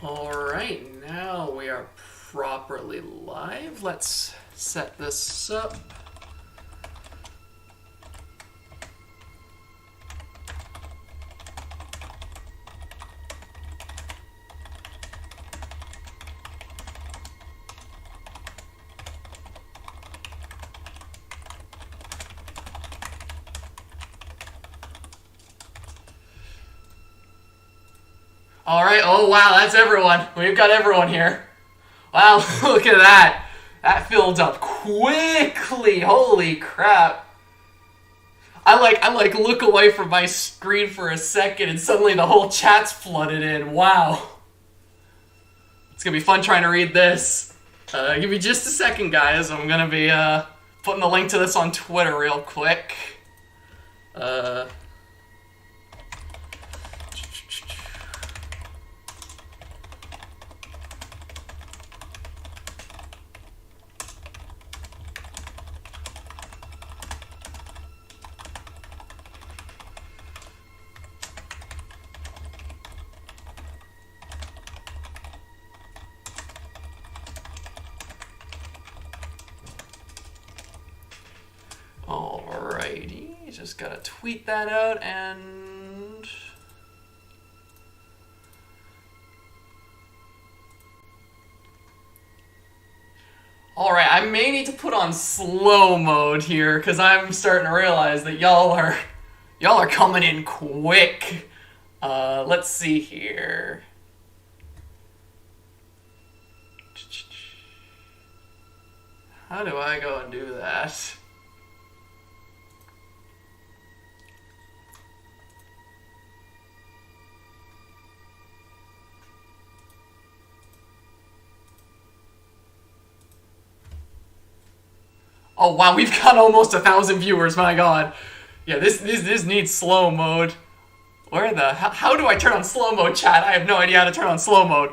Alright, now we are properly live. Let's set this up. Alright, oh wow, that's everyone. We've got everyone here. Wow, look at that. That filled up quickly. Holy crap. I look away from my screen for a second and suddenly the whole chat's flooded in. Wow. It's gonna be fun trying to read this. Give me just a second, guys. I'm gonna be putting the link to this on Twitter real quick. Alrighty, just gotta tweet that out and... Alright, I may need to put on slow mode here, because I'm starting to realize that y'all are coming in quick. Let's see here. How do I go and do that? Oh wow, we've got almost 1,000 viewers, my god. Yeah, this needs slow mode. Where the hell? How do I turn on slow mode, chat? I have no idea how to turn on slow mode.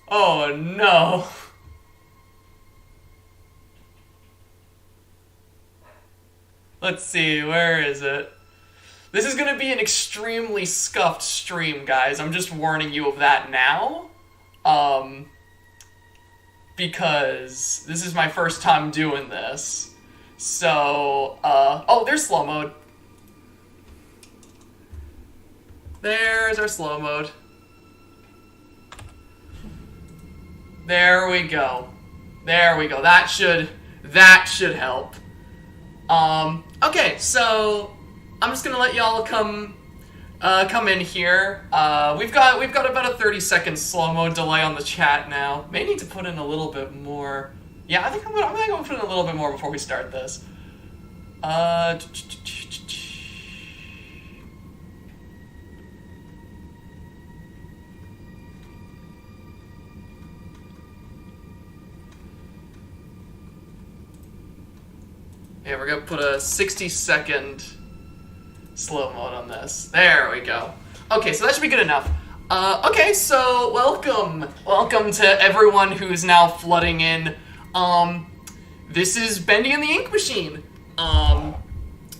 Oh no. Let's see, where is it? This is gonna be an extremely scuffed stream, guys. I'm just warning you of that now. Because this is my first time doing this. So, oh, there's slow mode. There's our slow mode. There we go. There we go. That should help. Okay, so I'm just gonna let y'all come in here. We've got about a 30-second slow-mo delay on the chat now. May need to put in a little bit more. Yeah, I think I'm gonna go put in a little bit more before we start this. Yeah, we're gonna put a 60-second slow mode on this. There we go. Okay, so that should be good enough. Okay, so welcome to everyone who's now flooding in. This is Bendy and the Ink Machine.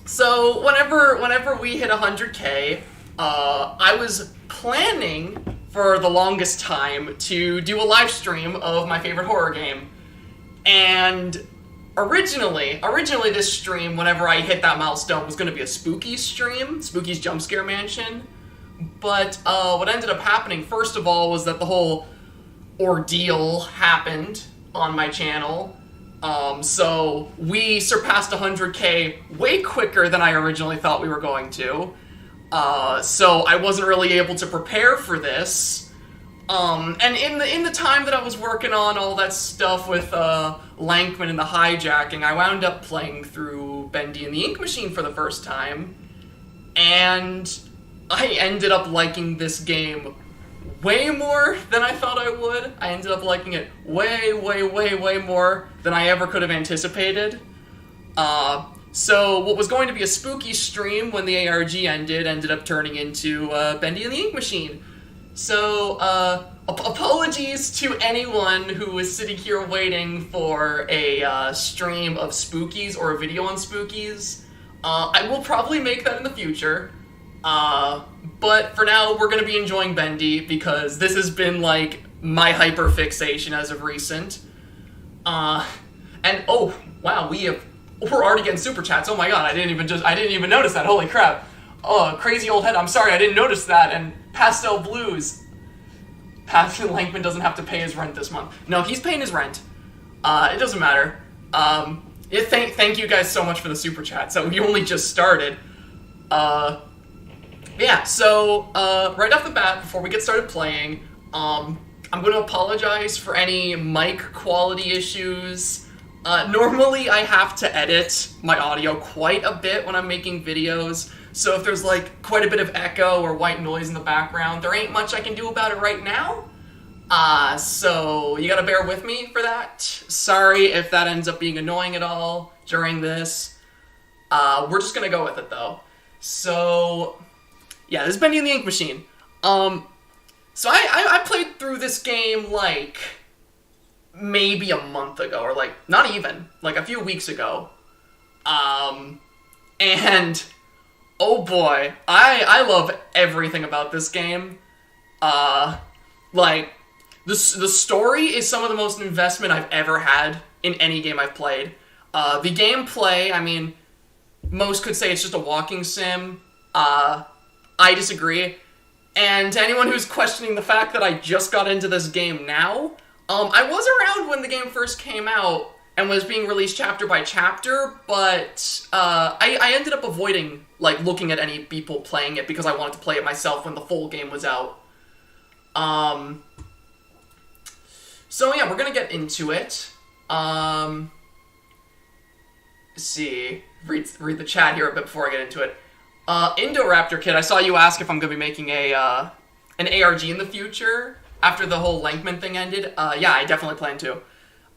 So whenever we hit 100K, I was planning for the longest time to do a live stream of my favorite horror game, and Originally, this stream, whenever I hit that milestone, was going to be a spooky stream, Spooky's Jump Scare Mansion. But what ended up happening, first of all, was that the whole ordeal happened on my channel. So we surpassed 100K way quicker than I originally thought we were going to. So I wasn't really able to prepare for this. And in the time that I was working on all that stuff with Lankman and the hijacking, I wound up playing through Bendy and the Ink Machine for the first time, and I ended up liking this game way more than I thought I would. I ended up liking it way more than I ever could have anticipated. So what was going to be a spooky stream when the ARG ended up turning into Bendy and the Ink Machine. So, apologies to anyone who was sitting here waiting for a stream of Spookies or a video on Spookies. I will probably make that in the future. But for now, we're gonna be enjoying Bendy because this has been like my hyper fixation as of recent. And oh wow, we're already getting super chats. Oh my god, I didn't even notice that. Holy crap! Oh, crazy old head. I'm sorry, I didn't notice that. And Pastel Blues. Pascal Lankman doesn't have to pay his rent this month. No, he's paying his rent. It doesn't matter. Thank you guys so much for the super chat. So we only just started. Yeah, so, right off the bat, before we get started playing, I'm going to apologize for any mic quality issues. Normally I have to edit my audio quite a bit when I'm making videos, so if there's like quite a bit of echo or white noise in the background, there ain't much I can do about it right now. So you gotta bear with me for that. Sorry if that ends up being annoying at all during this. We're just gonna go with it though. So, yeah, this is Bendy and the Ink Machine. So I played through this game like maybe a month ago, or like not even, like a few weeks ago. And oh boy, I love everything about this game. Like the story is some of the most investment I've ever had in any game I've played. The gameplay, I mean, most could say it's just a walking sim. I disagree. And to anyone who's questioning the fact that I just got into this game now, I was around when the game first came out and was being released chapter by chapter, but I ended up avoiding like looking at any people playing it because I wanted to play it myself when the full game was out. So yeah, we're gonna get into it. Let's see, read the chat here a bit before I get into it. Indoraptor Kid, I saw you ask if I'm gonna be making an ARG in the future after the whole Lankman thing ended. Yeah, I definitely plan to.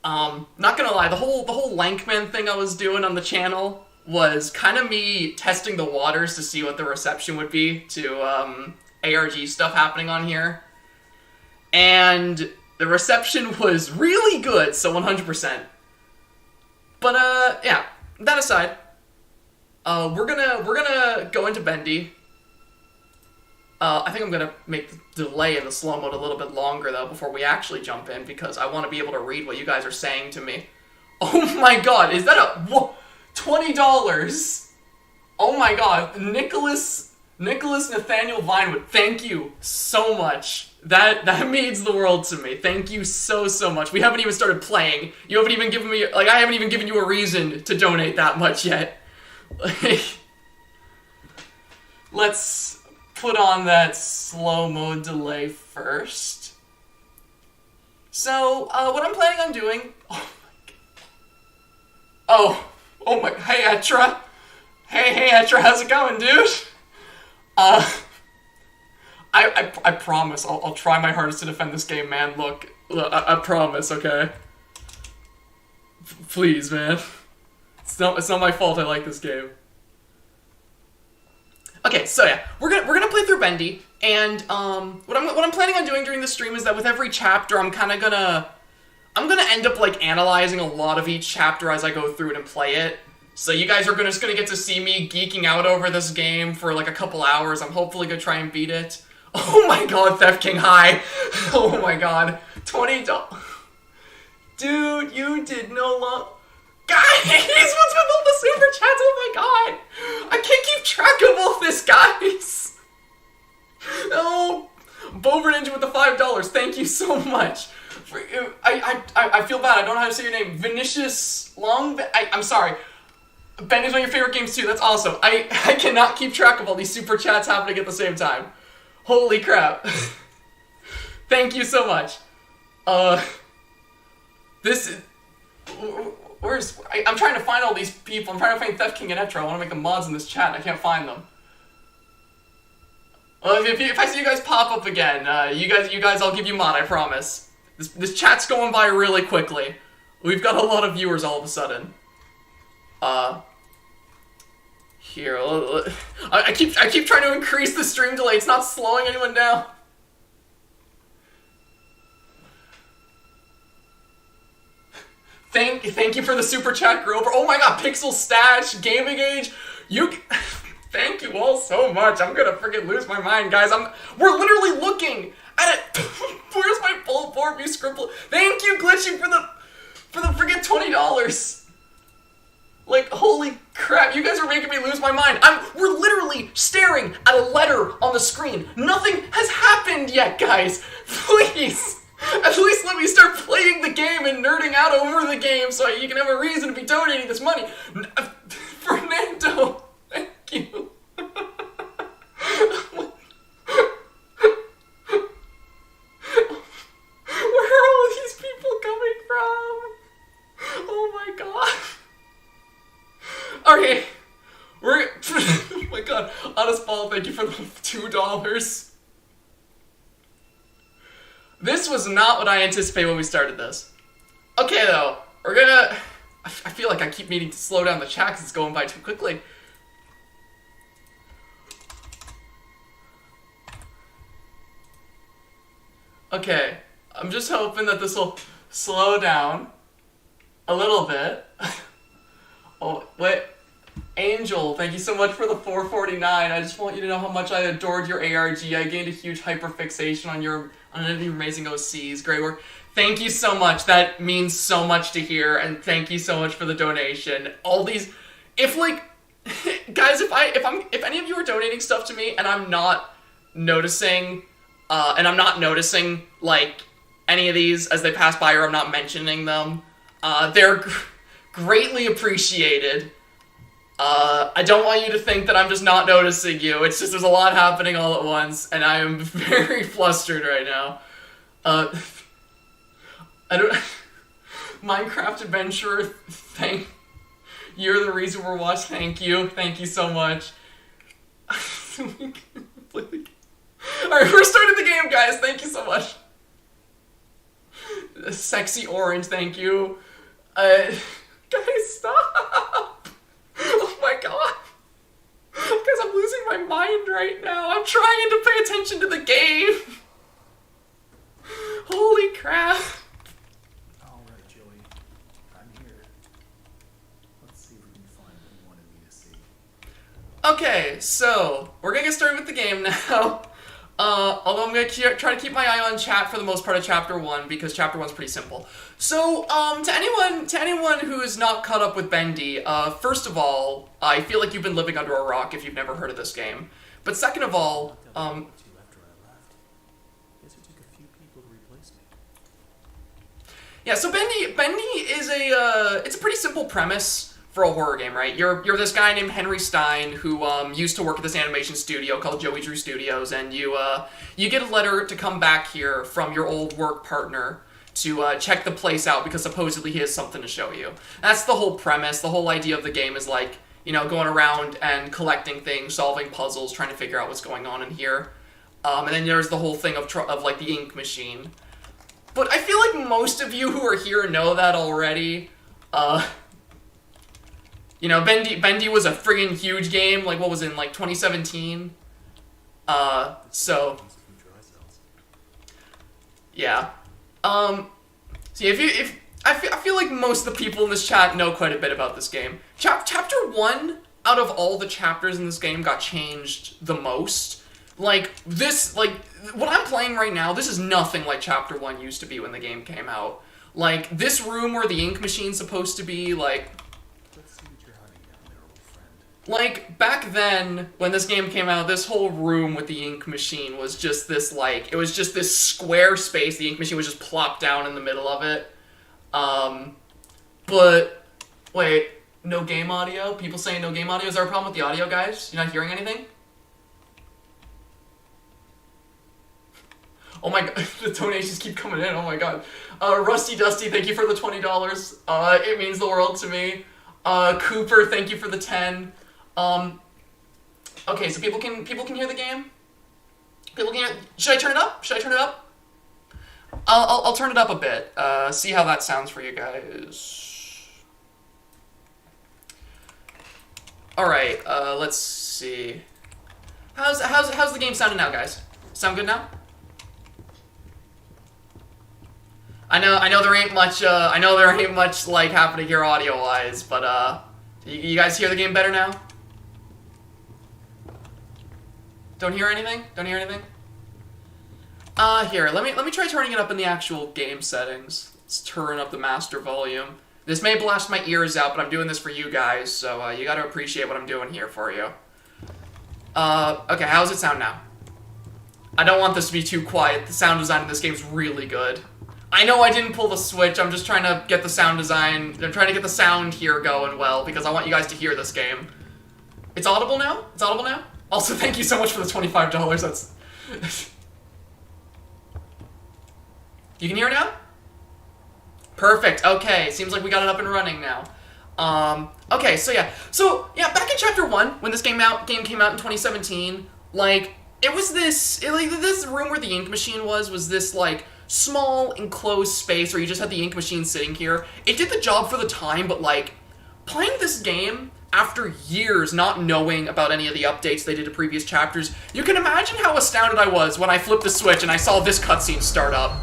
Not gonna lie, the whole Lankman thing I was doing on the channel was kind of me testing the waters to see what the reception would be to ARG stuff happening on here. And the reception was really good, so 100%. But yeah, that aside, we're gonna go into Bendy. I think I'm gonna make the delay in the slow mode a little bit longer though before we actually jump in because I want to be able to read what you guys are saying to me. Oh my god, is that $20? Oh my god, Nicholas Nathaniel Vinewood, thank you so much. That means the world to me. Thank you so much. We haven't even started playing. You haven't even given me, like, I haven't even given you a reason to donate that much yet. Like, let's put on that slow mode delay first. So, what I'm planning on doing, oh my, hey Etra. Hey Etra, how's it going, dude? I promise, I'll try my hardest to defend this game, man. Look, I promise, okay? Please, man. It's not my fault I like this game. Okay, so yeah, we're gonna play through Bendy, and what I'm planning on doing during the stream is that with every chapter, I'm gonna end up like analyzing a lot of each chapter as I go through it and play it. So you guys are just gonna get to see me geeking out over this game for like a couple hours. I'm hopefully gonna try and beat it. Oh my god, Theft King, hi! Oh my god, $20. Dude, you did no long. Guys, what's with all the super chats? Oh my god! I can't keep track of all this, guys! Oh, Bover Ninja with the $5. Thank you so much. I feel bad. I don't know how to say your name. Vinicius Long. I'm sorry. Bendy's one of your favorite games too. That's awesome. I cannot keep track of all these super chats happening at the same time. Holy crap. Thank you so much. I'm trying to find all these people. I'm trying to find Theft King and Etra. I want to make the mods in this chat and I can't find them. Well, if I see you guys pop up again, you guys, I'll give you mod, I promise. This chat's going by really quickly. We've got a lot of viewers all of a sudden. Here, I keep trying to increase the stream delay. It's not slowing anyone down. Thank you for the super chat, Grover. Oh my god, Pixel Stash, Gaming Age. Thank you all so much. I'm gonna freaking lose my mind, guys. We're literally looking at it. Where's my full board view scribble? Thank you, Glitchy, for the freaking $20. Like, holy crap, you guys are making me lose my mind. We're literally staring at a letter on the screen. Nothing has happened yet, guys. Please. At least let me start playing the game and nerding out over the game so you can have a reason to be donating this money. Fernando, thank you. Where are all these people coming from? Oh my god. Okay. Oh my god. Honest Ball, thank you for the $2. This was not what I anticipated when we started this. Okay, though. We're gonna... I feel like I keep needing to slow down the chat because it's going by too quickly. Okay. I'm just hoping that this will slow down a little bit. Oh, wait. Angel, thank you so much for the $4.49. I just want you to know how much I adored your ARG. I gained a huge hyperfixation on your amazing OCs. Great work. Thank you so much. That means so much to hear, and thank you so much for the donation. All these, if like, guys, if any of you are donating stuff to me and I'm not noticing, like any of these as they pass by or I'm not mentioning them, they're greatly appreciated. I don't want you to think that I'm just not noticing you. It's just there's a lot happening all at once, and I am very flustered right now. I don't... Minecraft Adventurer, you're the reason we're watching. Thank you. Thank you so much. Alright, we're starting the game, guys. Thank you so much. Sexy Orange, thank you. Guys, stop! Oh my god. Guys, I'm losing my mind right now. I'm trying to pay attention to the game. Holy crap. Alright, Joey. I'm here. Let's see if we can find what you wanted me to see. Okay, so we're gonna get started with the game now. Although I'm gonna try to keep my eye on chat for the most part of Chapter 1, because Chapter 1's pretty simple. So, to anyone who is not caught up with Bendy, first of all, I feel like you've been living under a rock if you've never heard of this game. But second of all, After I left. Guess it took a few people to replace me. yeah, so Bendy is it's a pretty simple premise for a horror game, right? You're this guy named Henry Stein who used to work at this animation studio called Joey Drew Studios, and you get a letter to come back here from your old work partner to check the place out because supposedly he has something to show you. That's the whole premise. The whole idea of the game is like, you know, going around and collecting things, solving puzzles, trying to figure out what's going on in here. And then there's the whole thing of like the ink machine. But I feel like most of you who are here know that already. You know, Bendy was a friggin' huge game. Like, what was it, in, like, 2017? So... yeah. So if I feel like most of the people in this chat know quite a bit about this game. Chapter 1, out of all the chapters in this game, got changed the most. Like, this, like, what I'm playing right now, this is nothing like Chapter 1 used to be when the game came out. Like, this room where the ink machine's supposed to be, like... Like, back then, when this game came out, this whole room with the ink machine was just this, like, it was just this square space. The ink machine was just plopped down in the middle of it. But, wait, no game audio? People saying no game audio? Is there a problem with the audio, guys? You're not hearing anything? Oh my god, the donations keep coming in, oh my god. Rusty Dusty, thank you for the $20. It means the world to me. Cooper, thank you for the 10. Okay, so people can hear the game? People can hear... Should I turn it up? Should I turn it up? I'll turn it up a bit. See how that sounds for you guys. Alright, let's see. How's the game sounding now, guys? Sound good now? I know there ain't much like happening here audio-wise, but you guys hear the game better now? Don't hear anything? Don't hear anything? Here, let me try turning it up in the actual game settings. Let's turn up the master volume. This may blast my ears out, but I'm doing this for you guys, so you gotta appreciate what I'm doing here for you. Okay, how's it sound now? I don't want this to be too quiet. The sound design in this game's really good. I know I didn't pull the switch, I'm just trying to get the sound design, I'm trying to get the sound here going well, because I want you guys to hear this game. It's audible now? It's audible now? Also, thank you so much for the $25, that's... You can hear it now? Perfect, okay, seems like we got it up and running now. Okay, so yeah, back in Chapter 1, when this game came out in 2017, like, it was this room where the ink machine was this, like, small, enclosed space where you just had the ink machine sitting here. It did the job for the time, but, like, playing this game after years not knowing about any of the updates they did to previous chapters, you can imagine how astounded I was when I flipped the switch and I saw this cutscene start up.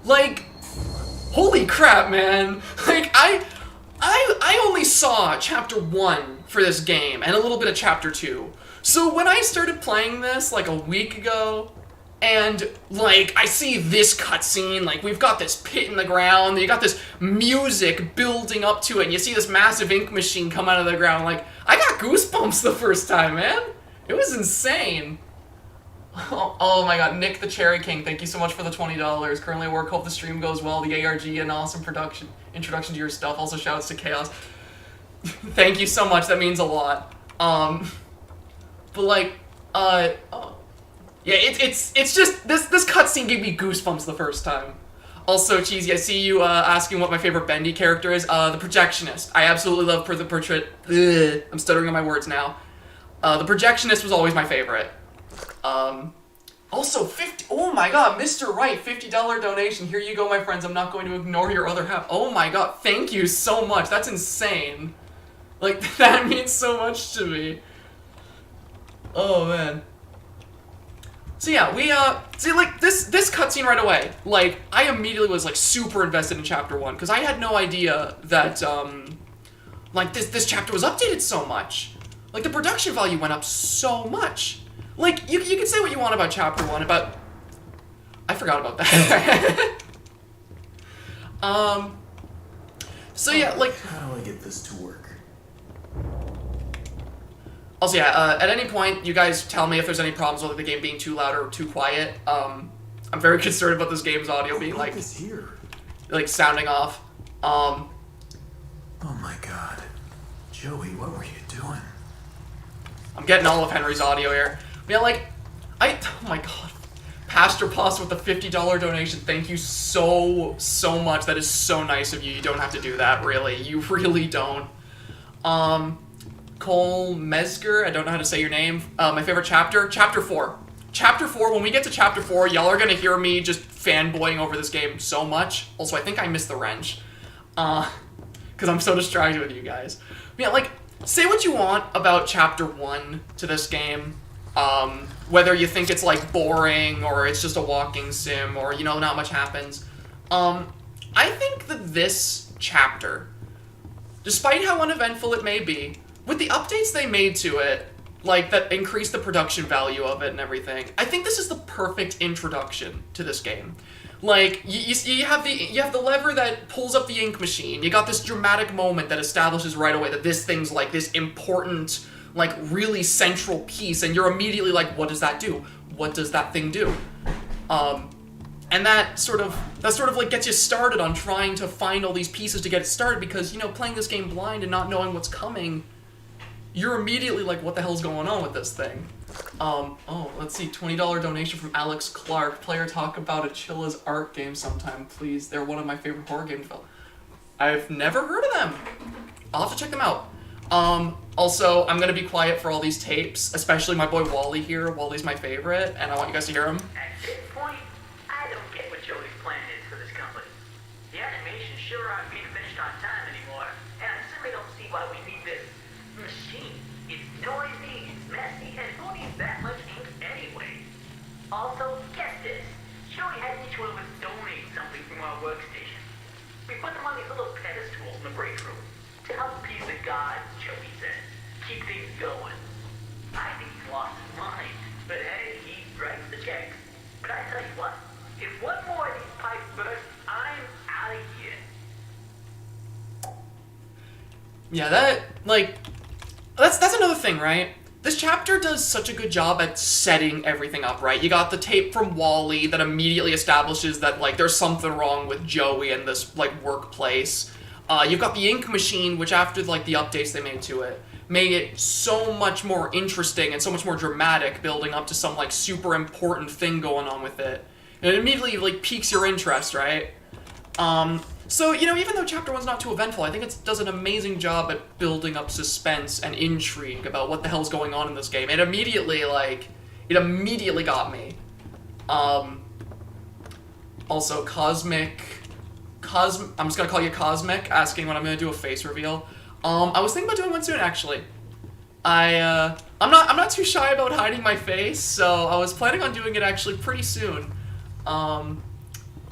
Like, holy crap, man. Like, I only saw Chapter 1 for this game, and a little bit of Chapter 2. So when I started playing this, like, a week ago, and, like, I see this cutscene, like, we've got this pit in the ground, you got this music building up to it, and you see this massive ink machine come out of the ground, like, I got goosebumps the first time, man. It was insane. Oh my god, Nick the Cherry King, thank you so much for the $20. Currently at work, hope the stream goes well. The ARG, an awesome introduction to your stuff. Also shouts to Chaos. Thank you so much, that means a lot. But like, yeah, it's just, this cutscene gave me goosebumps the first time. Also, Cheesy, I see you asking what my favorite Bendy character is. The Projectionist. I absolutely love I'm stuttering on my words now. The Projectionist was always my favorite. Also, oh my god, Mr. Wright, $50 donation. Here you go, my friends. I'm not going to ignore your other half. Oh my god, thank you so much. That's insane. Like, that means so much to me. Oh, man. So yeah, see, like, this cutscene right away, like, I immediately was, like, super invested in Chapter 1, because I had no idea that, like, this chapter was updated so much. Like, the production value went up so much. Like, you can say what you want about Chapter 1, about... I forgot about that. So yeah, like... How do I get this to work? Also, yeah, at any point, you guys tell me if there's any problems with the game being too loud or too quiet. I'm very concerned about this game's audio being, like... here? Like, sounding off. Oh my god. Joey, what were you doing? I'm getting all of Henry's audio here. Yeah, like, oh my god. Pastor Pus with the $50 donation, thank you so much. That is so nice of you. You don't have to do that, really. You really don't. Cole Mesger, I don't know how to say your name. My favorite chapter, Chapter 4. Chapter 4, when we get to Chapter 4, y'all are gonna hear me just fanboying over this game so much. Also, I think I missed the wrench. Because I'm so distracted with you guys. Yeah, like, say what you want about Chapter 1 to this game. Whether you think it's, like, boring, or it's just a walking sim, or, you know, not much happens. I think that this chapter, despite how uneventful it may be, with the updates they made to it, like, that increased the production value of it and everything, I think this is the perfect introduction to this game. Like, you have the lever that pulls up the ink machine, you got this dramatic moment that establishes right away that this thing's, like, this important... like, really central piece, and you're immediately like, what does that do? What does that thing do? And that sort of, like, gets you started on trying to find all these pieces to get it started, because, you know, playing this game blind and not knowing what's coming, you're immediately like, what the hell's going on with this thing? Oh, let's see, $20 donation from Alex Clark. Player talk about a Chilla's art game sometime, please. They're one of my favorite horror games. I've never heard of them. I'll have to check them out. Also, I'm gonna be quiet for all these tapes, especially my boy Wally here. Wally's my favorite, and I want you guys to hear him. At this point, I don't get what Joey's plan is for this company. The animations sure aren't being finished on time anymore, and I simply don't see why we need this Yeah, that's another thing, right? This chapter does such a good job at setting everything up, right? You got the tape from Wally that immediately establishes that, like, there's something wrong with Joey in this, like, workplace. You've got the ink machine, which after, like, the updates they made to it, made it so much more interesting and so much more dramatic, building up to some, like, super important thing going on with it. And it immediately, like, piques your interest, right? So, you know, even though Chapter 1's not too eventful, I think it does an amazing job at building up suspense and intrigue about what the hell's going on in this game. It immediately got me. Also, I'm just gonna call you Cosmic, asking when I'm gonna do a face reveal. I was thinking about doing one soon, actually. I'm not too shy about hiding my face, so I was planning on doing it actually pretty soon.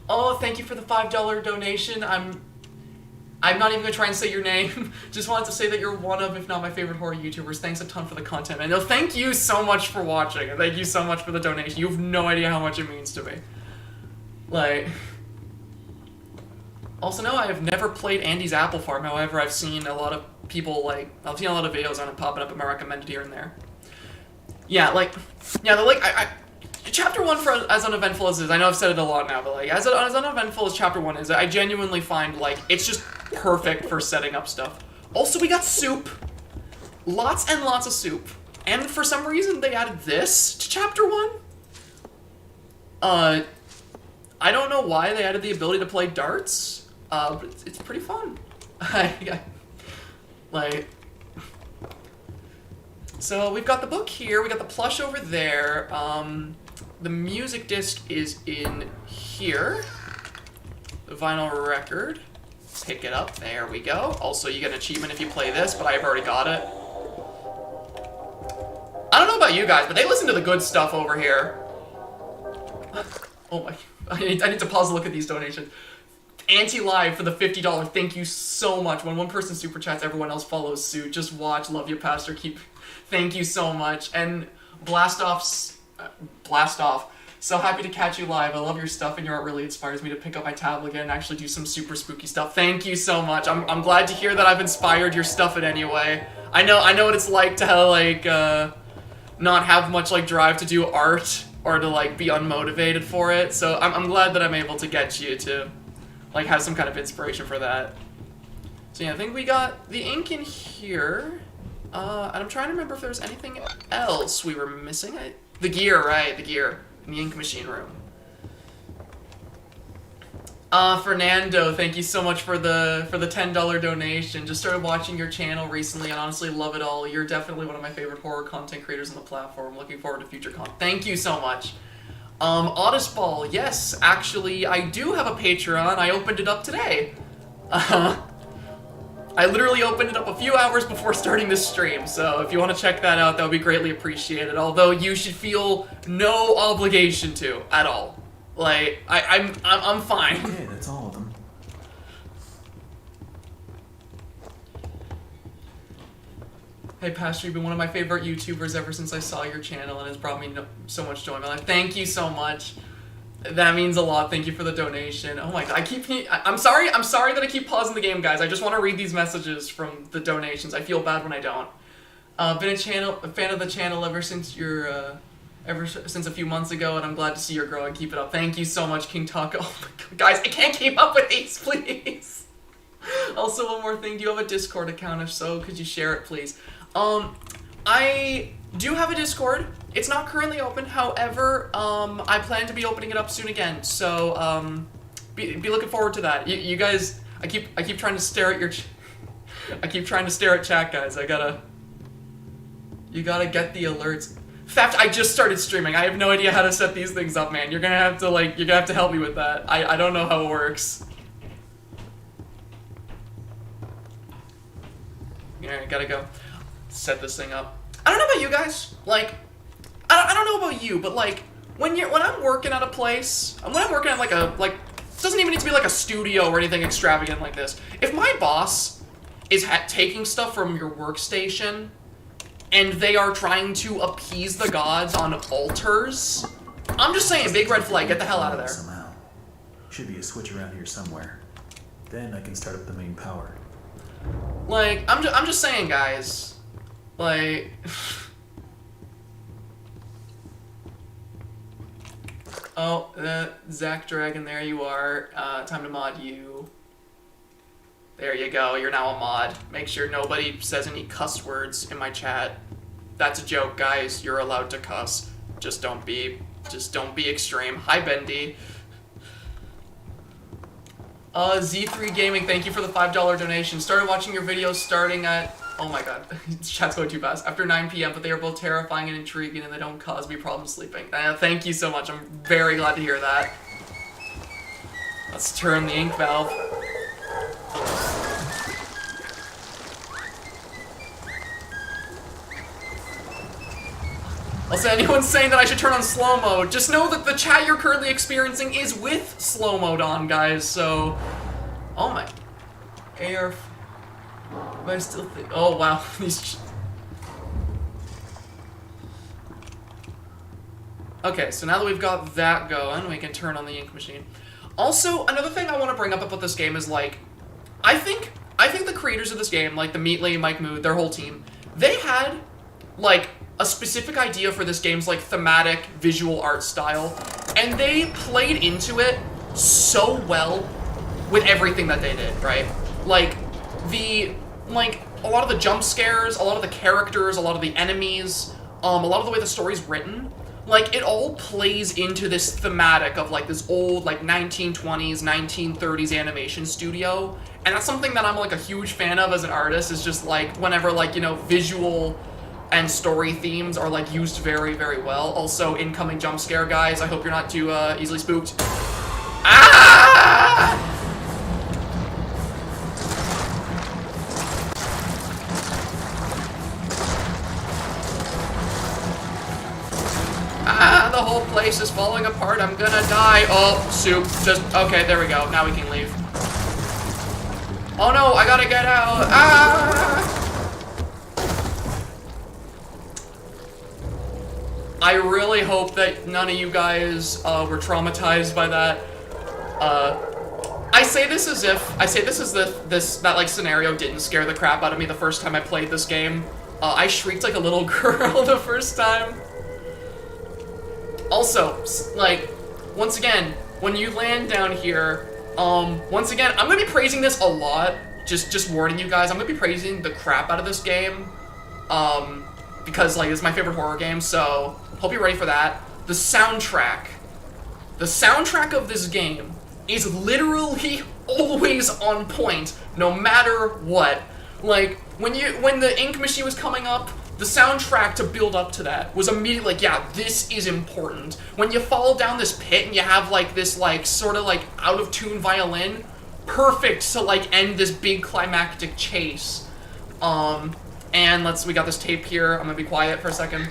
Oh, thank you for the $5 donation. I'm not even gonna try and say your name. Just wanted to say that you're one of, if not my favorite horror YouTubers. Thanks a ton for the content, man. No, thank you so much for watching, and thank you so much for the donation. You have no idea how much it means to me. Like, also, no, I have never played Andy's Apple Farm. However, I've seen a lot of people, I've seen a lot of videos on it popping up in my recommended here and there. Yeah, Chapter 1, for as uneventful as it is, I know I've said it a lot now, but, like, as uneventful as Chapter 1 is, I genuinely find, like, it's just perfect for setting up stuff. Also, we got soup. Lots and lots of soup. And for some reason, they added this to Chapter 1. I don't know why they added the ability to play darts, but it's pretty fun. So we've got the book here, we got the plush over there, the music disc is in here, the vinyl record, pick it up, there we go. Also, you get an achievement if you play this, but I've already got it. I don't know about you guys, but they listen to the good stuff over here. Oh my, I need to pause and look at these donations. Anti-Live for the $50, thank you so much. When one person super chats, everyone else follows suit. Just watch, love you, Pastor, thank you so much. And Blast Off, so happy to catch you live. I love your stuff and your art really inspires me to pick up my tablet again and actually do some super spooky stuff. Thank you so much. I'm glad to hear that I've inspired your stuff in any way. I know what it's like to have, like, not have much, like, drive to do art or to, like, be unmotivated for it. So I'm glad that I'm able to get you to, like, have some kind of inspiration for that. So yeah, I think we got the ink in here. And I'm trying to remember if there's anything else we were missing. The gear, right, the gear. In the ink machine room. Fernando, thank you so much for the $10 donation. Just started watching your channel recently and honestly love it all. You're definitely one of my favorite horror content creators on the platform. Looking forward to future content. Thank you so much. Ball, yes, actually, I do have a Patreon. I opened it up today. I literally opened it up a few hours before starting this stream, so if you want to check that out, that would be greatly appreciated. Although you should feel no obligation to at all. Like, I'm fine. Okay, that's all of them. Hey, Pastor, you've been one of my favorite YouTubers ever since I saw your channel, and it's brought me so much joy in my life. Thank you so much. That means a lot. Thank you for the donation. Oh my god, I'm sorry that I keep pausing the game, guys. I just want to read these messages from the donations. I feel bad when I don't. Been a fan of the channel ever since a few months ago, and I'm glad to see you're growing. Keep it up. Thank you so much, King Taco. Oh my god, guys, I can't keep up with these, please. Also, one more thing. Do you have a Discord account? If so, could you share it, please? I do have a Discord. It's not currently open, however, I plan to be opening it up soon again, so, be looking forward to that. You guys, I keep trying to stare at your I keep trying to stare at chat, guys. You gotta get the alerts. In fact, I just started streaming. I have no idea how to set these things up, man. You're gonna have to help me with that. I don't know how it works. Alright, gotta go set this thing up. I don't know about you guys, like, I don't know about you, but like, when I'm working at a place, when I'm working at like it doesn't even need to be like a studio or anything extravagant like this. If my boss is taking stuff from your workstation and they are trying to appease the gods on altars, I'm just saying, big red flag, get the hell out of there. Somehow. Should be a switch around here somewhere. Then I can start up the main power. Like, I'm just saying, guys. Like... Oh, Zach Dragon, there you are. Time to mod you. There you go, you're now a mod. Make sure nobody says any cuss words in my chat. That's a joke, guys. You're allowed to cuss. Just don't be extreme. Hi, Bendy. Z3 Gaming, thank you for the $5 donation. Started watching your videos starting at... Oh my god, chat's going too fast. After 9 p.m., but they are both terrifying and intriguing, and they don't cause me problems sleeping. Thank you so much. I'm very glad to hear that. Let's turn the ink valve. Also, anyone saying that I should turn on slow mode, just know that the chat you're currently experiencing is with slow mode on, guys, so... Oh my... AR... But I still think... Oh, wow. These... Okay, so now that we've got that going, we can turn on the ink machine. Also, another thing I want to bring up about this game is, like... I think the creators of this game, like the Meatly, Mike Mood, their whole team, they had, like... a specific idea for this game's, like, thematic visual art style, and they played into it so well with everything that they did, right? Like, a lot of the jump scares, a lot of the characters, a lot of the enemies, a lot of the way the story's written, like, it all plays into this thematic of, like, this old, like, 1920s, 1930s animation studio, and that's something that I'm, like, a huge fan of as an artist, is just, like, whenever, like, you know, visual... and story themes are, like, used very, very well. Also, incoming jump scare, guys. I hope you're not too, easily spooked. Ah! Ah, the whole place is falling apart. I'm gonna die. Oh, soup. Just, okay, there we go. Now we can leave. Oh no, I gotta get out. Ah! I really hope that none of you guys were traumatized by that. I say this as if that like scenario didn't scare the crap out of me the first time I played this game. I shrieked like a little girl the first time. Also, like, once again, when you land down here, once again, I'm gonna be praising this a lot. Just warning you guys, I'm gonna be praising the crap out of this game. Because, like, it's my favorite horror game, so hope you're ready for that. The soundtrack of this game is literally always on point, no matter what. Like, when the ink machine was coming up, the soundtrack to build up to that was immediately like, yeah, this is important. When you fall down this pit and you have, like, this, like, sort of, like, out-of-tune violin, perfect to, like, end this big climactic chase. And we got this tape here. I'm gonna be quiet for a second.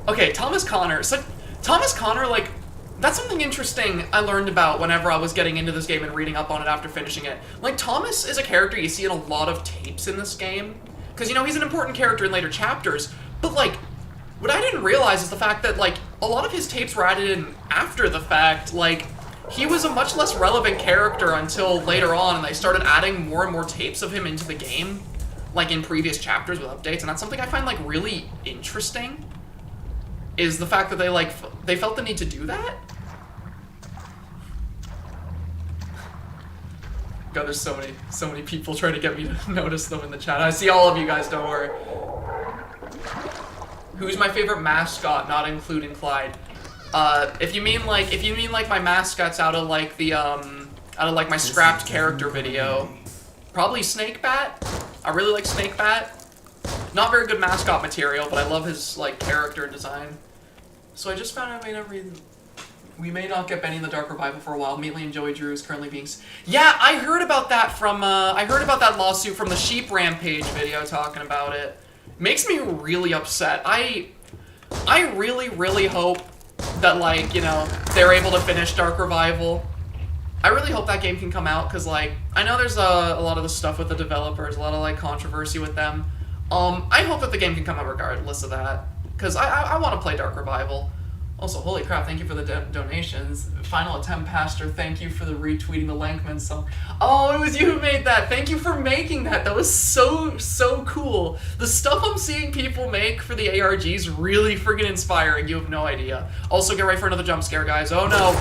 Okay, Thomas Connor. So, Thomas Connor, like, that's something interesting I learned about whenever I was getting into this game and reading up on it after finishing it. Like, Thomas is a character you see in a lot of tapes in this game. Because, you know, he's an important character in later chapters. But, like, what I didn't realize is the fact that, like, a lot of his tapes were added in after the fact. Like, he was a much less relevant character until later on, and they started adding more and more tapes of him into the game. Like, in previous chapters with updates, and that's something I find, like, really interesting. Is the fact that they felt the need to do that? God, there's so many people trying to get me to notice them in the chat. I see all of you guys, don't worry. Who's my favorite mascot, not including Clyde? If you mean like my mascots out of like my scrapped character video, probably Snakebat. I really like Snakebat. Not very good mascot material, but I love his like character design. So I just found out we may not get Bendy in the Dark Revival for a while. Meatley and Joey Drew is currently being... Yeah, I heard about that from, I heard about that lawsuit from the Sheep Rampage video talking about it. Makes me really upset. I really, really hope that, like, you know, they're able to finish Dark Revival. I really hope that game can come out, because, like, I know there's a lot of the stuff with the developers, a lot of, like, controversy with them. I hope that the game can come out regardless of that, because I want to play Dark Revival. Also, holy crap, thank you for the donations. Final Attempt Pastor, thank you for the retweeting the Lankman song. Oh, it was you who made that. Thank you for making that. That was so cool. The stuff I'm seeing people make for the ARG is really friggin' inspiring. You have no idea. Also, get ready for another jump scare, guys. Oh, no.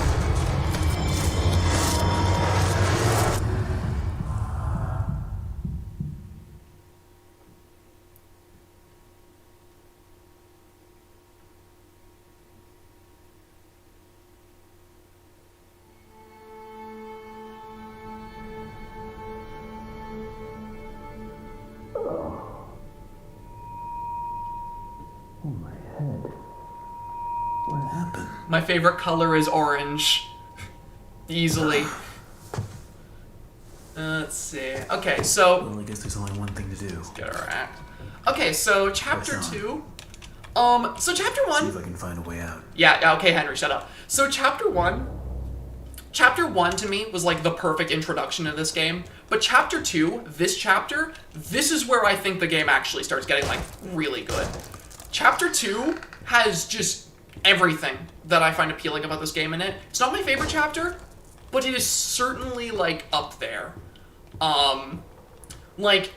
My favorite color is orange. Easily. Let's see. Okay, so... Well, I guess there's only one thing to do. Let's get our act. Okay, so chapter 2... so chapter 1... See if I can find a way out. Yeah, okay, Henry, shut up. So chapter 1... Chapter 1, to me, was like the perfect introduction to this game. But chapter 2, this chapter, this is where I think the game actually starts getting, like, really good. Chapter 2 has just everything that I find appealing about this game in it. It's not my favorite chapter, but it is certainly, like, up there. Like,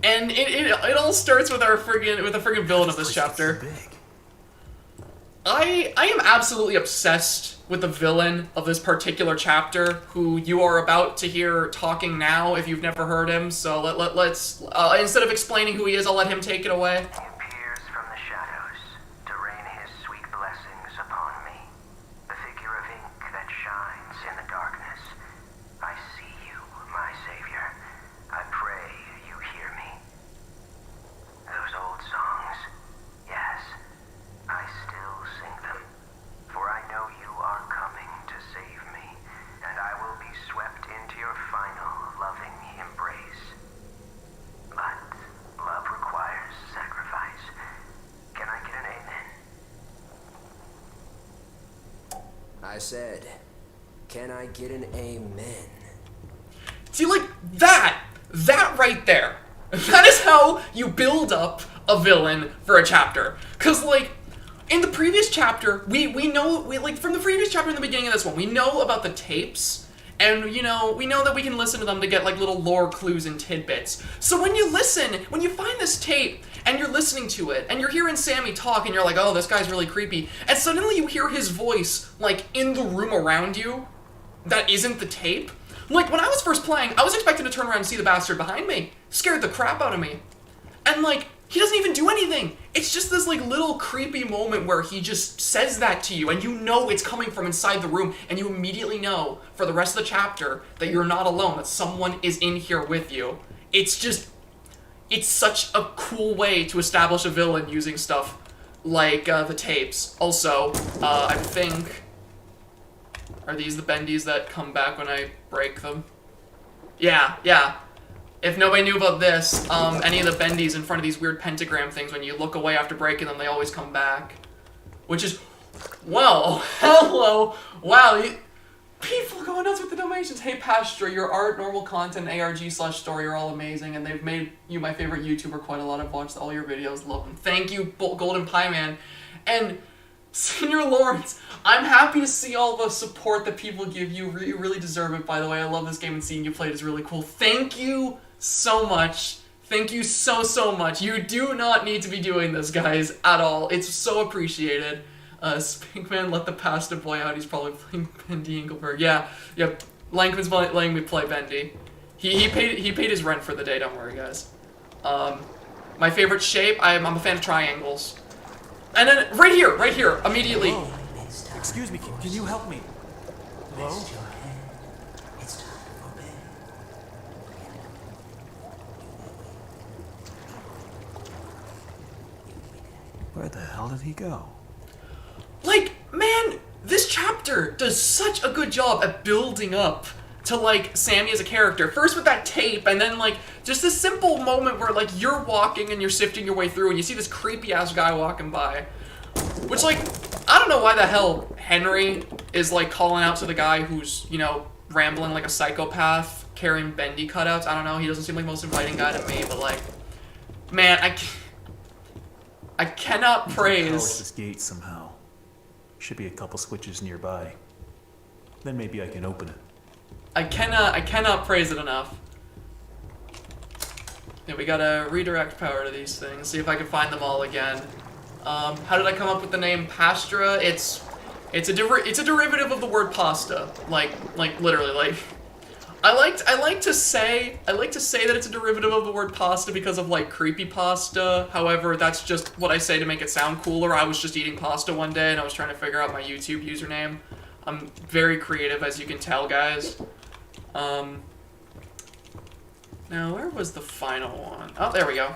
and it all starts with the friggin' villain of this chapter. I am absolutely obsessed with the villain of this particular chapter, who you are about to hear talking now if you've never heard him. So let's instead of explaining who he is, I'll let him take it away. I said, can I get an amen? See, like, that right there, that is how you build up a villain for a chapter. Because, like, in the previous chapter, we know, like, from the previous chapter in the beginning of this one, we know about the tapes, and, you know, we know that we can listen to them to get, like, little lore clues and tidbits. So when you listen, when you find this tape, and you're listening to it, and you're hearing Sammy talk, and you're like, oh, this guy's really creepy, and suddenly you hear his voice, like, in the room around you, that isn't the tape. Like, when I was first playing, I was expecting to turn around and see the bastard behind me. Scared the crap out of me. And, like, he doesn't even do anything. It's just this, like, little creepy moment where he just says that to you, and you know it's coming from inside the room, and you immediately know, for the rest of the chapter, that you're not alone, that someone is in here with you. It's just... It's such a cool way to establish a villain using stuff like the tapes. Also, I think... Are these the bendies that come back when I break them? Yeah. If nobody knew about this, any of the bendies in front of these weird pentagram things, when you look away after breaking them, they always come back. Which is... Well, hello! Wow, people going nuts with the donations. Hey, Pastor, your art, normal content, ARG/story are all amazing, and they've made you my favorite YouTuber quite a lot. I've watched all your videos, love them. Thank you, Golden Pie Man. And Senior Lawrence, I'm happy to see all the support that people give you. You really deserve it, by the way. I love this game, and seeing you play it is really cool. Thank you so much. Thank you so much. You do not need to be doing this, guys, at all. It's so appreciated. Spinkman let the pasta boy out. He's probably playing Bendy Engelberg. Yeah. Lankman's letting me play Bendy. He paid his rent for the day. Don't worry, guys. My favorite shape. I'm a fan of triangles. And then right here, immediately. Hello? Excuse me. Can you help me? Hello? Where the hell did he go? Like, man, this chapter does such a good job at building up to, like, Sammy as a character. First with that tape, and then, like, just this simple moment where, like, you're walking and you're sifting your way through, and you see this creepy-ass guy walking by. Which, like, I don't know why the hell Henry is, like, calling out to the guy who's, you know, rambling like a psychopath, carrying Bendy cutouts. I don't know, he doesn't seem like the most inviting guy to me, but, like, man, I cannot praise... Polish this gate somehow. Should be a couple switches nearby. Then maybe I can open it. I cannot praise it enough. Yeah, we gotta redirect power to these things, see if I can find them all again. How did I come up with the name Pastra? It's a derivative of the word pasta. Like literally, like I like to say that it's a derivative of the word pasta because of like creepypasta. However, that's just what I say to make it sound cooler. I was just eating pasta one day and I was trying to figure out my YouTube username. I'm very creative, as you can tell, guys. Now, where was the final one? Oh, there we go.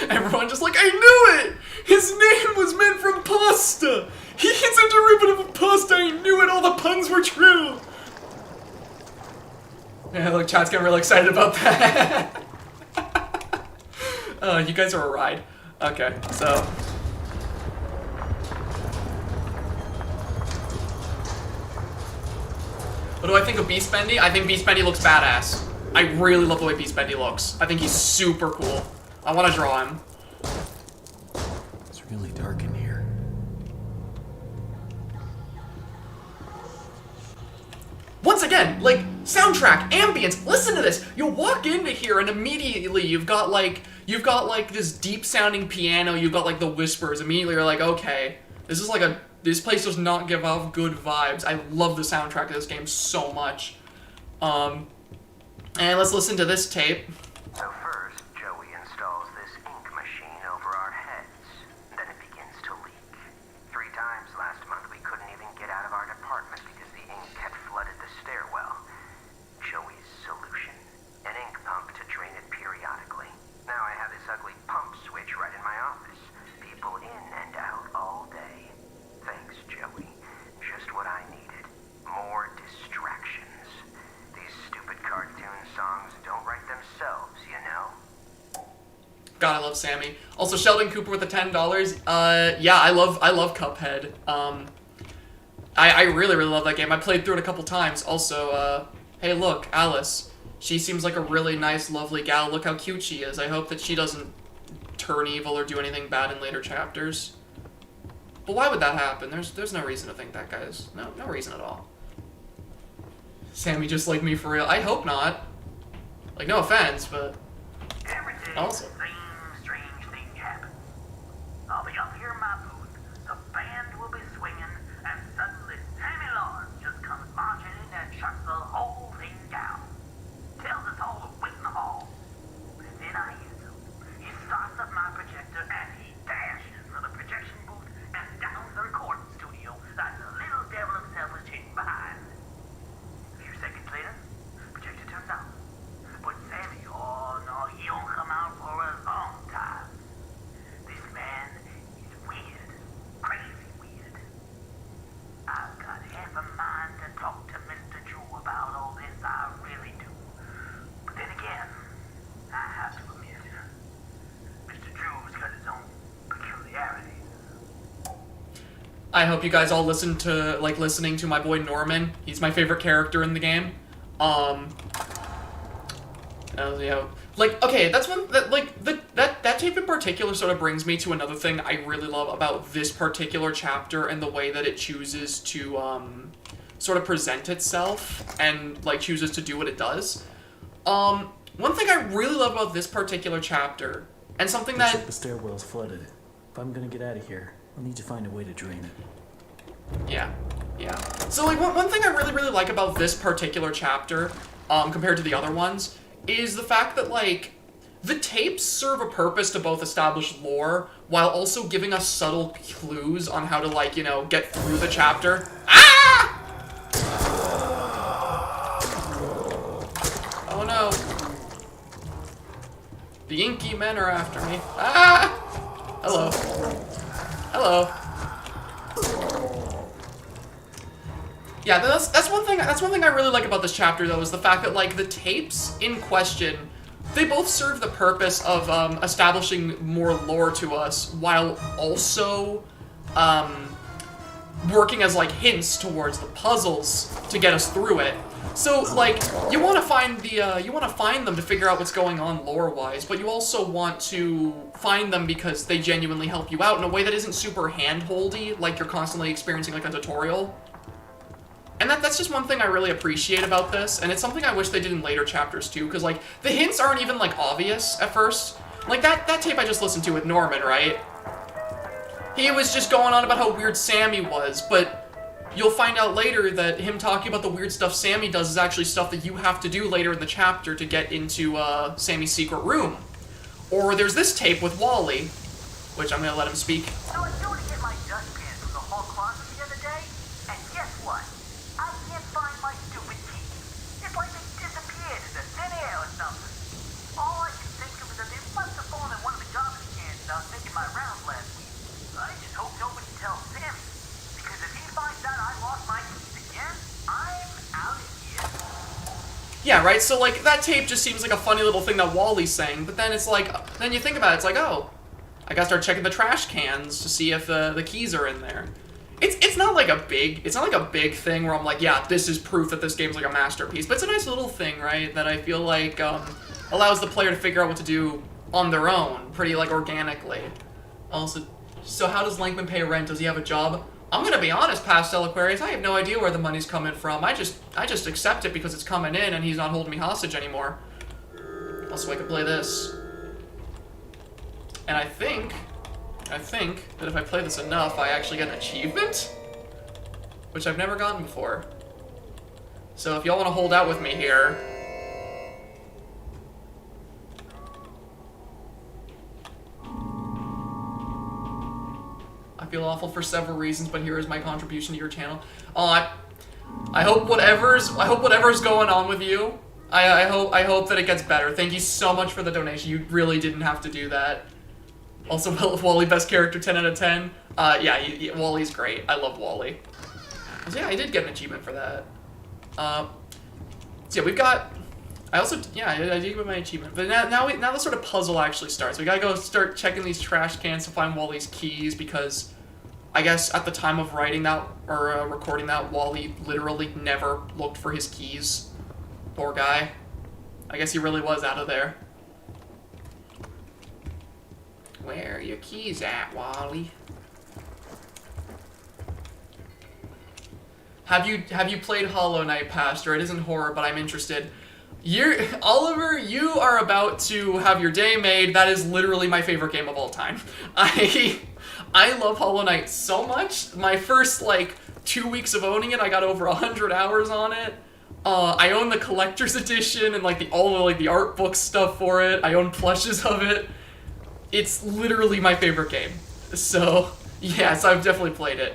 Everyone just like, I knew it! His name was meant from pasta! He's a derivative of pasta, I knew it! All the puns were true! Yeah, look, chat's getting really excited about that. You guys are a ride. Okay, so... What do I think of Beast Bendy? I think Beast Bendy looks badass. I really love the way Beast Bendy looks. I think he's super cool. I want to draw him. It's really dark in here. Once again, like, soundtrack, ambience, listen to this. You walk into here and immediately you've got like this deep sounding piano, you've got like the whispers. Immediately you're like, okay, this place does not give off good vibes. I love the soundtrack of this game so much. And let's listen to this tape. So first, Joey installs this ink machine over our heads. Then it begins to leak. 3 times last month we couldn't even get out of our department because the ink had flooded the stairwell. Joey's solution: an ink pump to drain it periodically. Now I have this ugly pump switch right in my office. People in and out all day. Thanks, Joey. Just what I needed. More distractions. These stupid cartoon songs don't write themselves, you know? God, I love Sammy. Also, Sheldon Cooper with the $10. Yeah, I love Cuphead. I really love that game. I played through it a couple times. Also, hey, look, Alice. She seems like a really nice, lovely gal. Look how cute she is. I hope that she doesn't turn evil or do anything bad in later chapters. But why would that happen? There's no reason to think that, guys. No reason at all. Sammy just like me for real. I hope not. Like, no offense, but Every day, also. the same strange thing happens. I'll be up here in my booth, the band will be swinging, and suddenly Sammy Lawrence just comes marching in and shuts the whole thing down. Tells us all to wait in the hall. Then I use him. He starts up my projector and he dashes for the projection booth and down to the recording studio that the little devil himself was hidden behind. A few seconds later, projector turns on. But Sammy, oh no, he don't come out for a long time. This man is weird. Crazy weird. I've got half a mind to talk to Mr. Drew about all this, I really do. But then again, I have to admit, Mr. Drew's got his own peculiarities. I hope you guys all listening to my boy Norman. He's my favorite character in the game. Yeah. Like, okay, that's one that that tape in particular sort of brings me to another thing I really love about this particular chapter and the way that it chooses to sort of present itself and like chooses to do what it does. One thing I really love about this particular chapter, and something Looks that like the stairwell's flooded. If I'm gonna get out of here, I'll need to find a way to drain it. Yeah. So, like, one thing I really like about this particular chapter, compared to the other ones, is the fact that, like, the tapes serve a purpose to both establish lore, while also giving us subtle clues on how to, like, you know, get through the chapter. Ah! Oh, no. The inky men are after me. Ah! Hello. Hello. Yeah, that's one thing. That's one thing I really like about this chapter, though, is the fact that like the tapes in question, they both serve the purpose of establishing more lore to us, while also working as like hints towards the puzzles to get us through it. So like you want to find them to figure out what's going on lore-wise, but you also want to find them because they genuinely help you out in a way that isn't super hand-holdy, like you're constantly experiencing like a tutorial. And that's just one thing I really appreciate about this, and it's something I wish they did in later chapters too, because like the hints aren't even like obvious at first. Like that tape I just listened to with Norman, right? He was just going on about how weird Sammy was, but you'll find out later that him talking about the weird stuff Sammy does is actually stuff that you have to do later in the chapter to get into Sammy's secret room. Or there's this tape with Wally, which I'm gonna let him speak. So I go to get my dustpan from the hall closet the other day, and guess what? I can't find my stupid keys. It's like they disappeared into thin air or something. All I can think of is that they must have fallen in one of the garbage cans when I was making my rounds last week. I just hope nobody tells Sammy, because if he finds out I lost my keys again, I'm out of here. Yeah, right? So, like, that tape just seems like a funny little thing that Wally's saying, but then it's like, then you think about it, it's like, oh, I gotta start checking the trash cans to see if the keys are in there. It's not like a big thing where I'm like, yeah, this is proof that this game's like a masterpiece, but it's a nice little thing, right, that I feel like allows the player to figure out what to do on their own, pretty, like, organically. Also, so how does Lankman pay rent? Does he have a job? I'm gonna be honest, Pastel Aquarius, I have no idea where the money's coming from. I just accept it because it's coming in and he's not holding me hostage anymore. Also, I could play this. And I think that if I play this enough, I actually get an achievement? Which I've never gotten before. So if y'all want to hold out with me here... I feel awful for several reasons, but here is my contribution to your channel. I hope whatever's going on with you, I hope that it gets better. Thank you so much for the donation. You really didn't have to do that. Also, Wally, best character, 10 out of 10. Yeah, Wally's great. I love Wally. So yeah, I did get an achievement for that. So yeah, we've got... I did get my achievement. But now the sort of puzzle actually starts. We gotta go start checking these trash cans to find Wally's keys, because I guess at the time of writing that, or recording that, Wally literally never looked for his keys. Poor guy. I guess he really was out of there. Where are your keys at, Wally? Have you played Hollow Knight, Pastor? It isn't horror, but I'm interested. Oliver, you are about to have your day made. That is literally my favorite game of all time. I love Hollow Knight so much. My first, 2 weeks of owning it, I got over 100 hours on it. I own the collector's edition and, all the art book stuff for it. I own plushes of it. It's literally my favorite game. So, yes, I've definitely played it.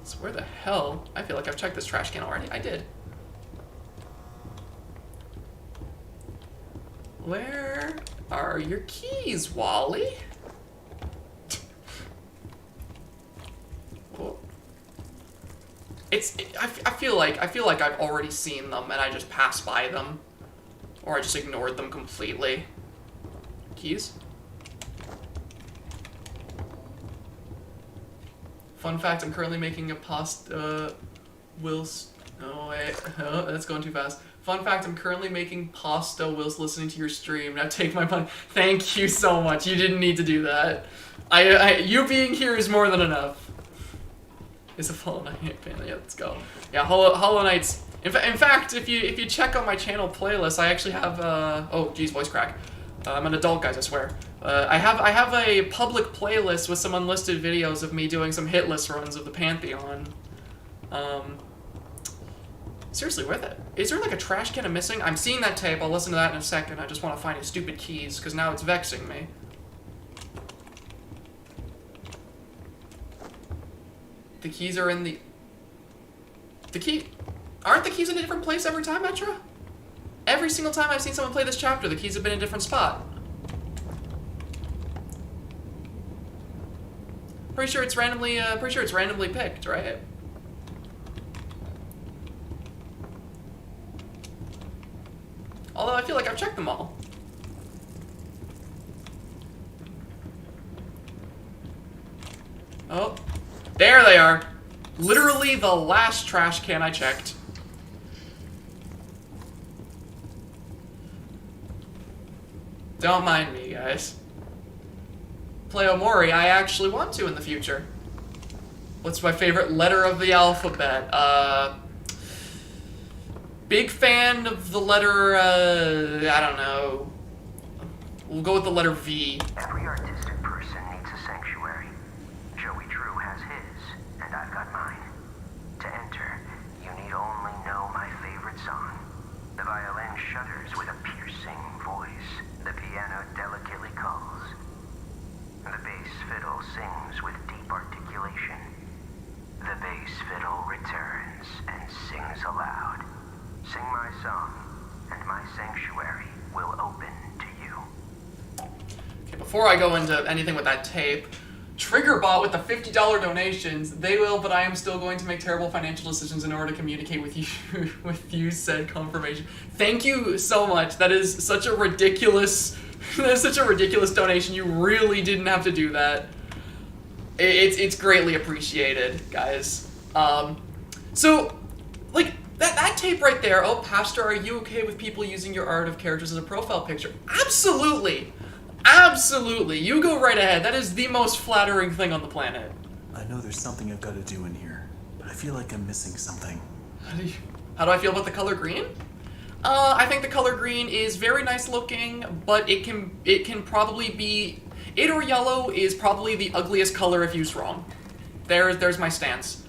So where the hell? I feel like I've checked this trash can already. I did. Where are your keys, Wally? Oh. I feel like I've already seen them and I just passed by them, or I just ignored them completely. Keys? Fun fact: I'm currently making a pasta. Oh wait, oh, that's going too fast. Fun fact, I'm currently making pasta whilst listening to your stream. Now take my money. Thank you so much. You didn't need to do that. You being here is more than enough. It's a Hollow Knight fan. Yeah, let's go. Yeah, Hollow Knight's... In fact, if you check on my channel playlist, I actually have... oh, geez, voice crack. I'm an adult, guys, I swear. I have a public playlist with some unlisted videos of me doing some hit list runs of the Pantheon. Seriously, where the... Is there a trash can I'm missing? I'm seeing that tape. I'll listen to that in a second. I just want to find his stupid keys, because now it's vexing me. The keys are in the... Aren't the keys in a different place every time, Metra? Every single time I've seen someone play this chapter, the keys have been in a different spot. Pretty sure it's randomly picked, right? Although I feel like I've checked them all. Oh, there they are. Literally the last trash can I checked. Don't mind me, guys. Play Omori, I actually want to in the future. What's my favorite letter of the alphabet? Big fan of the letter, I don't know. We'll go with the letter V. Every artistic person needs a sanctuary. Joey Drew has his, and I've got mine. To enter, you need only know my favorite song. The violin shudders with a piercing voice. The piano delicately calls. The bass fiddle sings with deep articulation. The bass fiddle returns and sings aloud. Sing my song, and my sanctuary will open to you. Okay, before I go into anything with that tape, Triggerbot with the $50 donations, they will, but I am still going to make terrible financial decisions in order to communicate with you, said confirmation. Thank you so much. That is such a ridiculous, donation. You really didn't have to do that. It's greatly appreciated, guys. So, like, that tape right there, oh, Pastor, are you okay with people using your art of characters as a profile picture? Absolutely! Absolutely! You go right ahead. That is the most flattering thing on the planet. I know there's something I've got to do in here, but I feel like I'm missing something. How do I feel about the color green? I think the color green is very nice looking, but it can probably be... It or yellow is probably the ugliest color if used wrong. There's my stance.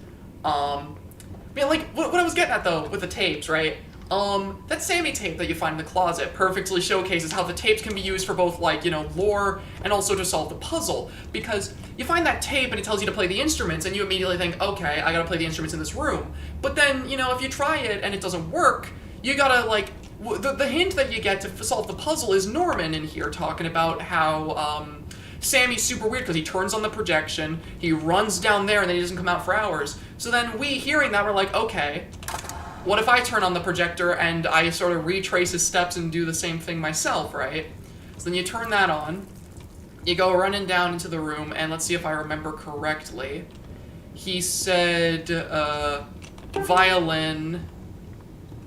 Man, like, what I was getting at, though, with the tapes, right? That Sammy tape that you find in the closet perfectly showcases how the tapes can be used for both, like, you know, lore and also to solve the puzzle. Because you find that tape and it tells you to play the instruments and you immediately think, okay, I gotta play the instruments in this room. But then, you know, if you try it and it doesn't work, you gotta, like, the hint that you get to solve the puzzle is Norman in here talking about how, Sammy's super weird because he turns on the projection, he runs down there, and then he doesn't come out for hours. So then we, hearing that, we're like, okay, what if I turn on the projector and I sort of retrace his steps and do the same thing myself, right? So then you turn that on, you go running down into the room, and let's see if I remember correctly. He said, violin,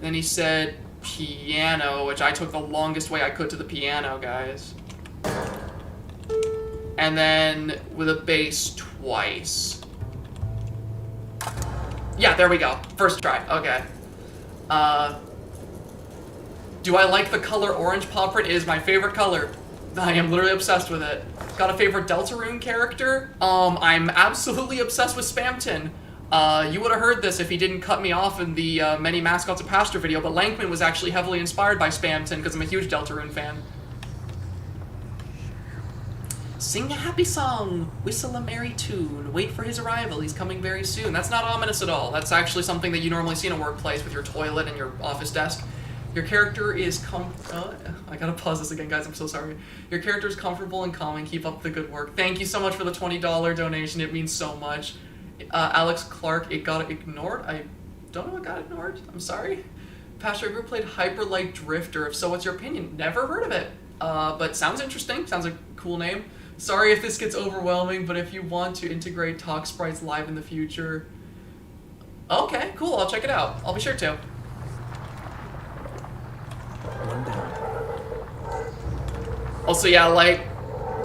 then he said piano, which I took the longest way I could to the piano, guys. And then with a bass twice. Yeah, there we go. First try. Okay. Do I like the color orange paw print? It is my favorite color. I am literally obsessed with it. Got a favorite Deltarune character? I'm absolutely obsessed with Spamton. You would have heard this if he didn't cut me off in the Many Mascots of Pastor video, but Lankman was actually heavily inspired by Spamton because I'm a huge Deltarune fan. Sing a happy song, whistle a merry tune, wait for his arrival, he's coming very soon. That's not ominous at all. That's actually something that you normally see in a workplace with your toilet and your office desk. Your character is I gotta pause this again, guys, I'm so sorry. Your character is comfortable and calming, keep up the good work. Thank you so much for the $20 donation, it means so much. Alex Clark, it got ignored? I don't know what got ignored, I'm sorry. Pastor, have you ever played Hyper Light Drifter? If so, what's your opinion? Never heard of it. But sounds interesting, sounds like a cool name. Sorry if this gets overwhelming, but if you want to integrate Talk Sprites live in the future... Okay, cool, I'll check it out. I'll be sure to. One down. Also, yeah, like,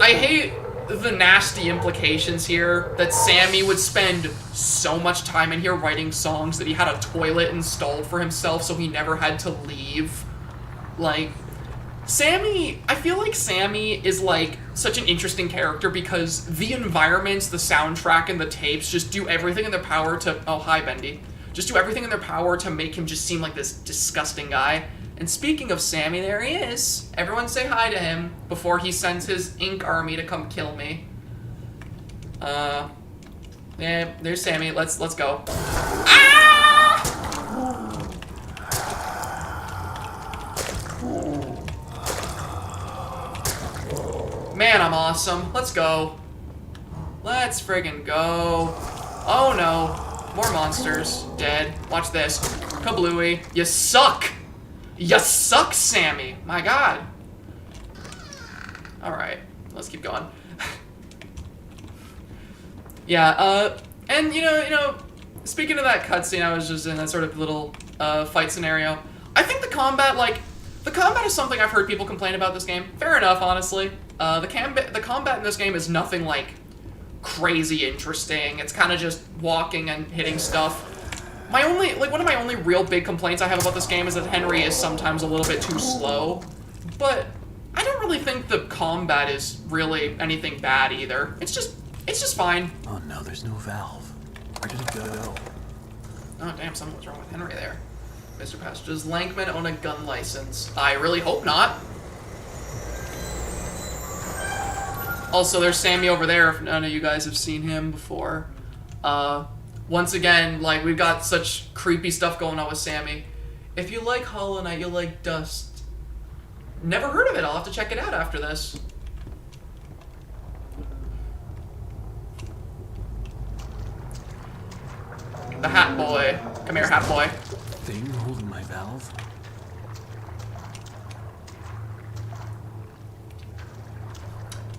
I hate the nasty implications here that Sammy would spend so much time in here writing songs that he had a toilet installed for himself so he never had to leave. Like... Sammy, I feel like Sammy is, like, such an interesting character because the environments, the soundtrack, and the tapes just do everything in their power to... Oh, hi, Bendy. Just do everything in their power to make him just seem like this disgusting guy. And speaking of Sammy, there he is. Everyone say hi to him before he sends his ink army to come kill me. Yeah, there's Sammy. Let's go. Ah! Man, I'm awesome. Let's go. Let's friggin' go. Oh no. More monsters. Dead. Watch this. Kablooey. You suck! You suck, Sammy! My god. Alright. Let's keep going. Yeah, and you know, speaking of that cutscene, I was just in that sort of little, fight scenario. I think the combat is something I've heard people complain about this game. Fair enough, honestly. The combat in this game is nothing, like, crazy interesting. It's kind of just walking and hitting stuff. One of my only real big complaints I have about this game is that Henry is sometimes a little bit too slow. But I don't really think the combat is really anything bad either. It's just fine. Oh no, there's no valve. Where did it go? Oh damn, something was wrong with Henry there. Mr. Pastor, does Lankman own a gun license? I really hope not. Also, there's Sammy over there, if none of you guys have seen him before. Once again, like, we've got such creepy stuff going on with Sammy. If you like Hollow Knight, you'll like Dust. Never heard of it, I'll have to check it out after this. The Hat Boy. Come here, Hat Boy. Thing holding my valve?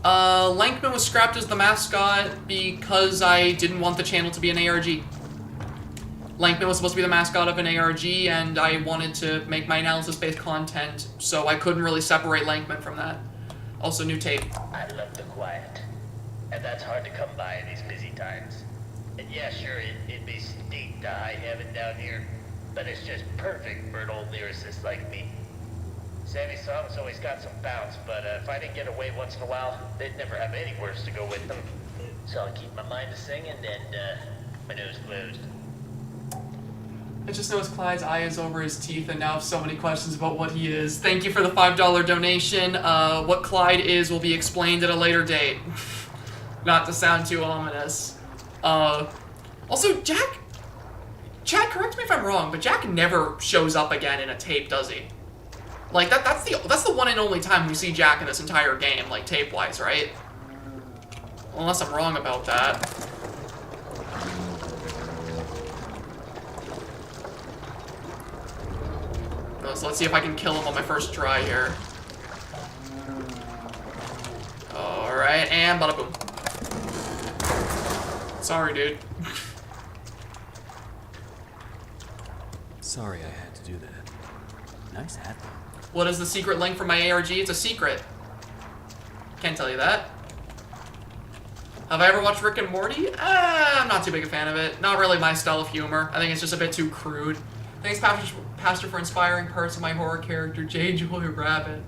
Lankman was scrapped as the mascot because I didn't want the channel to be an ARG. Lankman was supposed to be the mascot of an ARG, and I wanted to make my analysis-based content, so I couldn't really separate Lankman from that. Also, new tape. I love the quiet, and that's hard to come by in these busy times. And yeah, sure, it may stink to high heaven down here, but it's just perfect for an old lyricist like me. Sammy's songs always got some bounce, but if I didn't get away once in a while, they'd never have any words to go with them. So I'll keep my mind to singing and my nose closed. I just noticed Clyde's eye is over his teeth, and now I have so many questions about what he is. Thank you for the $5 donation. What Clyde is will be explained at a later date. Not to sound too ominous. Also, Jack... Chad, correct me if I'm wrong, but Jack never shows up again in a tape, does he? Like, that's the one and only time we see Jack in this entire game, like, tape-wise, right? Unless I'm wrong about that. So let's see if I can kill him on my first try here. Alright, and bada boom. Sorry, dude. Sorry I had to do that. Nice hat, though. What is the secret link for my ARG? It's a secret. Can't tell you that. Have I ever watched Rick and Morty? I'm not too big a fan of it. Not really my style of humor. I think it's just a bit too crude. Thanks, Pastor, for inspiring parts of my horror character, J. Joy Rabbit.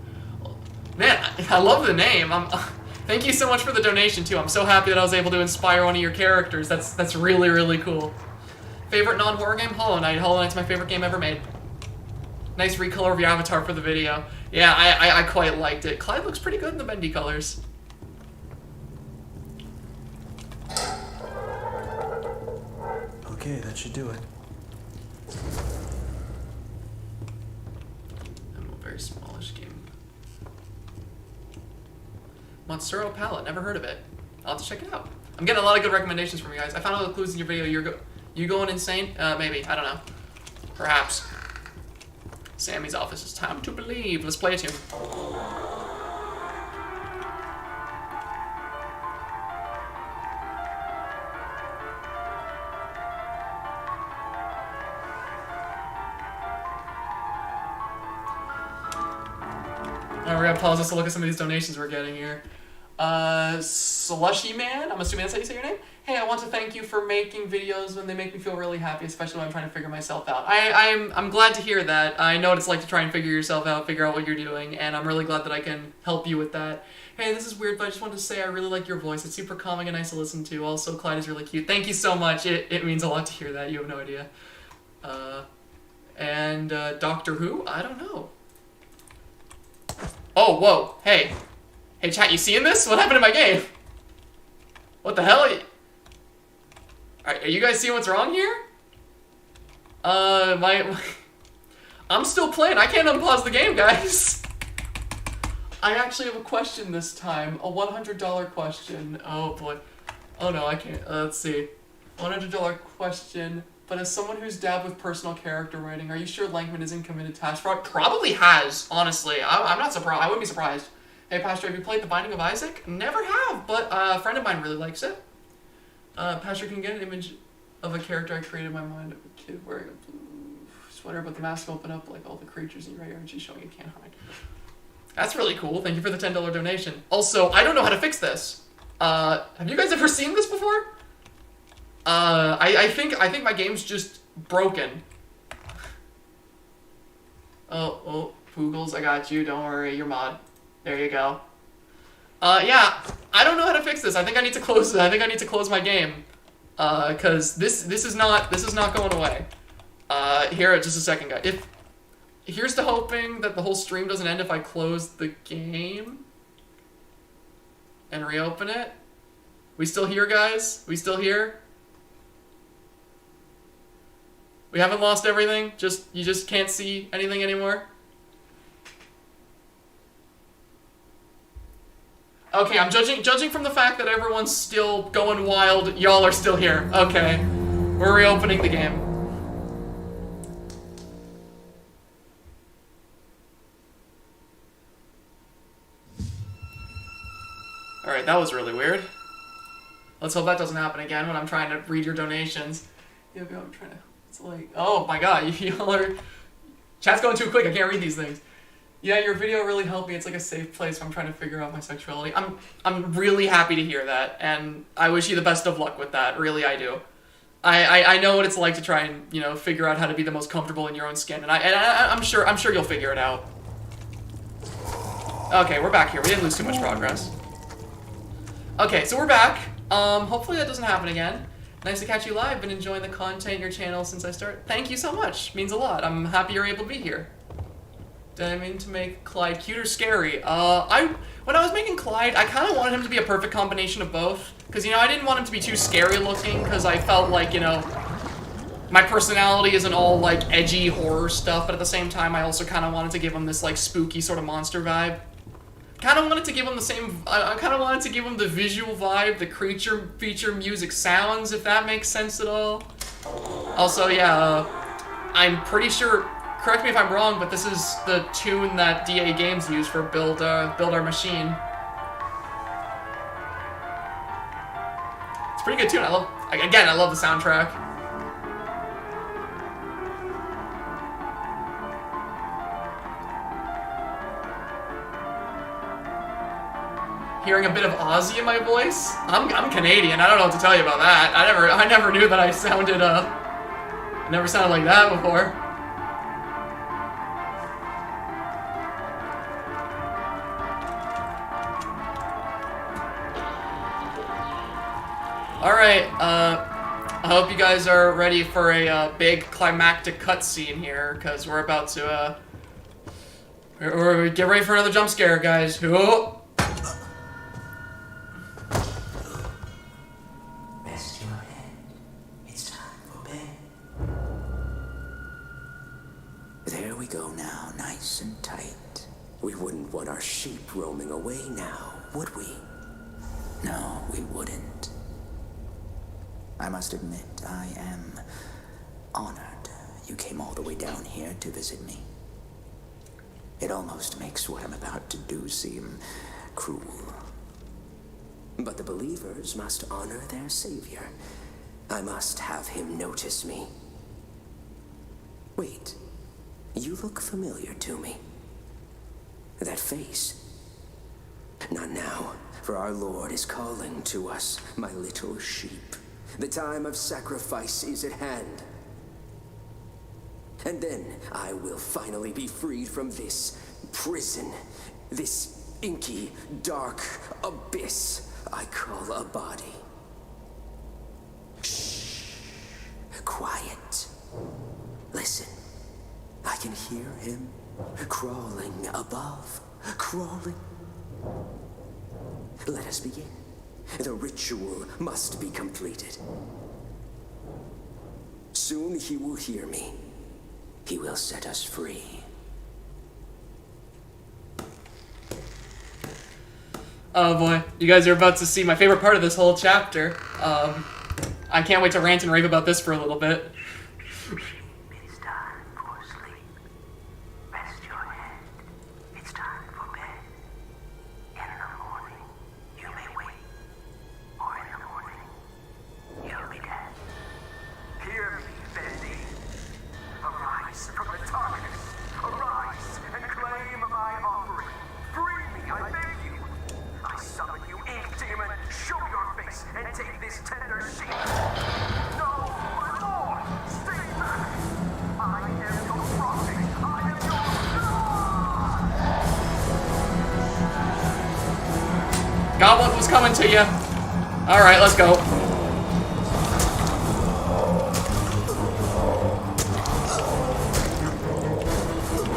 Man, I love the name. Thank you so much for the donation, too. I'm so happy that I was able to inspire one of your characters. That's really, really cool. Favorite non-horror game? Hollow Knight. Hollow Knight's my favorite game ever made. Nice recolor of your avatar for the video. Yeah, I quite liked it. Clyde looks pretty good in the bendy colors. Okay, that should do it. I'm a very smallish game. Monstero Palette, never heard of it. I'll have to check it out. I'm getting a lot of good recommendations from you guys. I found all the clues in your video. You going insane? Maybe. I don't know. Perhaps. Sammy's office. It's time to believe. Let's play a tune. Alright, we're gonna pause this to look at some of these donations we're getting here. Slushy Man, I'm assuming that's how you say your name. Hey, I want to thank you for making videos when they make me feel really happy, especially when I'm trying to figure myself out. I'm glad to hear that. I know what it's like to try and figure yourself out, figure out what you're doing, and I'm really glad that I can help you with that. Hey, this is weird, but I just wanted to say I really like your voice. It's super calming and nice to listen to. Also, Clyde is really cute. Thank you so much. It means a lot to hear that. You have no idea. Doctor Who? I don't know. Oh, whoa. Hey. Hey, chat, you seeing this? What happened to my game? What the hell? Are you guys seeing what's wrong here? I'm still playing. I can't unpause the game, guys. I actually have a question this time. A $100 question. Oh boy. Oh no, I can't. Let's see. $100 question. But as someone who's dabbed with personal character writing, are you sure Lankman isn't committed task fraud? Probably has, honestly. I'm not surprised. I wouldn't be surprised. Hey, Pastor, have you played The Binding of Isaac? Never have, but a friend of mine really likes it. Pastor, can you get an image of a character I created in my mind of a kid wearing a blue sweater, but the mask open up like all the creatures in your area and she's showing you can't hide. That's really cool. Thank you for the $10 donation. Also, I don't know how to fix this. Have you guys ever seen this before? I think my game's just broken. Oh, Poogles, I got you. Don't worry, you're mod. There you go. Yeah, I don't know how to fix this. I think I need to close it. I think I need to close my game. Cause this is not going away. Here, just a second, guys. Here's to hoping that the whole stream doesn't end if I close the game and reopen it. We still here, guys? We still here? We haven't lost everything? You just can't see anything anymore? Okay, I'm judging from the fact that everyone's still going wild. Y'all are still here. Okay. We're reopening the game. Alright, that was really weird. Let's hope that doesn't happen again when I'm trying to read your donations. Yeah, I'm trying to... It's like... Oh my god, y'all are... Chat's going too quick, I can't read these things. Yeah, your video really helped me. It's like a safe place when I'm trying to figure out my sexuality. I'm really happy to hear that, and I wish you the best of luck with that. Really, I do. I know what it's like to try and, you know, figure out how to be the most comfortable in your own skin, and I'm sure you'll figure it out. Okay, we're back here. We didn't lose too much progress. Okay, so we're back. Hopefully that doesn't happen again. Nice to catch you live. Been enjoying the content in your channel since I started. Thank you so much. Means a lot. I'm happy you're able to be here. Did I mean to make Clyde cute or scary? When I was making Clyde, I kind of wanted him to be a perfect combination of both. Because, you know, I didn't want him to be too scary looking, because I felt like, you know, my personality isn't all, like, edgy horror stuff, but at the same time, I also kind of wanted to give him this, like, spooky sort of monster vibe. Kind of wanted to give him the same, I kind of wanted to give him the visual vibe, the creature feature music sounds, if that makes sense at all. Also, yeah, I'm pretty sure... Correct me if I'm wrong, but this is the tune that DA Games used for Build Our Machine. It's a pretty good tune. I love the soundtrack. Hearing a bit of Aussie in my voice? I'm Canadian. I don't know what to tell you about that. I never knew that I sounded never sounded like that before. Alright, I hope you guys are ready for a big climactic cutscene here, because we're about to, get ready for another jump scare, guys. Oh. Rest your head. It's time for bed. There we go now, nice and tight. We wouldn't want our sheep roaming away now, would we? No, we wouldn't. I must admit, I am honored you came all the way down here to visit me. It almost makes what I'm about to do seem cruel. But the believers must honor their savior. I must have him notice me. Wait, you look familiar to me. That face. Not now, for our Lord is calling to us, my little sheep. The time of sacrifice is at hand. And then I will finally be freed from this prison, this inky, dark abyss I call a body. Shh. Quiet. Listen. I can hear him crawling above. Crawling. Let us begin. The ritual must be completed. Soon he will hear me. He will set us free. Oh boy, you guys are about to see my favorite part of this whole chapter. I can't wait to rant and rave about this for a little bit. It's time for sleep. Rest your head. It's time for bed. In the morning, you may wake. Or in the morning, you'll be dead. Hear me, Bendy. Arise from the darkness. Arise and claim my offering. Free me, I beg you. I summon you, ink demon. Show your face and take this tender sheep. No, my lord, stay back. I am your prophet. I am your God. Goblin was coming to you. Alright, let's go.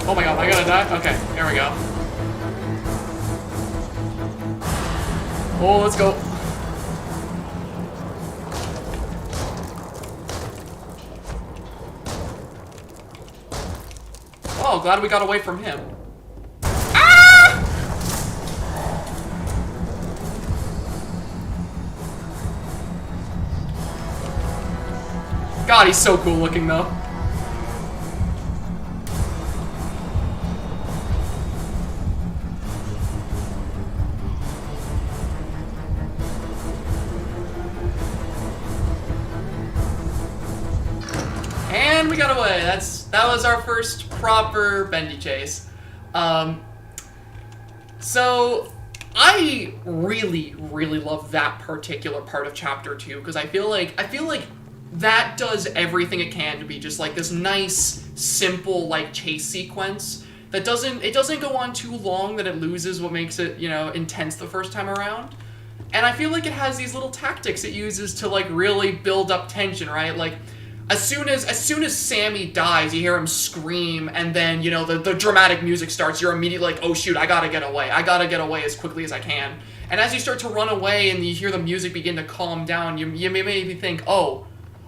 Oh my god, am I gonna die? Okay, here we go. Oh, let's go. Oh, glad we got away from him. Ah! God, he's so cool looking though. And we got away. That was our first proper Bendy chase. So I really love that particular part of chapter 2 because I feel like that does everything it can to be just like this nice, simple like chase sequence that doesn't go on too long that it loses what makes it, you know, intense the first time around. And I feel like it has these little tactics it uses to like really build up tension, right? Like as soon as Sammy dies, you hear him scream, and then, you know, the dramatic music starts. You're immediately like, oh shoot, I gotta get away. I gotta get away as quickly as I can. And as you start to run away and you hear the music begin to calm down, you may maybe think, oh,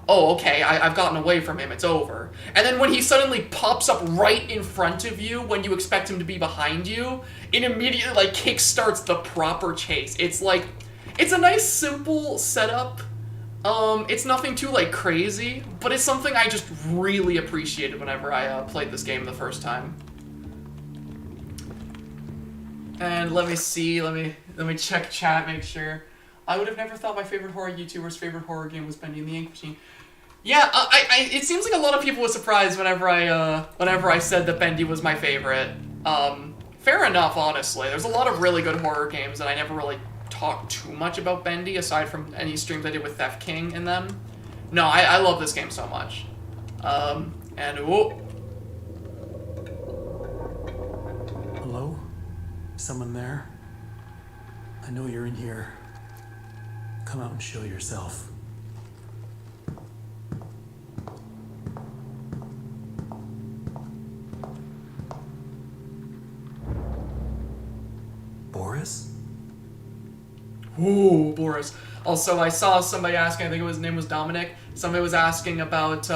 okay, I've gotten away from him, it's over. And then when he suddenly pops up right in front of you when you expect him to be behind you, it immediately like kickstarts the proper chase. It's like, it's a nice simple setup. It's nothing too, like, crazy, but it's something I just really appreciated whenever I played this game the first time. And let me see, let me check chat, make sure. I would have never thought my favorite horror YouTuber's favorite horror game was Bendy and the Ink Machine. Yeah, it seems like a lot of people were surprised whenever I said that Bendy was my favorite. Fair enough, honestly. There's a lot of really good horror games that I never really talk too much about Bendy, aside from any streams I did with Theft King in them. No, I love this game so much. And, oh. Hello? Someone there? I know you're in here. Come out and show yourself. Boris? Ooh, Boris. Also, I saw somebody asking, I think his name was Dominic, somebody was asking about,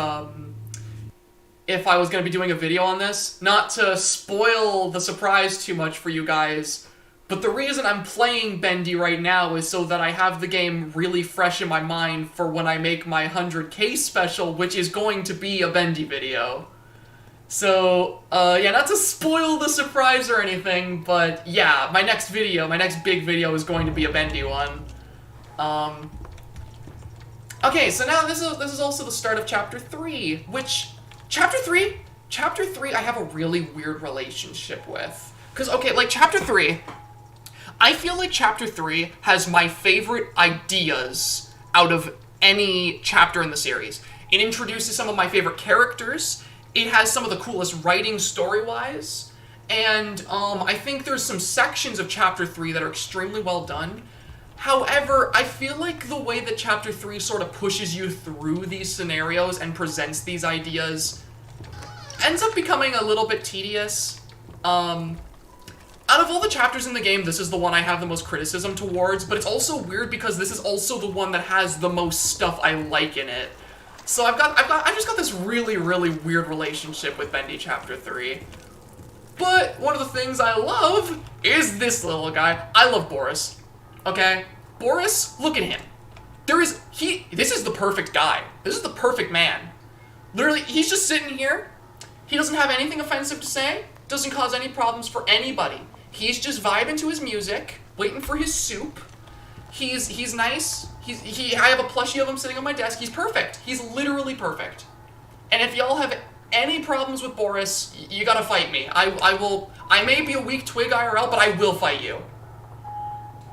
if I was going to be doing a video on this. Not to spoil the surprise too much for you guys, but the reason I'm playing Bendy right now is so that I have the game really fresh in my mind for when I make my 100K special, which is going to be a Bendy video. So, yeah, not to spoil the surprise or anything, but yeah, my next big video is going to be a Bendy one. Okay, so now this is also the start of Chapter 3, which, Chapter 3 I have a really weird relationship with. Because, okay, like, Chapter 3, I feel like Chapter 3 has my favorite ideas out of any chapter in the series. It introduces some of my favorite characters. It has some of the coolest writing story-wise, and I think there's some sections of Chapter 3 that are extremely well done. However, I feel like the way that Chapter 3 sort of pushes you through these scenarios and presents these ideas ends up becoming a little bit tedious. Out of all the chapters in the game, this is the one I have the most criticism towards, but it's also weird because this is also the one that has the most stuff I like in it. So I just got this really weird relationship with Bendy Chapter 3. But one of the things I love is this little guy. I love Boris. Okay? Boris, look at him. This is the perfect guy. This is the perfect man. Literally, he's just sitting here. He doesn't have anything offensive to say. Doesn't cause any problems for anybody. He's just vibing to his music, waiting for his soup. He's nice. I have a plushie of him sitting on my desk. He's perfect. He's literally perfect. And if y'all have any problems with Boris, you gotta fight me. I may be a weak twig IRL, but I will fight you.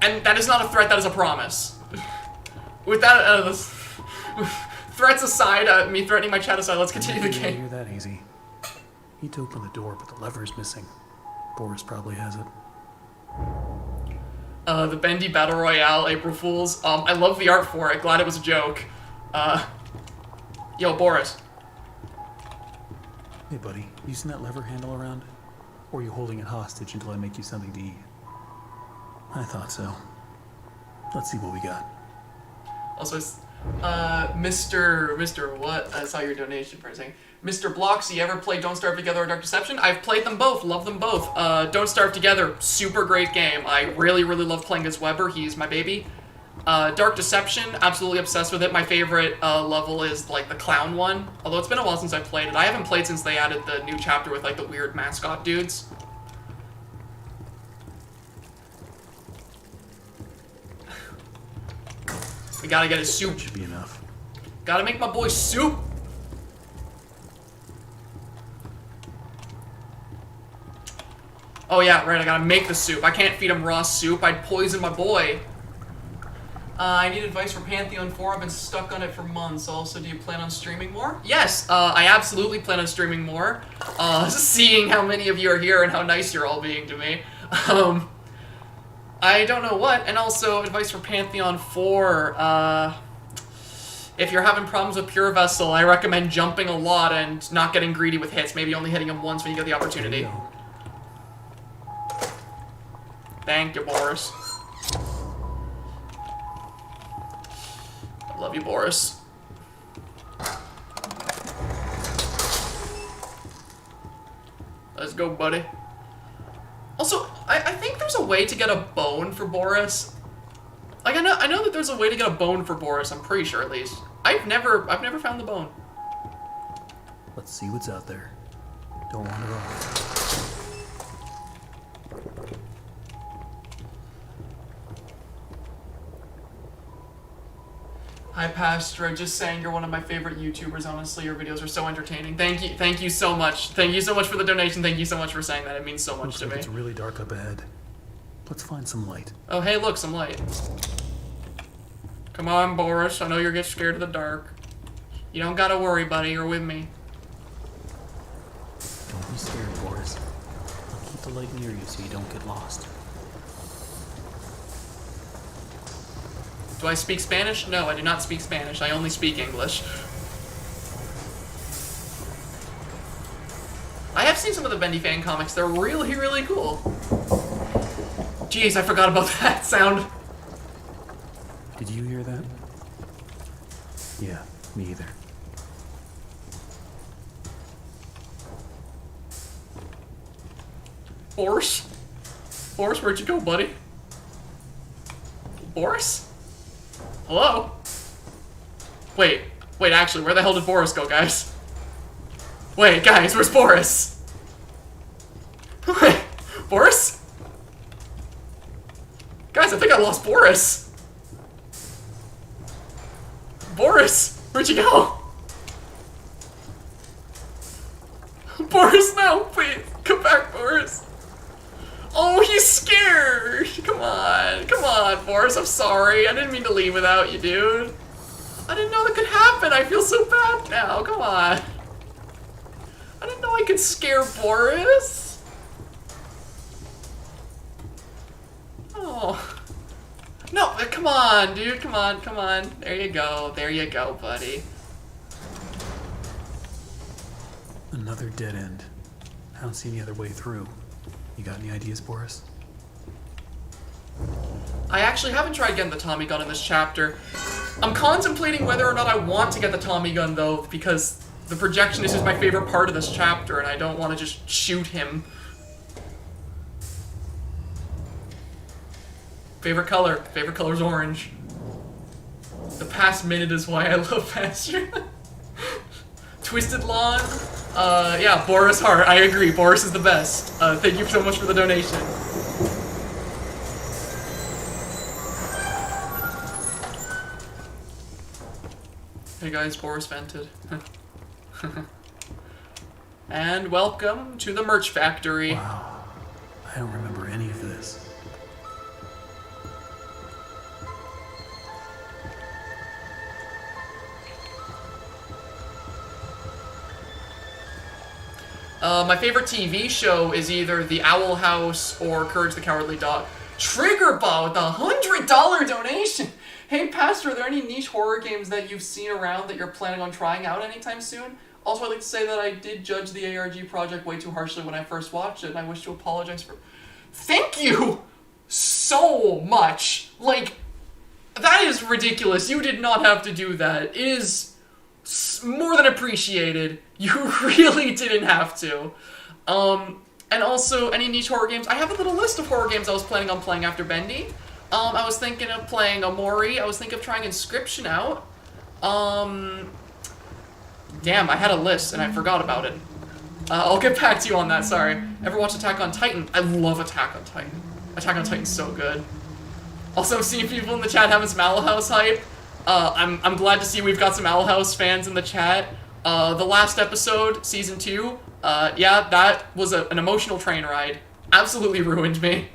And that is not a threat, that is a promise. With that, threats aside, me threatening my chat aside, let's continue the game. You're that easy. Need to open the door, but the lever's missing. Boris probably has it. The Bendy Battle Royale, April Fools. I love the art for it. Glad it was a joke. Yo, Boris. Hey, buddy. You seen that lever handle around? Or are you holding it hostage until I make you something to eat? I thought so. Let's see what we got. Also, Mr. What? I saw your donation for a second. Mr. Blocks, you ever played Don't Starve Together or Dark Deception? I've played them both, love them both. Don't Starve Together, super great game. I really, really love playing as Weber, he's my baby. Dark Deception, absolutely obsessed with it. My favorite level is like the clown one, although it's been a while since I played it. I haven't played since they added the new chapter with like the weird mascot dudes. We gotta get his soup. Should be enough. Gotta make my boy soup. Oh yeah, right, I gotta make the soup. I can't feed him raw soup, I'd poison my boy. I need advice for Pantheon 4, I've been stuck on it for months. Also, do you plan on streaming more? Yes, I absolutely plan on streaming more. Seeing how many of you are here and how nice you're all being to me. I don't know what, and also advice for Pantheon 4, if you're having problems with Pure Vessel, I recommend jumping a lot and not getting greedy with hits, maybe only hitting him once when you get the opportunity. Thank you, Boris. I love you, Boris. Let's go, buddy. Also, I think there's a way to get a bone for Boris. Like, I know that there's a way to get a bone for Boris, I'm pretty sure at least. I've never found the bone. Let's see what's out there. Don't wander off. Hi, Pastra. Just saying you're one of my favorite YouTubers. Honestly, your videos are so entertaining. Thank you so much. Thank you so much for the donation. Thank you so much for saying that. It means so much Looks to like me. It's really dark up ahead. Let's find some light. Oh, hey, look, some light. Come on, Boris. I know you get scared of the dark. You don't gotta worry, buddy. You're with me. Don't be scared, Boris. I'll keep the light near you so you don't get lost. Do I speak Spanish? No, I do not speak Spanish. I only speak English. I have seen some of the Bendy fan comics. They're really, really cool. Jeez, I forgot about that sound. Did you hear that? Yeah, me either. Boris? Boris, where'd you go, buddy? Boris? Hello? Wait, actually, where the hell did Boris go, guys? Wait, guys, where's Boris? Wait, Boris? Guys, I think I lost Boris. Boris, where'd you go? Boris, no, please, come back, Boris. Oh, he's scared! Come on, Boris, I'm sorry. I didn't mean to leave without you, dude. I didn't know that could happen. I feel so bad now. Come on. I didn't know I could scare Boris. Oh. No, come on, dude. Come on. There you go, buddy. Another dead end. I don't see any other way through. You got any ideas, Boris? I actually haven't tried getting the Tommy gun in this chapter. I'm contemplating whether or not I want to get the Tommy gun, though, because the Projectionist is my favorite part of this chapter, and I don't want to just shoot him. Favorite color? Favorite color is orange. The past minute is why I love Pasture. Twisted Lawn? Yeah, Boris Hart. I agree. Boris is the best. Thank you so much for the donation. Hey guys, Boris vented. And welcome to the merch factory. Wow. I don't remember any of this. My favorite TV show is either The Owl House or Courage the Cowardly Dog. Triggerball with a $100 donation! Hey, Pastor, are there any niche horror games that you've seen around that you're planning on trying out anytime soon? Also, I'd like to say that I did judge the ARG project way too harshly when I first watched it, and I wish to apologize for... Thank you so much! Like, that is ridiculous. You did not have to do that. It is more than appreciated. You really didn't have to. And also, any niche horror games? I have a little list of horror games I was planning on playing after Bendy. I was thinking of playing Amori. I was thinking of trying Inscription out. Damn, I had a list and I forgot about it. I'll get back to you on that, sorry. Ever watch Attack on Titan? I love Attack on Titan. Attack on Titan's so good. Also, I'm seeing people in the chat having some Owl House hype. I'm glad to see we've got some Owl House fans in the chat. The last episode, season 2, yeah, that was an emotional train ride. Absolutely ruined me.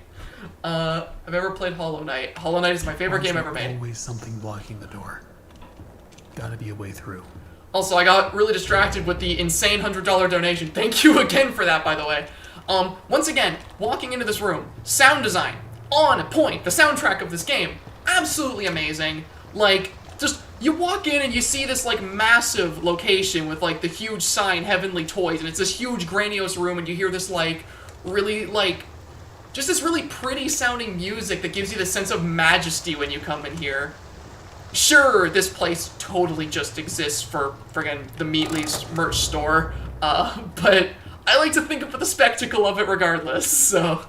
I've ever played Hollow Knight. Hollow Knight is my favorite game ever made. Always something blocking the door. Gotta be a way through. Also, I got really distracted with the insane $100 donation. Thank you again for that, by the way. Once again, walking into this room, sound design, on point. The soundtrack of this game, absolutely amazing. Like, just, you walk in and you see this, like, massive location with, like, the huge sign, Heavenly Toys, and it's this huge, grandiose room, and you hear this, like, really, like, just this really pretty sounding music that gives you the sense of majesty when you come in here. Sure, this place totally just exists for friggin' the Meatly's merch store, but I like to think of the spectacle of it regardless, so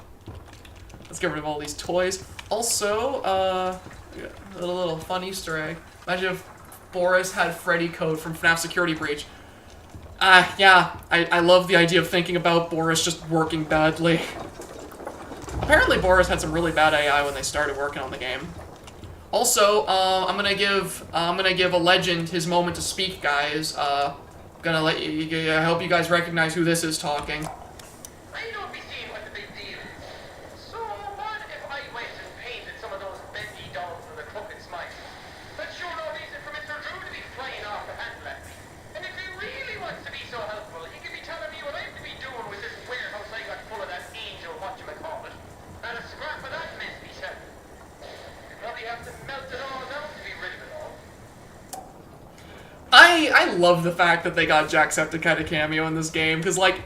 let's get rid of all these toys. Also, a little fun Easter egg. Imagine if Boris had Freddy code from FNAF Security Breach. Yeah, I love the idea of thinking about Boris just working badly. Apparently Boris had some really bad AI when they started working on the game. Also, I'm gonna give a legend his moment to speak, guys. Gonna let you, I hope you guys recognize who this is talking. I don't be seeing what the big deal is. So what if I went and painted some of those Bendy dolls for the Cupid's mice? That's sure no reason for Mr. Drew to be flying off the handle at me. And if he really wants to be so helpful, he could be telling me what I have to be doing with this warehouse I got full of that angel whatchamacallit. Not a scrap of that mess be said. You probably have to melt it all down to be rid of it all. I love the fact that they got Jacksepticeye to cameo in this game, because, like,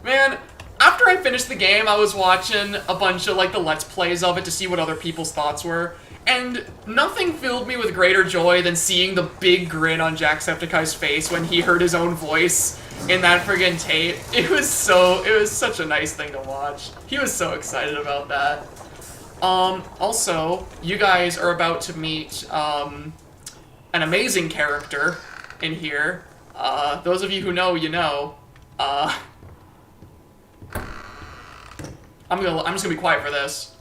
man, after I finished the game, I was watching a bunch of, like, the Let's Plays of it to see what other people's thoughts were, and nothing filled me with greater joy than seeing the big grin on Jacksepticeye's face when he heard his own voice in that friggin' tape. It was such a nice thing to watch. He was so excited about that. Also, you guys are about to meet, an amazing character in here. Those of you who know, you know. I'm just gonna be quiet for this.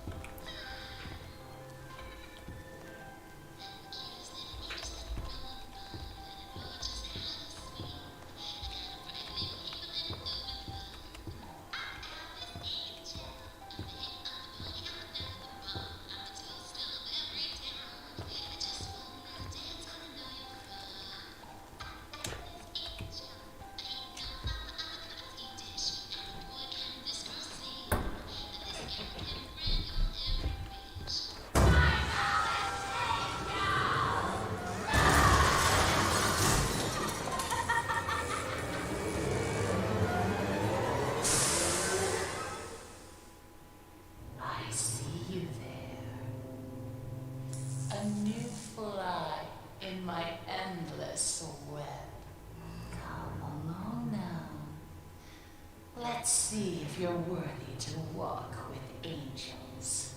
I see you there. A new fly in my endless web. Come along now. Let's see if you're worthy to walk with angels.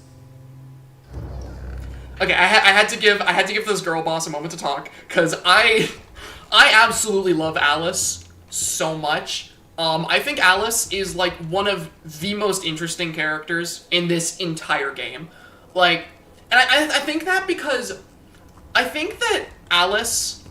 Okay, I had to give this girl boss a moment to talk, because I absolutely love Alice so much. I think Alice is, like, one of the most interesting characters in this entire game. Like, and I think that because I think that Alice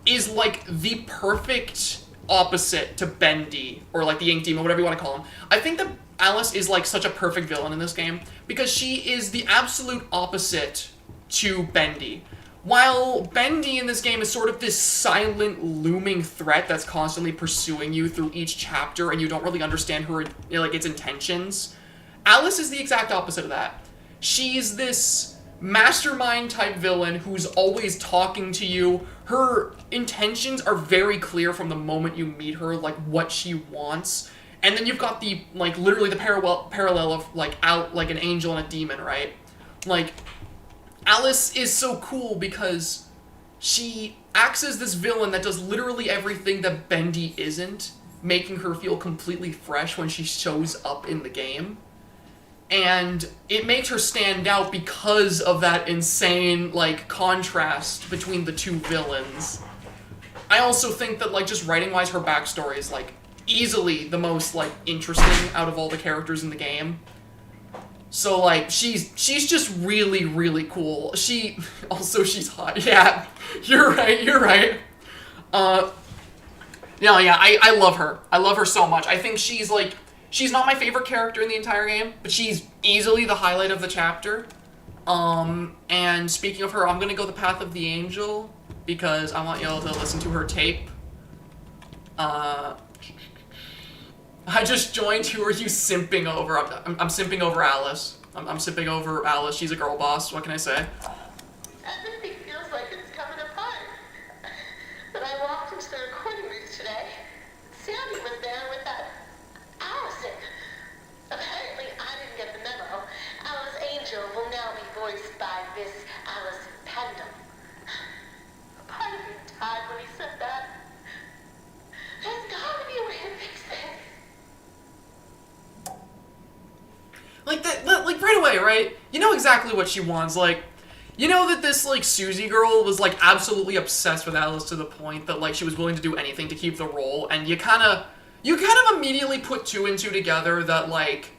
is, like, the perfect opposite to Bendy, or, like, the Ink Demon, whatever you want to call him. I think that Alice is, like, such a perfect villain in this game, because she is the absolute opposite to Bendy. While Bendy in this game is sort of this silent, looming threat that's constantly pursuing you through each chapter, and you don't really understand her, like, its intentions, Alice is the exact opposite of that. She's this mastermind-type villain who's always talking to you. Her intentions are very clear from the moment you meet her, like, what she wants. And then you've got the, like, literally the parallel of, like, like, an angel and a demon, right? Like, Alice is so cool because she acts as this villain that does literally everything that Bendy isn't, making her feel completely fresh when she shows up in the game. And it makes her stand out because of that insane, like, contrast between the two villains. I also think that, like, just writing-wise, her backstory is, like, easily the most, like, interesting out of all the characters in the game. So, like, she's just really, really cool. She's hot. Yeah, you're right. Yeah, I love her. I love her so much. I think she's, like, she's not my favorite character in the entire game, but she's easily the highlight of the chapter. And speaking of her, I'm gonna go the path of the angel, because I want y'all to listen to her tape. I just joined. Who are you simping over? I'm simping over Alice. I'm simping over Alice. She's a girl boss. What can I say? Everything feels like it's coming apart. But I walked into the recording booth today. Sammy was there with that Allison. Apparently, I didn't get the memo. Alice Angel will now be voiced by Miss Allison Pendle. A part of me died when he said that. There's gotta be a way to fix this. Like, that, like, right away, right? You know exactly what she wants. Like, you know that this, like, Susie girl was, like, absolutely obsessed with Alice to the point that, like, she was willing to do anything to keep the role, and you kind of immediately put two and two together that, like,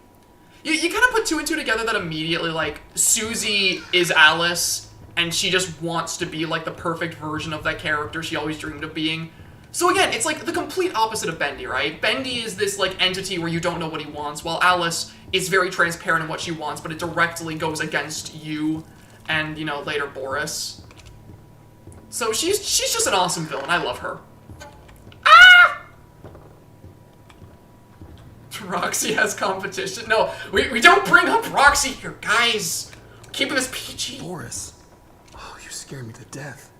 you kind of put two and two together that immediately, like, Susie is Alice, and she just wants to be, like, the perfect version of that character she always dreamed of being. So again, it's, like, the complete opposite of Bendy, right? Bendy is this, like, entity where you don't know what he wants, while Alice is very transparent in what she wants, but it directly goes against you and, you know, later Boris. So she's just an awesome villain. I love her. Ah! Roxy has competition. No, we don't bring up Roxy here, guys. We're keeping this PG. Boris. Oh, you scared me to death.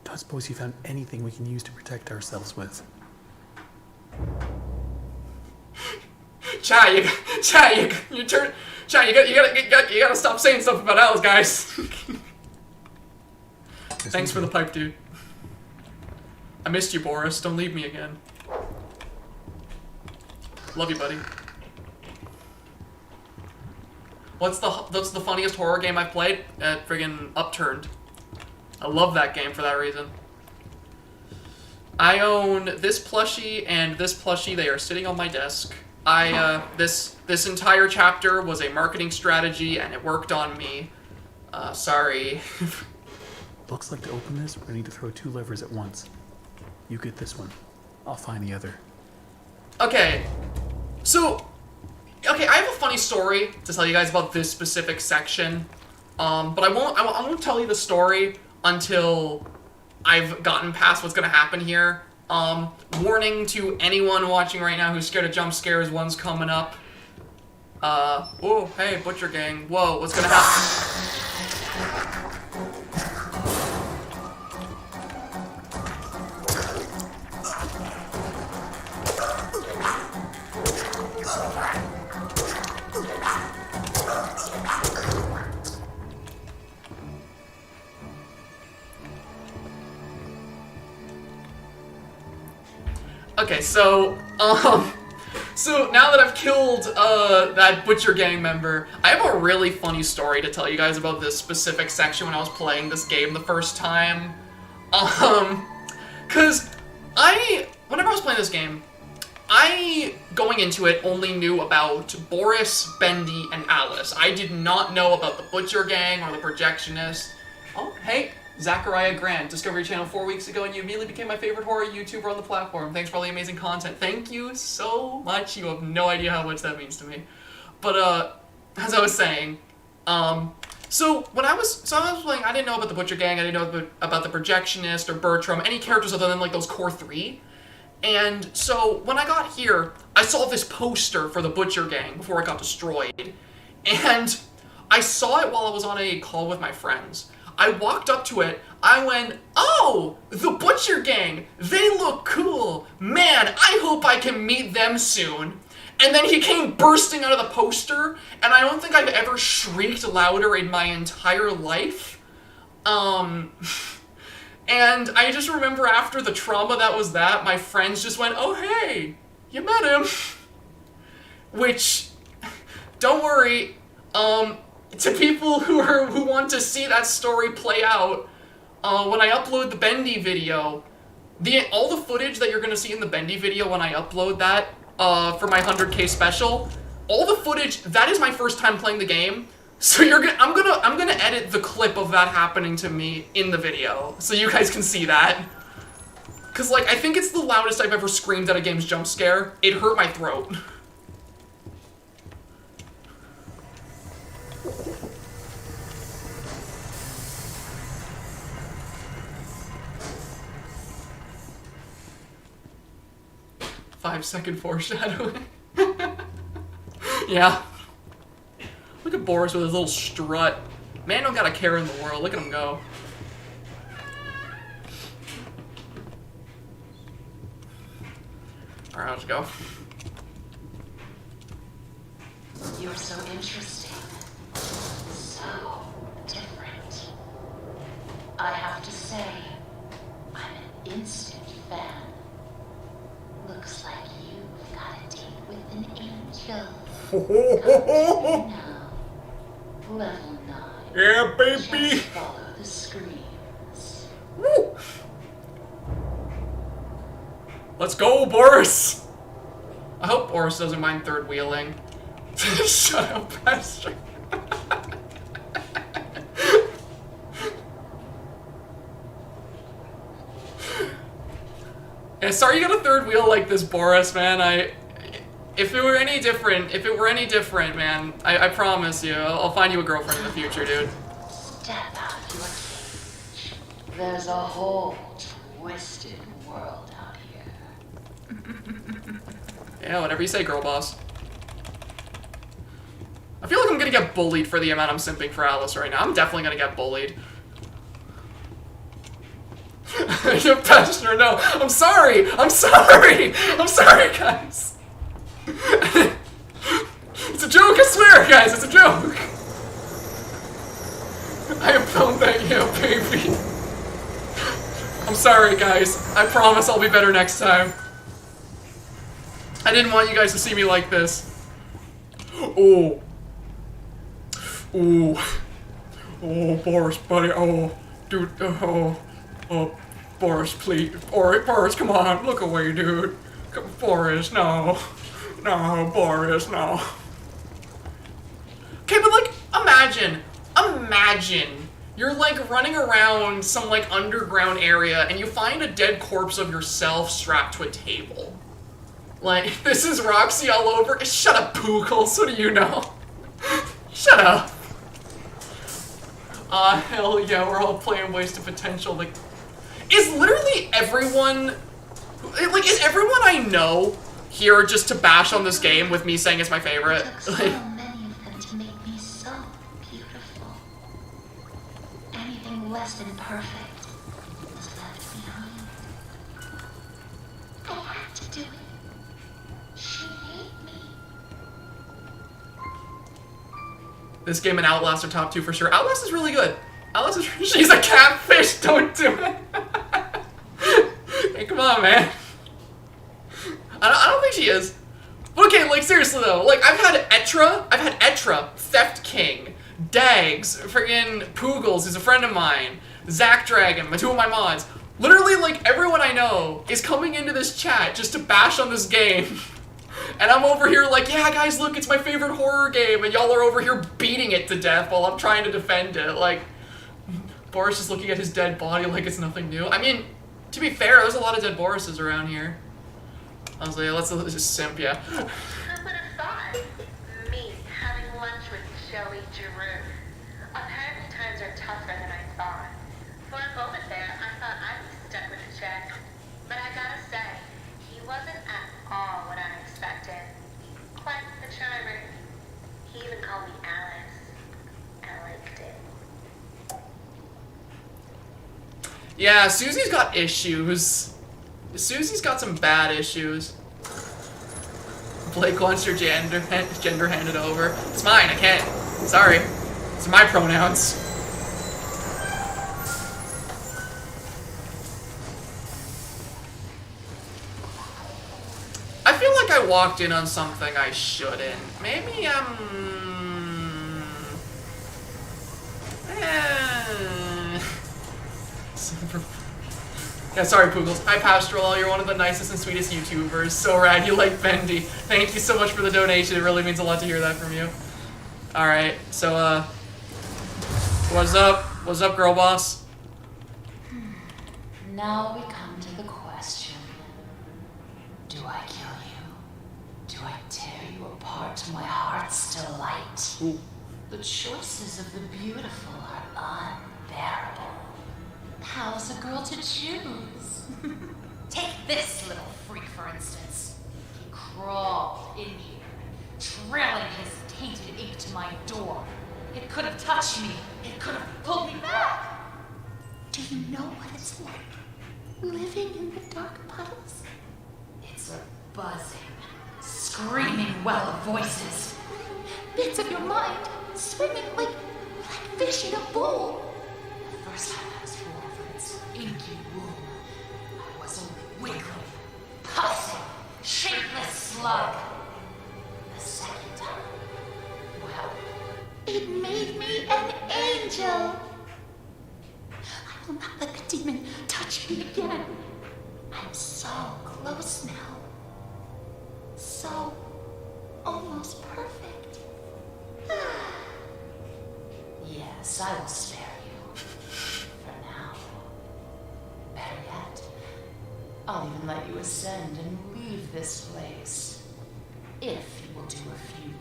Don't suppose you found anything we can use to protect ourselves with. You gotta stop saying stuff about Alice, guys. Thanks for the pipe, dude. I missed you, Boris. Don't leave me again. Love you, buddy. What's the funniest horror game I've played? Friggin' Upturned. I love that game for that reason. I own this plushie and this plushie. They are sitting on my desk. This entire chapter was a marketing strategy, and it worked on me. Sorry. Looks like to open this, we're gonna need to throw two levers at once. You get this one. I'll find the other. Okay. So, okay, I have a funny story to tell you guys about this specific section. But I won't tell you the story until I've gotten past what's gonna happen here. Warning to anyone watching right now who's scared of jump scares, one's coming up. Oh, hey, Butcher Gang. Whoa, what's gonna happen? Okay, so, So now that I've killed that Butcher Gang member, I have a really funny story to tell you guys about this specific section when I was playing this game the first time. Cause whenever I was playing this game, I, going into it, only knew about Boris, Bendy, and Alice. I did not know about the Butcher Gang or the Projectionist. Oh, hey, Zachariah Grant, Discovery Channel 4 weeks ago, and you immediately became my favorite horror YouTuber on the platform. Thanks for all the amazing content. Thank you so much. You have no idea how much that means to me. But, as I was saying, so when I was playing, I didn't know about the Butcher Gang, I didn't know about the Projectionist or Bertram, any characters other than, like, those core three. And so, when I got here, I saw this poster for the Butcher Gang before it got destroyed. And I saw it while I was on a call with my friends. I walked up to it, I went, oh, the Butcher Gang, they look cool. Man, I hope I can meet them soon. And then he came bursting out of the poster, and I don't think I've ever shrieked louder in my entire life. And I just remember after the trauma that was that, my friends just went, oh hey, you met him. Which, don't worry, to people who want to see that story play out, when I upload the Bendy video, all the footage that you're gonna see in the Bendy video when I upload that, for my 100K special, all the footage, that is my first time playing the game. So I'm gonna edit the clip of that happening to me in the video, so you guys can see that. Cause like, I think it's the loudest I've ever screamed at a game's jump scare. It hurt my throat. Five-second foreshadowing. Yeah. Look at Boris with his little strut. Man don't got a care in the world. Look at him go. Alright, let's go. You're so interesting. So different. I have to say, I'm an instant fan. Looks like you've got a date with an angel. Come now. Level 9. Yeah, baby! Just follow the screams. Woo! Let's go, Boris! I hope Boris doesn't mind third wheeling. Shut up, Pastor. Yeah, sorry you got a third wheel like this, Boris, man. If it were any different, man, I promise you, I'll find you a girlfriend in the future, dude. Step out of your cage. There's a whole twisted world out here. Yeah, whatever you say, girl boss. I feel like I'm gonna get bullied for the amount I'm simping for Alice right now. I'm definitely gonna get bullied. You Pastor, no. I'm sorry, guys. It's a joke, I swear, guys, it's a joke. I have found that, yeah, baby. I'm sorry, guys. I promise I'll be better next time. I didn't want you guys to see me like this. Oh. Ooh. Oh, Boris, buddy. Oh, dude. Oh, Boris, please. Boris, come on. Look away, dude. Boris, no. No, Boris, no. Okay, but like, imagine. You're like running around some like underground area and you find a dead corpse of yourself strapped to a table. Like, this is Roxy all over. Shut up, Poogles. What do you know? Shut up. Hell yeah, we're all playing Wasted Potential. Like, is everyone I know here just to bash on this game with me saying it's my favorite? So many of them to make me so beautiful. Anything less than perfect was left behind. I had to do it. She hate me. This game and Outlast are top 2 for sure. Outlast is really good. She's a catfish, don't do it. Hey, come on, man. I don't think she is. But like, seriously though, like, I've had Etra, Theft King, Dags, friggin' Poogles, who's a friend of mine, Zack Dragon, two of my mods. Literally, like, everyone I know is coming into this chat just to bash on this game. And I'm over here like, yeah, guys, look, it's my favorite horror game, and y'all are over here beating it to death while I'm trying to defend it. Like, Boris is looking at his dead body like it's nothing new. I mean, to be fair, there's a lot of dead Borises around here. I was like, let's just simp, yeah. Who would have thought? Me having lunch with Joey Giroux. Apparently times are tougher than I thought. For a moment there, I thought I'd be stuck with a check. But I gotta say, he wasn't at all what I expected. Quite the charmer. He even called me Alice. I liked it. Yeah, Susie's got issues. Susie's got some bad issues. Blake wants your gender handed over. It's mine, I can't. Sorry. It's my pronouns. I feel like I walked in on something I shouldn't. Maybe Yeah, sorry, Poogles. Hi, Pastoral. You're one of the nicest and sweetest YouTubers. So rad. You like Bendy. Thank you so much for the donation. It really means a lot to hear that from you. Alright, so, what's up? What's up, girl boss? Now we come to the question. Do I kill you? Do I tear you apart to my heart's delight? Ooh. The choices of the beautiful are unbearable. How's a girl to choose? Take this little freak, for instance. He crawled in here, trailing his tainted ink to my door. It could have touched me. It could have pulled me back. Do you know what it's like, living in the dark puddles? It's a buzzing, screaming well of voices. Bits of your mind swimming like fish in a bowl. The first time I was born from its inky womb, I was a wiggling, pulsing, shapeless slug. The second time, well, it made me an angel. I will not let the demon touch me again. I'm so close now. So almost perfect. Yes, I will spare you. For now. Better yet, I'll even let you ascend and leave this place. If you will do a few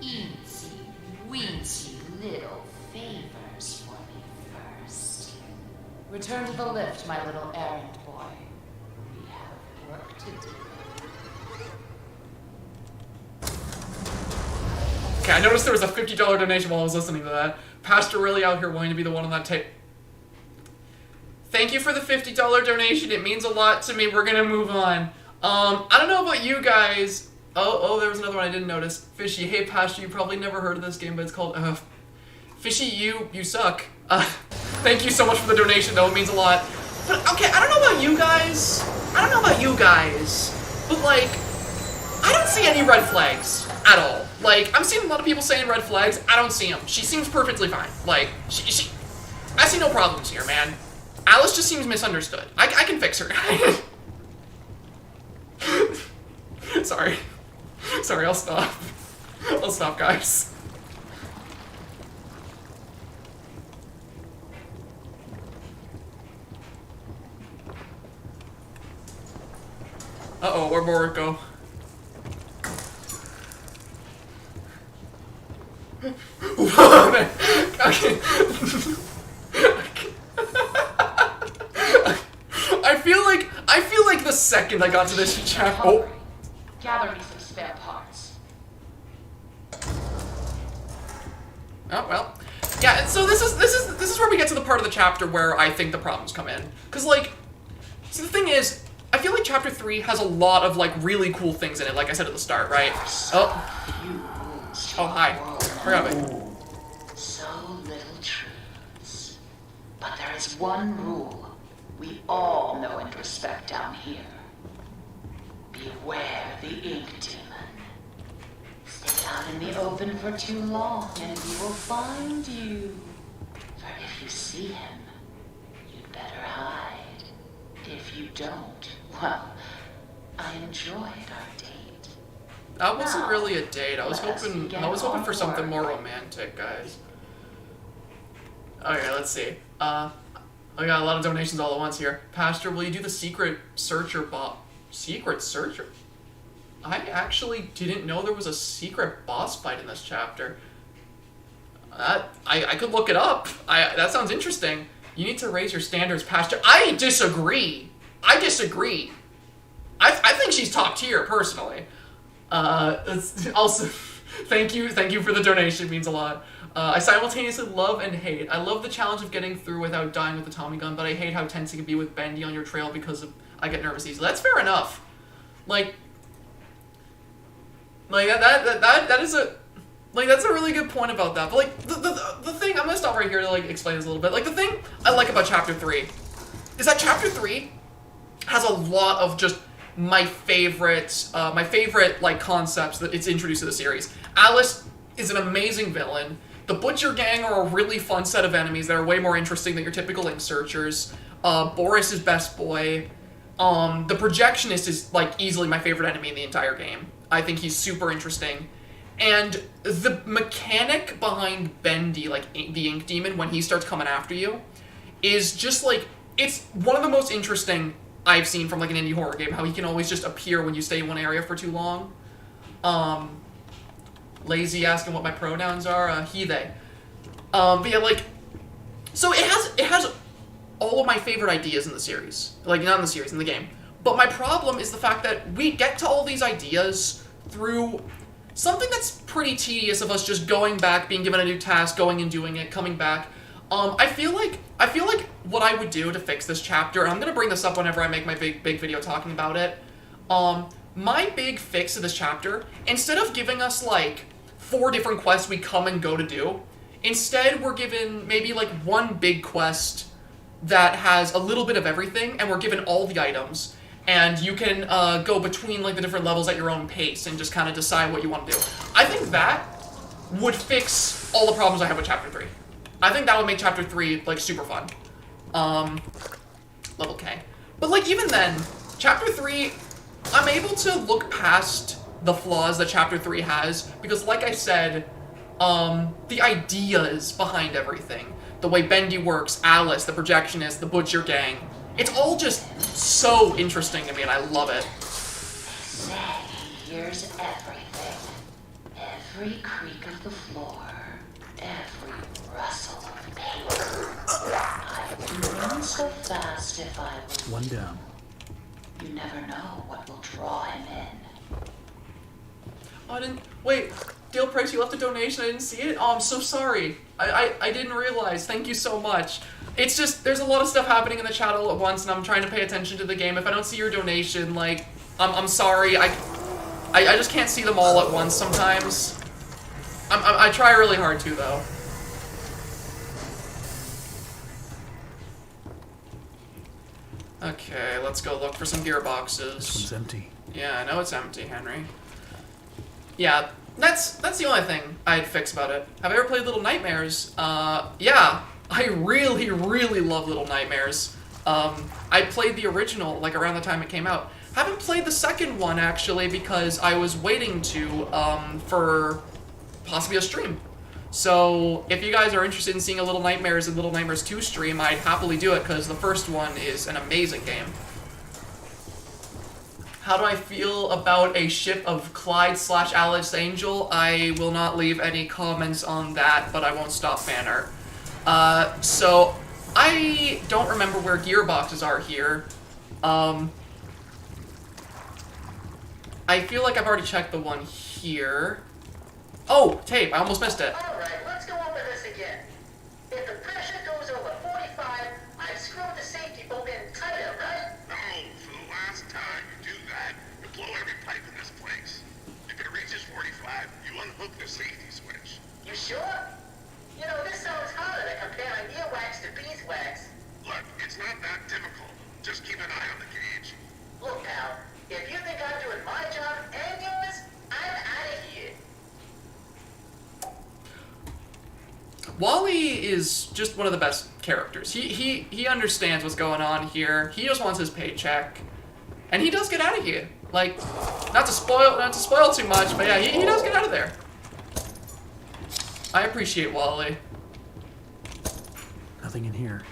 eensy, weensy little favors for me first. Return to the lift, my little errand boy. We have work to do. Okay, I noticed there was a $50 donation while I was listening to that. Pastor really out here wanting to be the one on that tape. Thank you for the $50 donation. It means a lot to me. We're gonna move on. I don't know about you guys. Oh, there was another one I didn't notice. Fishy, hey Pastor, you probably never heard of this game, but it's called Fishy, you suck. Thank you so much for the donation, though. It means a lot. But okay, I don't know about you guys. But like, I don't see any red flags at all. Like, I'm seeing a lot of people saying red flags. I don't see them. She seems perfectly fine. Like, I see no problems here, man. Alice just seems misunderstood. I can fix her. Sorry. Sorry, I'll stop. I'll stop, guys. Uh-oh, where'd Boris go? Okay. I feel like the second I got to this chapter. Oh. Gather me some spare parts. Oh well. Yeah, and so this is where we get to the part of the chapter where I think the problems come in. Cause like, see the thing is, I feel like chapter 3 has a lot of like really cool things in it, like I said at the start, right? Oh hi. Forgot me. So little truths. But there is one rule we all know and respect down here. Beware the ink demon. out in the open for too long, and he will find you. For if you see him, you'd better hide. If you don't, well, I enjoyed our date. That wasn't Now, really a date. I was let's hoping get for on something more work. romantic, guys. Okay, let's see. I got a lot of donations all at once here. Pastor, will you do the secret searcher Secret searcher? I actually didn't know there was a secret boss fight in this chapter. I could look it up. That sounds interesting. You need to raise your standards, Pastor. I disagree. I think she's top tier, personally. Also, thank you for the donation. It means a lot. I simultaneously love and hate. I love the challenge of getting through without dying with the Tommy gun, but I hate how tense it can be with Bendy on your trail because I get nervous easily. That's fair enough. Like that is a that's a really good point about that. But like the thing, I'm gonna stop right here to like explain this a little bit. Like the thing I like about chapter 3 is that chapter 3 has a lot of just my favorite like concepts that it's introduced to the series. Alice is an amazing villain. The Butcher Gang are a really fun set of enemies that are way more interesting than your typical Link searchers. Boris is best boy. The Projectionist is like easily my favorite enemy in the entire game. I think he's super interesting. And the mechanic behind Bendy, like the Ink Demon, when he starts coming after you, is just like, it's one of the most interesting I've seen from like an indie horror game, how he can always just appear when you stay in one area for too long. Lazy asking what my pronouns are, he, they. But yeah, like, so it has all of my favorite ideas in the series. Like, not in the series, in the game. But my problem is the fact that we get to all these ideas through something that's pretty tedious of us just going back, being given a new task, going and doing it, coming back. I feel like what I would do to fix this chapter, and I'm gonna bring this up whenever I make my big video talking about it. My big fix of this chapter, instead of giving us like 4 different quests we come and go to do, instead we're given maybe like one big quest that has a little bit of everything, and we're given all the items, and you can go between like the different levels at your own pace and just kind of decide what you want to do. I think that would fix all the problems I have with chapter 3. I think that would make chapter 3 like super fun. Level K. But like even then, chapter 3, I'm able to look past the flaws that chapter 3 has, because like I said, the ideas behind everything, the way Bendy works, Alice, the Projectionist, the Butcher Gang, it's all just so interesting to me, and I love it. Say, here's everything. Every creak of the floor, every rustle of paper. I'd run so fast if I was... One down. You never know what will draw him in. Oh, I didn't... Wait, Dale Price, you left a donation, I didn't see it? Oh, I'm so sorry. I didn't realize. Thank you so much. It's just, there's a lot of stuff happening in the chat all at once, and I'm trying to pay attention to the game. If I don't see your donation, like, I'm sorry. I just can't see them all at once sometimes. I try really hard to, though. Okay, let's go look for some gearboxes. This one's empty. Yeah, I know it's empty, Henry. Yeah, that's the only thing I'd fix about it. Have I ever played Little Nightmares? Yeah, I really, really love Little Nightmares. I played the original, like, around the time it came out. Haven't played the second one, actually, because I was waiting to, for possibly a stream. So, if you guys are interested in seeing a Little Nightmares and Little Nightmares 2 stream, I'd happily do it, because the first one is an amazing game. How do I feel about a ship of Clyde/Alice Angel? I will not leave any comments on that, but I won't stop fan art. So, I don't remember where gearboxes are here. I feel like I've already checked the one here. Oh, tape, I almost missed it. Alright, let's go over this again. If the pressure goes over 45, I screw the safety bolt in tighter, right? No, for the last time you do that, you blow every pipe in this place. If it reaches 45, you unhook the safety switch. You sure? You know, this sounds harder than comparing earwax to beeswax. Look, it's not that difficult. Just keep an eye on the gauge. Look, pal, if you think I'm doing my job and yours, I'm out of here. Wally is just one of the best characters. He understands what's going on here. He just wants his paycheck. And he does get out of here. Like, not to spoil too much, but yeah, he does get out of there. I appreciate Wally. Nothing in here.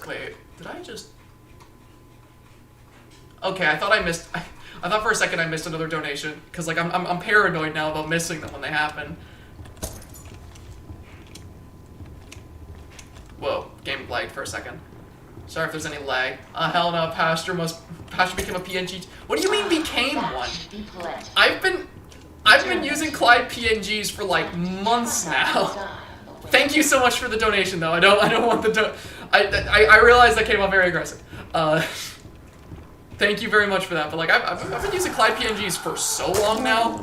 Wait, did I just... Okay, I thought I missed... I thought for a second I missed another donation. Because, like, I'm paranoid now about missing them when they happen. Whoa, game lagged for a second. Sorry if there's any lag. Hell no, Pastor became a PNG. What do you mean became one? I've been using Clyde PNGs for like months now. Thank you so much for the donation though. I don't want the I realize that came off very aggressive. Thank you very much for that. But like I've been using Clyde PNGs for so long now.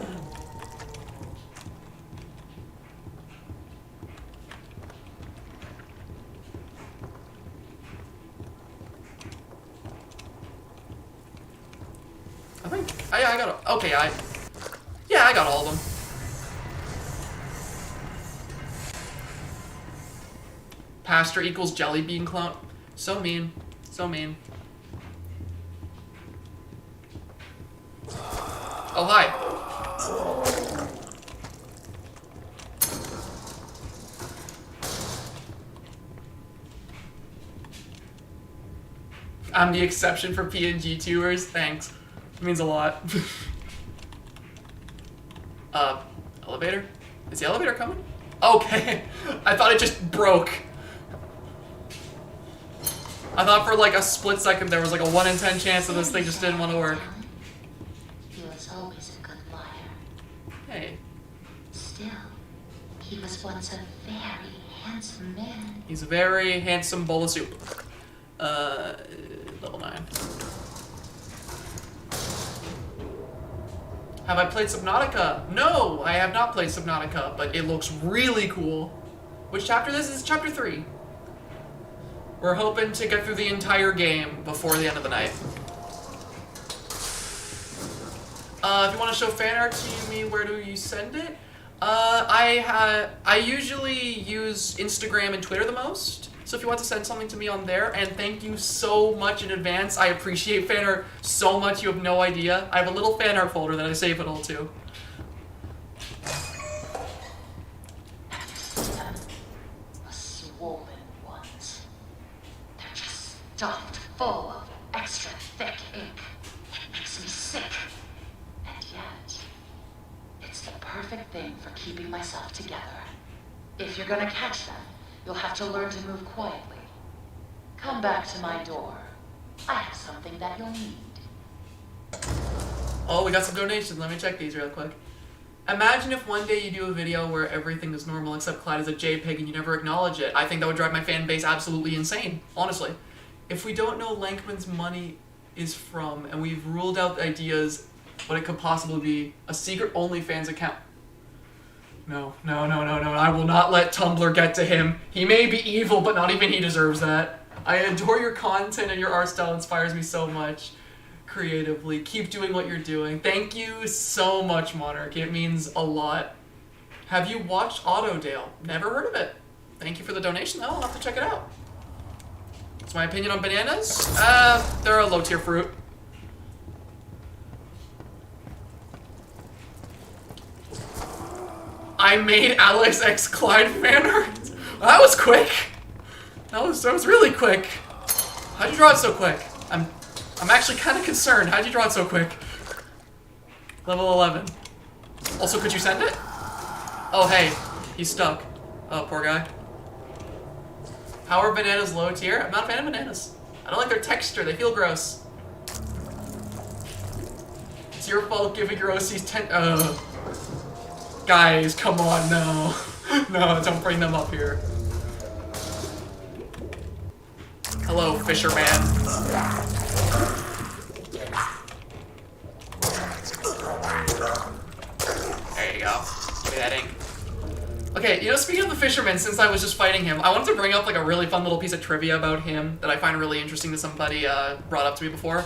I think I got it. Okay, yeah, I got all of them. Pastor equals jelly bean clone. So mean. So mean. Oh, hi. I'm the exception for PNG tours. Thanks. It means a lot. Elevator? Is the elevator coming? Okay. I thought it just broke. I thought for like a split second there was like a 1 in 10 chance that this thing just didn't want to work. He was always a good liar. Hey. Still, he was once a very handsome man. He's a very handsome bowl of soup. Level 9. Have I played Subnautica? No, I have not played Subnautica, but it looks really cool. Which chapter this is? Chapter 3. We're hoping to get through the entire game before the end of the night. If you want to show fan art to me, where do you send it? I usually use Instagram and Twitter the most. So if you want to send something to me on there, and thank you so much in advance. I appreciate fan art so much, you have no idea. I have a little fan art folder that I save it all to. The swollen ones. They're just stuffed full of extra thick ink. It makes me sick. And yet, it's the perfect thing for keeping myself together. If you're gonna catch them, you'll have to learn to move quietly. Come back to my door. I have something that you'll need. Oh, we got some donations. Let me check these real quick. Imagine if one day you do a video where everything is normal except Clyde is a JPEG and you never acknowledge it. I think that would drive my fan base absolutely insane, honestly. If we don't know Lankman's money is from, and we've ruled out ideas what it could possibly be, a secret OnlyFans account. No. I will not let Tumblr get to him. He may be evil, but not even he deserves that. I adore your content and your art style inspires me so much creatively. Keep doing what you're doing. Thank you so much, Monarch. It means a lot. Have you watched Autodale? Never heard of it. Thank you for the donation, though. I'll have to check it out. What's my opinion on bananas? They're a low-tier fruit. I made Alex X Clyde fan art. That was quick. That was really quick. How'd you draw it so quick? I'm actually kind of concerned. How'd you draw it so quick? Level 11. Also, could you send it? Oh, hey, he's stuck. Oh, poor guy. How are bananas low tier? I'm not a fan of bananas. I don't like their texture. They feel gross. It's your fault giving your OCs 10. Guys, come on, no. No, don't bring them up here. Hello, fisherman. There you go. Give me that ink. Okay, you know, speaking of the fisherman, since I was just fighting him, I wanted to bring up like a really fun little piece of trivia about him that I find really interesting that somebody brought up to me before.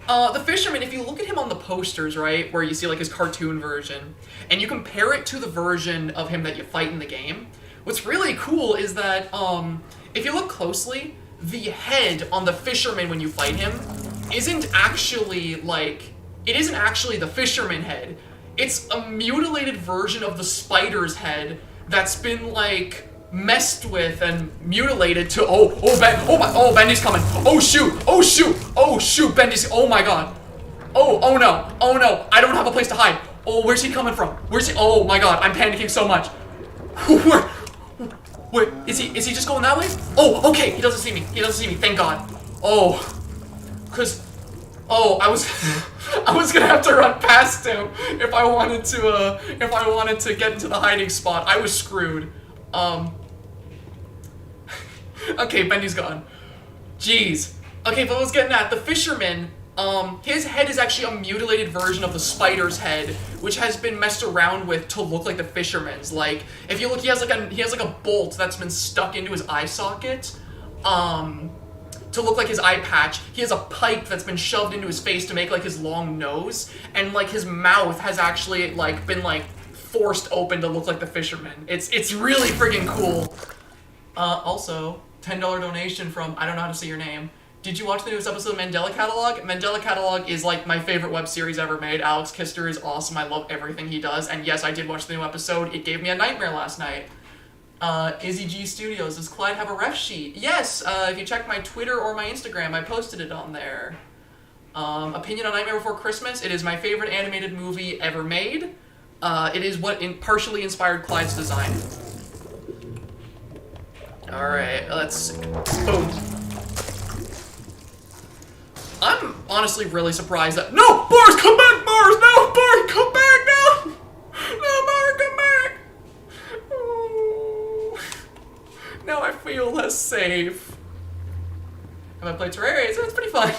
The Fisherman, if you look at him on the posters, right, where you see like his cartoon version, and you compare it to the version of him that you fight in the game, what's really cool is that, if you look closely, the head on the Fisherman when you fight him isn't actually, like, it isn't actually the Fisherman head. It's a mutilated version of the spider's head that's been, like, messed with and mutilated to, Bendy's coming. Oh shoot, Bendy's, oh my god. Oh no, I don't have a place to hide. Oh, where's he coming from? Oh my god, I'm panicking so much. Wait, is he just going that way? Oh, okay, he doesn't see me, thank god. I was gonna have to run past him if I wanted to get into the hiding spot. I was screwed. Okay, Bendy's gone. Jeez. Okay, but I was getting at the Fisherman. His head is actually a mutilated version of the spider's head, which has been messed around with to look like the Fisherman's. Like, if you look, he has like a bolt that's been stuck into his eye socket, to look like his eye patch. He has a pipe that's been shoved into his face to make like his long nose, and like his mouth has actually like been like forced open to look like the Fisherman. It's really friggin' cool. Also, $10 donation from I don't know how to say your name. Did you watch the newest episode of Mandela Catalog? Mandela Catalog is like my favorite web series ever made. Alex Kister is awesome. I love everything he does. And yes, I did watch the new episode. It gave me a nightmare last night. Izzy G Studios, does Clyde have a ref sheet? Yes, if you check my Twitter or my Instagram, I posted it on there. Opinion on Nightmare Before Christmas, it is my favorite animated movie ever made. It is what partially inspired Clyde's design. Alright, let's... Boom. I'm honestly really surprised that... No! Boris, come back, Boris! No! Boris, come back, no! No, Boris, come back! Ooh. Now I feel less safe. Have I played Terraria? It's pretty fun.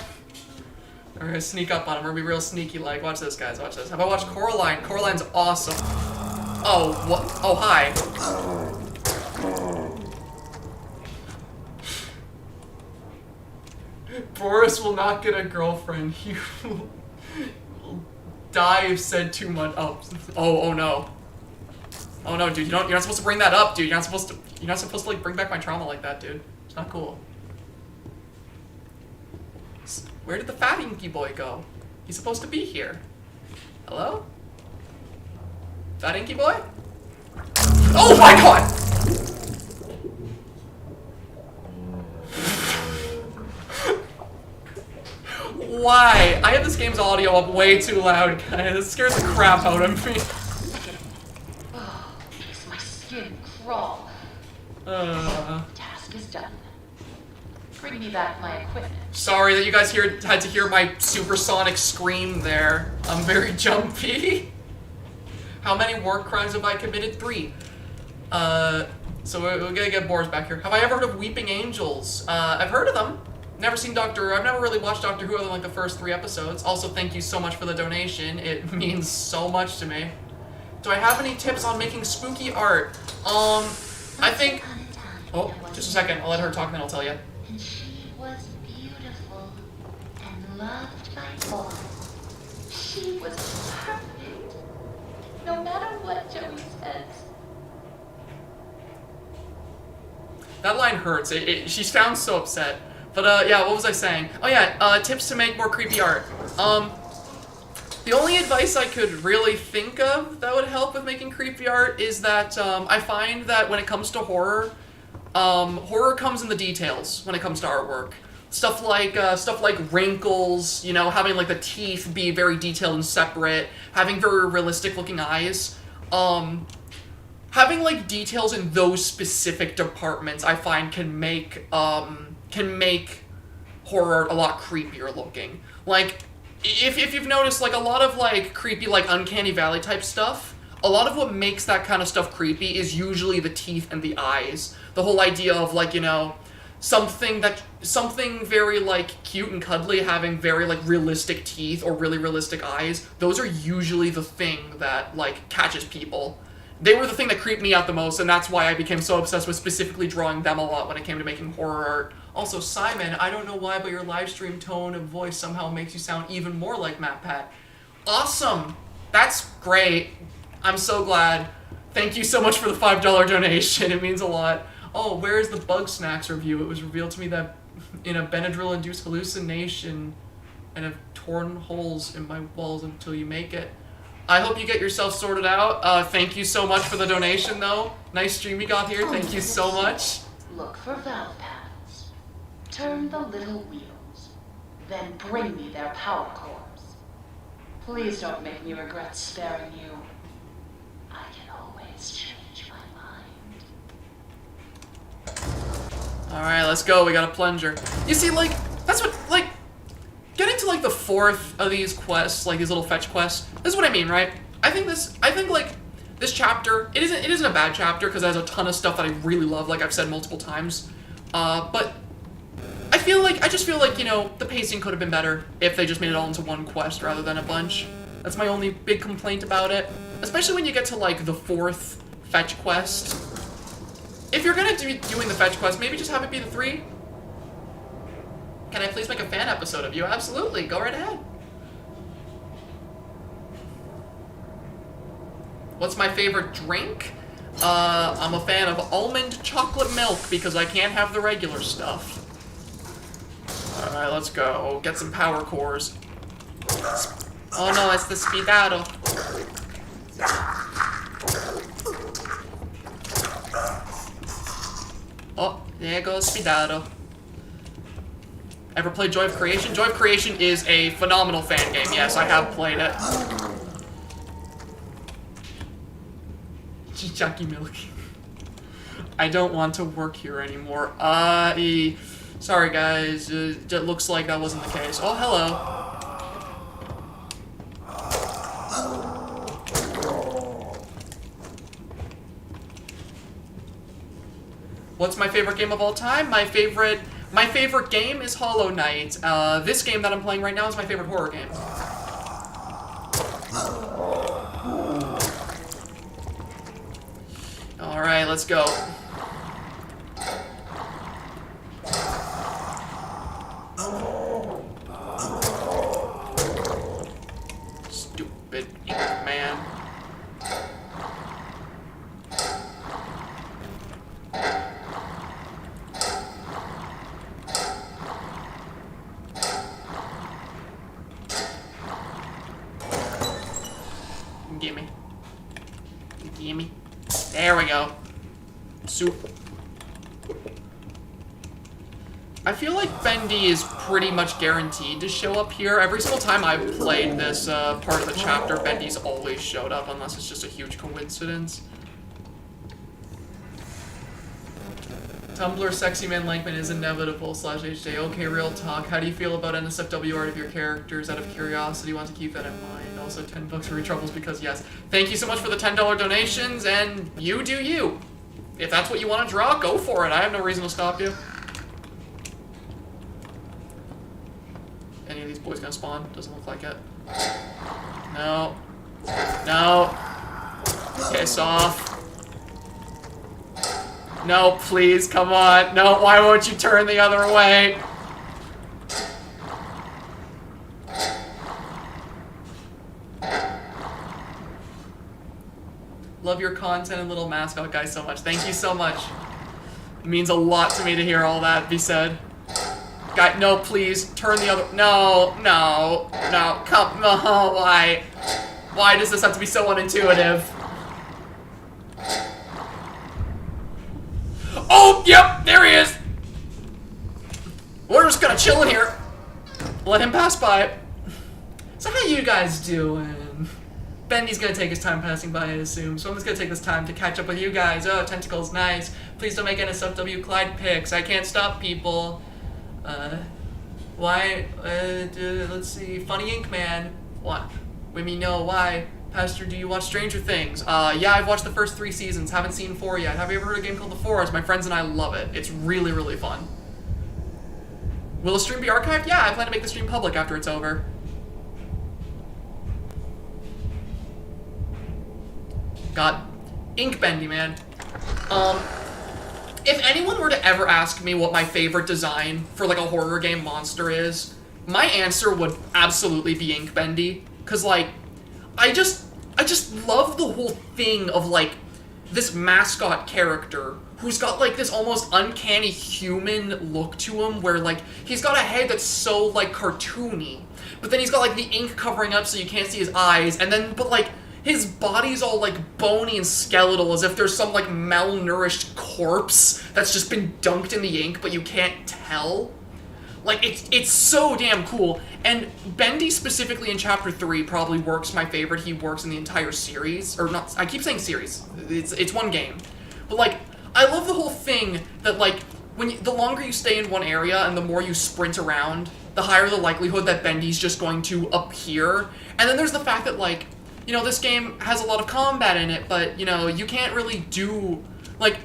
We're gonna sneak up on him. We're gonna be real sneaky like. Watch this, guys. Watch this. Have I watched Coraline? Coraline's awesome. Oh, what? Oh, hi. Boris will not get a girlfriend. He will die if said too much. Oh no. Oh no, dude. You're not supposed to bring that up, dude. You're not supposed to like bring back my trauma like that, dude. It's not cool. Where did the fat inky boy go? He's supposed to be here. Hello? Fat inky boy? Oh my god! Why? I have this game's audio up way too loud, guys. It scares the crap out of me. Oh, makes my skin crawl. Task is done. Bring me back my equipment. Sorry that you guys had to hear my supersonic scream there. I'm very jumpy. How many war crimes have I committed? 3. So we're gonna get Boris back here. Have I ever heard of Weeping Angels? I've heard of them. I've never really watched Doctor Who other than like the first 3 episodes. Also, thank you so much for the donation. It means so much to me. Do I have any tips on making spooky art? I think... Oh, just a second. I'll let her talk and then I'll tell you. And she was beautiful and loved by all. She was perfect. No matter what Joey says. That line hurts. She sounds so upset. But, yeah, what was I saying? Oh, yeah, tips to make more creepy art. The only advice I could really think of that would help with making creepy art is that, I find that when it comes to horror, horror comes in the details when it comes to artwork. Stuff like wrinkles, you know, having, like, the teeth be very detailed and separate, having very realistic-looking eyes. Having, like, details in those specific departments, I find can make horror art a lot creepier looking. Like, if you've noticed, like, a lot of, like, creepy, like, Uncanny Valley type stuff, a lot of what makes that kind of stuff creepy is usually the teeth and the eyes. The whole idea of, like, you know, something very, like, cute and cuddly having very, like, realistic teeth or really realistic eyes, those are usually the thing that, like, catches people. They were the thing that creeped me out the most, and that's why I became so obsessed with specifically drawing them a lot when it came to making horror art. Also, Simon, I don't know why, but your live stream tone of voice somehow makes you sound even more like MatPat. Awesome! That's great. I'm so glad. Thank you so much for the $5 donation. It means a lot. Oh, where is the Bug Snacks review? It was revealed to me that in a Benadryl-induced hallucination and have torn holes in my walls until you make it. I hope you get yourself sorted out. Thank you so much for the donation, though. Nice stream you got here. Thank you so much. Look for valve pads. Turn the little wheels. Then bring me their power cores. Please don't make me regret sparing you. I can always change my mind. Alright, let's go. We got a plunger. You see, like, that's what, like, getting to, like, the fourth of these quests, like, these little fetch quests, this is what I mean, right? I think, like, this chapter, it isn't a bad chapter, because it has a ton of stuff that I really love, like I've said multiple times. But I just feel like, you know, the pacing could have been better if they just made it all into one quest rather than a bunch. That's my only big complaint about it. Especially when you get to, like, the fourth fetch quest. If you're gonna be doing the fetch quest, maybe just have it be the 3. Can I please make a fan episode of you? Absolutely, go right ahead. What's my favorite drink? I'm a fan of almond chocolate milk because I can't have the regular stuff. Alright, let's go. Get some power cores. Oh no, it's the Speedato. Oh, there goes Speedato. Ever played Joy of Creation? Joy of Creation is a phenomenal fan game. Yes, I have played it. Chucky Milk. I don't want to work here anymore. Sorry guys, it looks like that wasn't the case. Oh, hello. What's my favorite game of all time? My favorite game is Hollow Knight. This game that I'm playing right now is my favorite horror game. Alright, let's go. Stupid ink man. Gimme. Gimme. There we go. Soup. I feel like Bendy is pretty much guaranteed to show up here. Every single time I've played this part of the chapter, Bendy's always showed up, unless it's just a huge coincidence. Tumblr Sexy Man Lankman is inevitable /HJ. Okay, real talk. How do you feel about NSFW art of your characters? Out of curiosity, want to keep that in mind. Also, $10 for your troubles because yes. Thank you so much for the $10 donations, and you do you. If that's what you want to draw, go for it. I have no reason to stop you. Any of these boys gonna spawn? Doesn't look like it. No. No. Piss off. No, please, come on. No, why won't you turn the other way? Love your content and little mascot guys so much. Thank you so much. It means a lot to me to hear all that be said. Guy, no, please, turn the other... No, no, no, come... No, why? Why does this have to be so unintuitive? Oh, yep, there he is! We're just gonna chill in here. Let him pass by. So how you guys doing? Bendy's gonna take his time passing by, I assume, so I'm just gonna take this time to catch up with you guys. Oh, Tentacles, nice. Please don't make NSFW Clyde pics. I can't stop people. Why? Let's see. Funny Ink Man. What? Let me know why. Pastor, do you watch Stranger Things? Yeah, I've watched the first 3 seasons. Haven't seen 4 yet. Have you ever heard of a game called The Forest? My friends and I love it. It's really, really fun. Will the stream be archived? Yeah, I plan to make the stream public after it's over. God. Ink Bendy, man. if anyone were to ever ask me what my favorite design for like a horror game monster is, my answer would absolutely be Ink Bendy. Cause like, I just love the whole thing of like this mascot character who's got like this almost uncanny human look to him, where like he's got a head that's so like cartoony, but then he's got like the ink covering up so you can't see his eyes, and then but like his body's all like bony and skeletal as if there's some like malnourished corpse that's just been dunked in the ink, but you can't tell. Like, it's so damn cool. And Bendy specifically in Chapter 3 probably works my favorite. He works in the entire series. Or not, I keep saying series. It's one game. But, like, I love the whole thing that, like, the longer you stay in one area and the more you sprint around, the higher the likelihood that Bendy's just going to appear. And then there's the fact that, like, you know, this game has a lot of combat in it, but, you know, you can't really do, like,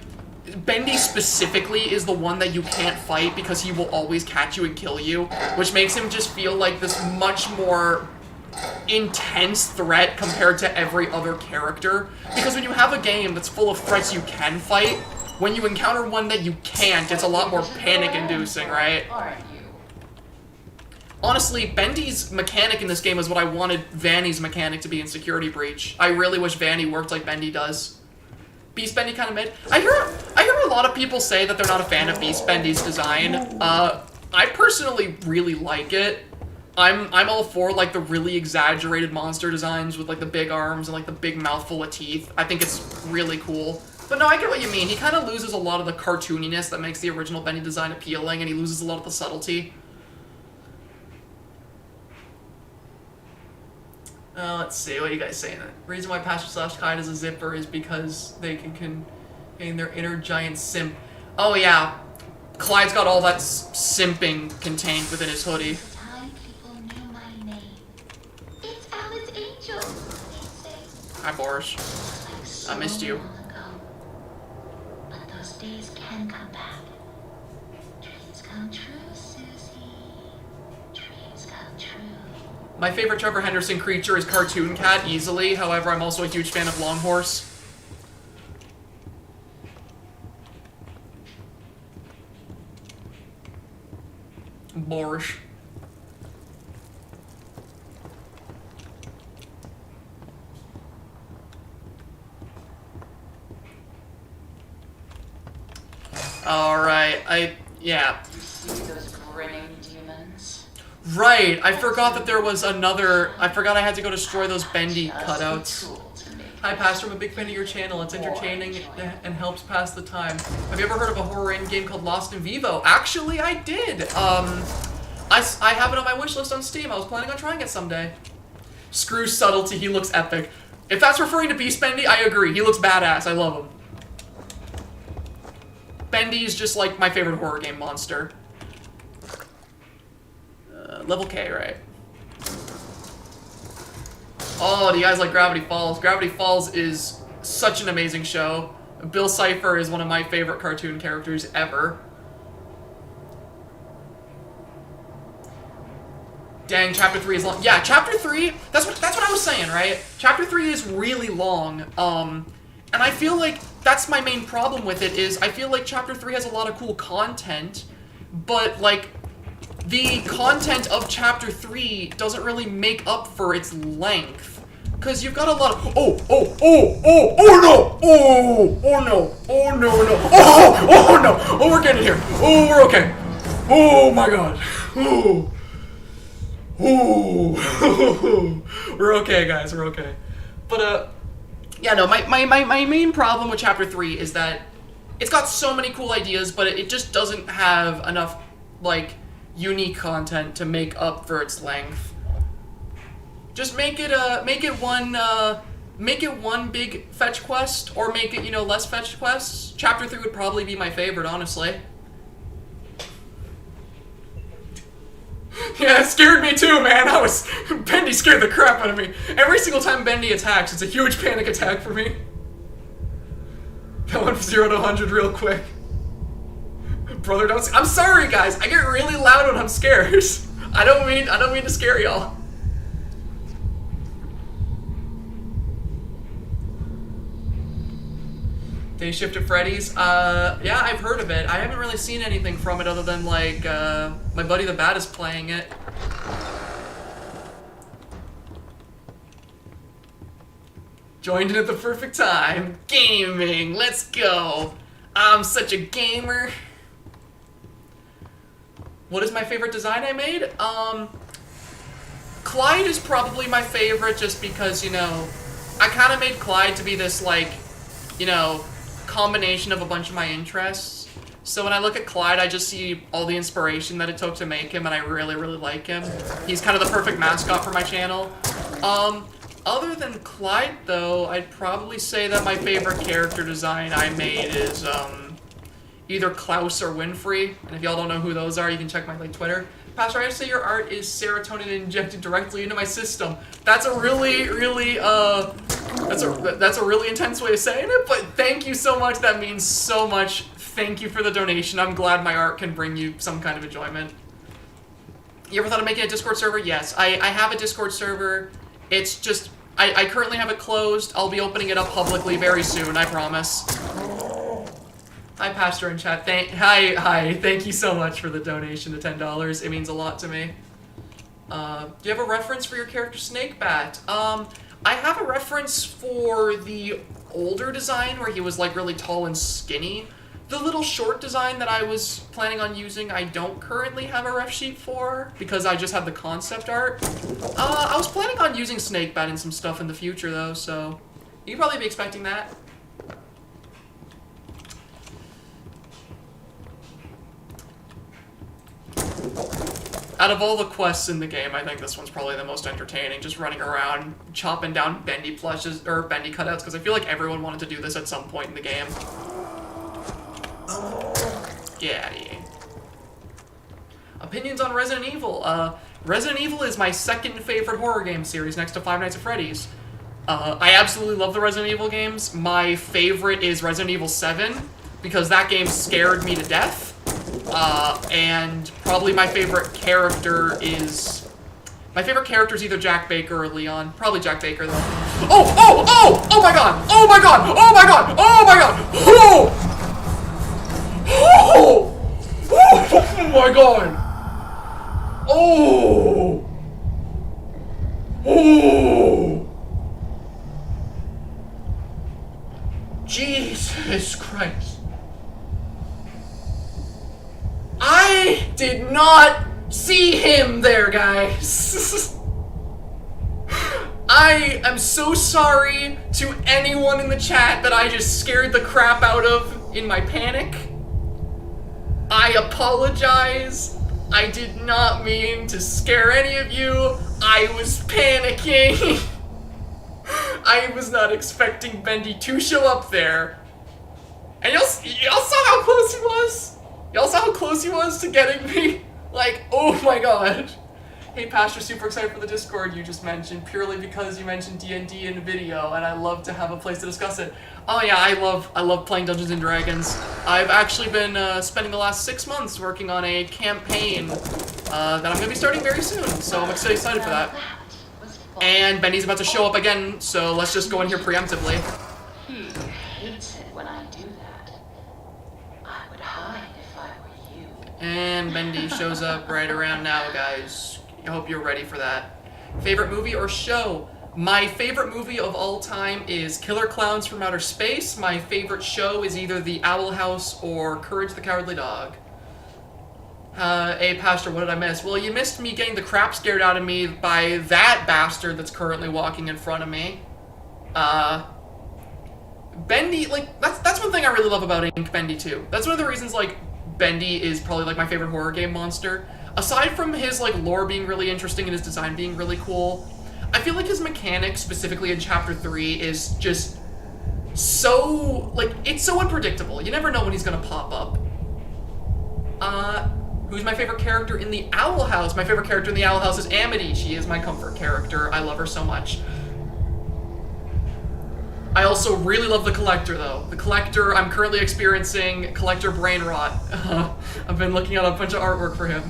Bendy specifically is the one that you can't fight because he will always catch you and kill you, which makes him just feel like this much more intense threat compared to every other character. Because when you have a game that's full of threats you can fight, when you encounter one that you can't, it's a lot more panic-inducing, right? Honestly, Bendy's mechanic in this game is what I wanted Vanny's mechanic to be in Security Breach. I really wish Vanny worked like Bendy does. Beast Bendy kind of mid. I hear a lot of people say that they're not a fan of Beast Bendy's design. I personally really like it. I'm all for like the really exaggerated monster designs with like the big arms and like the big mouthful of teeth. I think it's really cool. But no, I get what you mean. He kind of loses a lot of the cartooniness that makes the original Bendy design appealing, and he loses a lot of the subtlety. Let's see, what are you guys saying? The reason why Pastor / Kite is a zipper is because they can contain their inner giant simp. Oh yeah, Clyde's got all that simping contained within his hoodie. Time people knew my name. It's Alice Angel, they say. Hi, Boris. Like so I missed you. long ago. But those days can come back. Dreams come true, Susie. Dreams come true. My favorite Trevor Henderson creature is Cartoon Cat, easily. However, I'm also a huge fan of Longhorse. Borscht. Alright, yeah. See those grinning demons? Right, I forgot that there was another, I forgot I had to go destroy those Bendy cutouts. Hi Pastor, I'm a big fan of your channel. It's entertaining and helps pass the time. Have you ever heard of a horror in-game called Lost in Vivo? Actually, I did. I have it on my wishlist on Steam. I was planning on trying it someday. Screw subtlety, he looks epic. If that's referring to Beast Bendy, I agree. He looks badass, I love him. Bendy is just like my favorite horror game monster. Level K, right? Oh, do you guys like Gravity Falls? Gravity Falls is such an amazing show. Bill Cipher is one of my favorite cartoon characters ever. Dang, Chapter 3 is long. Yeah, Chapter 3, that's what I was saying, right? Chapter 3 is really long, and I feel like that's my main problem with it, is I feel like Chapter 3 has a lot of cool content, but, like, the content of Chapter 3 doesn't really make up for its length. Because you've got a lot of... Oh no! Oh, we're getting here. Oh, we're okay. Oh, my God. Oh. We're okay, guys. We're okay. But, yeah, no, my main problem with Chapter 3 is that it's got so many cool ideas, but it just doesn't have enough, like, unique content to make up for its length. Just make it one big fetch quest, or make it, you know, less fetch quests. Chapter 3 would probably be my favorite, honestly. Yeah, it scared me too, man. Bendy scared the crap out of me. Every single time Bendy attacks, it's a huge panic attack for me. That went from 0 to 100 real quick. Brother, I'm sorry, guys. I get really loud when I'm scared. I don't mean to scare y'all. Day Shift at Freddy's. Yeah, I've heard of it. I haven't really seen anything from it other than, like, my buddy the Bat is playing it. Joined in at the perfect time. Gaming, let's go. I'm such a gamer. What is my favorite design I made? Clyde is probably my favorite just because, you know, I kind of made Clyde to be this, like, you know, combination of a bunch of my interests. So when I look at Clyde, I just see all the inspiration that it took to make him, and I really, really like him. He's kind of the perfect mascot for my channel. Other than Clyde, though, I'd probably say that my favorite character design I made is, either Klaus or Winfrey. And if y'all don't know who those are, you can check my, like, Twitter. Pastor, I have to say your art is serotonin injected directly into my system. That's a really, really, that's a really intense way of saying it, but thank you so much. That means so much. Thank you for the donation. I'm glad my art can bring you some kind of enjoyment. You ever thought of making a Discord server? Yes, I have a Discord server. It's just, I currently have it closed. I'll be opening it up publicly very soon, I promise. Hi, Pastor in chat. Hi. Thank you so much for the donation to $10. It means a lot to me. Do you have a reference for your character Snakebat? I have a reference for the older design where he was, like, really tall and skinny. The little short design that I was planning on using, I don't currently have a ref sheet for, because I just have the concept art. I was planning on using Snakebat in some stuff in the future, though, so you can probably be expecting that. Out of all the quests in the game, I think this one's probably the most entertaining, just running around, chopping down Bendy plushes, or Bendy cutouts, because I feel like everyone wanted to do this at some point in the game. Get out of here. Opinions on Resident Evil. Resident Evil is my second favorite horror game series next to Five Nights at Freddy's. I absolutely love the Resident Evil games. My favorite is Resident Evil 7, because that game scared me to death. And probably my favorite character is... My favorite character is either Jack Baker or Leon. Probably Jack Baker, though. Oh my god! Oh my god! Oh my god! Oh my god! Oh! Oh my god! Oh! Oh! Jesus Christ. I did not see him there, guys. I am so sorry to anyone in the chat that I just scared the crap out of in my panic. I apologize. I did not mean to scare any of you. I was panicking. I was not expecting Bendy to show up there. And y'all saw how close he was? Y'all saw how close he was to getting me? Like, oh my god. Hey Pastor, super excited for the Discord you just mentioned, purely because you mentioned D&D in the video, and I love to have a place to discuss it. Oh yeah, I love playing Dungeons & Dragons. I've actually been spending the last 6 months working on a campaign that I'm going to be starting very soon, so I'm excited for that. And Bendy's about to show up again, so let's just go in here preemptively. He hates it when I do that. I would hide if I were you. And Bendy shows up right around now, guys. I hope you're ready for that. Favorite movie or show? My favorite movie of all time is Killer Clowns from Outer Space. My favorite show is either The Owl House or Courage the Cowardly Dog. Hey, Pastor, what did I miss? Well, you missed me getting the crap scared out of me by that bastard that's currently walking in front of me. Bendy, like, that's one thing I really love about Ink Bendy, too. That's one of the reasons, like, Bendy is probably, like, my favorite horror game monster. Aside from his, like, lore being really interesting and his design being really cool, I feel like his mechanics, specifically in Chapter 3, is just so, like, it's so unpredictable. You never know when he's gonna pop up. Who's my favorite character in the Owl House? My favorite character in the Owl House is Amity. She is my comfort character. I love her so much. I also really love the Collector, though. The Collector, I'm currently experiencing Collector brain rot. I've been looking at a bunch of artwork for him.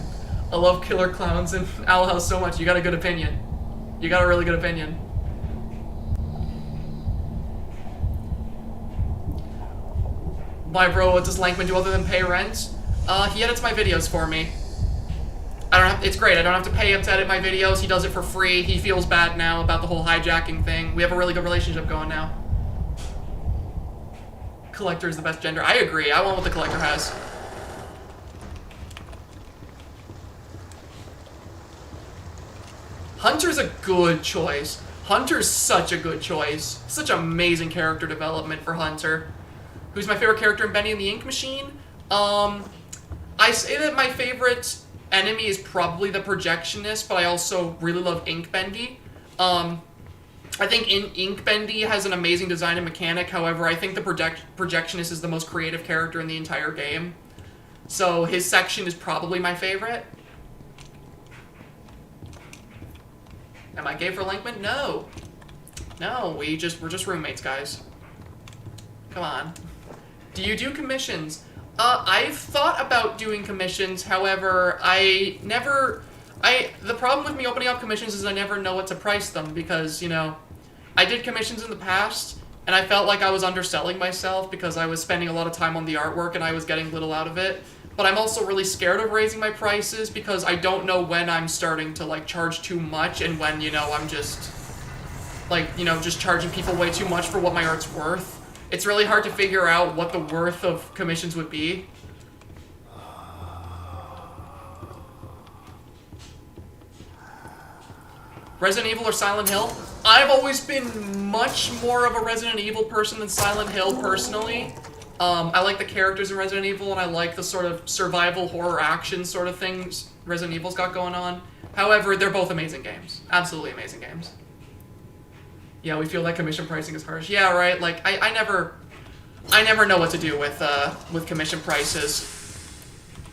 I love Killer Clowns and Owl House so much. You got a good opinion. You got a really good opinion. Why, bro, what does Lankman do other than pay rent? He edits my videos for me. It's great. I don't have to pay him to edit my videos. He does it for free. He feels bad now about the whole hijacking thing. We have a really good relationship going now. Collector is the best gender. I agree. I want what the collector has. Hunter's a good choice. Hunter's such a good choice. Such amazing character development for Hunter. Who's my favorite character in Bendy and the Ink Machine? I say that my favorite enemy is probably the Projectionist, but I also really love Ink Bendy. I think Ink Bendy has an amazing design and mechanic. However, I think the Projectionist is the most creative character in the entire game. So his section is probably my favorite. Am I gay for Lankman? No. No, we're just roommates, guys. Come on. Do you do commissions? I've thought about doing commissions, however, the problem with me opening up commissions is I never know what to price them because, you know, I did commissions in the past, and I felt like I was underselling myself because I was spending a lot of time on the artwork and I was getting little out of it. But I'm also really scared of raising my prices because I don't know when I'm starting to, like, charge too much and when, you know, I'm just, like, you know, just charging people way too much for what my art's worth. It's really hard to figure out what the worth of commissions would be. Resident Evil or Silent Hill? I've always been much more of a Resident Evil person than Silent Hill, personally. I like the characters in Resident Evil, and I like the sort of survival horror action sort of things Resident Evil's got going on. However, they're both amazing games. Absolutely amazing games. Yeah, we feel like commission pricing is harsh. Yeah, right. Like I never know what to do with commission prices.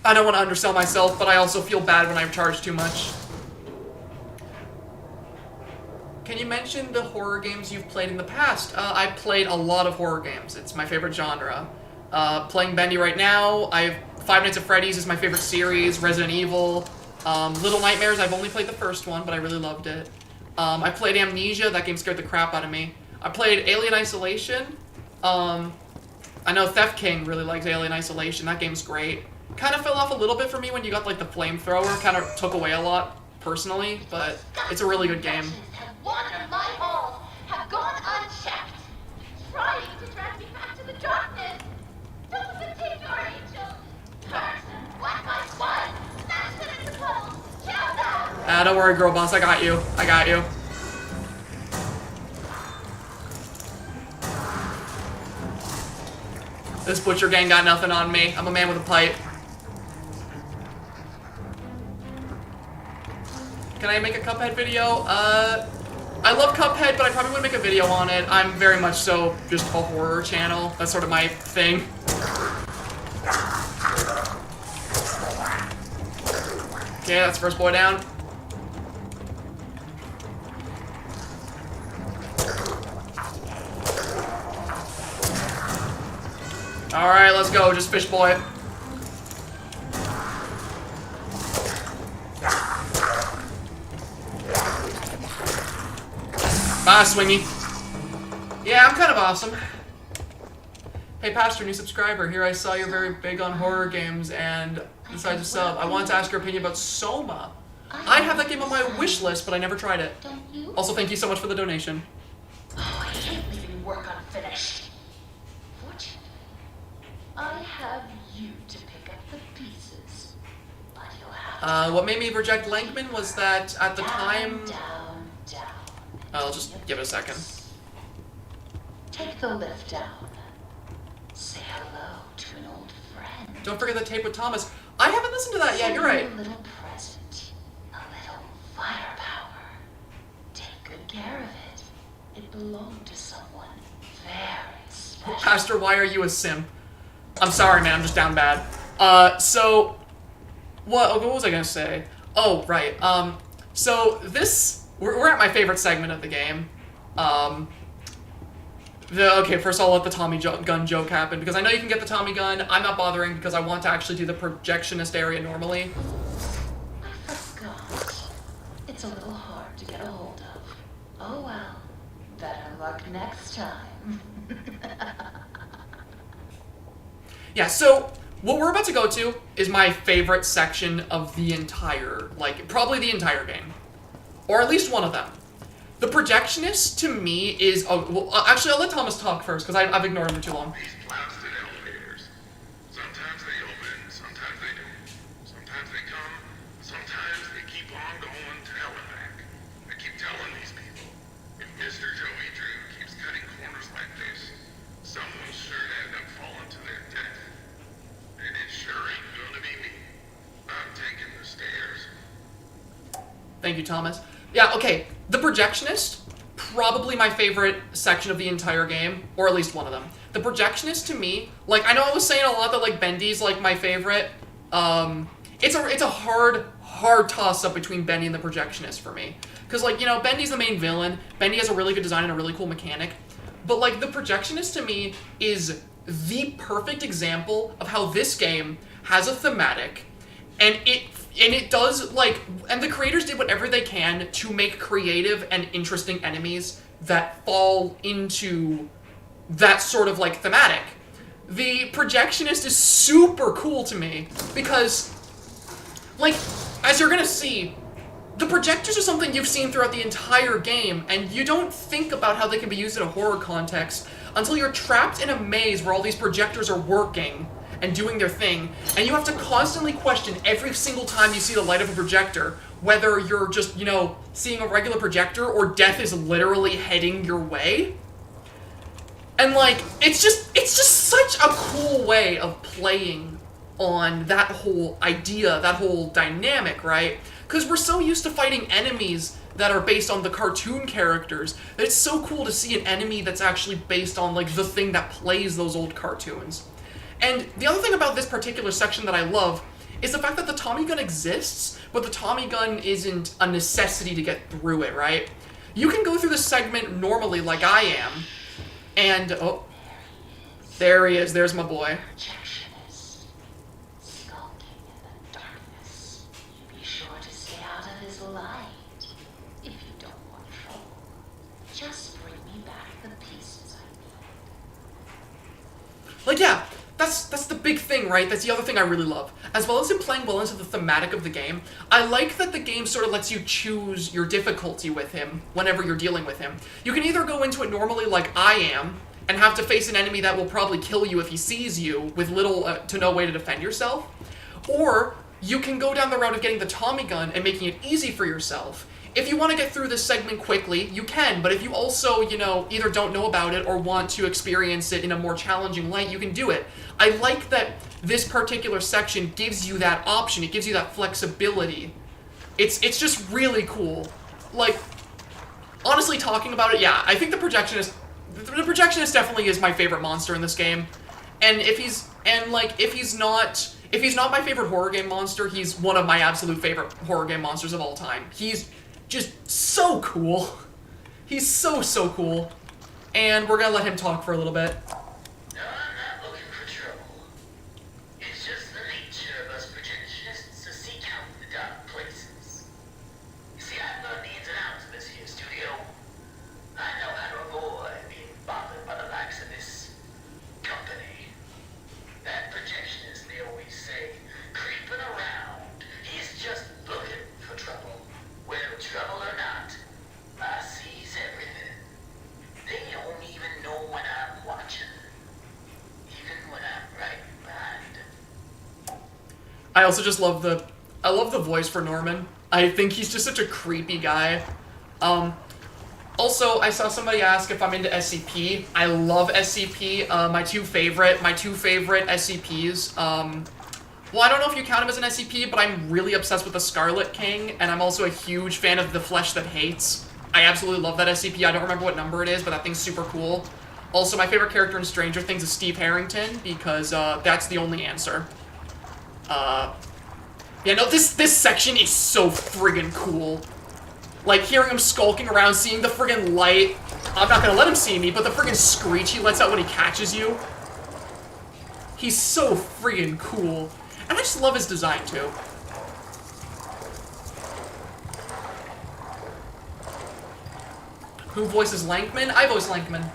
I don't want to undersell myself, but I also feel bad when I've charged too much. Can you mention the horror games you've played in the past? I've played a lot of horror games. It's my favorite genre. Playing Bendy right now. Five Nights at Freddy's is my favorite series. Resident Evil. Little Nightmares, I've only played the first one, but I really loved it. I played Amnesia. That game scared the crap out of me. I played Alien Isolation. I know Theft King really likes Alien Isolation. That game's great. Kind of fell off a little bit for me when you got, like, the flamethrower. Kind of took away a lot, personally, but it's a really good game. Wandered my halls, have gone unchecked, trying to drag me back to the darkness. Don't take your angel. Person, black eyes wide, smash them into puddles, kill them. Don't worry, girl boss. I got you. I got you. This butcher gang got nothing on me. I'm a man with a pipe. Can I make a Cuphead video? I love Cuphead, but I probably wouldn't make a video on it. I'm very much so just a horror channel. That's sort of my thing. Okay, that's first boy down. Alright, let's go. Just fish boy. Bye, Swingy. Yeah, I'm kind of awesome. Hey, Pastor, new subscriber. Here I saw you're very big on horror games and decided to sub. I wanted to ask your opinion about Soma. I have that game on my wish list, but I never tried it. Also, thank you so much for the donation. Oh, I hate leaving work unfinished. Fortunately, I have you to pick up the pieces. But you'll have to What made me reject Lankman was that at the time... down. I'll just give it a second. Take the lift down. Say hello to an old friend. Don't forget the tape with Thomas. I haven't listened to that yet, you're right. A little present. A little firepower. Take good care of it. It belonged to someone very special. Pastor, why are you a simp? I'm sorry, man, I'm just down bad. So... What was I gonna say? Oh, right. So this... We're at my favorite segment of the game. Okay, first I'll let the Tommy gun joke happen, because I know you can get the Tommy gun. I'm not bothering because I want to actually do the Projectionist area normally. I forgot. It's a little hard to get a hold of. Oh well. Better luck next time. Yeah, so what we're about to go to is my favorite section of the entire, like, probably the entire game. Or at least one of them. The Projectionist, to me, is... Oh, well, actually, I'll let Thomas talk first, because I've ignored him for too long. These blasted elevators. Sometimes they open, sometimes they don't. Sometimes they come, sometimes they keep on going to hell and back. I keep telling these people, if Mr. Joey Drew keeps cutting corners like this, someone's sure to end up falling to their death. And it sure ain't gonna be me. I'm taking the stairs. Thank you, Thomas. Yeah, okay. The Projectionist, probably my favorite section of the entire game, or at least one of them. The Projectionist, to me, like, I know I was saying a lot that, like, Bendy's, like, my favorite. It's a hard toss-up between Bendy and the Projectionist for me. Because, like, you know, Bendy's the main villain. Bendy has a really good design and a really cool mechanic. But, like, the Projectionist, to me, is the perfect example of how this game has a thematic, and it does, like, and the creators did whatever they can to make creative and interesting enemies that fall into that sort of, like, thematic. The Projectionist is super cool to me because, like, as you're gonna see, the projectors are something you've seen throughout the entire game, and you don't think about how they can be used in a horror context until you're trapped in a maze where all these projectors are working and doing their thing, and you have to constantly question every single time you see the light of a projector, whether you're just, you know, seeing a regular projector or death is literally heading your way. And, like, it's just such a cool way of playing on that whole idea, that whole dynamic, right? Because we're so used to fighting enemies that are based on the cartoon characters that it's so cool to see an enemy that's actually based on, like, the thing that plays those old cartoons. And the other thing about this particular section that I love is the fact that the Tommy gun exists, but the Tommy gun isn't a necessity to get through it, right? You can go through this segment normally like I am, and, oh, there he is, there's my boy. Projectionist, skulking in the darkness. Be sure to stay out of his light if you don't want trouble. Just bring me back the pieces I need. Like, yeah, that's the big thing, right? That's the other thing I really love. As well as it playing well into the thematic of the game, I like that the game sort of lets you choose your difficulty with him whenever you're dealing with him. You can either go into it normally like I am, and have to face an enemy that will probably kill you if he sees you with little to no way to defend yourself, or you can go down the route of getting the Tommy gun and making it easy for yourself. If you want to get through this segment quickly, you can, but if you also, you know, either don't know about it or want to experience it in a more challenging light, you can do it. I like that this particular section gives you that option. It gives you that flexibility. It's just really cool. Like, honestly, talking about it, yeah, I think the Projectionist definitely is my favorite monster in this game. And if he's not my favorite horror game monster, he's one of my absolute favorite horror game monsters of all time. He's just so cool. He's so cool. And we're gonna let him talk for a little bit. No, I'm not looking for trouble. It's just the nature of us projectionists to seek out the dark places. You see, I've learned the ins and outs of this here studio. I know how to avoid being bothered by the likes of this company. That projectionist, they always say, creeping around. He's just looking for trouble. Well, trouble or not, I sees everything. They don't even know when I'm watching. Even when I'm right behind them. I also just love the voice for Norman. I think he's just such a creepy guy. Also, I saw somebody ask if I'm into SCP. I love SCP. My two favorite SCPs. Well, I don't know if you count him as an SCP, but I'm really obsessed with the Scarlet King, and I'm also a huge fan of The Flesh That Hates. I absolutely love that SCP. I don't remember what number it is, but that thing's super cool. Also, my favorite character in Stranger Things is Steve Harrington, because that's the only answer. Yeah, no, this section is so friggin' cool. Like, hearing him skulking around, seeing the friggin' light. I'm not gonna let him see me, but the friggin' screech he lets out when he catches you. He's so friggin' cool. And I just love his design, too. Who voices Lankman? I voice Lankman.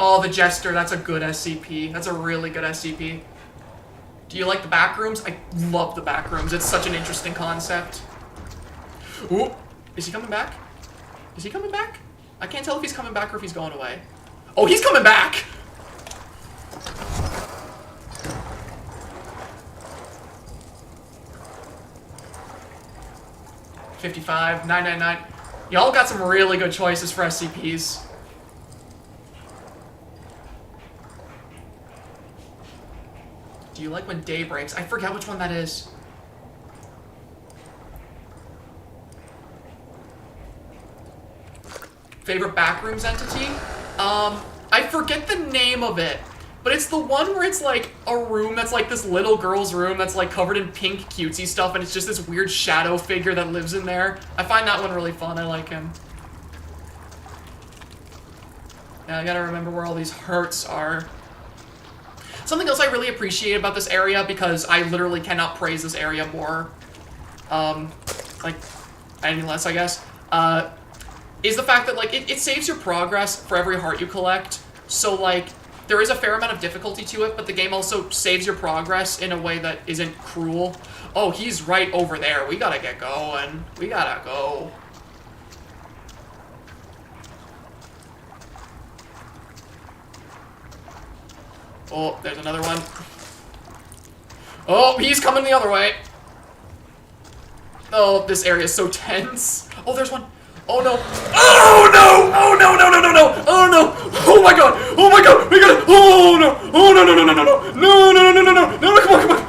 Oh, the Jester, that's a good SCP. That's a really good SCP. Do you like the back rooms? I love the back rooms. It's such an interesting concept. Ooh, is he coming back? Is he coming back? I can't tell if he's coming back or if he's going away. Oh, he's coming back! $55, $9.99. Y'all got some really good choices for SCPs. Do you like when day breaks? I forget which one that is. Favorite backrooms entity? I forget the name of it, but it's the one where it's like a room that's like this little girl's room that's like covered in pink cutesy stuff, and it's just this weird shadow figure that lives in there. I find that one really fun. I like him. Now I gotta remember where all these hurts are. Something else I really appreciate about this area, because I literally cannot praise this area more, like, any less, I guess, is the fact that, like, it saves your progress for every heart you collect. So, like, there is a fair amount of difficulty to it, but the game also saves your progress in a way that isn't cruel. Oh, he's right over there. We gotta get going. We gotta go. Oh, there's another one. Oh, he's coming the other way. Oh, this area is so tense. Oh, there's one. Oh, no. Oh, no! Oh, no, no, no, no, no! Oh, no! Oh, my God! Oh, my God! We got it! Oh, no! Oh, no, no, no, no, no, no! No, no, no, no, no, no! No, come on, come on!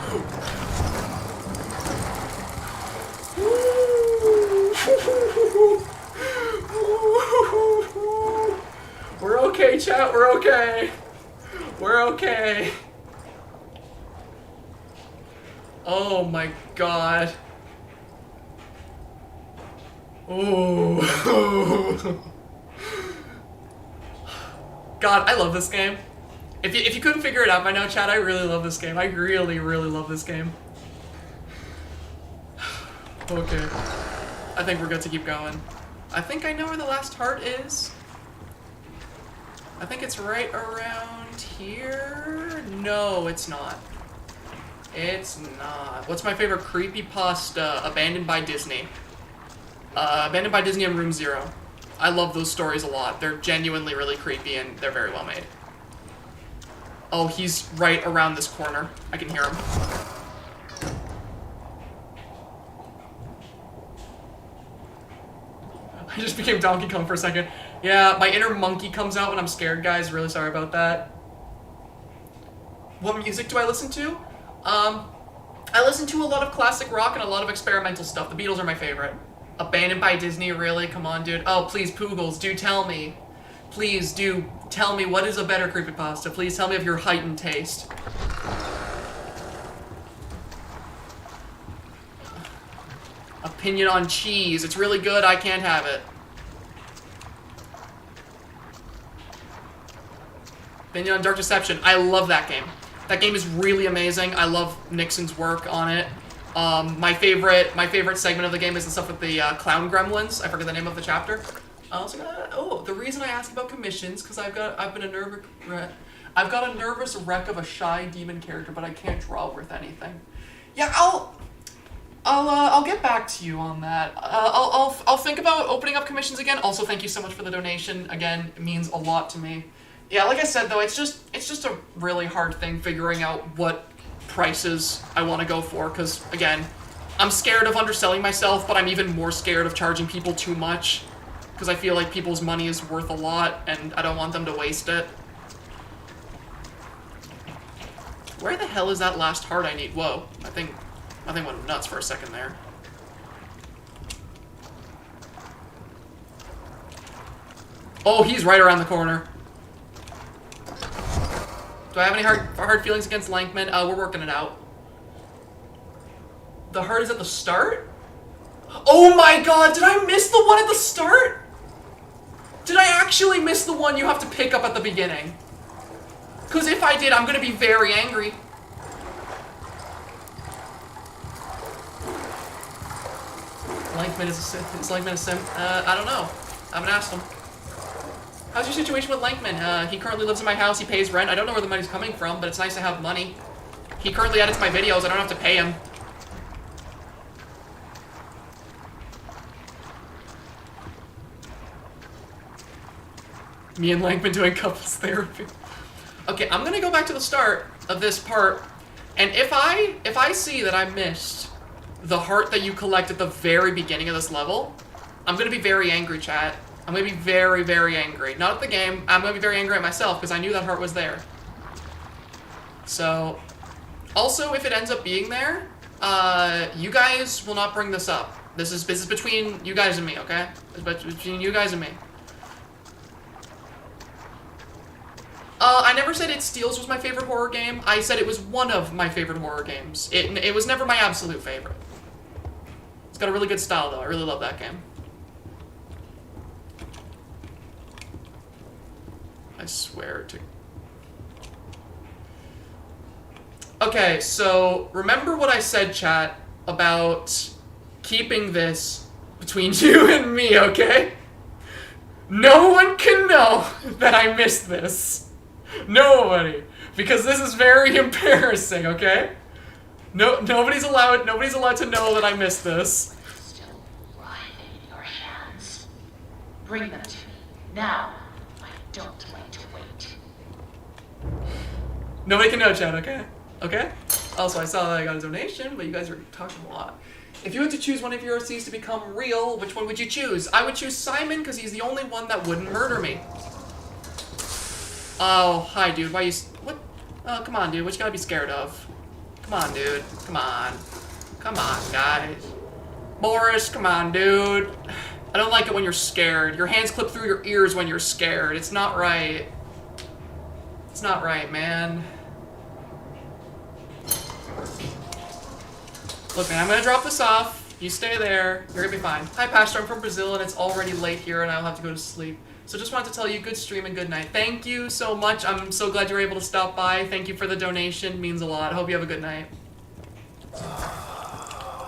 We're okay, chat. We're okay. We're okay. Oh my God. Oh. God, I love this game. If you couldn't figure it out by now, chat, I really love this game. I really, really love this game. Okay. I think we're good to keep going. I think I know where the last heart is. I think it's right around here. No, it's not. It's not. What's my favorite creepypasta? Abandoned by Disney. Abandoned by Disney and Room Zero. I love those stories a lot. They're genuinely really creepy and they're very well made. Oh, he's right around this corner. I can hear him. I just became Donkey Kong for a second. Yeah, my inner monkey comes out when I'm scared, guys. Really sorry about that. What music do I listen to? I listen to a lot of classic rock and a lot of experimental stuff. The Beatles are my favorite. Abandoned by Disney, really? Come on, dude. Oh, please, Poogles, do tell me. Please do tell me what is a better creepypasta. Please tell me of your heightened taste. Opinion on cheese. It's really good. I can't have it. Opinion on Dark Deception. I love that game. That game is really amazing. I love Nixon's work on it. My favorite segment of the game is the stuff with the clown gremlins. I forget the name of the chapter. Oh, the reason I asked about commissions because I've got a nervous wreck of a shy demon character, but I can't draw worth anything. Yeah, I'll get back to you on that. I'll think about opening up commissions again. Also, thank you so much for the donation. Again, it means a lot to me. Yeah, like I said though, it's just a really hard thing figuring out what prices I want to go for, because again, I'm scared of underselling myself, but I'm even more scared of charging people too much, because I feel like people's money is worth a lot, and I don't want them to waste it. Where the hell is that last heart I need? Whoa, I think went nuts for a second there. Oh, he's right around the corner. Do I have any hard feelings against Lankman? We're working it out. The heart is at the start? Oh my god, did I miss the one at the start? Did I actually miss the one you have to pick up at the beginning? Because if I did, I'm going to be very angry. Lankman is Lankman a sim? I don't know. I haven't asked him. How's your situation with Lankman? He currently lives in my house, he pays rent. I don't know where the money's coming from, but it's nice to have money. He currently edits my videos, I don't have to pay him. Me and Lankman doing couples therapy. Okay, I'm gonna go back to the start of this part, and if I see that I missed the heart that you collect at the very beginning of this level, I'm gonna be very angry, chat. I'm gonna be very, very angry. Not at the game, I'm gonna be very angry at myself, because I knew that heart was there. So, also, if it ends up being there, you guys will not bring this up. This is between you guys and me, okay? It's between you guys and me. I never said It Steals was my favorite horror game. I said it was one of my favorite horror games. It was never my absolute favorite. It's got a really good style, though. I really love that game. I swear to... Okay, so remember what I said, chat, about keeping this between you and me, okay? No one can know that I missed this. Nobody. Because this is very embarrassing, okay? Nobody's allowed to know that I missed this. Still writhing in your hands. Bring them to me. Now. I don't like to wait. Nobody can know, chat, okay? Okay? Also, I saw that I got a donation, but you guys are talking a lot. If you had to choose one of your OCs to become real, which one would you choose? I would choose Simon, because he's the only one that wouldn't murder me. Oh, hi, dude. Why you... What? Oh, come on, dude. What you gotta be scared of? Come on, dude. Come on. Come on, guys. Boris, come on, dude. I don't like it when you're scared. Your hands clip through your ears when you're scared. It's not right. It's not right, man. Look, man, I'm gonna drop this off. You stay there. You're gonna be fine. Hi, Pastor. I'm from Brazil, and it's already late here, and I'll have to go to sleep. So just wanted to tell you, good stream and good night. Thank you so much. I'm so glad you were able to stop by. Thank you for the donation. It means a lot. I hope you have a good night.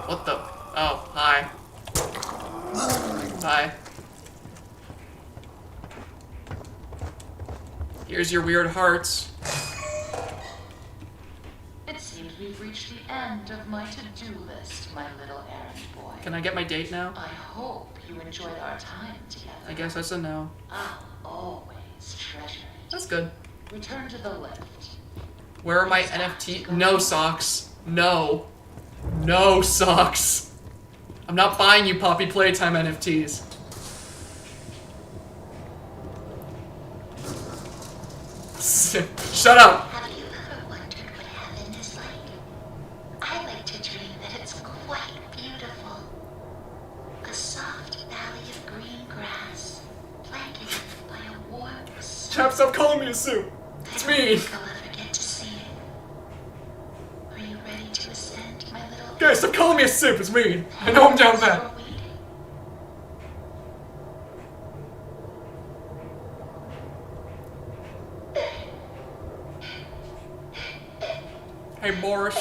What the? Oh, hi. Hi. Here's your weird hearts. It seems we've reached the end of my to-do list, my little errand boy. Can I get my date now? I hope you enjoyed our time together. I guess that's a no. I'll always treasure it. That's good. Return to the left. Where are my NFT? No socks. No. No socks. I'm not buying you Poppy Playtime NFTs. Shut up. Have you ever wondered what heaven is like? I like to dream that it's quite beautiful. A soft valley of green grass, blanketed by a warm sun. Chap, stop calling me a soup. It's me. I'll ever get to see it. Are you ready to ascend, my little... Guys, stop calling me a soup. It's me. I know I'm down bad. Hey, Boris.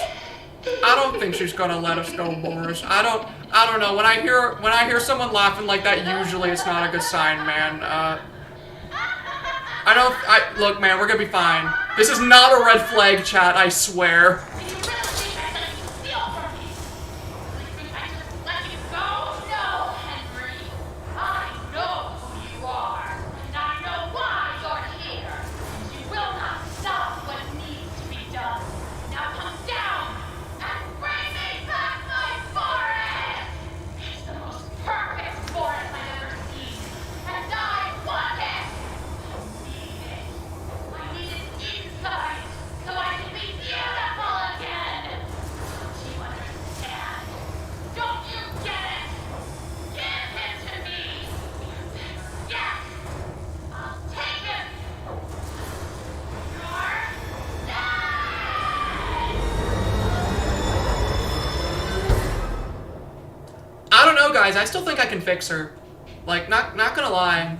I don't think she's gonna let us go, Boris. I don't know. When I hear someone laughing like that, usually it's not a good sign, man. Look, man, we're gonna be fine. This is not a red flag, chat, I swear. Guys, I still think I can fix her. Like, not gonna lie.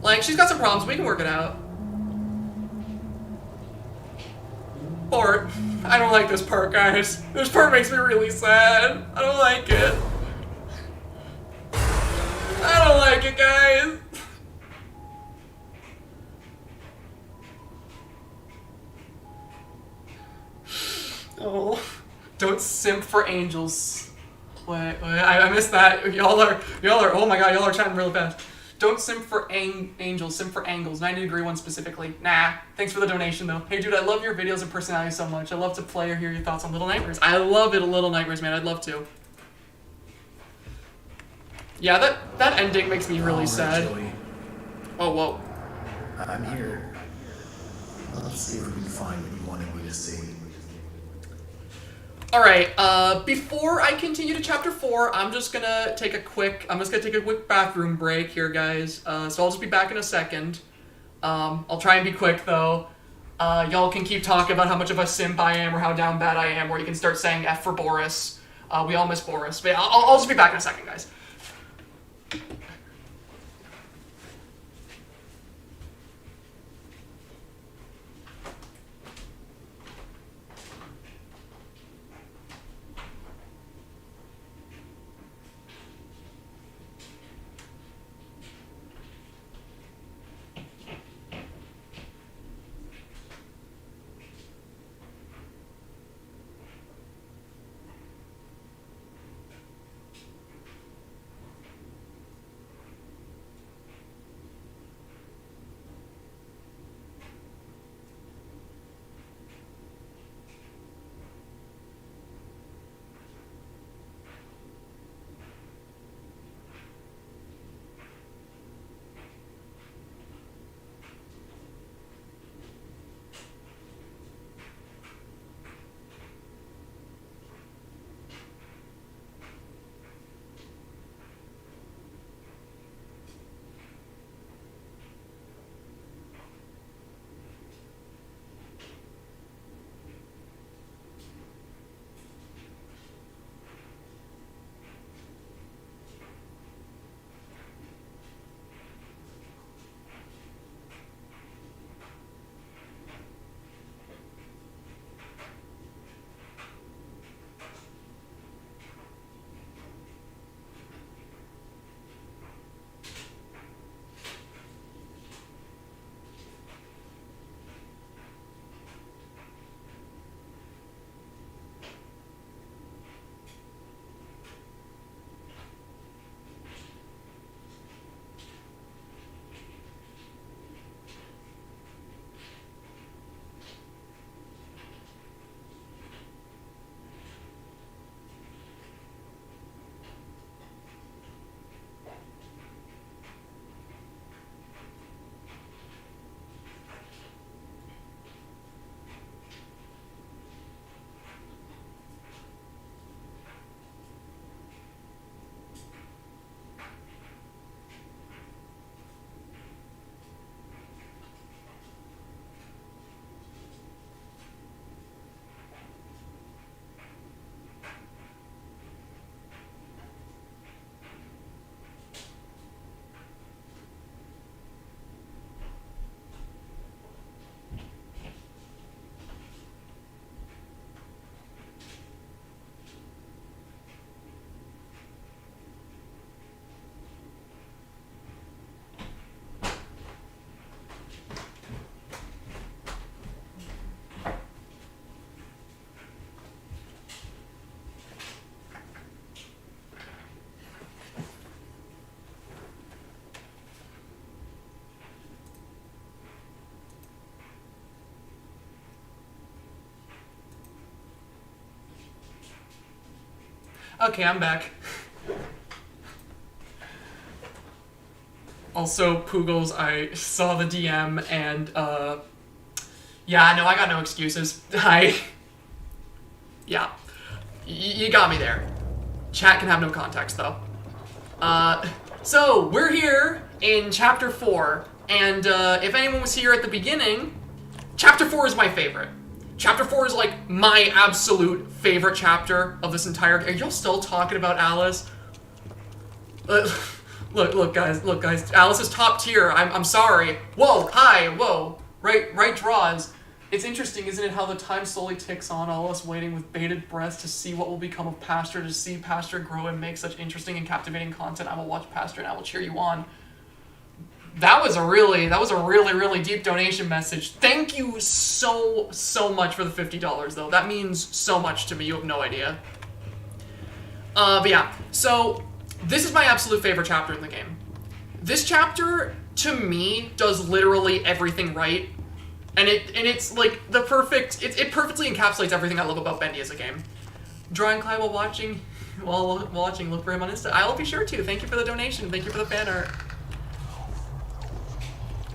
Like, she's got some problems. We can work it out. Part. I don't like this part, guys. This part makes me really sad. I don't like it. I don't like it, guys. Oh, don't simp for angels. Wait, I missed that. Y'all are, oh my god, y'all are chatting real fast. Don't simp for angels, simp for angles. 90-degree one specifically. Nah, thanks for the donation though. Hey dude, I love your videos and personality so much. I love to play or hear your thoughts on Little Nightmares. I love it, Little Nightmares, man. I'd love to. Yeah, that ending makes me really sad. Joey, Oh, whoa. I'm here. Let's see if we can find what you wanted me to see. Alright, before I continue to chapter 4, I'm just gonna take a quick bathroom break here, guys. So I'll just be back in a second. I'll try and be quick, though. Y'all can keep talking about how much of a simp I am or how down bad I am, or you can start saying F for Boris. We all miss Boris. But yeah, I'll just be back in a second, guys. Okay, I'm back. Also, Poogles, I saw the DM, and, yeah, no, I got no excuses. Yeah. You got me there. Chat can have no context, though. So, we're here in Chapter 4, and, if anyone was here at the beginning, Chapter 4 is my favorite. Chapter 4 is, like, my absolute favorite chapter of this entire... Are y'all still talking about Alice? Look, guys. Alice is top tier. I'm sorry. Whoa, hi, whoa. Right draws. It's interesting, isn't it, how the time slowly ticks on, all us waiting with bated breath to see what will become of Pastor, to see Pastor grow and make such interesting and captivating content. I will watch Pastor and I will cheer you on. That was a really deep donation message. Thank you so much for the $50 though. That means so much to me. You have no idea. But yeah, so this is my absolute favorite chapter in the game. This chapter, to me, does literally everything right. And it's like the perfect, it perfectly encapsulates everything I love about Bendy as a game. Drawing Clyde while watching, look for him on Insta. I'll be sure to. Thank you for the donation. Thank you for the fan art.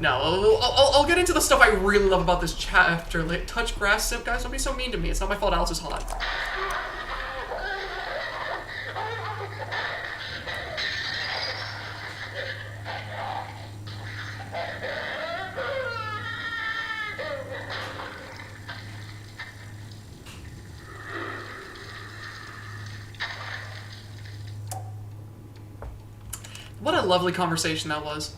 No, I'll get into the stuff I really love about this chapter. Like, touch grass, simp, guys. Don't be so mean to me. It's not my fault Alice is hot. What a lovely conversation that was.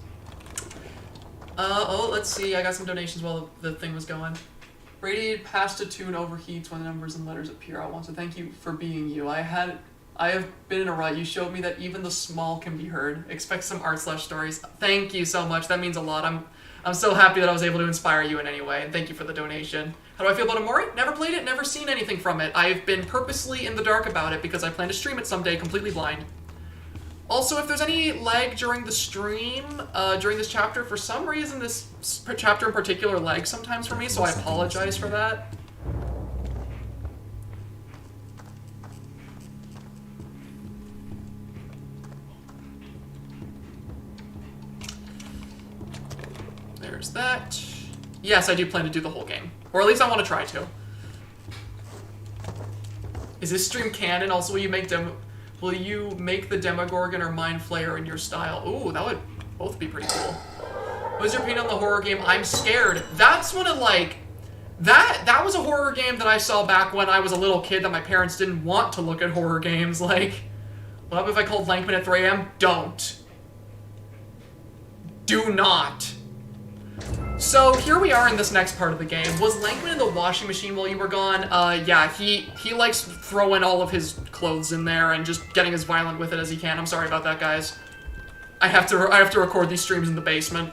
Oh, let's see. I got some donations while the thing was going. Radiated pasta tune overheats when numbers and letters appear. I want to thank you for being you. I have been in a rut. You showed me that even the small can be heard. Expect some art/stories. Thank you so much. That means a lot. I'm so happy that I was able to inspire you in any way, and thank you for the donation. How do I feel about Amori? Never played it, never seen anything from it. I've been purposely in the dark about it because I plan to stream it someday completely blind. Also, if there's any lag during the stream, during this chapter, for some reason this chapter in particular lags sometimes for me, so I apologize for that. There's that. Yes, I do plan to do the whole game. Or at least I want to try to. Is this stream canon? Also, will you make the Demogorgon or Mind Flayer in your style? Ooh, that would both be pretty cool. What's your opinion on the horror game? I'm Scared. That's one of, like... That was a horror game that I saw back when I was a little kid that my parents didn't want to look at horror games. Like, what if I called Lankman at 3 a.m.? Don't. Do not. So, here we are in this next part of the game. Was Lankman in the washing machine while you were gone? Yeah, he likes throwing all of his clothes in there and just getting as violent with it as he can. I'm sorry about that, guys. I have to record these streams in the basement.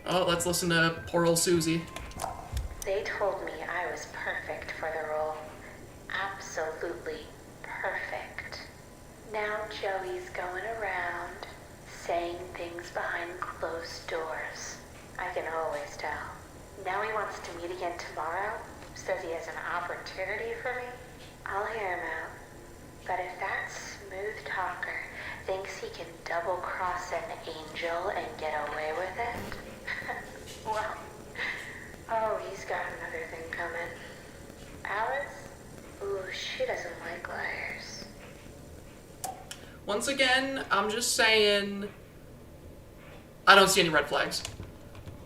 Oh, let's listen to poor old Susie. They told me I was perfect for the role. Absolutely perfect. Now Joey's going around saying things behind closed doors. I can always tell. Now he wants to meet again tomorrow. Says he has an opportunity for me. I'll hear him out. But if that smooth talker thinks he can double-cross an angel and get away with it, well, oh, he's got another thing coming. Alice? Ooh, she doesn't like liars. Once again, I'm just saying, I don't see any red flags.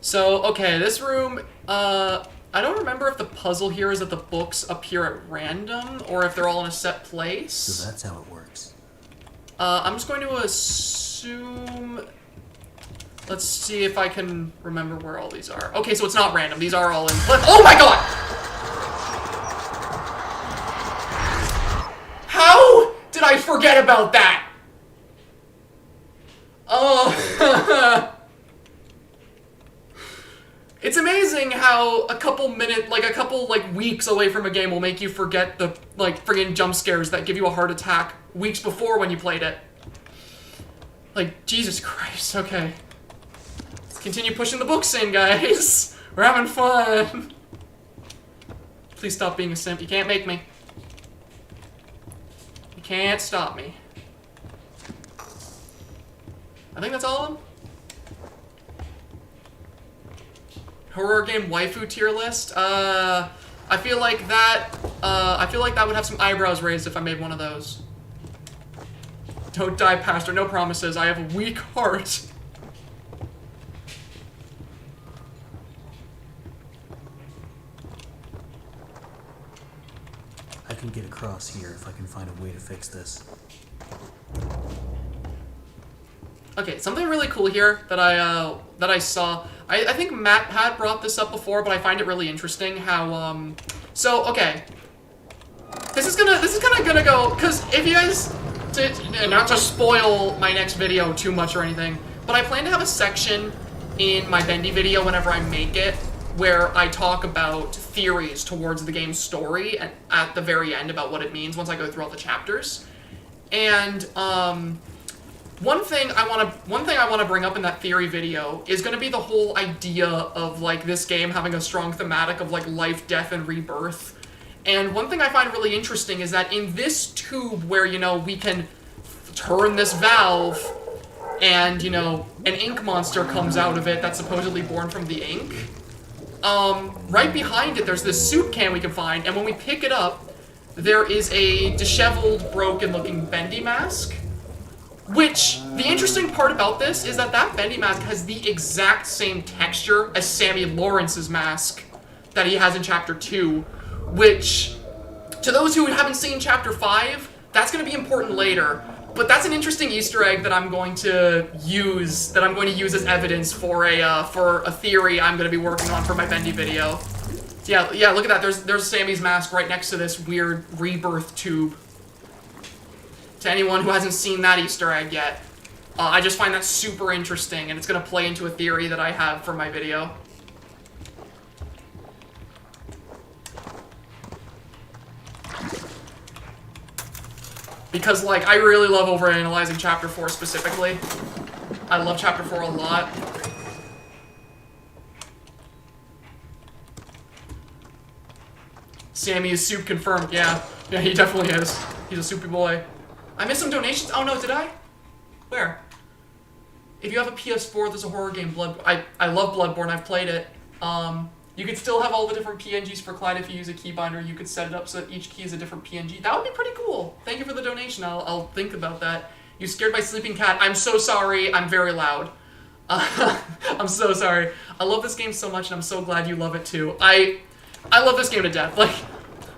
So, okay, this room, I don't remember if the puzzle here is that the books appear at random, or if they're all in a set place. So that's how it works. I'm just going to assume... Let's see if I can remember where all these are. Okay, so it's not random. These are all in... Oh my god! How did I forget about that? Oh... It's amazing how a couple weeks away from a game will make you forget the, friggin' jump scares that give you a heart attack weeks before when you played it. Like, Jesus Christ, okay. Let's continue pushing the books in, guys. We're having fun. Please stop being a simp. You can't make me. You can't stop me. I think that's all of them. Horror game waifu tier list. I feel like that would have some eyebrows raised if I made one of those. Don't die, Pastor. No promises. I have a weak heart. I can get across here if I can find a way to fix this. Okay, something really cool here that I saw. I think Matt had brought this up before, but I find it really interesting how so okay. This is kind of gonna go, because if you guys not to spoil my next video too much or anything, but I plan to have a section in my Bendy video whenever I make it, where I talk about theories towards the game's story and at the very end about what it means once I go through all the chapters. And one thing I want to bring up in that theory video is going to be the whole idea of like this game having a strong thematic of like life, death, and rebirth. And one thing I find really interesting is that in this tube where, you know, we can turn this valve and, you know, an ink monster comes out of it that's supposedly born from the ink. Right behind it, there's this soup can we can find, and when we pick it up, there is a disheveled, broken-looking Bendy mask. Which, the interesting part about this is that that Bendy mask has the exact same texture as Sammy Lawrence's mask that he has in Chapter 2, which, to those who haven't seen Chapter 5, that's going to be important later. But that's an interesting Easter egg that I'm going to use as evidence for a theory I'm going to be working on for my Bendy video. So yeah, look at that. There's Sammy's mask right next to this weird rebirth tube. To anyone who hasn't seen that Easter egg yet, I just find that super interesting, and it's going to play into a theory that I have for my video. Because, like, I really love overanalyzing Chapter 4 specifically. I love Chapter 4 a lot. Sammy is soup confirmed, yeah. Yeah, he definitely is. He's a soupy boy. I missed some donations. Oh no, did I? Where? If you have a PS4, there's a horror game, I love Bloodborne, I've played it. You could still have all the different PNGs for Clyde if you use a keybinder. You could set it up so that each key is a different PNG. That would be pretty cool. Thank you for the donation. I'll think about that. You scared my sleeping cat. I'm so sorry. I'm very loud. I'm so sorry. I love this game so much, and I'm so glad you love it too. I love this game to death. Like,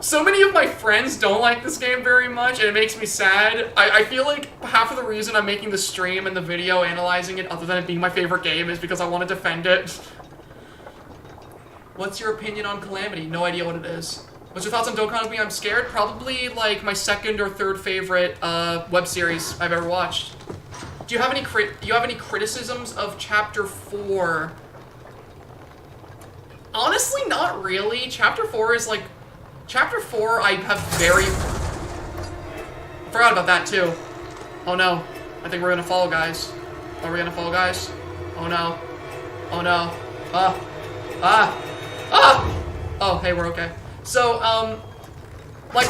so many of my friends don't like this game very much, and it makes me sad. I feel like half of the reason I'm making the stream and the video analyzing it, other than it being my favorite game, is because I want to defend it. What's your opinion on Calamity? No idea what it is. What's your thoughts on Don't Count on Me? I'm Scared? Probably, like, my second or third favorite web series I've ever watched. Do you have any criticisms of Chapter 4? Honestly, not really. Chapter 4 is, like... Chapter 4, I have very... I forgot about that, too. Oh, no. I think we're gonna fall, guys. Are we gonna fall, guys? Oh, no. Oh, no. Oh, hey, we're okay. So, like,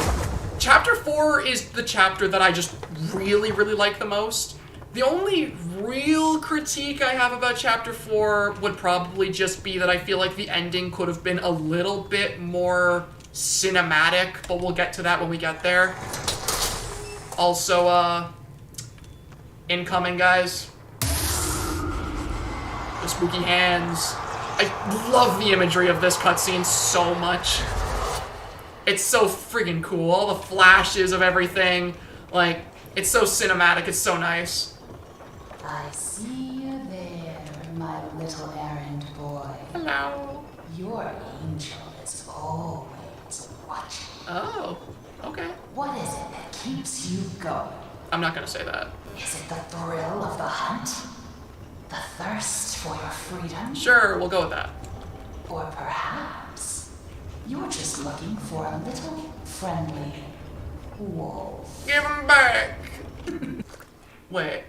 Chapter 4 is the chapter that I just really, really like the most. The only real critique I have about Chapter 4 would probably just be that I feel like the ending could have been a little bit more cinematic, but we'll get to that when we get there. Also, incoming, guys. The spooky hands. I love the imagery of this cutscene so much. It's so friggin' cool. All the flashes of everything. Like, it's so cinematic. It's so nice. I see you there, my little errand boy. Hello. Your angel is always watching. Oh, okay. What is it that keeps you going? I'm not gonna say that. Is it the thrill of the hunt? The thirst for your freedom? Sure, we'll go with that. Or perhaps you're just looking for a little friendly wolf. Give him back. Wait.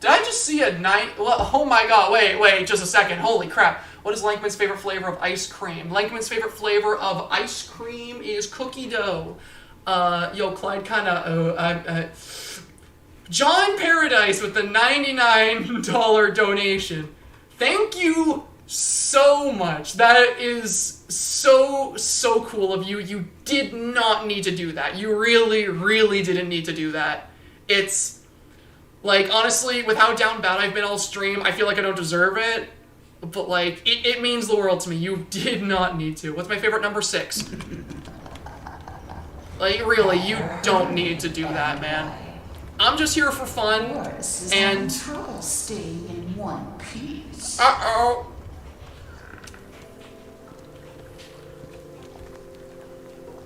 Did I just see a night? Oh my god, wait, just a second. Holy crap. What is Lankman's favorite flavor of ice cream? Lankman's favorite flavor of ice cream is cookie dough. Yo, Clyde kinda, John Paradise with the $99 donation. Thank you so much. That is so cool of you. You did not need to do that. You really, really didn't need to do that. It's, like, honestly, with how down bad I've been all stream, I feel like I don't deserve it. But, like, it means the world to me. You did not need to. What's my favorite number 6? Like, really, you don't need to do that, man. I'm just here for fun, and... trouble staying in one piece. Uh-oh.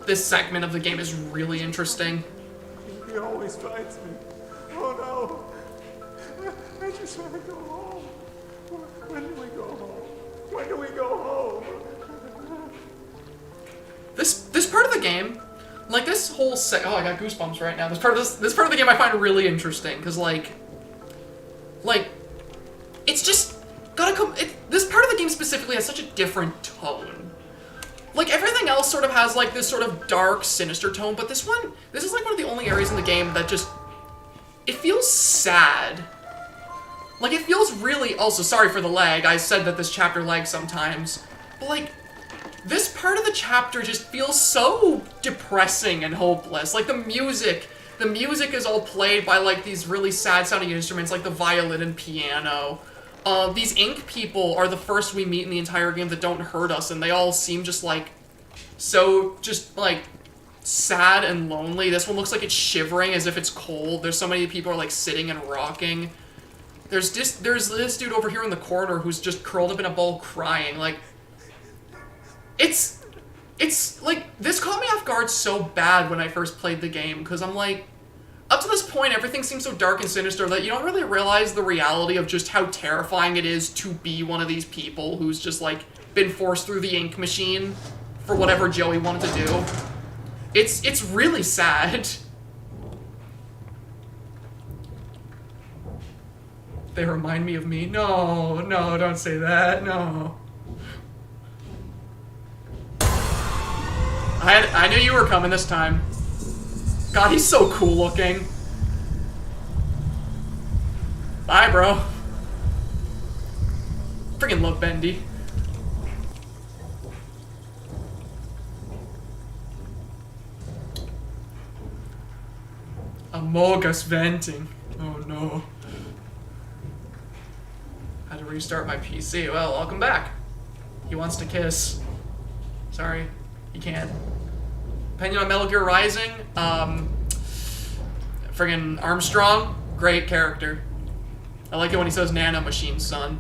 This segment of the game is really interesting. He always finds me. Oh no. I just want to go home. When do we go home? When do we go home? This part of the game, like this whole oh, I got goosebumps right now. This part of the game I find really interesting because like it's just gotta come. This part of the game specifically has such a different tone. Like everything else sort of has like this sort of dark, sinister tone, but this is like one of the only areas in the game that just it feels sad. Like it feels really. Also, sorry for the lag. I said that this chapter lags sometimes, but like. This part of the chapter just feels so depressing and hopeless. Like the music is all played by like these really sad sounding instruments like the violin and piano. These ink people are the first we meet in the entire game that don't hurt us, and they all seem just like sad and lonely. This one looks like it's shivering as if it's cold. There's so many people are like sitting and rocking. There's this dude over here in the corner who's just curled up in a ball crying. Like It's like, this caught me off guard so bad when I first played the game, because I'm like, up to this point, everything seems so dark and sinister that you don't really realize the reality of just how terrifying it is to be one of these people who's just, like, been forced through the ink machine for whatever Joey wanted to do. It's really sad. They remind me of me. No, don't say that, no. I knew you were coming this time. God, he's so cool looking. Bye, bro. Friggin' love Bendy. Amogus venting. Oh no. Had to restart my PC. Well, welcome back. He wants to kiss. Sorry, he can't. Opinion on Metal Gear Rising? Friggin' Armstrong, great character. I like it when he says Nano Machine, son.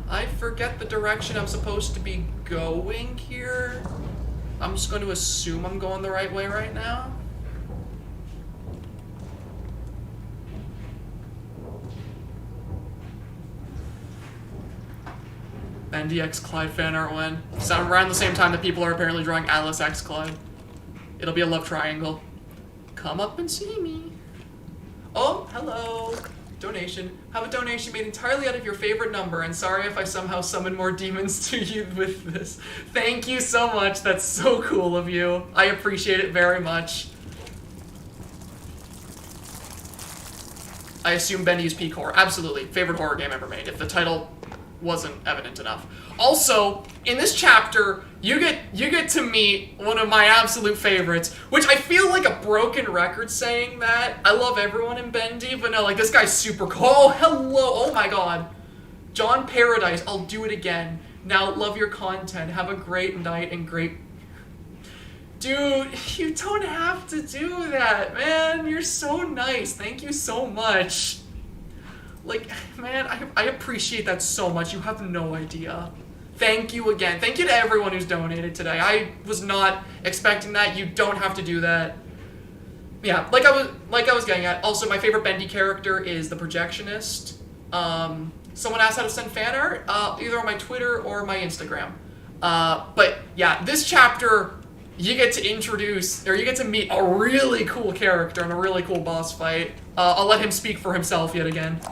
I forget the direction I'm supposed to be going here. I'm just going to assume I'm going the right way right now. Bendy X Clyde fan art when. So around the same time that people are apparently drawing Alice X Clyde. It'll be a love triangle. Come up and see me. Oh, hello. Donation. Have a donation made entirely out of your favorite number, and sorry if I somehow summon more demons to you with this. Thank you so much. That's so cool of you. I appreciate it very much. I assume Bendy is peak horror. Absolutely. Favorite horror game ever made. If the title wasn't evident enough. Also, in this chapter, you get to meet one of my absolute favorites, which I feel like a broken record saying that. I love everyone in Bendy, but no, like, this guy's super cool. Oh, hello, oh my god. John Paradise, I'll do it again. Now, love your content. Have a great night and great... Dude, you don't have to do that, man. You're so nice. Thank you so much. Like, man, I appreciate that so much. You have no idea. Thank you again. Thank you to everyone who's donated today. I was not expecting that. You don't have to do that. Yeah, like I was getting at. Also, my favorite Bendy character is the Projectionist. Someone asked how to send fan art, either on my Twitter or my Instagram. But yeah, this chapter, you get to meet a really cool character in a really cool boss fight. I'll let him speak for himself yet again.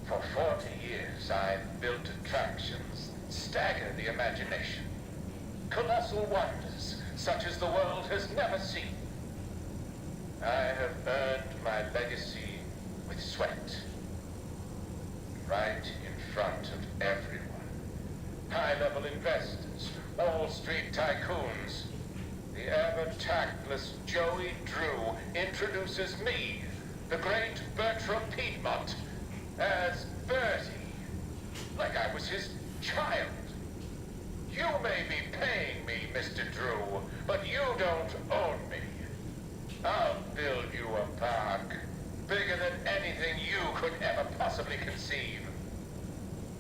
For 40 years, I've built attractions that stagger the imagination. Colossal wonders, such as the world has never seen. I have earned my legacy with sweat. Right in front of everyone. High-level investors, Wall Street tycoons. The ever-tactless Joey Drew introduces me, the great Bertram Piedmont, as Bertie, like I was his child. You may be paying me, Mr. Drew, but you don't own me. I'll build you a park, bigger than anything you could ever possibly conceive.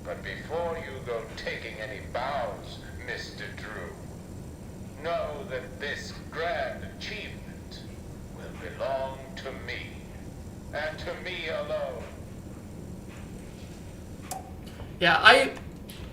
But before you go taking any bows, Mr. Drew, know that this grand achievement will belong to me, and to me alone. Yeah,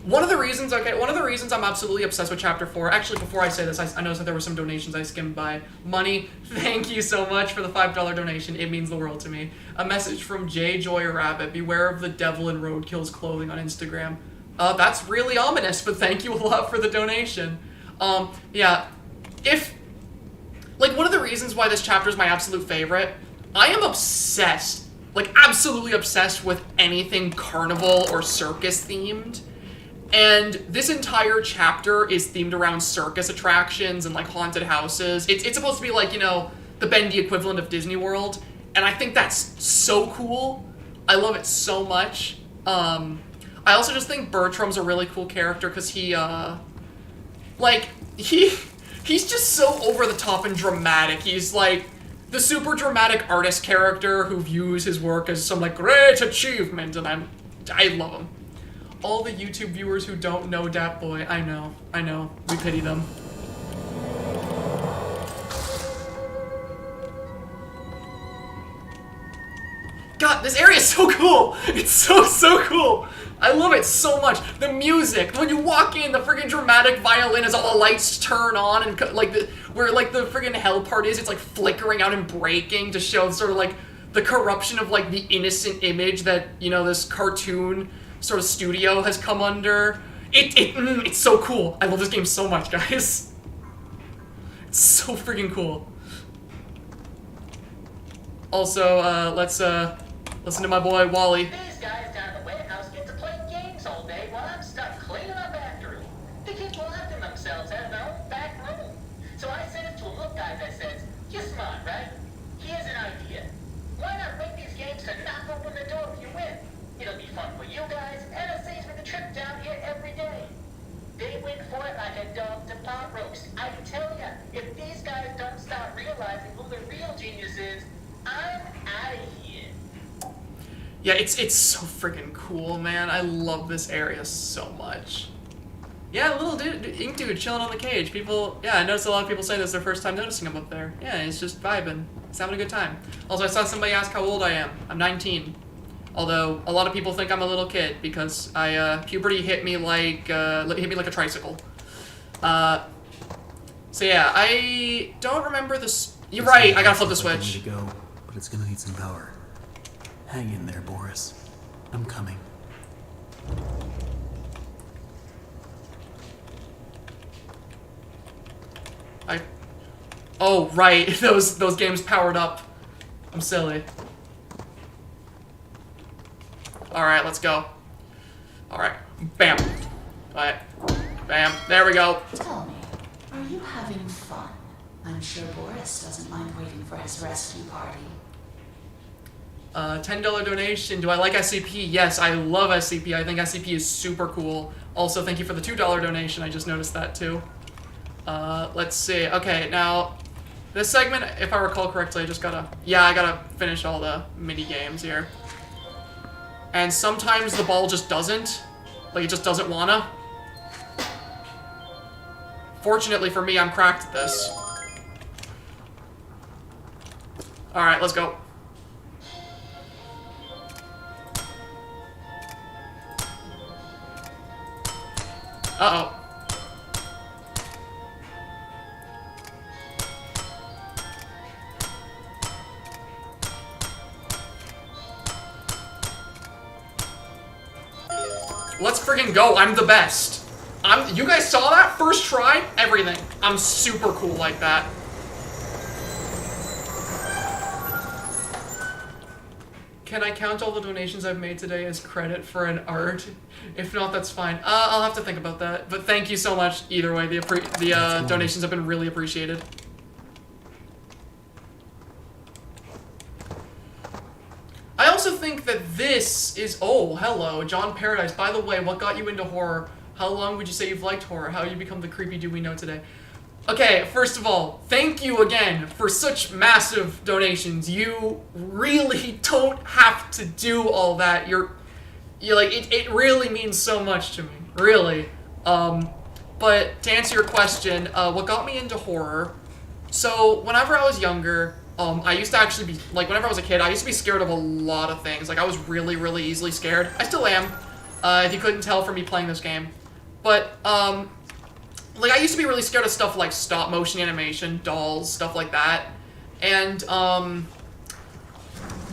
one of the reasons I'm absolutely obsessed with Chapter 4, actually, before I say this, I noticed that there were some donations I skimmed by. Money, thank you so much for the $5 donation. It means the world to me. A message from J. Joy Rabbit. Beware of the devil in Roadkill's clothing on Instagram. That's really ominous, but thank you a lot for the donation. Yeah, one of the reasons why this chapter is my absolute favorite, I am obsessed, absolutely obsessed with anything carnival or circus themed. And this entire chapter is themed around circus attractions and haunted houses. It's supposed to be the Bendy equivalent of Disney World, and I think that's so cool. I love it so much. I also just think Bertram's a really cool character because he's just so over the top and dramatic. He's the super dramatic artist character who views his work as some great achievement, and I love him. All the YouTube viewers who don't know Dat Boy, I know, we pity them. God, this area is so cool! It's so cool! I love it so much. The music, when you walk in, the friggin' dramatic violin as all the lights turn on, and where the friggin' hell part is, it's flickering out and breaking to show sort of the corruption of the innocent image that, this cartoon sort of studio has come under. It's so cool. I love this game so much, guys. It's so freaking cool. Also, let's listen to my boy Wally. These guys down at the warehouse get to play games all day while I'm stuck cleaning up after them. The kids will have themselves have their own back room. So I sent it to a look guy that says, "You're smart, right? Here's an idea. Why not make these games to knock open the door if you win? It'll be fun for you guys, and it saves me the trip down here every day." They went for it like a dog to pot roast. I tell ya, if these guys don't start realizing who the real genius is, I'm out of here. Yeah, it's so freaking cool, man. I love this area so much. Yeah, little ink dude chilling on the cage. I noticed a lot of people say this is their first time noticing him up there. Yeah, he's just vibing. He's having a good time. Also, I saw somebody ask how old I am. I'm 19. Although a lot of people think I'm a little kid because puberty hit me like a tricycle. So yeah, I don't remember this. You're right. I gotta flip the switch. To go, but it's gonna need some power. Hang in there, Boris. I'm coming. Oh right, those games powered up. I'm silly. Alright, let's go. Alright. Bam. Alright. Bam. There we go. Tell me, are you having fun? I'm sure Boris doesn't mind waiting for his rescue party. $10 donation. Do I like SCP? Yes, I love SCP. I think SCP is super cool. Also, thank you for the $2 donation. I just noticed that too. Let's see. Okay, now, this segment, if I recall correctly, I gotta finish all the mini games here. And sometimes the ball just doesn't. It just doesn't wanna. Fortunately for me, I'm cracked at this. Alright, let's go. Uh-oh. Let's friggin' go. I'm the best. You guys saw that? First try? Everything. I'm super cool like that. Can I count all the donations I've made today as credit for an art? If not, that's fine. I'll have to think about that. But thank you so much either way. The donations have been really appreciated. I also think that this is... Oh, hello, John Paradise. By the way, what got you into horror? How long would you say you've liked horror? How you become the creepy dude we know today? Okay, first of all, thank you again for such massive donations. You really don't have to do all that. it really means so much to me, really. But to answer your question, what got me into horror, so whenever I was younger, I used to actually be, like, whenever I was a kid, I used to be scared of a lot of things. Like, I was really, really easily scared. I still am, if you couldn't tell from me playing this game. But, like, I used to be really scared of stuff like stop-motion animation, dolls, stuff like that. And,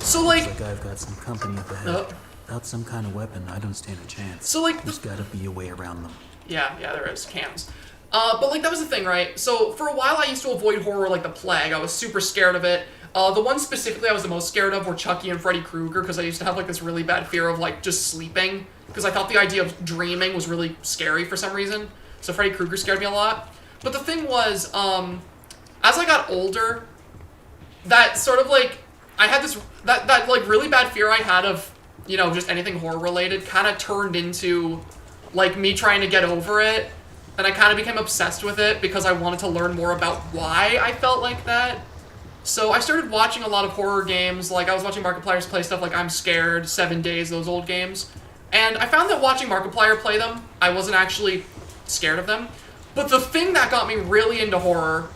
so, like... Looks like I've got some company up ahead. Without some kind of weapon, I don't stand a chance. So, like... There's gotta be a way around them. Yeah, there is. Cams. But, like, that was the thing, right? So, for a while, I used to avoid horror like the plague. I was super scared of it. The ones specifically I was the most scared of were Chucky and Freddy Krueger, because I used to have, like, this really bad fear of, like, just sleeping. Because I thought the idea of dreaming was really scary for some reason. So Freddy Krueger scared me a lot. But the thing was, as I got older, that sort of, like, I had this, that like, really bad fear I had of, you know, just anything horror-related kind of turned into, like, me trying to get over it. And I kind of became obsessed with it because I wanted to learn more about why I felt like that. So I started watching a lot of horror games. Like, I was watching Markiplier's play stuff like I'm Scared, 7 Days, those old games. And I found that watching Markiplier play them, I wasn't actually scared of them. But the thing that got me really into horror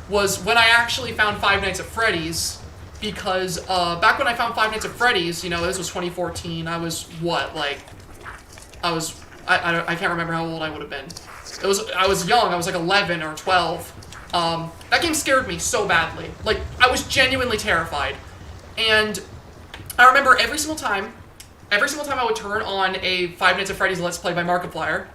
was when I actually found Five Nights at Freddy's. Because back when I found Five Nights at Freddy's, you know, this was 2014, I was, what, like... I can't remember how old I would have been. I was young, I was like 11 or 12. That game scared me so badly. Like, I was genuinely terrified. And I remember every single time I would turn on a Five Nights at Freddy's Let's Play by Markiplier,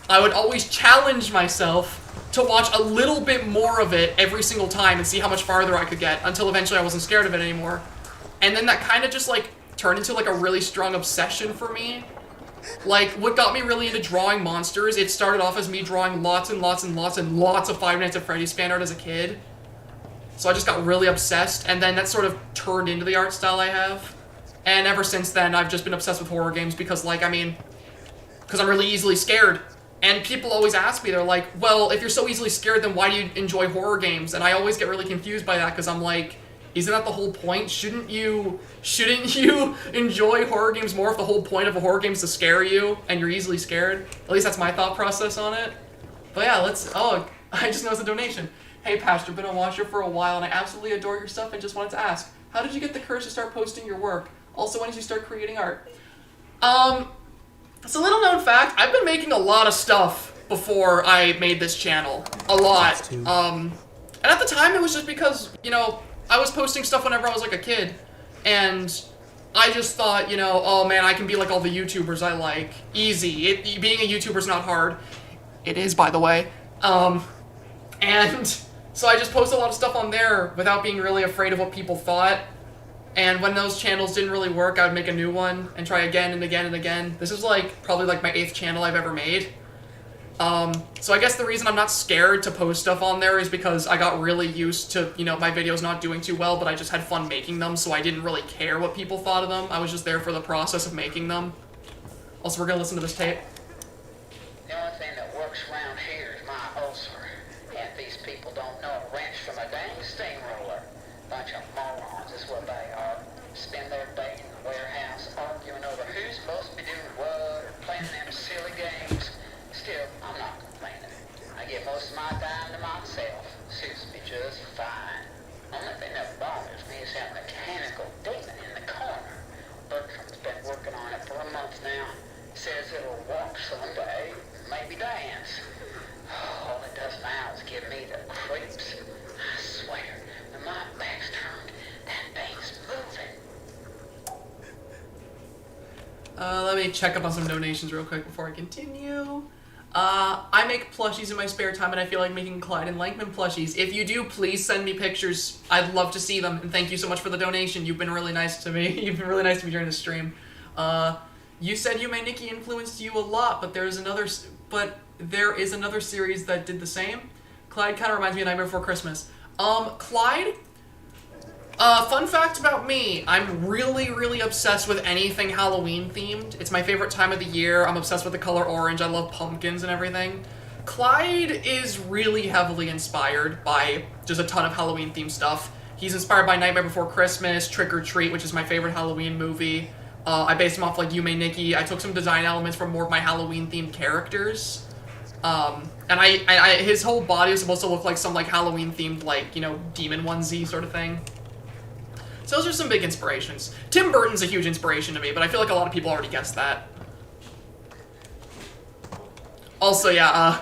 I would always challenge myself to watch a little bit more of it every single time and see how much farther I could get, until eventually I wasn't scared of it anymore. And then that kind of just, like, turned into, like, a really strong obsession for me. Like, what got me really into drawing monsters, it started off as me drawing lots and lots and lots and lots of Five Nights at Freddy's fan art as a kid. So I just got really obsessed, and then that sort of turned into the art style I have. And ever since then, I've just been obsessed with horror games because, like, I mean, because I'm really easily scared. And people always ask me, they're like, well, if you're so easily scared, then why do you enjoy horror games? And I always get really confused by that, because I'm like, isn't that the whole point? Shouldn't you enjoy horror games more if the whole point of a horror game is to scare you, and you're easily scared? At least that's my thought process on it. But yeah, I just noticed a donation. Hey, Pastor, been a watcher for a while, and I absolutely adore your stuff, and just wanted to ask, how did you get the courage to start posting your work? Also, when did you start creating art? It's a little known fact, I've been making a lot of stuff before I made this channel. A lot. And at the time, it was just because, you know, I was posting stuff whenever I was like a kid. And I just thought, you know, oh man, I can be like all the YouTubers I like. Easy. Being a YouTuber's not hard. It is, by the way. And so I just posted a lot of stuff on there without being really afraid of what people thought. And when those channels didn't really work, I would make a new one and try again and again and again. This is like probably like my 8th channel I've ever made. So I guess the reason I'm not scared to post stuff on there is because I got really used to, you know, my videos not doing too well, but I just had fun making them, so I didn't really care what people thought of them. I was just there for the process of making them. Also, we're gonna listen to this tape. The only thing that works around here is my ulcer. And these people don't know a wrench from a dang steamroller. Bunch of morons is what they are. Spend their day in the warehouse arguing over who's supposed to be doing what or playing them silly games. Still, I'm not complaining. I give most of my time to myself. Suits me just fine. Only thing that bothers me is that mechanical demon in the corner. Bertram's been working on it for a month now. Says it'll walk someday, maybe dance. All it does now is give me the creeps. I swear, when my back's turned, that thing's moving. Let me check up on some donations real quick before I continue. I make plushies in my spare time, and I feel like making Clyde and Lankman plushies. If you do, please send me pictures. I'd love to see them, and thank you so much for the donation. You've been really nice to me. You've been really nice to me during the stream. You said Yume Nikki influenced you a lot, but there is another series that did the same. Clyde kind of reminds me of Nightmare Before Christmas. Clyde? Fun fact about me, I'm really, really obsessed with anything Halloween themed. It's my favorite time of the year. I'm obsessed with the color orange. I love pumpkins and everything. Clyde is really heavily inspired by just a ton of Halloween themed stuff. He's inspired by Nightmare Before Christmas, Trick or Treat, which is my favorite Halloween movie. I based him off like Yume Nikki. I took some design elements from more of my Halloween-themed characters. And his whole body was supposed to look like some like Halloween-themed like, you know, demon onesie sort of thing. So those are some big inspirations. Tim Burton's a huge inspiration to me, but I feel like a lot of people already guessed that. Also, yeah,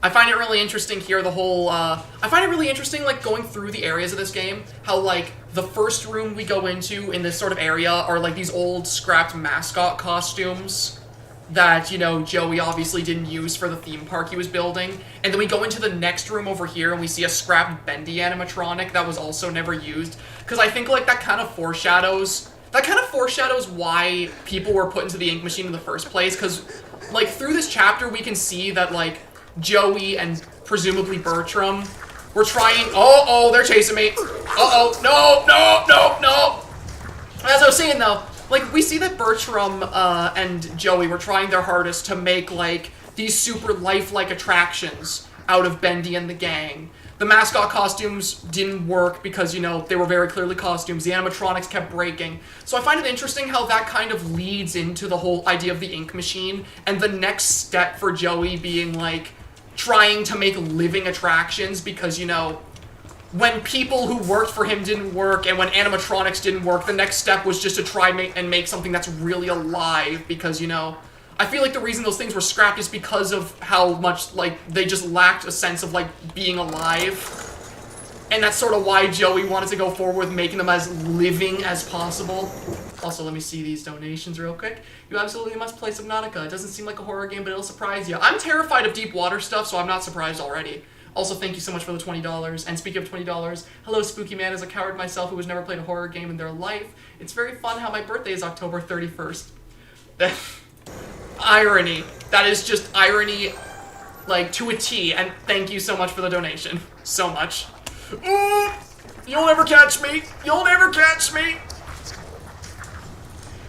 I find it really interesting here, the whole, I find it really interesting, like, going through the areas of this game, how, like, the first room we go into in this sort of area are, like, these old scrapped mascot costumes that, you know, Joey obviously didn't use for the theme park he was building. And then we go into the next room over here and we see a scrapped Bendy animatronic that was also never used. Because I think, like, that kind of foreshadows why people were put into the ink machine in the first place. Because, like, through this chapter we can see that, like, Joey and presumably Bertram were trying... Oh, they're chasing me. Uh-oh, no. As I was saying, though, like, we see that Bertram and Joey were trying their hardest to make, like, these super lifelike attractions out of Bendy and the gang. The mascot costumes didn't work because, you know, they were very clearly costumes. The animatronics kept breaking. So I find it interesting how that kind of leads into the whole idea of the ink machine, and the next step for Joey being, like, trying to make living attractions because, you know, when people who worked for him didn't work and when animatronics didn't work, the next step was just to try and make something that's really alive because, you know, I feel like the reason those things were scrapped is because of how much, like, they just lacked a sense of, like, being alive. And that's sort of why Joey wanted to go forward with making them as living as possible. Also, let me see these donations real quick. You absolutely must play Subnautica. It doesn't seem like a horror game, but it'll surprise you. I'm terrified of deep water stuff, so I'm not surprised already. Also, thank you so much for the $20. And speaking of $20, hello, Spooky Man. As a coward myself who has never played a horror game in their life, it's very fun how my birthday is October 31st. Irony. That is just irony, like, to a T. And thank you so much for the donation. So much. You'll never catch me. You'll never catch me.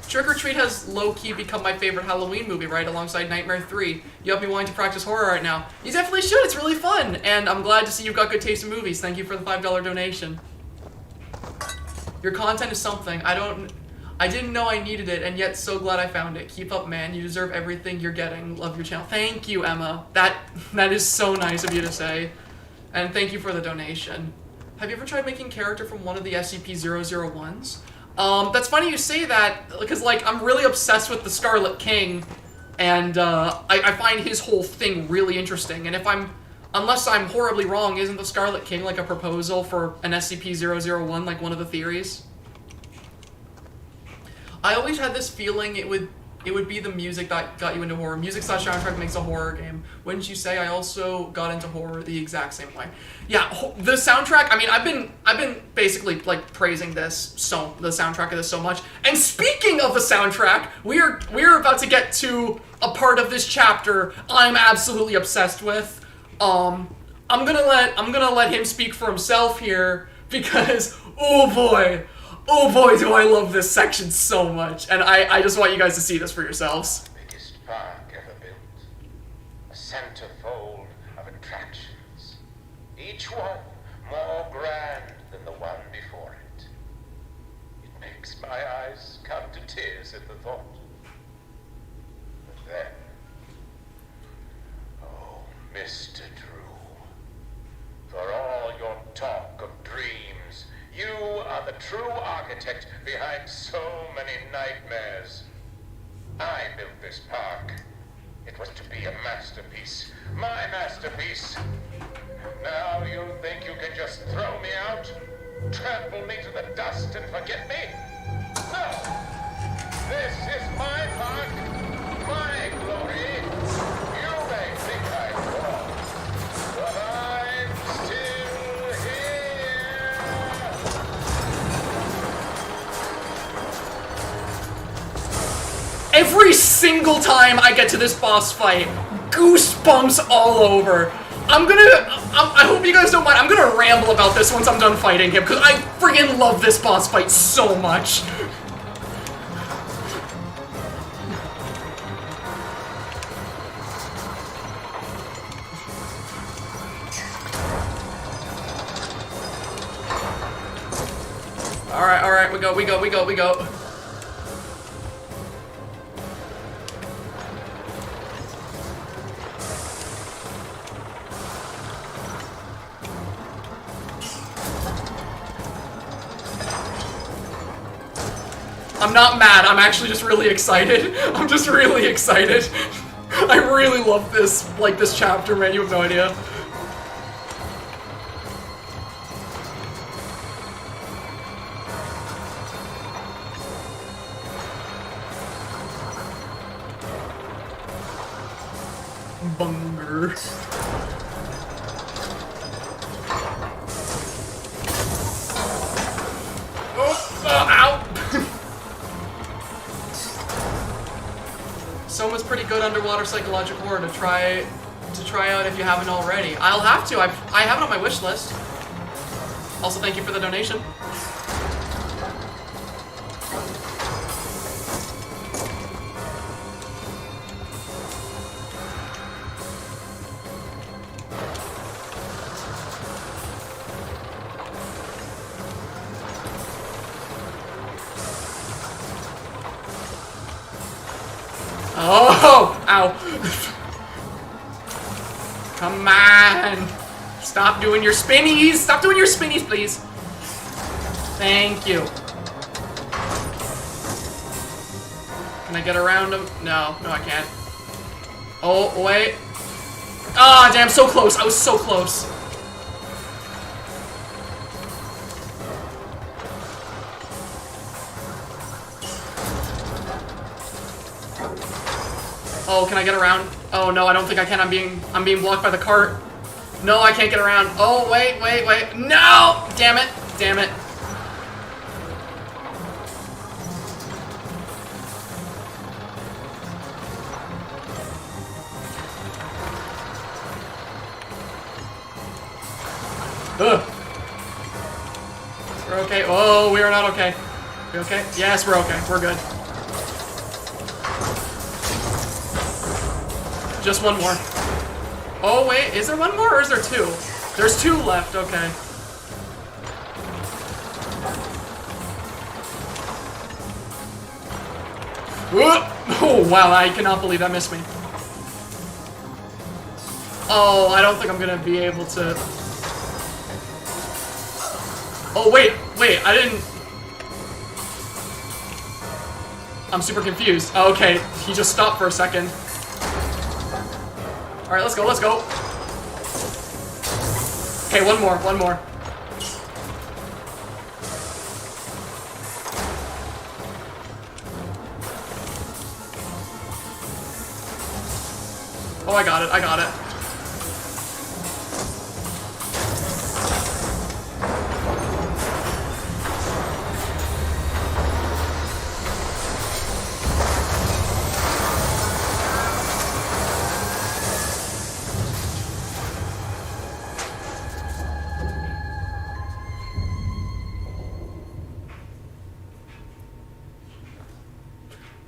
Trick or Treat has low-key become my favorite Halloween movie, right alongside Nightmare 3. You have me wanting to practice horror right now. You definitely should, it's really fun, and I'm glad to see you've got good taste in movies. Thank you for the $5 donation. Your content is something. I didn't know I needed it, and yet so glad I found it. Keep up, man. You deserve everything you're getting. Love your channel. Thank you, Emma. That is so nice of you to say. And thank you for the donation. Have you ever tried making character from one of the SCP-001s? That's funny you say that, because, like, I'm really obsessed with the Scarlet King, and, I find his whole thing really interesting, and unless I'm horribly wrong, isn't the Scarlet King, like, a proposal for an SCP-001, like one of the theories? I always had this feeling it would be the music that got you into horror. Music/soundtrack makes a horror game. Wouldn't you say? I also got into horror the exact same way. Yeah, the soundtrack, I mean, I've been basically, like, praising the soundtrack of this so much. And speaking of the soundtrack, we're about to get to a part of this chapter I'm absolutely obsessed with. I'm gonna let him speak for himself here, because, oh boy, do I love this section so much, and I just want you guys to see this for yourselves. Biggest park ever built. A centerfold of attractions. Each one more grand than the one before it. It makes my eyes come to tears at the thought. But then, oh, Mr. Drew, for all your talk of dreams, you are the true architect behind so many nightmares. I built this park. It was to be a masterpiece. My masterpiece. Now you think you can just throw me out? Trample me to the dust and forget me? No! This is my park. My glory. You may think I'm wrong, but I'm still here. Every single time I get to this boss fight, goosebumps all over. I hope you guys don't mind, I'm gonna ramble about this once I'm done fighting him, because I friggin' love this boss fight so much. Alright, we go. I'm not mad. I'm actually just really excited. I'm just really excited. I really love this, like, this chapter, man. You have no idea. Bunger. Ow! Soma's pretty good underwater psychological horror to try out if you haven't already. I'll have to. I have it on my wish list. Also, thank you for the donation. Oh! Ow. Come on. Stop doing your spinnies. Stop doing your spinnies, please. Thank you. Can I get around him? No. No, I can't. Oh, wait. Ah, damn, so close. I was so close. Oh, can I get around? Oh no, I don't think I can. I'm being blocked by the cart. No, I can't get around. Oh, wait. No! Damn it. Ugh. We're okay. Oh, we are not okay. We okay? Yes, we're okay. We're good. Just one more. Oh, wait. Is there one more or is there two? There's two left. Okay. Oh, wow. I cannot believe that missed me. Oh, I don't think I'm going to be able to... Oh, wait. I didn't... I'm super confused. Oh, okay. He just stopped for a second. Alright, let's go. Okay, one more. Oh, I got it.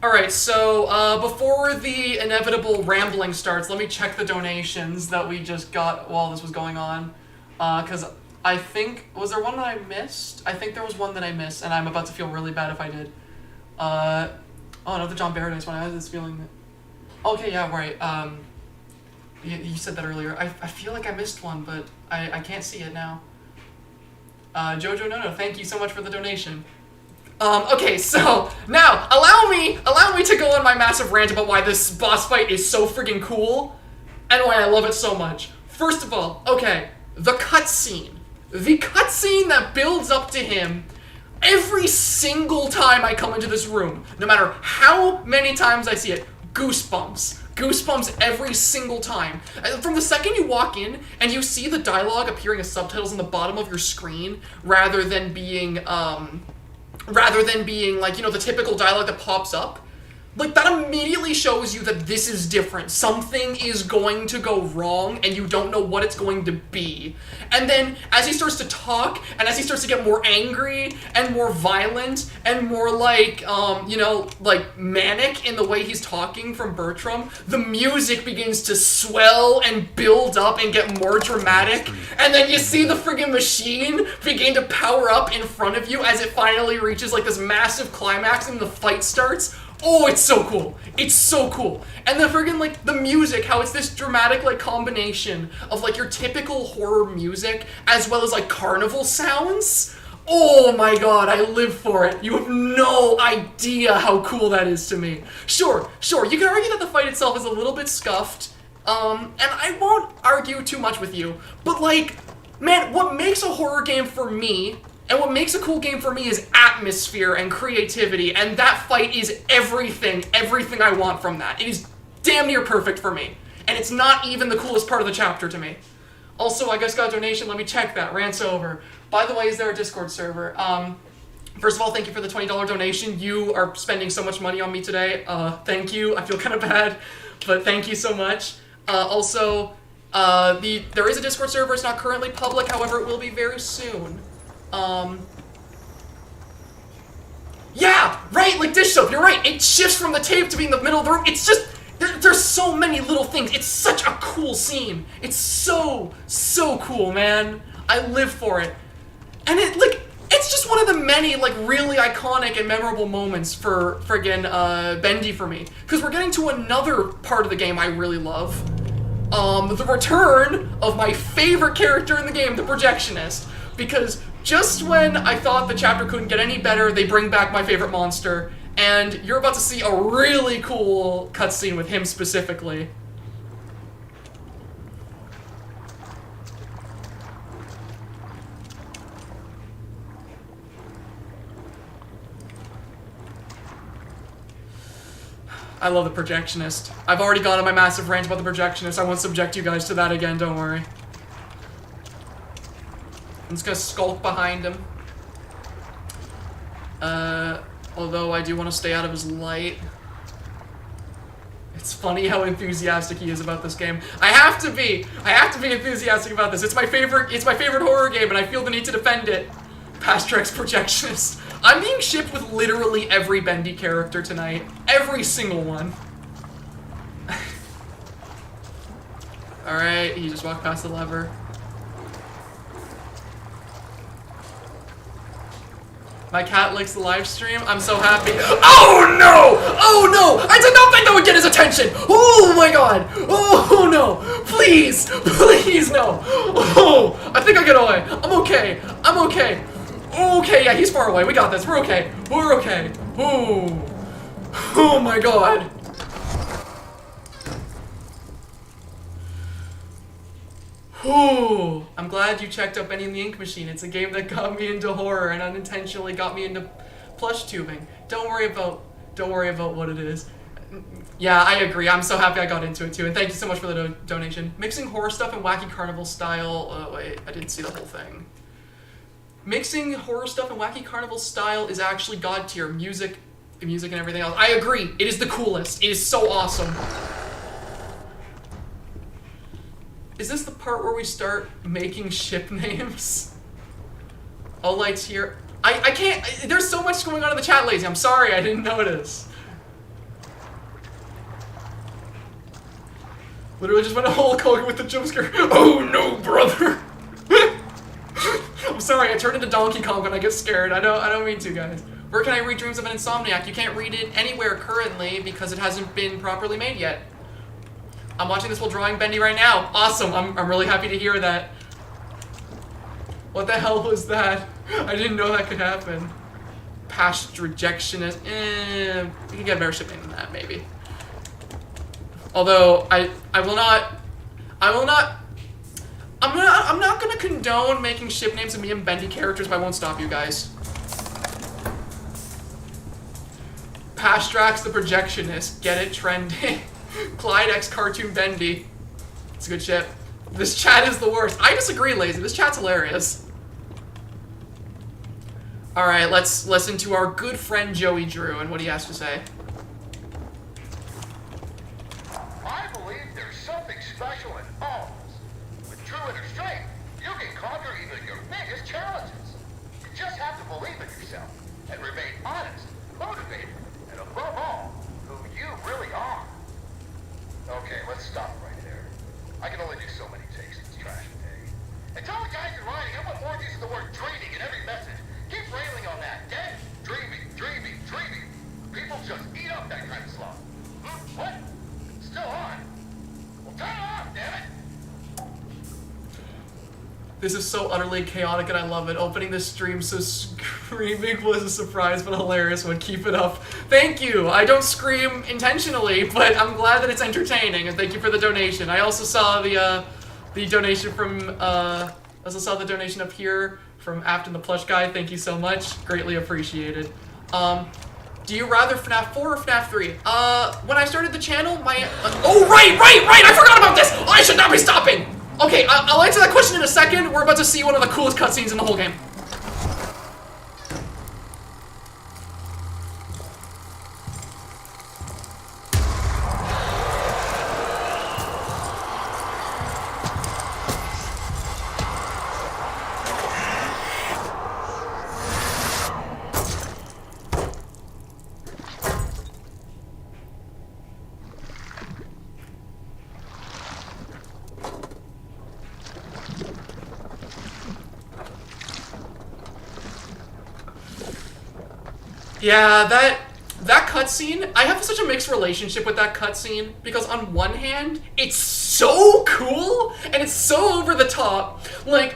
Alright, so before the inevitable rambling starts, let me check the donations that we just got while this was going on. Because I think... Was there one that I missed? I think there was one that I missed, and I'm about to feel really bad if I did. Oh, another John Paradise one. I had this feeling that... Okay, yeah, right. You said that earlier. I feel like I missed one, but I can't see it now. Jojo Nono, thank you so much for the donation. Okay, so, now, allow me to go on my massive rant about why this boss fight is so friggin' cool, and why I love it so much. First of all, okay, the cutscene. The cutscene that builds up to him every single time I come into this room, no matter how many times I see it, goosebumps. Goosebumps every single time. From the second you walk in, and you see the dialogue appearing as subtitles on the bottom of your screen, rather than being, like, you know, the typical dialogue that pops up, like, that immediately shows you that this is different. Something is going to go wrong, and you don't know what it's going to be. And then, as he starts to talk, and as he starts to get more angry, and more violent, and more, like, you know, like, manic in the way he's talking from Bertram, the music begins to swell and build up and get more dramatic, and then you see the friggin' machine begin to power up in front of you as it finally reaches, like, this massive climax, and the fight starts. Oh, it's so cool. It's so cool. And the friggin', like, the music, how it's this dramatic, like, combination of, like, your typical horror music as well as, like, carnival sounds. Oh my god, I live for it. You have no idea how cool that is to me. Sure, you can argue that the fight itself is a little bit scuffed, and I won't argue too much with you, but like, man, what makes a horror game for me, and what makes a cool game for me is atmosphere and creativity, and that fight is everything I want from that. It is damn near perfect for me, and it's not even the coolest part of the chapter to me. Also, I just got a donation, let me check that, rant's over. By the way, is there a Discord server? First of all, thank you for the $20 donation. You are spending so much money on me today. Thank you. I feel kind of bad, but thank you so much. Also, there is a Discord server. It's not currently public, however, it will be very soon. Yeah, right, like dish soap, you're right. It shifts from the tape to being in the middle of the room. It's just, there's so many little things. It's such a cool scene. It's so cool, man. I live for it. And it's just one of the many, like, really iconic and memorable moments for friggin' Bendy for me. Because we're getting to another part of the game I really love. The return of my favorite character in the game, the Projectionist. Because just when I thought the chapter couldn't get any better, they bring back my favorite monster. And you're about to see a really cool cutscene with him specifically. I love the Projectionist. I've already gone on my massive rant about the Projectionist. I won't subject you guys to that again, don't worry. I'm just gonna skulk behind him. Although I do want to stay out of his light. It's funny how enthusiastic he is about this game. I have to be enthusiastic about this. It's my favorite horror game, and I feel the need to defend it. Pastrex Projectionist. I'm being shipped with literally every Bendy character tonight. Every single one. Alright, he just walked past the lever. My cat likes the live stream. I'm so happy. Oh no! Oh no! I did not think that would get his attention! Oh my god! Oh no! Please! Please no! Oh! I think I get away. I'm okay. I'm okay. Okay, yeah, he's far away. We got this. We're okay. We're okay. Oh. Oh my god. Oh. I'm glad you checked up Bendy and the Ink Machine. It's a game that got me into horror and unintentionally got me into plush tubing. Don't worry about what it is. Yeah, I agree. I'm so happy I got into it too. And thank you so much for the donation. Mixing horror stuff and wacky carnival style. Oh wait, I didn't see the whole thing. Mixing horror stuff and wacky carnival style is actually god tier. Music and everything else. I agree. It is the coolest. It is so awesome. Is this the part where we start making ship names? All lights here. I can't. There's so much going on in the chat, Lazy. I'm sorry. I didn't notice. Literally just went a whole Hulk with the jump scare. Oh no, brother. I'm sorry, I turned into Donkey Kong when I get scared. I don't mean to, guys. Where can I read Dreams of an Insomniac? You can't read it anywhere currently because it hasn't been properly made yet. I'm watching this while drawing Bendy right now. Awesome, I'm really happy to hear that. What the hell was that? I didn't know that could happen. Projectionist. You can get a better ship name than that, maybe. Although I'm not gonna condone making ship names of me and Bendy characters, but I won't stop you guys. Pastrax the Projectionist, get it trending. Clyde X Cartoon Bendy. It's a good ship. This chat is the worst. I disagree, Lazy. This chat's hilarious. Alright, let's listen to our good friend Joey Drew and what he has to say. I believe there's something special in all. With true inner strength, you can conquer even your biggest challenges. You just have to believe in yourself and remain honest, motivated, and above all, who you really are. Okay, let's stop right there. I can only do so many takes of this trash today. And tell the guys in writing I want more use of the word dreaming in every message. Keep railing on that. Dead? Dreaming, dreaming, dreaming. People just eat up that kind of slop. What? Still on? Well, turn it off, damn it! This is so utterly chaotic and I love it. Opening this stream so screaming was a surprise but hilarious one. Keep it up. Thank you. I don't scream intentionally, but I'm glad that it's entertaining, and thank you for the donation. I also saw the donation from donation up here from Afton the Plush Guy. Thank you so much. Greatly appreciated. Do you rather FNAF 4 or FNAF 3? When I started the channel, oh, right! I forgot about this! I should not be stopping! Okay, I'll answer that question in a second. We're about to see one of the coolest cutscenes in the whole game. Yeah, that cutscene, I have such a mixed relationship with that cutscene, because on one hand, it's so cool, and it's so over the top. Like,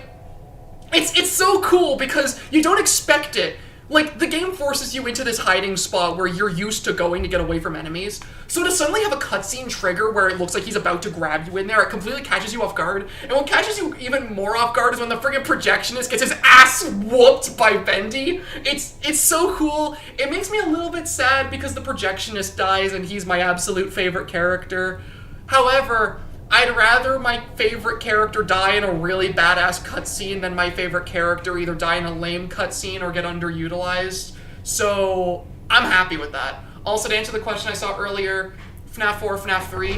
it's so cool because you don't expect it. Like, the game forces you into this hiding spot where you're used to going to get away from enemies. So to suddenly have a cutscene trigger where it looks like he's about to grab you in there, it completely catches you off guard. And what catches you even more off guard is when the friggin' Projectionist gets his ass whooped by Bendy. It's so cool. It makes me a little bit sad because the Projectionist dies and he's my absolute favorite character. However, I'd rather my favorite character die in a really badass cutscene than my favorite character either die in a lame cutscene or get underutilized. So I'm happy with that. Also, to answer the question I saw earlier, FNAF 4, FNAF 3.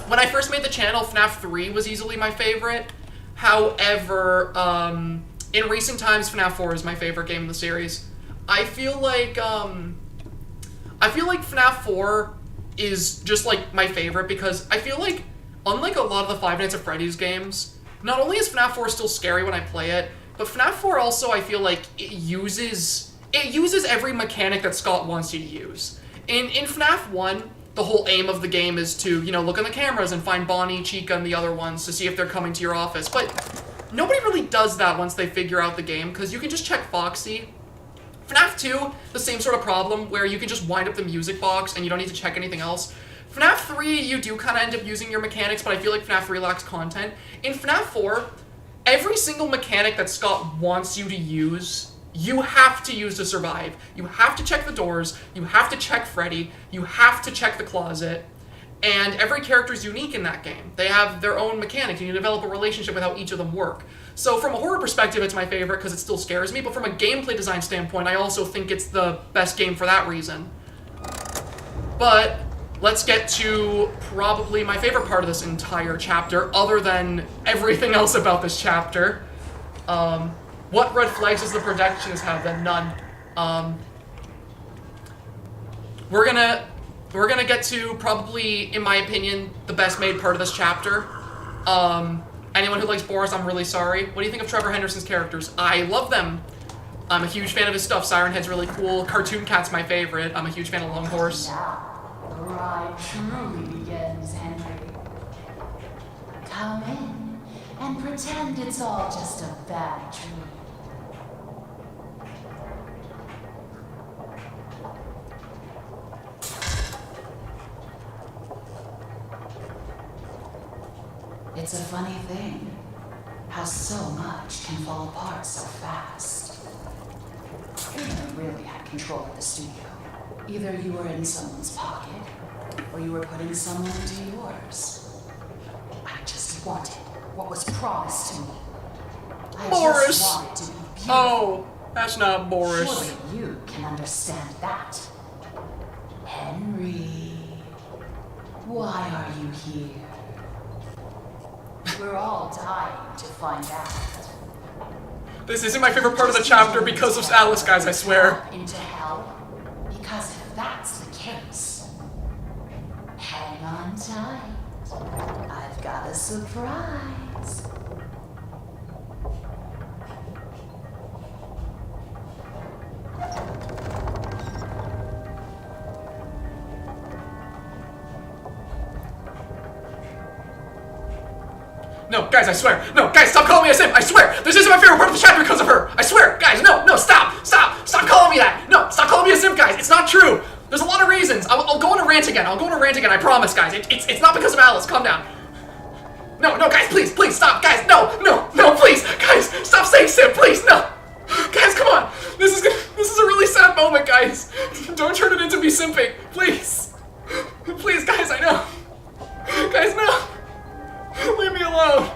When I first made the channel, FNAF 3 was easily my favorite. However, in recent times, FNAF 4 is my favorite game in the series. I feel like FNAF 4 is just like my favorite because I feel like, unlike a lot of the Five Nights at Freddy's games, not only is FNAF 4 still scary when I play it, but FNAF 4 also, I feel like, it uses every mechanic that Scott wants you to use. In FNAF 1, the whole aim of the game is to, you know, look on the cameras and find Bonnie, Chica, and the other ones to see if they're coming to your office, but nobody really does that once they figure out the game, because you can just check Foxy. FNAF 2, the same sort of problem, where you can just wind up the music box and you don't need to check anything else. FNAF 3, you do kind of end up using your mechanics, but I feel like FNAF 3 lacks content. In FNAF 4, every single mechanic that Scott wants you to use, you have to use to survive. You have to check the doors, you have to check Freddy, you have to check the closet, and every character is unique in that game. They have their own mechanics, and you develop a relationship with how each of them work. So from a horror perspective, it's my favorite because it still scares me, but from a gameplay design standpoint, I also think it's the best game for that reason. But let's get to probably my favorite part of this entire chapter, other than everything else about this chapter. What red flags does the Projectionist have? Then none. We're gonna get to probably, in my opinion, the best made part of this chapter. Anyone who likes Boris, I'm really sorry. What do you think of Trevor Henderson's characters? I love them. I'm a huge fan of his stuff. Siren Head's really cool. Cartoon Cat's my favorite. I'm a huge fan of Long Horse. Now, the ride truly begins, Henry. Come in and pretend it's all just a bad dream. It's a funny thing, how so much can fall apart so fast. You never really had control of the studio. Either you were in someone's pocket, or you were putting someone into yours. I just wanted what was promised to me. I Boris! just wanted to be beautiful. Oh, that's not Boris. Surely you can understand that. Henry, why are you here? We're all dying to find out. This isn't my favorite part of the chapter because of Alice, guys, I swear. Into hell? Because if that's the case, hang on tight. I've got a surprise. No, guys, I swear. No, guys, stop calling me a simp. I swear. This isn't my favorite part of the chapter because of her. I swear. Guys, no, stop. Stop calling me that. No, stop calling me a simp, guys. It's not true. There's a lot of reasons. I'll go on a rant again. I promise, guys. It's not because of Alice. Calm down. No, guys, please, stop. Guys, no, please. Guys, stop saying simp, please, no. Guys, come on. This is a really sad moment, guys. Don't turn it into me simping. Please. Please, guys, I know. Guys, no. Leave me alone.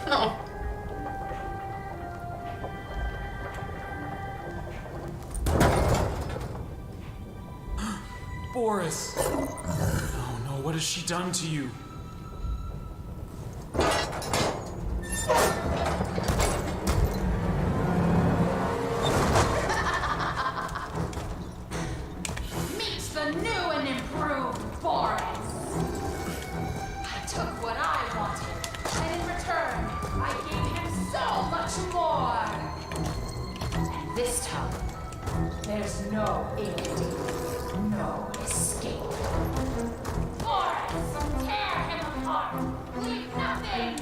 No. Boris! Oh no, what has she done to you? Meet the new and improved Boris. I took what I wanted, and in return, I gave him so much more. And this time, there's no in, no escape. Boris, tear him apart. Leave nothing.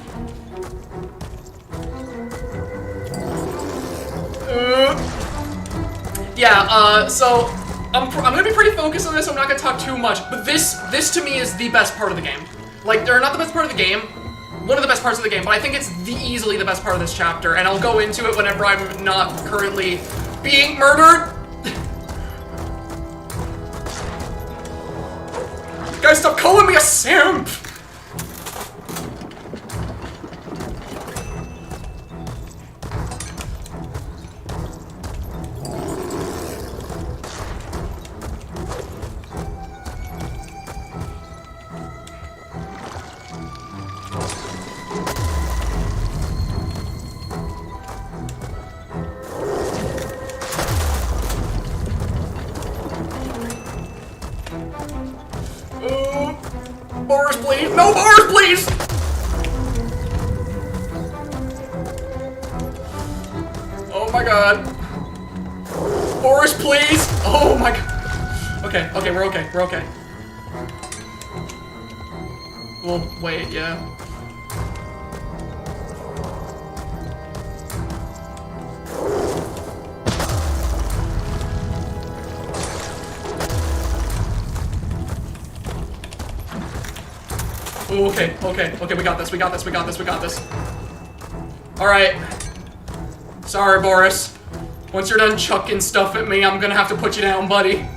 So I'm gonna be pretty focused on this. I'm not gonna talk too much, but this to me is the best part of the game. Like, they're not the best part of the game, one of the best parts of the game, but I think it's easily the best part of this chapter, and I'll go into it whenever I'm not currently being murdered. Guys, stop calling me a simp! Boris, please! No, Boris, please! Oh my god. Boris, please! Oh my god. Okay, we're okay. Well, wait, yeah. Ooh, okay, we got this. Alright. Sorry, Boris. Once you're done chucking stuff at me, I'm gonna have to put you down, buddy.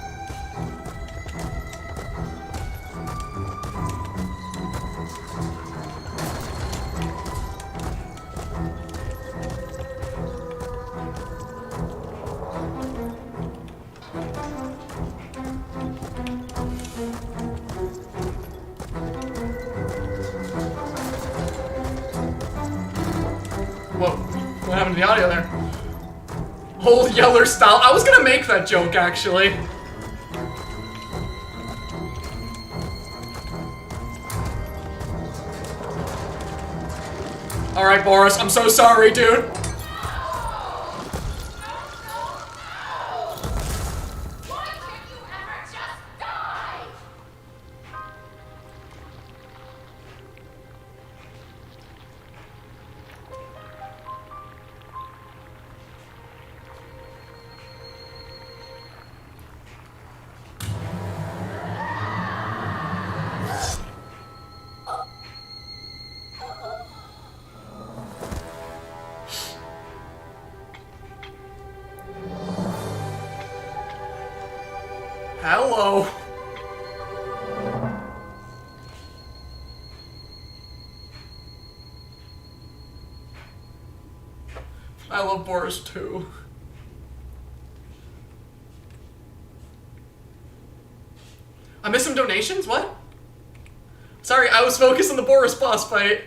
Whoa, what happened to the audio there? Old Yeller style. I was gonna make that joke, actually. Alright, Boris, I'm so sorry, dude. Hello. I love Boris too. I missed some donations? What? Sorry, I was focused on the Boris boss fight.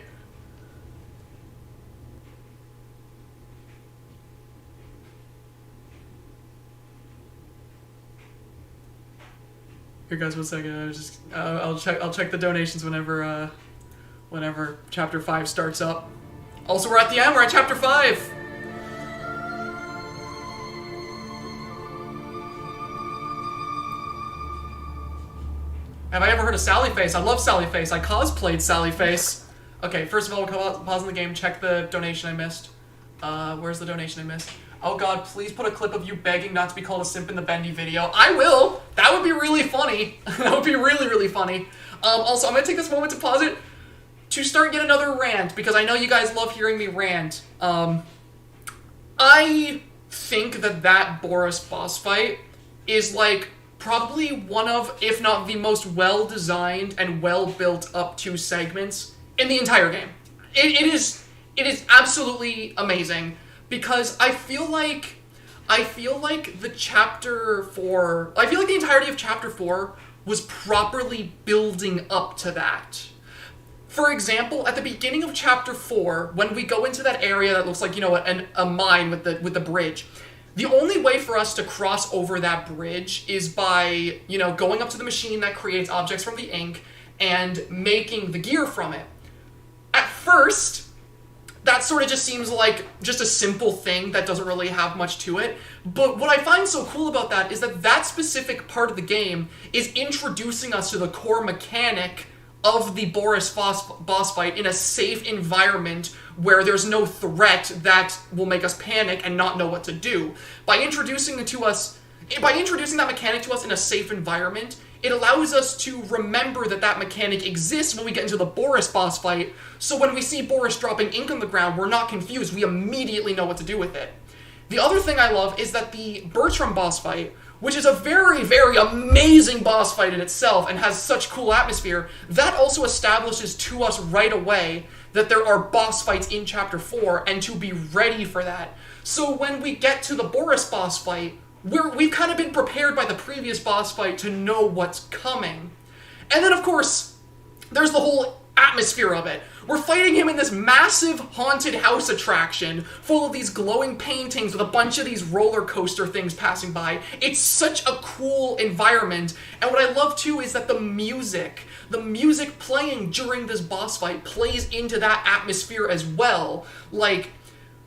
Here, guys, 1 second. I'll check the donations whenever chapter 5 starts up. Also, we're at the end. We're at chapter 5. Have I ever heard of Sally Face? I love Sally Face. I cosplayed Sally Face. Okay, first of all, we'll pause in the game, check the donation I missed. Where's the donation I missed? Oh god, please put a clip of you begging not to be called a simp in the Bendy video. I will! That would be really funny. That would be really, really funny. Also, I'm gonna take this moment to pause it to start yet another rant, because I know you guys love hearing me rant. I think that Boris boss fight is, like, probably one of, if not the most well-designed and well-built up 2 segments in the entire game. It is absolutely amazing, because I feel like the chapter 4, I feel like the entirety of chapter 4 was properly building up to that. For example, at the beginning of chapter 4, when we go into that area that looks like, you know, a mine with the bridge, the only way for us to cross over that bridge is by, you know, going up to the machine that creates objects from the ink and making the gear from it. At first, that sort of just seems like just a simple thing that doesn't really have much to it. But what I find so cool about that is that specific part of the game is introducing us to the core mechanic of the Boris boss fight in a safe environment where there's no threat that will make us panic and not know what to do. By introducing that mechanic to us in a safe environment, it allows us to remember that mechanic exists when we get into the Boris boss fight, so when we see Boris dropping ink on the ground, we're not confused, we immediately know what to do with it. The other thing I love is that the Bertram boss fight, which is a very, very amazing boss fight in itself and has such cool atmosphere, that also establishes to us right away that there are boss fights in Chapter 4 and to be ready for that. So when we get to the Boris boss fight, we've kind of been prepared by the previous boss fight to know what's coming. And then, of course, there's the whole atmosphere of it. We're fighting him in this massive haunted house attraction full of these glowing paintings with a bunch of these roller coaster things passing by. It's such a cool environment. And what I love, too, is that the music playing during this boss fight plays into that atmosphere as well. Like,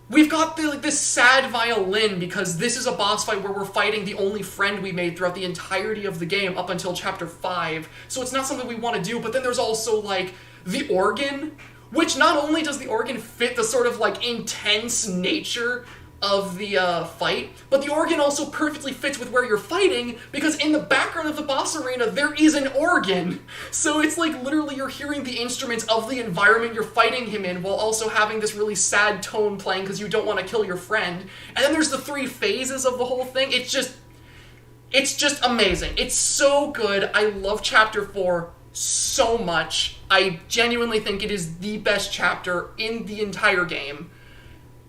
we've got this sad violin because this is a boss fight where we're fighting the only friend we made throughout the entirety of the game up until Chapter 5. So it's not something we want to do, but then there's also, like, the organ, which not only does the organ fit the sort of, like, intense nature of the fight, but the organ also perfectly fits with where you're fighting, because in the background of the boss arena, there is an organ. So it's like literally you're hearing the instruments of the environment you're fighting him in while also having this really sad tone playing because you don't want to kill your friend. And then there's the 3 phases of the whole thing. It's just amazing. It's so good. I love Chapter 4 so much. I genuinely think it is the best chapter in the entire game.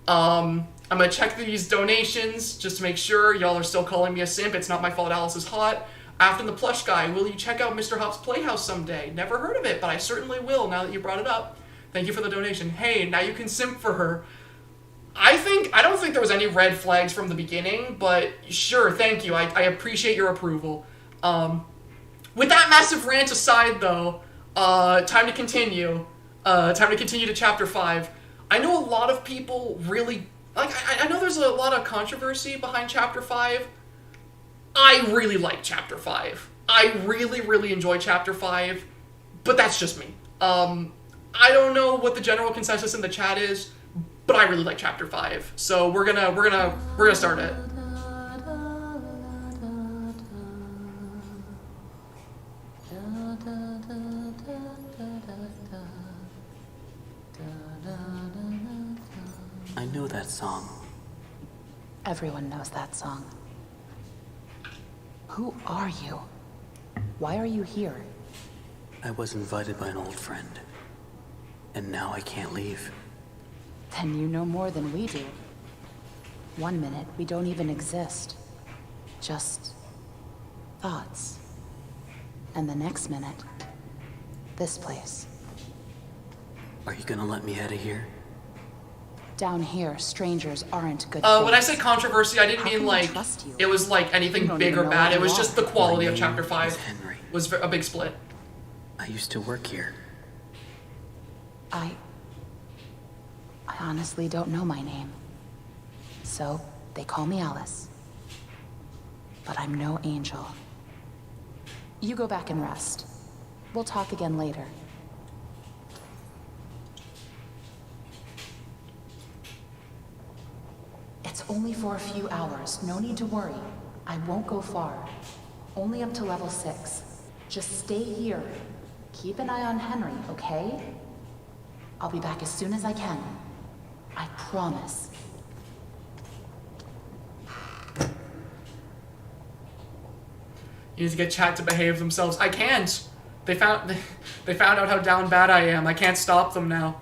I'm gonna check these donations just to make sure y'all are still calling me a simp. It's not my fault Alice is hot. After the plush guy, will you check out Mr. Hop's Playhouse someday? Never heard of it, but I certainly will now that you brought it up. Thank you for the donation. Hey, now you can simp for her. I don't think there was any red flags from the beginning, but sure, thank you. I appreciate your approval. With that massive rant aside, though, time to continue. Time to continue to Chapter 5. I know a lot of people really... I know there's a lot of controversy behind Chapter 5. I really like Chapter 5. I really, really enjoy Chapter 5, but that's just me. I don't know what the general consensus in the chat is, but I really like Chapter 5. So we're gonna start it. I know that song. Everyone knows that song. Who are you? Why are you here? I was invited by an old friend, and now I can't leave. Then you know more than we do. One minute, we don't even exist. Just thoughts. And the next minute, this place. Are you gonna let me out of here? Down here, strangers aren't good when I say controversy, I didn't mean like it was like anything big or bad. It was just the quality of Chapter 5 was a big split. I used to work here. I honestly don't know my name. So, they call me Alice. But I'm no angel. You go back and rest. We'll talk again later. It's only for a few hours. No need to worry. I won't go far. Only up to level 6. Just stay here. Keep an eye on Henry, okay? I'll be back as soon as I can. I promise. You need to get chat to behave themselves. I can't. They found out how down bad I am. I can't stop them now.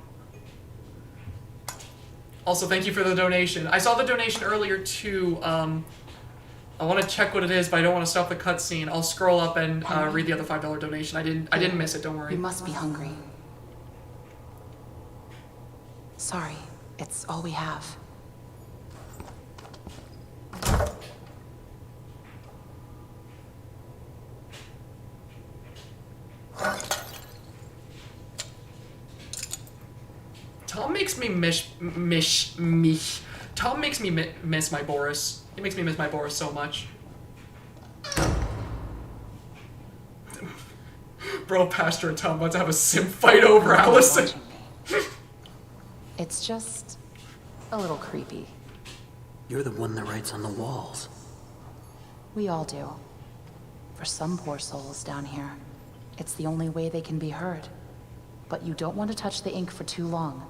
Also, thank you for the donation. I saw the donation earlier too. I want to check what it is, but I don't want to stop the cutscene. I'll scroll up and read the other $5 donation. I didn't miss it. Don't worry. You must be hungry. Sorry, it's all we have. Tom makes me Tom makes me miss my Boris. He makes me miss my Boris so much. Bro, Pastor and Tom about to have a sim fight over Allison. It's just a little creepy. You're the one that writes on the walls. We all do. For some poor souls down here, it's the only way they can be heard. But you don't want to touch the ink for too long.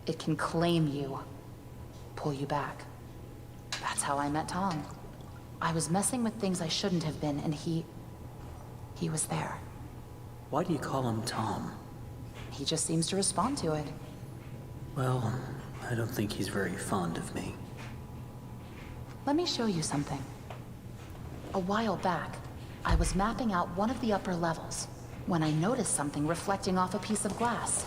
It can claim you, pull you back. That's how I met Tom. I was messing with things I shouldn't have been, and he was there. Why do you call him Tom? He just seems to respond to it. Well, I don't think he's very fond of me. Let me show you something. A while back, I was mapping out one of the upper levels when I noticed something reflecting off a piece of glass.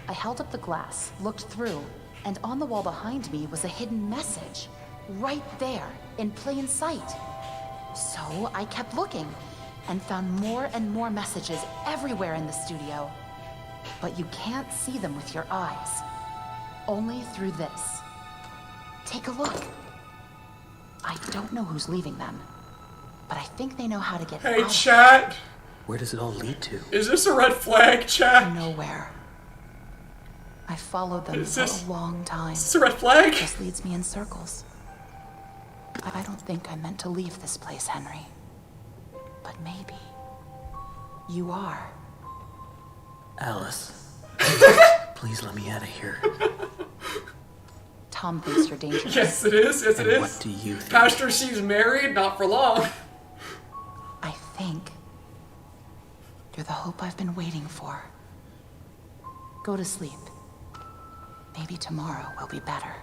I held up the glass, looked through, and on the wall behind me was a hidden message. Right there, in plain sight. So I kept looking, and found more and more messages everywhere in the studio. But you can't see them with your eyes. Only through this. Take a look. I don't know who's leaving them, but I think they know how to get out. Hey, chat. Where does it all lead to? Is this a red flag, chat? Nowhere. I followed them for a long time. Is this a red flag? It just leads me in circles. I don't think I meant to leave this place, Henry. But maybe you are. Alice. Please let me out of here. Tom thinks you're dangerous. Yes, it is. Yes, it is. What do you think? Pastor, she's married, not for long. I think you're the hope I've been waiting for. Go to sleep. Maybe tomorrow will be better.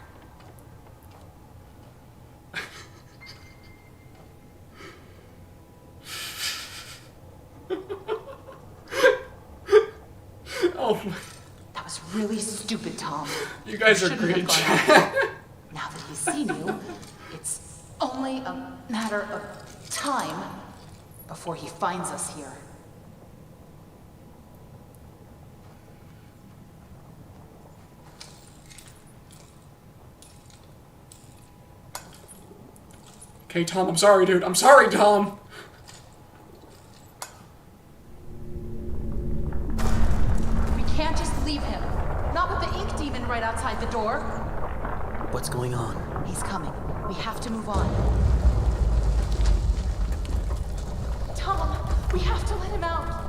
Oh, that was really stupid, Tom. You guys are great. Now that he's seen you, it's only a matter of time before he finds us here. Okay, Tom, I'm sorry, dude. I'm sorry, Tom. We can't just leave him. Not with the ink demon right outside the door. What's going on? He's coming. We have to move on. Tom, we have to let him out.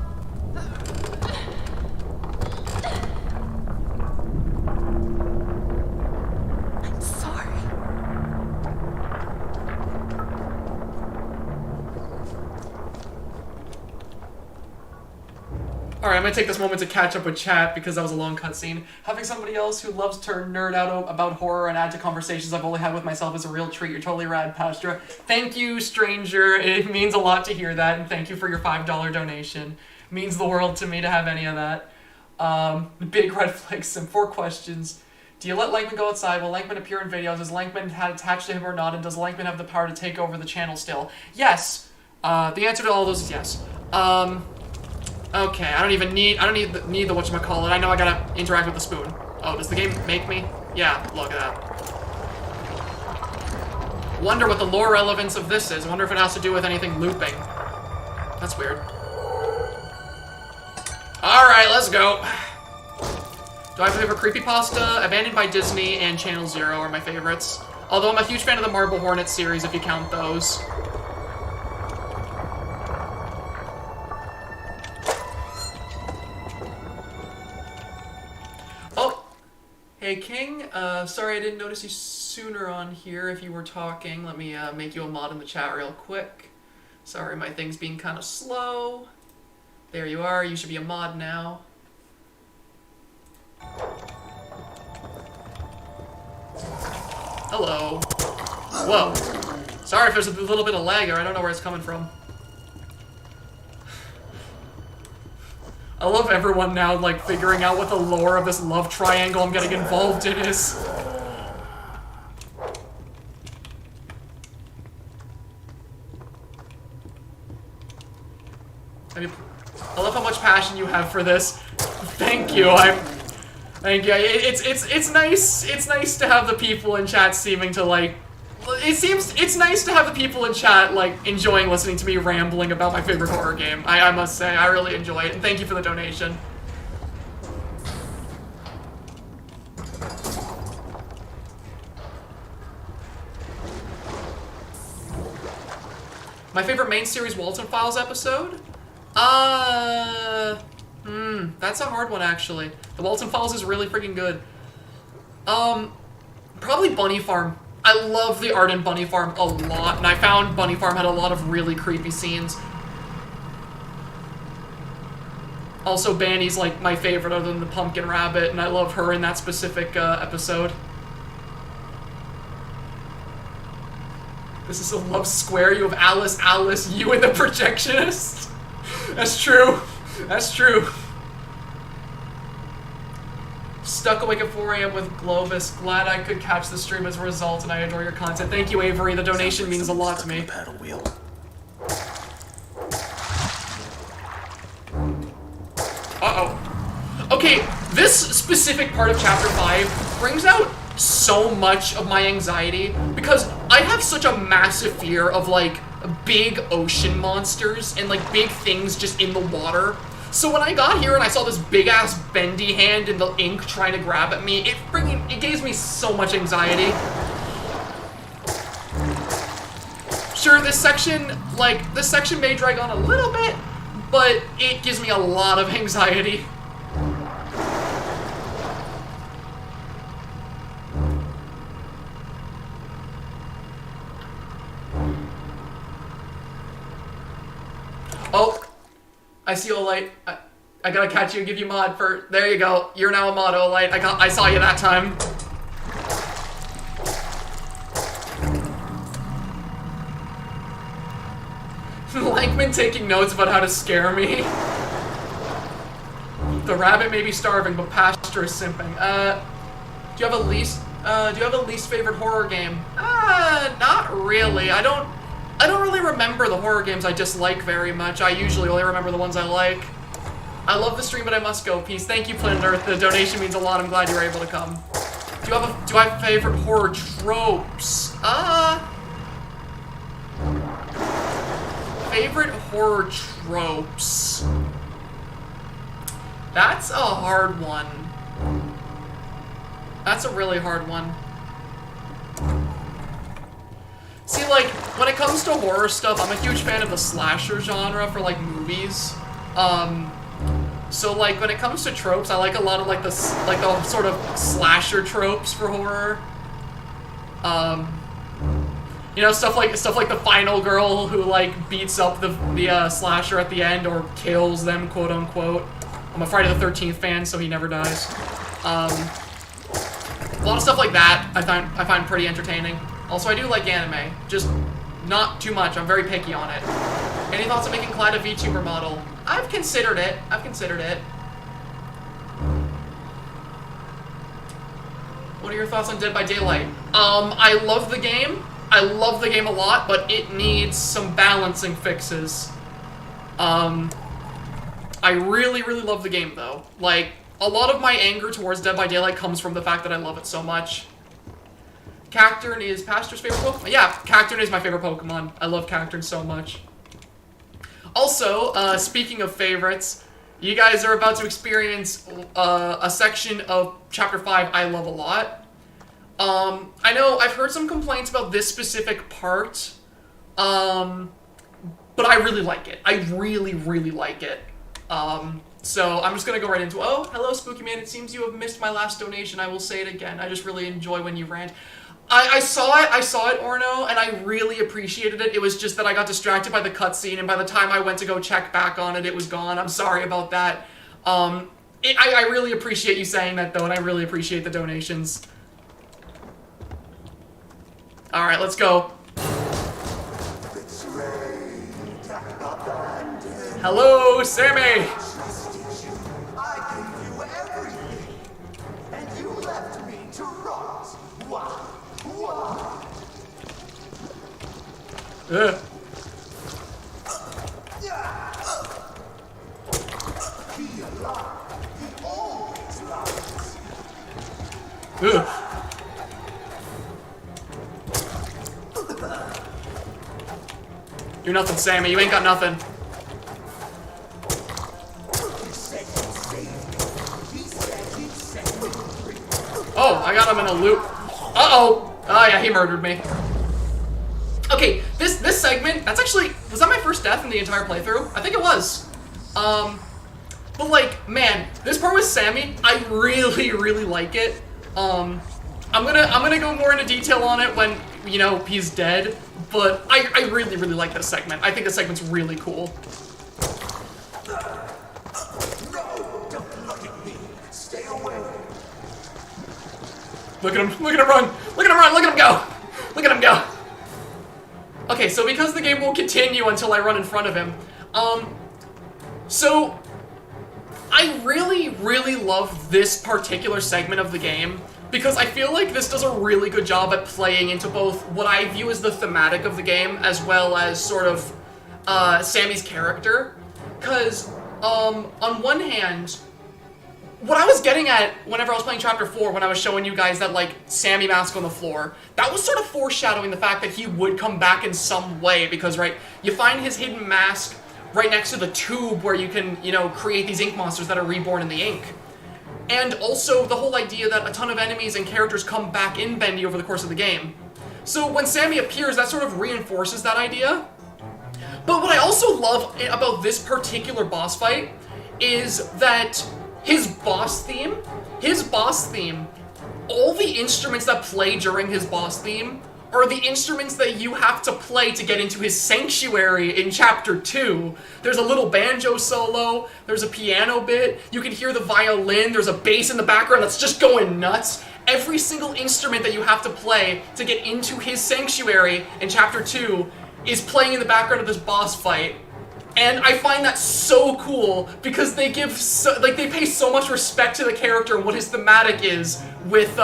I'm sorry. Alright, I'm gonna take this moment to catch up with chat because that was a long cutscene. Having somebody else who loves to nerd out about horror and add to conversations I've only had with myself is a real treat. You're totally rad, Pastra. Thank you, stranger. It means a lot to hear that, and thank you for your $5 donation. It means the world to me to have any of that. Big red flags, some 4 questions. Do you let Lankman go outside? Will Lankman appear in videos? Is Lankman attached to him or not? And does Lankman have the power to take over the channel still? Yes. The answer to all those is yes. Okay, I don't need the whatchamacallit. I know I gotta interact with the spoon. Oh, does the game make me? Yeah, look at that. Wonder what the lore relevance of this is. I wonder if it has to do with anything looping. That's weird. Alright, let's go. Do I have a favorite creepypasta? Abandoned by Disney and Channel Zero are my favorites. Although I'm a huge fan of the Marble Hornet series, if you count those. Oh! Hey, King. Sorry I didn't notice you sooner on here if you were talking. Let me make you a mod in the chat real quick. Sorry, my thing's being kind of slow. There you are. You should be a mod now. Hello. Whoa. Sorry if there's a little bit of lag there. I don't know where it's coming from. I love everyone now, like, figuring out what the lore of this love triangle I'm getting involved in is. I mean, I love how much passion you have for this. Thank you. Thank you. It's nice. It's nice to have the people in chat seeming to like. It's nice to have the people in chat like enjoying listening to me rambling about my favorite horror game. I must say I really enjoy it, and thank you for the donation. My favorite main series Walton Files episode? That's a hard one, actually. The Walton Files is really freaking good. Probably Bunny Farm. I love the art in Bunny Farm a lot, and I found Bunny Farm had a lot of really creepy scenes. Also, Bandy's, like, my favorite other than the Pumpkin Rabbit, and I love her in that specific, episode. This is a love square. You have Alice, you and the Projectionist. That's true. That's true. Stuck awake at 4 a.m. with Globus. Glad I could catch the stream as a result, and I adore your content. Thank you, Avery. The donation means a lot to me. Paddle wheel. Uh-oh. Okay, this specific part of Chapter 5 brings out so much of my anxiety, because I have such a massive fear of, like, big ocean monsters and, like, big things just in the water. So when I got here and I saw this big-ass bendy hand in the ink trying to grab at me, it gave me so much anxiety. Sure, this section may drag on a little bit, but it gives me a lot of anxiety. Oh, I see Olite. I gotta catch you and give you mod for. There you go. You're now a mod, Olite. I saw you that time. Lankman taking notes about how to scare me. The rabbit may be starving, but Pasture is simping. Do you have a least favorite horror game? Not really. I don't really remember the horror games I dislike very much. I usually only remember the ones I like. I love the stream, but I must go. Peace. Thank you, Planet Earth. The donation means a lot. I'm glad you were able to come. Do I have favorite horror tropes? Favorite horror tropes. That's a hard one. That's a really hard one. See, like, when it comes to horror stuff, I'm a huge fan of the slasher genre for, like, movies. So, like, when it comes to tropes, I like a lot of, like, the sort of slasher tropes for horror. You know, stuff like the final girl who, like, beats up the slasher at the end or kills them, quote unquote. I'm a Friday the 13th fan, so he never dies. A lot of stuff like that I find pretty entertaining. Also, I do like anime, just not too much. I'm very picky on it. Any thoughts on making Clyde a VTuber model? I've considered it. What are your thoughts on Dead by Daylight? I love the game. I love the game a lot, but it needs some balancing fixes. I really, really love the game, though. Like, a lot of my anger towards Dead by Daylight comes from the fact that I love it so much. Cacturn is Pastor's favorite Pokemon? Yeah, Cacturn is my favorite Pokemon. I love Cacturn so much. Also, speaking of favorites, You guys are about to experience a section of Chapter 5 I love a lot. I know I've heard some complaints about this specific part, but I really like it. I really, really like it. So I'm just gonna go right into, oh, hello, Spooky Man. It seems you have missed my last donation. I will say it again. I just really enjoy when you rant. I saw it, Orno, and I really appreciated it. It was just that I got distracted by the cutscene, and by the time I went to go check back on it, it was gone. I'm sorry about that. I really appreciate you saying that, though, and I really appreciate the donations. Alright, let's go. Hello, Sammy! Ugh. Ugh. You're nothing, Sammy. You ain't got nothing. Oh, I got him in a loop. Uh-oh. Oh, yeah, he murdered me. Okay, this segment, that's actually, was that my first death in the entire playthrough? I think it was. But like, man, this part with Sammy, I really, really like it. I'm gonna go more into detail on it when, you know, he's dead, but I really, really like this segment. I think this segment's really cool. No, don't look at me. Stay away. Look at him run! Look at him run! Look at him go! Look at him go! Okay, so because the game won't continue until I run in front of him, so I really, really love this particular segment of the game because I feel like this does a really good job at playing into both what I view as the thematic of the game as well as sort of Sammy's character. Because on one hand, what I was getting at whenever I was playing Chapter 4, when I was showing you guys that, like, Sammy mask on the floor, that was sort of foreshadowing the fact that he would come back in some way, because, right, you find his hidden mask right next to the tube where you can, you know, create these ink monsters that are reborn in the ink. And also the whole idea that a ton of enemies and characters come back in Bendy over the course of the game. So when Sammy appears, that sort of reinforces that idea. But what I also love about this particular boss fight is that his boss theme, all the instruments that play during his boss theme are the instruments that you have to play to get into his sanctuary in Chapter 2. There's a little banjo solo, there's a piano bit, you can hear the violin, there's a bass in the background that's just going nuts. Every single instrument that you have to play to get into his sanctuary in Chapter 2 is playing in the background of this boss fight. And I find that so cool because they give they pay so much respect to the character and what his thematic is with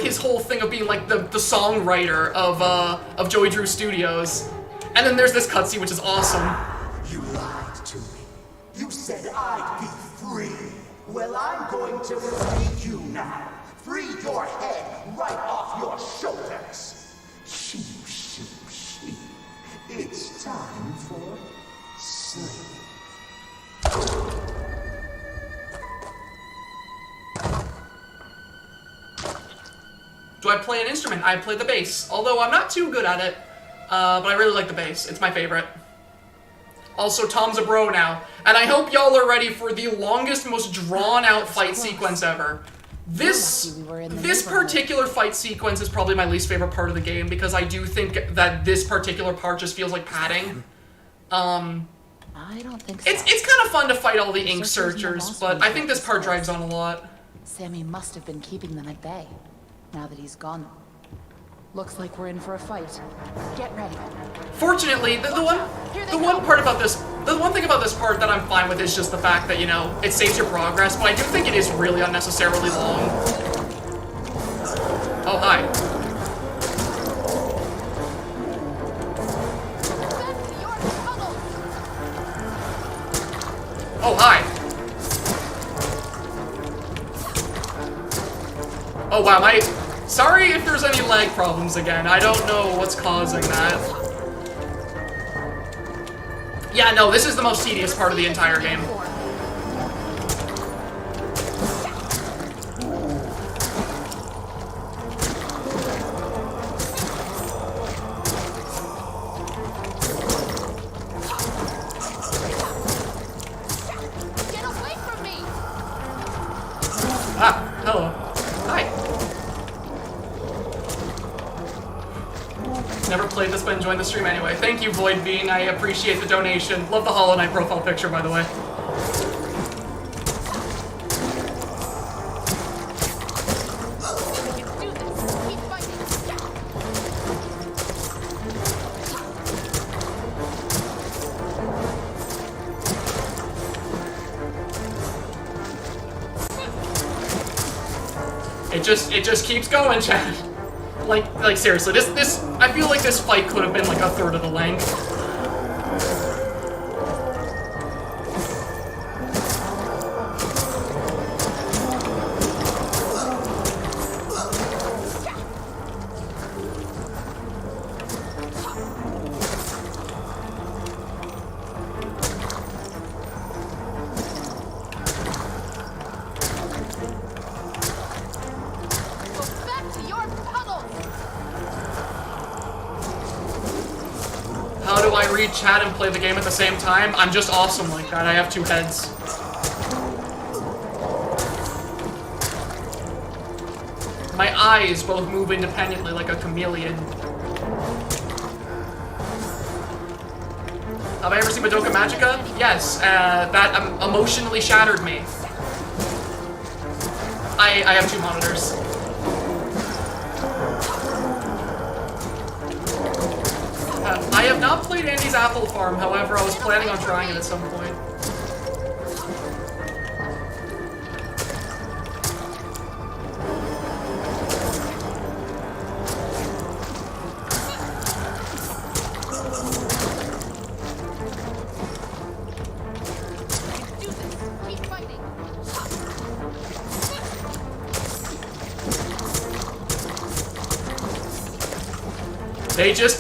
his whole thing of being like the songwriter of Joey Drew Studios. And then there's this cutscene which is awesome. You lied to me. You said I'd be free. Well, I'm going to free you now. Free your head right off your shoulders. Sheep. It's time for sleep. Do I play an instrument? I play the bass, although I'm not too good at it, but I really like the bass. It's my favorite. Also, Tom's a bro now, and I hope y'all are ready for the longest, most drawn-out fight sequence ever. This particular fight sequence is probably my least favorite part of the game because I do think that this particular part just feels like padding. I don't think so. It's kind of fun to fight all the ink searchers, but I think this part drags on a lot. Sammy must have been keeping them at bay. Now that he's gone, looks like we're in for a fight. Get ready. Fortunately, the one thing about this part that I'm fine with is just the fact that, you know, it saves your progress, but I do think it is really unnecessarily long. Oh, hi. Oh, hi. Oh, wow, sorry if there's any lag problems again. I don't know what's causing that. Yeah, no, this is the most tedious part of the entire game. never played this but enjoying the stream anyway. Thank you, Void Being. I appreciate the donation. Love the Hollow Knight profile picture, by the way. It just keeps going, chat. Like seriously, this I feel like this fight could have been like a third of the length. How do I read chat and play the game at the same time? I'm just awesome like that. I have two heads. My eyes both move independently like a chameleon. Have I ever seen Madoka Magica? Yes, that emotionally shattered me. I have two monitors. I have not played Andy's Apple Farm, however, I was planning on trying it at some point.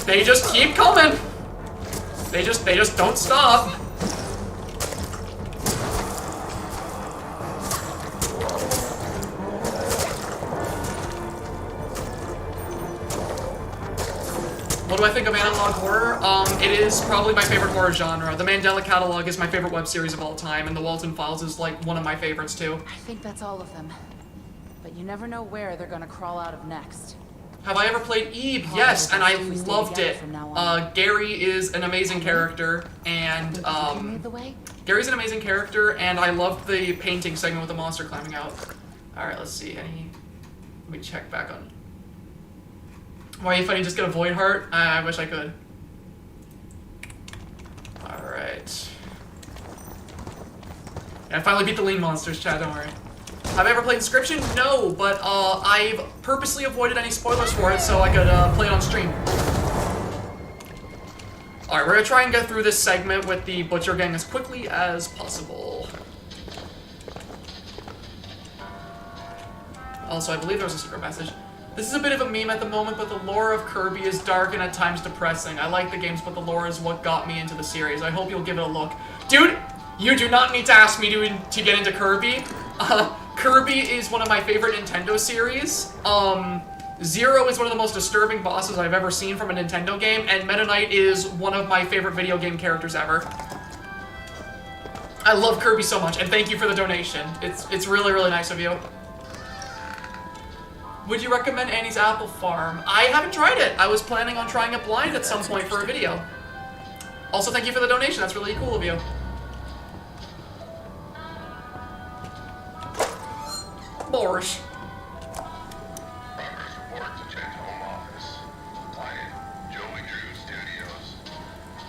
They just keep coming. They just don't stop. What do I think of analog horror? It is probably my favorite horror genre. The Mandela Catalog is my favorite web series of all time, and The Walton Files is like one of my favorites too. I think that's all of them. But you never know where they're gonna crawl out of next. Have I ever played Eve? Yes, and I loved it. Gary is an amazing character, and Gary's an amazing character, and I loved the painting segment with the monster climbing out. All right, let's see. Let me check back on. Why are you funny? Just get a void heart? I wish I could. All right. Yeah, I finally beat the lean monsters, chat. Don't worry. Have I ever played Inscription? No, but I've purposely avoided any spoilers for it so I could play it on stream. Alright, we're gonna try and get through this segment with the Butcher Gang as quickly as possible. Also, I believe there was a secret message. This is a bit of a meme at the moment, but the lore of Kirby is dark and at times depressing. I like the games, but the lore is what got me into the series. I hope you'll give it a look. Dude, you do not need to ask me to get into Kirby. Kirby is one of my favorite Nintendo series. Zero is one of the most disturbing bosses I've ever seen from a Nintendo game, and Meta Knight is one of my favorite video game characters ever. I love Kirby so much, and thank you for the donation. It's really, really nice of you. Would you recommend Annie's Apple Farm? I haven't tried it. I was planning on trying it blind at some point for a video. Also, thank you for the donation. That's really cool of you. Boris. Progress report to Chet Home Office. Client, Joey Drew Studios.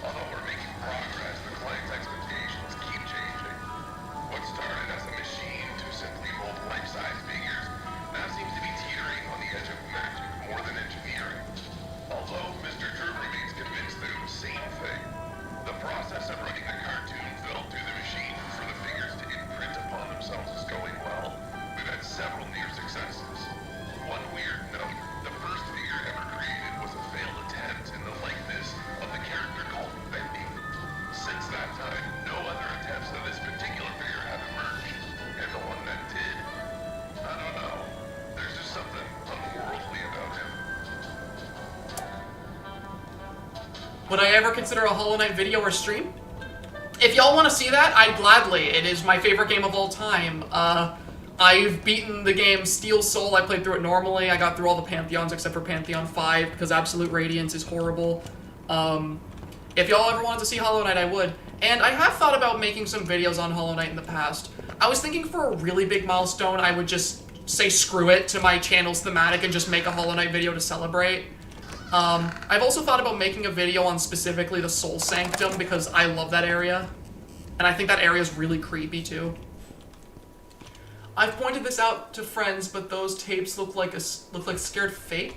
Although we're making progress, the client's expectations keep changing. What started as a machine to simply mold life-size figures now seems to be teetering on the edge of magic more than engineering. Although Mr. Drew remains convinced that it was the same thing. The process of running the cartoon fell through the machine for the figures to imprint upon themselves is going well. We've had several near successes. One weird note, the first figure ever created was a failed attempt in the likeness of the character called Bendy. Since that time, no other attempts of this particular figure have emerged. And the one that did, I don't know. There's just something unworldly about him. Would I ever consider a Hollow Knight video or stream? If y'all want to see that, I'd gladly. It is my favorite game of all time. I've beaten the game Steel Soul. I played through it normally. I got through all the Pantheons except for Pantheon 5 because Absolute Radiance is horrible. If y'all ever wanted to see Hollow Knight, I would. And I have thought about making some videos on Hollow Knight in the past. I was thinking for a really big milestone, I would just say screw it to my channel's thematic and just make a Hollow Knight video to celebrate. I've also thought about making a video on specifically the Soul Sanctum because I love that area. And I think that area is really creepy too. I've pointed this out to friends, but those tapes look like scared face.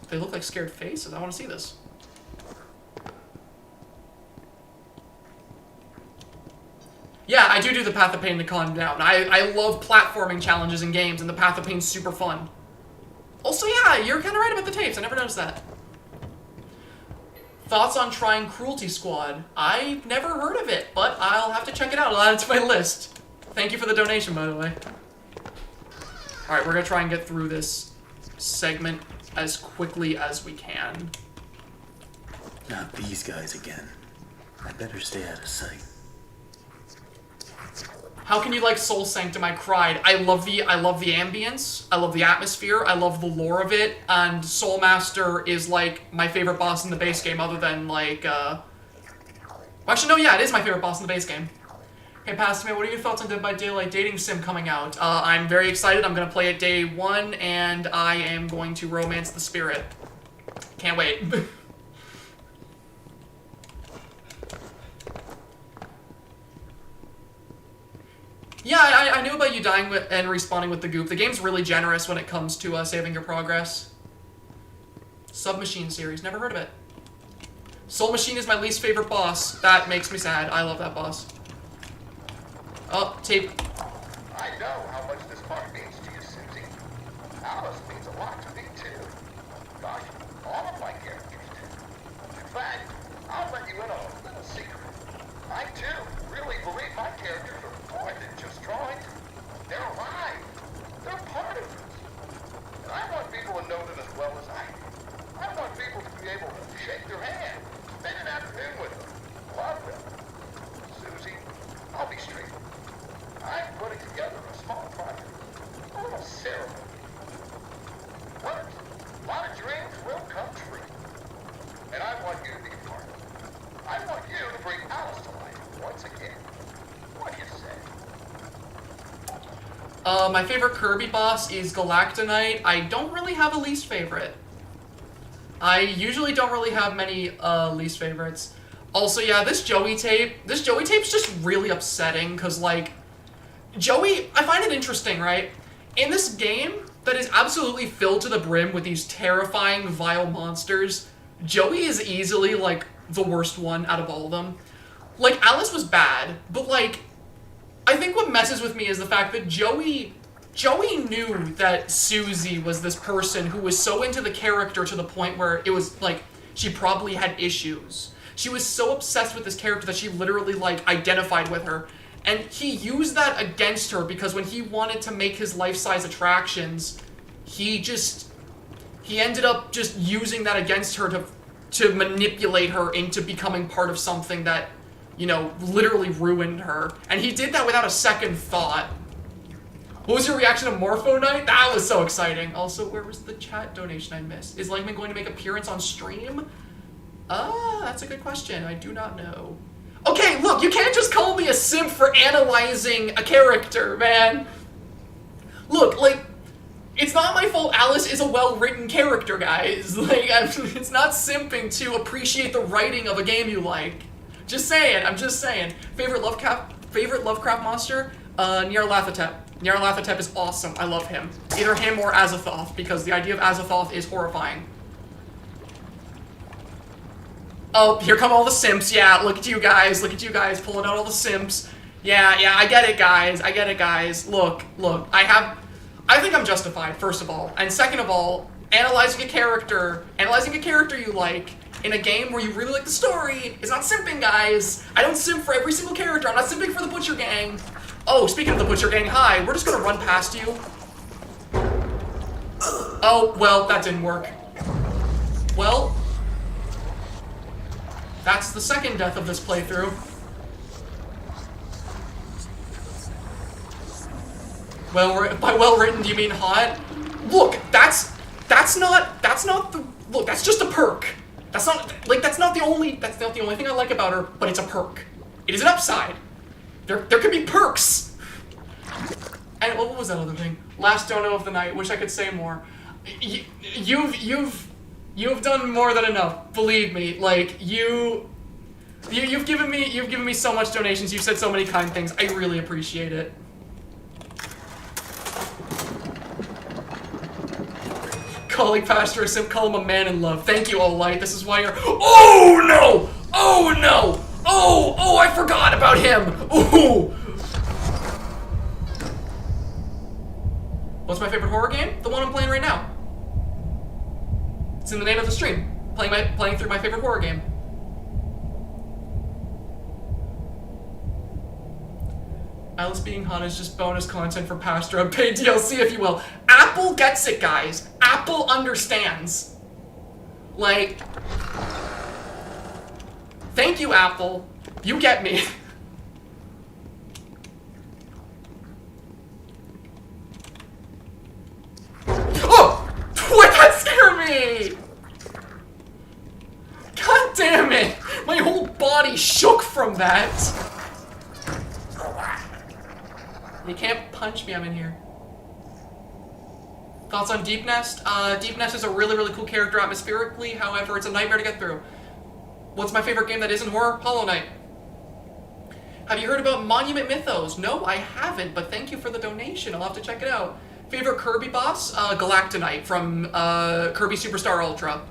They look like scared faces. I want to see this. Yeah, I do the Path of Pain to calm down. I love platforming challenges in games, and the Path of Pain's super fun. Also, yeah, you're kind of right about the tapes. I never noticed that. Thoughts on trying Cruelty Squad? I've never heard of it, but I'll have to check it out. I'll add it to my list. Thank you for the donation, by the way. Alright, we're gonna try and get through this segment as quickly as we can. Not these guys again. I better stay out of sight. How can you like Soul Sanctum? I cried. I love the ambience. I love the atmosphere. I love the lore of it. And Soul Master is like my favorite boss in the base game, other than like well, actually no, yeah, it is my favorite boss in the base game. Okay, Pastor Man, what are your thoughts on Dead by Daylight dating sim coming out? I'm very excited. I'm gonna play it day 1, and I am going to romance the spirit. Can't wait. Yeah, I knew about you dying and respawning with the goop. The game's really generous when it comes to saving your progress. Submachine series, never heard of it. Soul Machine is my least favorite boss. That makes me sad. I love that boss. Oh, tape. I know how much this part means to you, Susie. Alice means a lot to me, too. Gosh, all of my characters do. In fact, I'll let you in on a little secret. I, too, really believe my characters are more than just drawings. They're alive. They're part of us. And I want people to know them as well as I do. I want people to be able to shake their hand, spend an afternoon with them, love them. Susie, I'll be straight. I'm putting together a small project, a little ceremony. But a lot of dreams will come true. And I want you to be a part of it. I want you to bring Alice to life once again. What do you say? My favorite Kirby boss is Galactonite. I don't really have a least favorite. I usually don't really have many least favorites. Also, yeah, this Joey tape's just really upsetting, because, like, Joey, I find it interesting, right? In this game that is absolutely filled to the brim with these terrifying, vile monsters, Joey is easily, like, the worst one out of all of them. Like, Alice was bad, but, like, I think what messes with me is the fact that Joey knew that Susie was this person who was so into the character to the point where it was, like, she probably had issues. She was so obsessed with this character that she literally, like, identified with her. And he used that against her because when he wanted to make his life-size attractions, he ended up just using that against her to manipulate her into becoming part of something that, you know, literally ruined her. And he did that without a second thought. What was your reaction to Morpho Night? That was so exciting. Also, where was the chat donation I missed? Is Langman going to make an appearance on stream? That's a good question. I do not know. Okay, look, you can't just call me a simp for analyzing a character, man. Look, like, it's not my fault Alice is a well-written character, guys. Like, it's not simping to appreciate the writing of a game you like. Just saying, I'm just saying. Favorite Lovecraft monster? Nyarlathotep. Nyarlathotep is awesome. I love him. Either him or Azathoth, because the idea of Azathoth is horrifying. Oh, here come all the simps. Yeah, look at you guys. Look at you guys pulling out all the simps. Yeah, I get it, guys. I get it, guys. Look. I think I'm justified, first of all. And second of all, analyzing a character you like in a game where you really like the story is not simping, guys. I don't simp for every single character. I'm not simping for the Butcher Gang. Oh, speaking of the Butcher Gang, hi. We're just gonna run past you. Oh, well, that didn't work. Well, that's the second death of this playthrough. By well written, do you mean hot? Look, that's not the look. That's just a perk. That's not the only thing I like about her. But it's a perk. It is an upside. There could be perks. And what was that other thing? Last dono of the night. Wish I could say more. You've done more than enough. Believe me. Like you've given me so much donations. You've said so many kind things. I really appreciate it. Calling Pastor a simp, call him a man in love. Thank you, All Light. This is why you're. Oh no! Oh no! Oh, I forgot about him. Ooh. What's my favorite horror game? The one I'm playing right now. It's in the name of the stream. Playing through my favorite horror game. Alice being hot is just bonus content for Pastor. Paid DLC, if you will. Apple gets it, guys. Apple understands. Like, thank you, Apple. You get me. Oh! What? That scared me! God damn it! My whole body shook from that. You can't punch me, I'm in here. Thoughts on Deep Nest? Deep Nest is a really, really cool character atmospherically, however, it's a nightmare to get through. What's my favorite game that isn't horror? Hollow Knight. Have you heard about Monument Mythos? No, I haven't, but thank you for the donation. I'll have to check it out. Favorite Kirby boss? Galactonite from Kirby Superstar Ultra.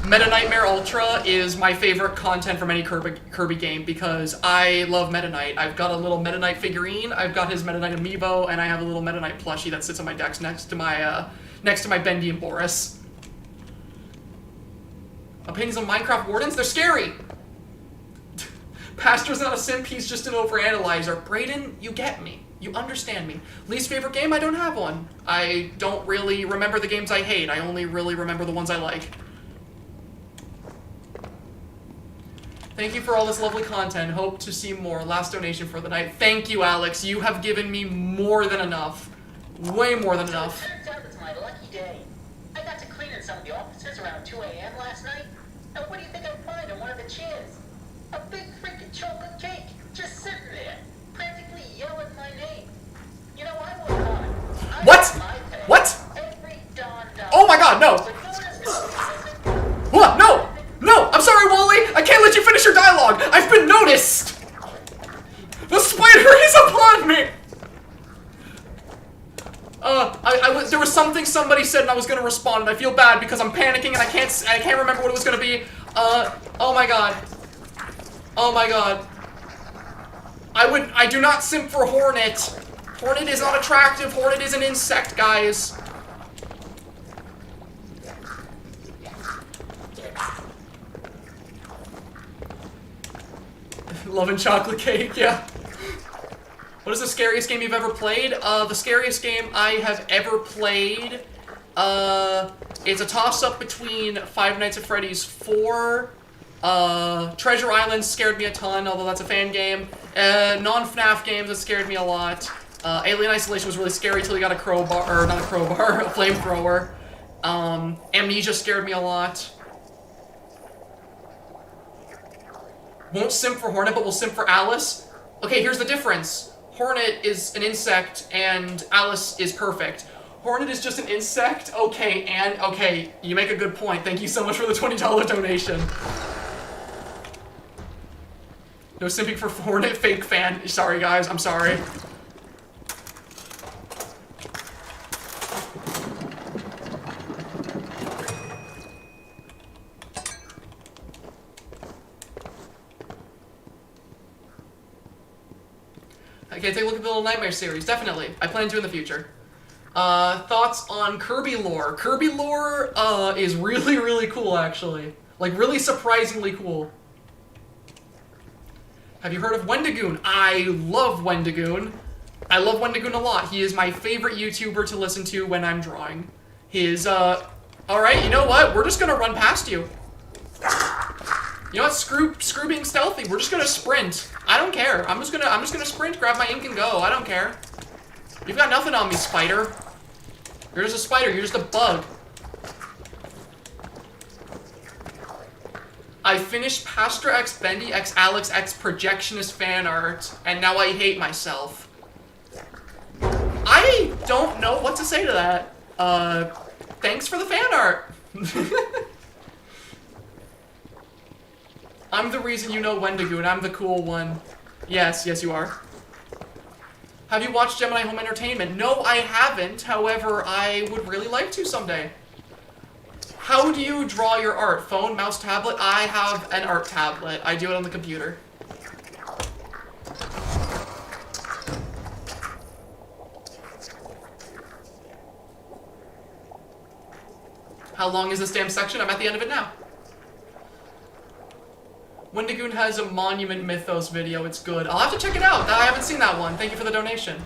Meta Nightmare Ultra is my favorite content from any Kirby game because I love Meta Knight. I've got a little Meta Knight figurine, I've got his Meta Knight amiibo, and I have a little Meta Knight plushie that sits on my desk next to my Bendy and Boris. Opinions on Minecraft Wardens? They're scary! Pastor's not a simp, he's just an overanalyzer. Brayden, you get me. You understand me. Least favorite game? I don't have one. I don't really remember the games I hate. I only really remember the ones I like. Thank you for all this lovely content. Hope to see more. Last donation for the night. Thank you, Alex. You have given me more than enough. Way more than enough. Turns out it's my lucky day. I got to clean in some of the offices around 2 a.m. last night. And what do you think I find on one of the chairs? A big freaking chocolate cake just sitting there, practically yelling my name. You know, I work hard. What? What? Every darn dollar. Oh my god, no! What? No! No! I'm sorry, Wally! I can't let you finish your dialogue! I've been noticed! The spider is upon me! There was something somebody said and I was gonna respond and I feel bad because I'm panicking and I can't remember what it was gonna be. Oh my god. Oh my god. I do not simp for Hornet. Hornet is not attractive. Hornet is an insect, guys. Love and chocolate cake, yeah. What is the scariest game you've ever played? The scariest game I have ever played, it's a toss-up between Five Nights at Freddy's 4, Treasure Island scared me a ton, although that's a fan game, non-FNAF games that scared me a lot. Alien Isolation was really scary till you got a crowbar, or not a crowbar, a flamethrower. Amnesia scared me a lot. Won't simp for Hornet, but will simp for Alice. Okay, here's the difference. Hornet is an insect, and Alice is perfect. Hornet is just an insect? Okay, and okay, you make a good point. Thank you so much for the $20 donation. No simping for Hornet, fake fan. Sorry, guys, I'm sorry. Okay, take a look at the Little Nightmare series. Definitely. I plan to in the future. Thoughts on Kirby lore? Kirby lore is really, really cool, actually. Like, really surprisingly cool. Have you heard of Wendigoon? I love Wendigoon. I love Wendigoon a lot. He is my favorite YouTuber to listen to when I'm drawing. His, alright, you know what? We're just gonna run past you. You know what? Screw being stealthy. We're just gonna sprint. I don't care. I'm just gonna sprint, grab my ink, and go. I don't care. You've got nothing on me, spider. You're just a spider, you're just a bug. I finished Pastra X Bendy X Alex X Projectionist fan art, and now I hate myself. I don't know what to say to that. Thanks for the fan art. I'm the reason you know Wendigo, and I'm the cool one. Yes, yes you are. Have you watched Gemini Home Entertainment? No, I haven't. However, I would really like to someday. How do you draw your art? Phone, mouse, tablet? I have an art tablet. I do it on the computer. How long is this damn section? I'm at the end of it now. Wendigoon has a Monument Mythos video. It's good. I'll have to check it out. I haven't seen that one. Thank you for the donation.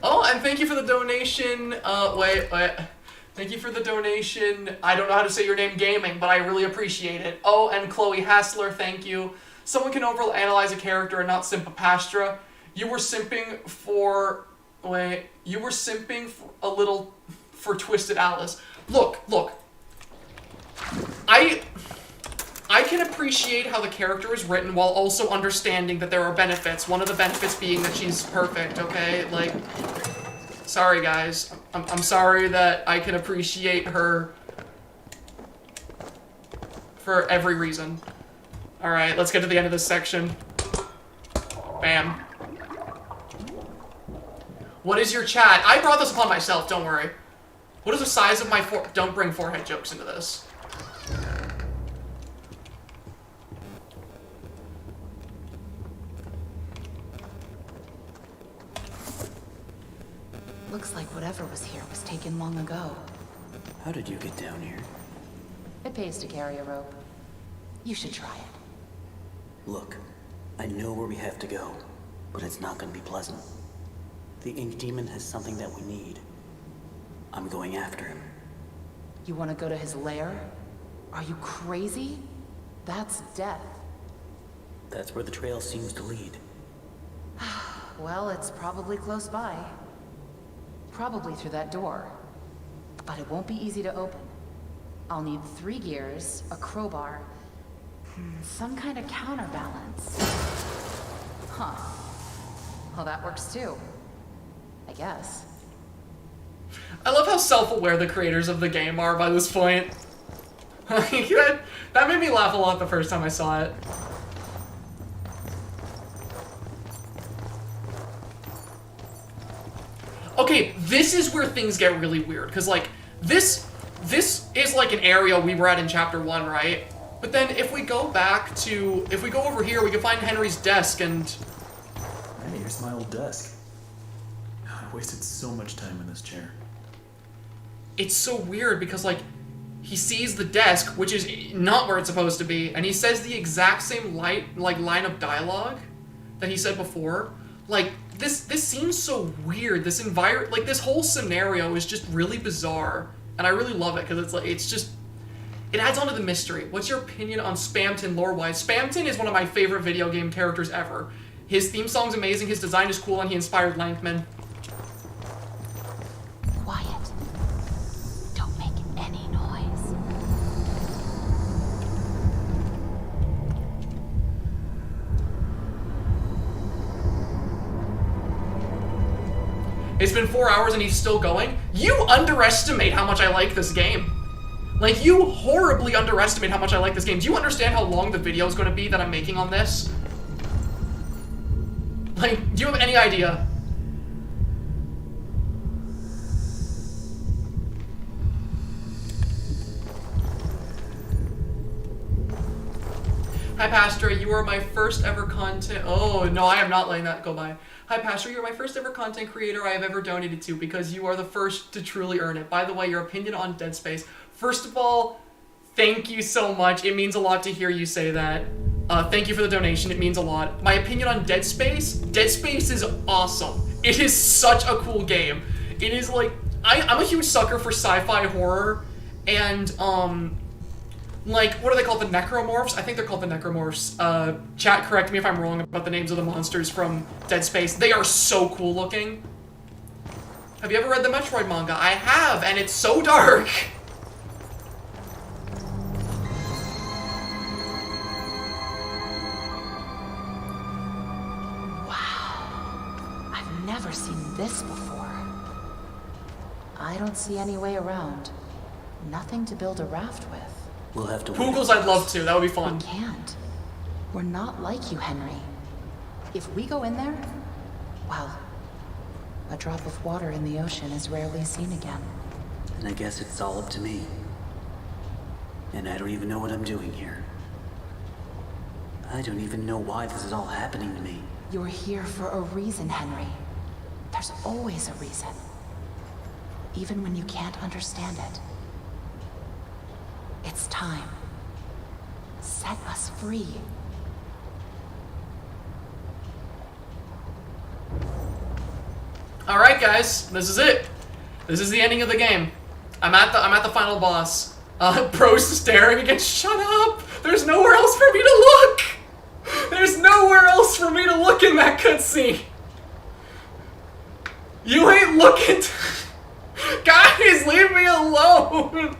Oh, and thank you for the donation. Wait. Thank you for the donation. I don't know how to say your name, Gaming, but I really appreciate it. Oh, and Chloe Hassler, thank you. Someone can overanalyze a character and not simp a Pastra. You were simping for... Wait. You were simping for a little for Twisted Alice. Look. I can appreciate how the character is written while also understanding that there are benefits. One of the benefits being that she's perfect, okay? Like, sorry guys. I'm sorry that I can appreciate her for every reason. Alright, let's get to the end of this section. Bam. What is your chat? I brought this upon myself, don't worry. What is the size of my don't bring forehead jokes into this. Looks like whatever was here was taken long ago. How did you get down here? It pays to carry a rope. You should try it. Look, I know where we have to go, but it's not gonna be pleasant. The Ink Demon has something that we need. I'm going after him. You want to go to his lair? Are you crazy? That's death. That's where the trail seems to lead. Well, it's probably close by. Probably through that door. But it won't be easy to open. I'll need 3 gears, a crowbar, some kind of counterbalance. Huh. Well, that works too. I guess. I love how self-aware the creators of the game are by this point. That made me laugh a lot the first time I saw it. Okay, this is where things get really weird, because, like, this is, like, an area we were at in Chapter 1, right? But then if we go back to... If we go over here, we can find Henry's desk, and... Hey, here's my old desk. I wasted so much time in this chair. It's so weird, because, like, he sees the desk, which is not where it's supposed to be, and he says the exact same line of dialogue that he said before. Like, this seems so weird. This like, this whole scenario is just really bizarre, and I really love it, because it's like, it's just, it adds on to the mystery. What's your opinion on Spamton lore-wise? Spamton is one of my favorite video game characters ever. His theme song's amazing, his design is cool, and he inspired Lankman. Quiet. Don't make any noise. It's been 4 hours and he's still going? You underestimate how much I like this game. Like, you horribly underestimate how much I like this game. Do you understand how long the video is going to be that I'm making on this? Like, do you have any idea? Hi, Pastor, you are my first ever content... Oh, no, I am not letting that go by. Hi, Pastor, you're my first ever content creator I have ever donated to because you are the first to truly earn it. By the way, your opinion on Dead Space. First of all, thank you so much. It means a lot to hear you say that. Thank you for the donation. It means a lot. My opinion on Dead Space is awesome. It is such a cool game. It is like... I'm a huge sucker for sci-fi horror, and, like, what are they called? The necromorphs? I think they're called the necromorphs. Chat, correct me if I'm wrong about the names of the monsters from Dead Space. They are so cool looking. Have you ever read the Metroid manga? I have, and it's so dark. Wow. I've never seen this before. I don't see any way around. Nothing to build a raft with. We'll have to Poogles, I'd love to. That would be fun. We can't. We're not like you, Henry. If we go in there, well, a drop of water in the ocean is rarely seen again. And I guess it's all up to me. And I don't even know what I'm doing here. I don't even know why this is all happening to me. You're here for a reason, Henry. There's always a reason. Even when you can't understand it. It's time. Set us free. Alright guys, this is it. This is the ending of the game. I'm at the final boss. Bro's staring again. Shut up! There's nowhere else for me to look! There's nowhere else for me to look in that cutscene! You ain't looking Guys, leave me alone!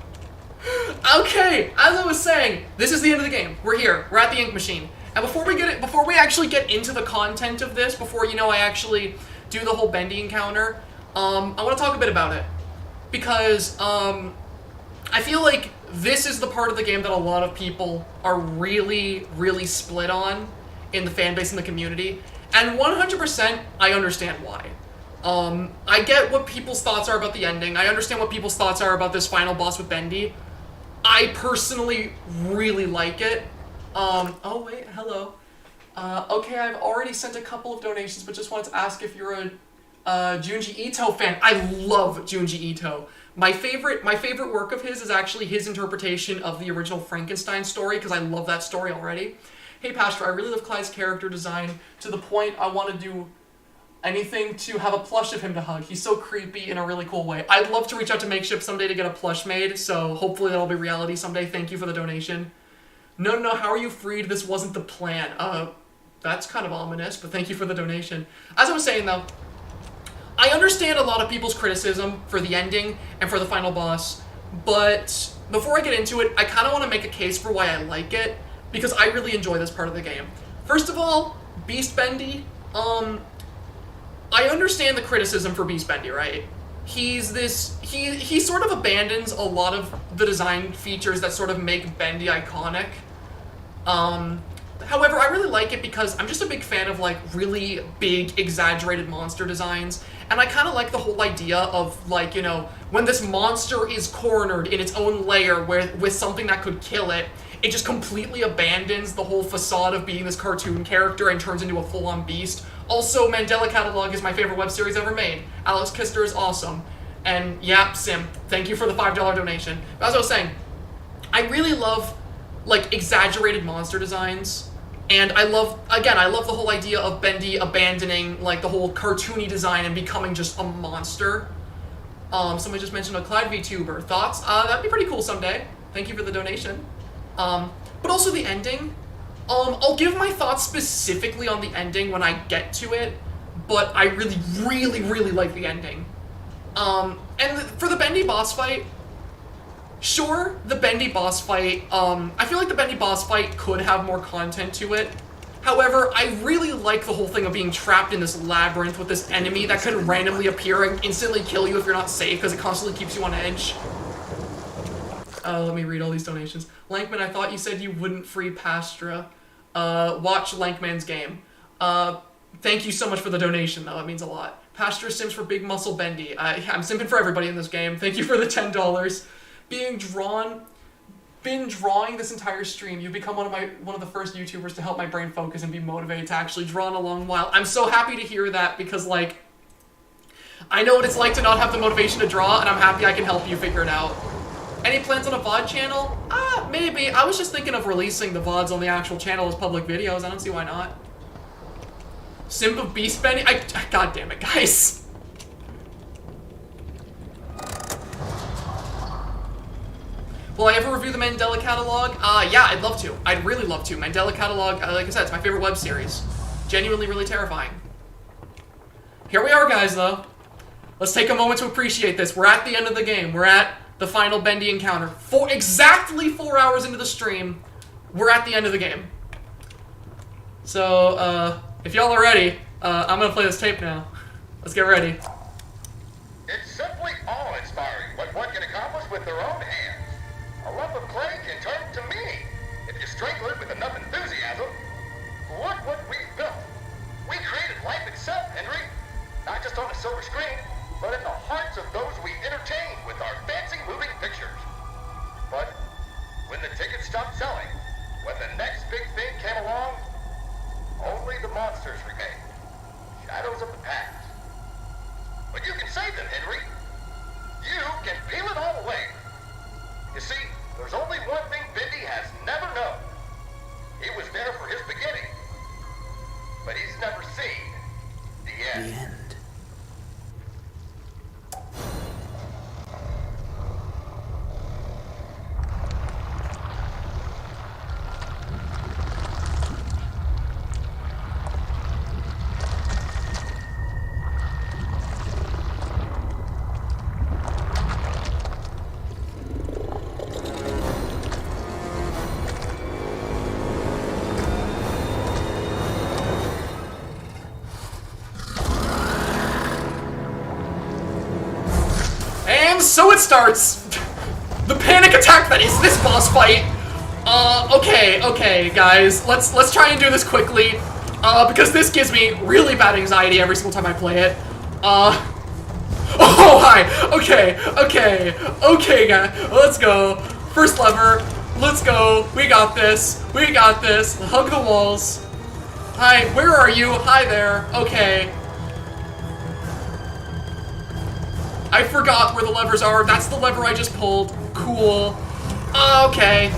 Okay, as I was saying, this is the end of the game. We're here. We're at the ink machine. And before we actually get into the content of this, before, you know, I actually do the whole Bendy encounter, I want to talk a bit about it. Because, I feel like this is the part of the game that a lot of people are really, really split on in the fan base and the community. And 100%, I understand why. I get what people's thoughts are about the ending. I understand what people's thoughts are about this final boss with Bendy. I personally really like it. Oh wait, hello. Okay, I've already sent a couple of donations, but just wanted to ask if you're a Junji Ito fan. I love Junji Ito. My favorite work of his is actually his interpretation of the original Frankenstein story, because I love that story already. Hey Pastor, I really love Clyde's character design to the point I want to do anything to have a plush of him to hug. He's so creepy in a really cool way. I'd love to reach out to Makeshift someday to get a plush made, so hopefully that'll be reality someday. Thank you for the donation. No, how are you freed? This wasn't the plan. That's kind of ominous, but thank you for the donation. As I was saying though, I understand a lot of people's criticism for the ending and for the final boss, but before I get into it, I kind of want to make a case for why I like it, because I really enjoy this part of the game. First of all, Beast Bendy, I understand the criticism for Beast Bendy, right? He sort of abandons a lot of the design features that sort of make Bendy iconic. However, I really like it because I'm just a big fan of, like, really big, exaggerated monster designs. And I kind of like the whole idea of, like, you know, when this monster is cornered in its own lair with something that could kill it, it just completely abandons the whole facade of being this cartoon character and turns into a full-on beast. Also, Mandela Catalog is my favorite web series ever made. Alex Kister is awesome. And, yeah, Sim, thank you for the $5 donation. But as I was saying, I really love, like, exaggerated monster designs. And I love the whole idea of Bendy abandoning, like, the whole cartoony design and becoming just a monster. Somebody just mentioned a Clyde VTuber. Thoughts? That'd be pretty cool someday. Thank you for the donation. But also the ending. I'll give my thoughts specifically on the ending when I get to it, but I really, really, really like the ending. And for the Bendy boss fight, sure, the Bendy boss fight, I feel like the Bendy boss fight could have more content to it. However, I really like the whole thing of being trapped in this labyrinth with this enemy that could randomly appear and instantly kill you if you're not safe, because it constantly keeps you on edge. Let me read all these donations. Lankman, I thought you said you wouldn't free Pastra. Watch Lankman's game. Thank you so much for the donation, though. That means a lot. Pastra sims for Big Muscle Bendy. I'm simping for everybody in this game. Thank you for the $10. Been drawing this entire stream. You've become one of the first YouTubers to help my brain focus and be motivated to actually draw in a long while. I'm so happy to hear that because, like, I know what it's like to not have the motivation to draw, and I'm happy I can help you figure it out. Any plans on a VOD channel? Maybe. I was just thinking of releasing the VODs on the actual channel as public videos. I don't see why not. Simp of Beast Bendy? God damn it, guys. Will I ever review the Mandela Catalog? Yeah, I'd love to. I'd really love to. Mandela Catalog, like I said, it's my favorite web series. Genuinely really terrifying. Here we are, guys, though. Let's take a moment to appreciate this. We're at the end of the game. We're at the final Bendy encounter. Exactly 4 hours into the stream, we're at the end of the game. So, if y'all are ready, I'm gonna play this tape now. Let's get ready. It's simply awe-inspiring what one can accomplish with their own hands. A lump of clay can turn to meaning if you strangle it with enough enthusiasm. Look what we've built. We created life itself, Henry. Not just on a silver screen, but in the hearts of those we entertain with our fancy moving pictures. But when the tickets stopped selling, when the next big thing came along, only the monsters remain. Shadows of the past. But you can save them, Henry. You can peel it all away. You see, there's only one thing Bendy has never known. He was there for his beginning, but he's never seen the end. The end. So it starts! The panic attack that is this boss fight! Okay, guys, let's try and do this quickly, because this gives me really bad anxiety every single time I play it. Oh, hi! Okay, guys, let's go. First lever, let's go, we got this, hug the walls. Hi, where are you? Hi there, okay. I forgot where the levers are. That's the lever I just pulled. Cool. Okay.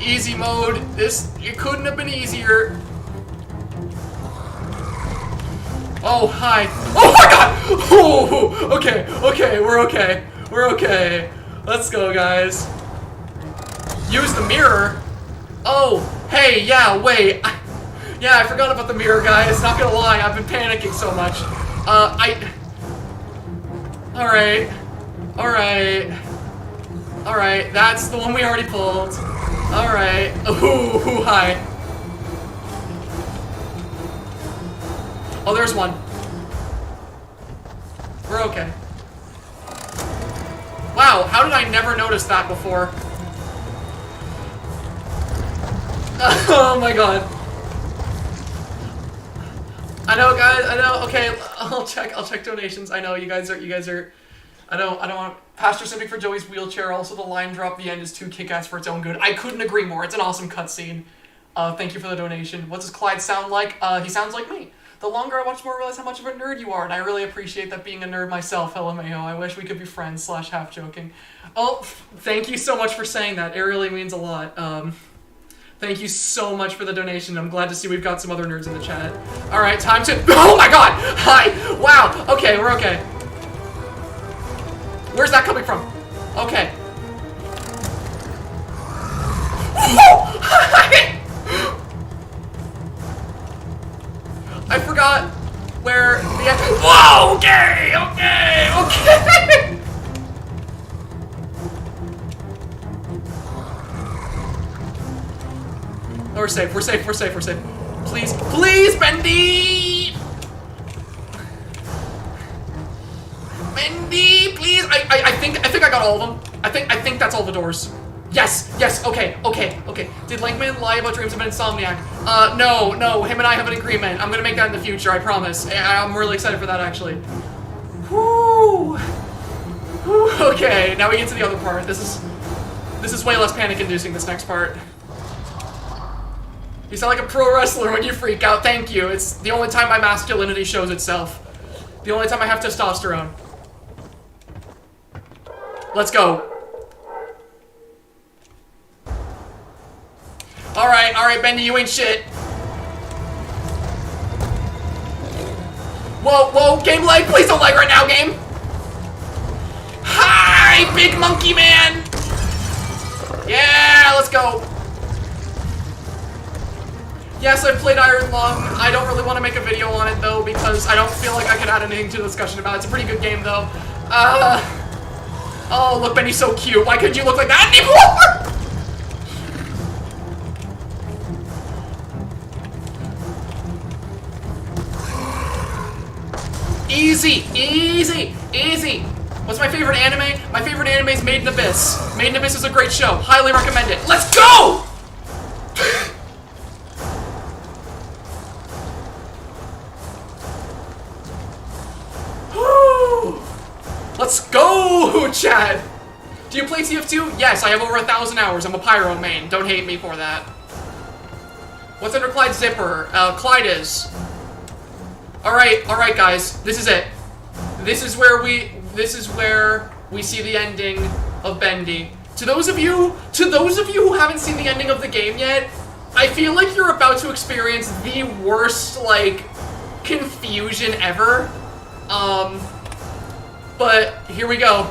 Easy mode. It couldn't have been easier. Oh, hi. Oh my god! Oh, okay, we're okay. Let's go, guys. Use the mirror. Oh, hey, yeah, wait. Yeah, I forgot about the mirror, guys. Not gonna lie, I've been panicking so much. Alright, that's the one we already pulled. Alright, ooh, hi. Oh, there's one. We're okay. Wow, how did I never notice that before? Oh my god. I know, guys, I know, okay, I'll check donations. I know, you guys are, I don't want, Pastor Simping for Joey's wheelchair, also the line drop, the end is too kick-ass for its own good. I couldn't agree more, it's an awesome cutscene. Thank you for the donation. What does Clyde sound like? He sounds like me. The longer I watch, the more I realize how much of a nerd you are, and I really appreciate that being a nerd myself, LMAO. I wish we could be friends, / half joking. Oh, thank you so much for saying that, it really means a lot. Thank you so much for the donation. I'm glad to see we've got some other nerds in the chat. Alright, time to... Oh my god! Hi! Wow! Okay, we're okay. Where's that coming from? Okay. I forgot where the... Whoa! Okay! We're safe. Please, Bendy! Bendy, please! I think I got all of them. I think that's all the doors. Yes, okay. Did Lankman lie about dreams of an insomniac? No, him and I have an agreement. I'm gonna make that in the future, I promise. I'm really excited for that, actually. Whoo! Okay, now we get to the other part. This is way less panic-inducing, this next part. You sound like a pro wrestler when you freak out. Thank you. It's the only time my masculinity shows itself. The only time I have testosterone. Let's go. Alright, Bendy, you ain't shit. Whoa, game lag. Please don't lag right now, game. Hi, big monkey man. go. Yes, I've played Iron Lung. I don't really want to make a video on it, though, because I don't feel like I could add anything to the discussion about it. It's a pretty good game, though. Oh, look, Bendy's so cute. Why couldn't you look like that anymore? Easy, easy, easy. What's my favorite anime? My favorite anime is Made in Abyss. Made in Abyss is a great show. Highly recommend it. Let's go! Let's go, Chad! Do you play TF2? Yes, I have over 1,000 hours. I'm a Pyro main. Don't hate me for that. What's under Clyde's zipper? Clyde is. Alright, guys. This is it. This is where we see the ending of Bendy. To those of you who haven't seen the ending of the game yet, I feel like you're about to experience the worst, like, confusion ever. But here we go.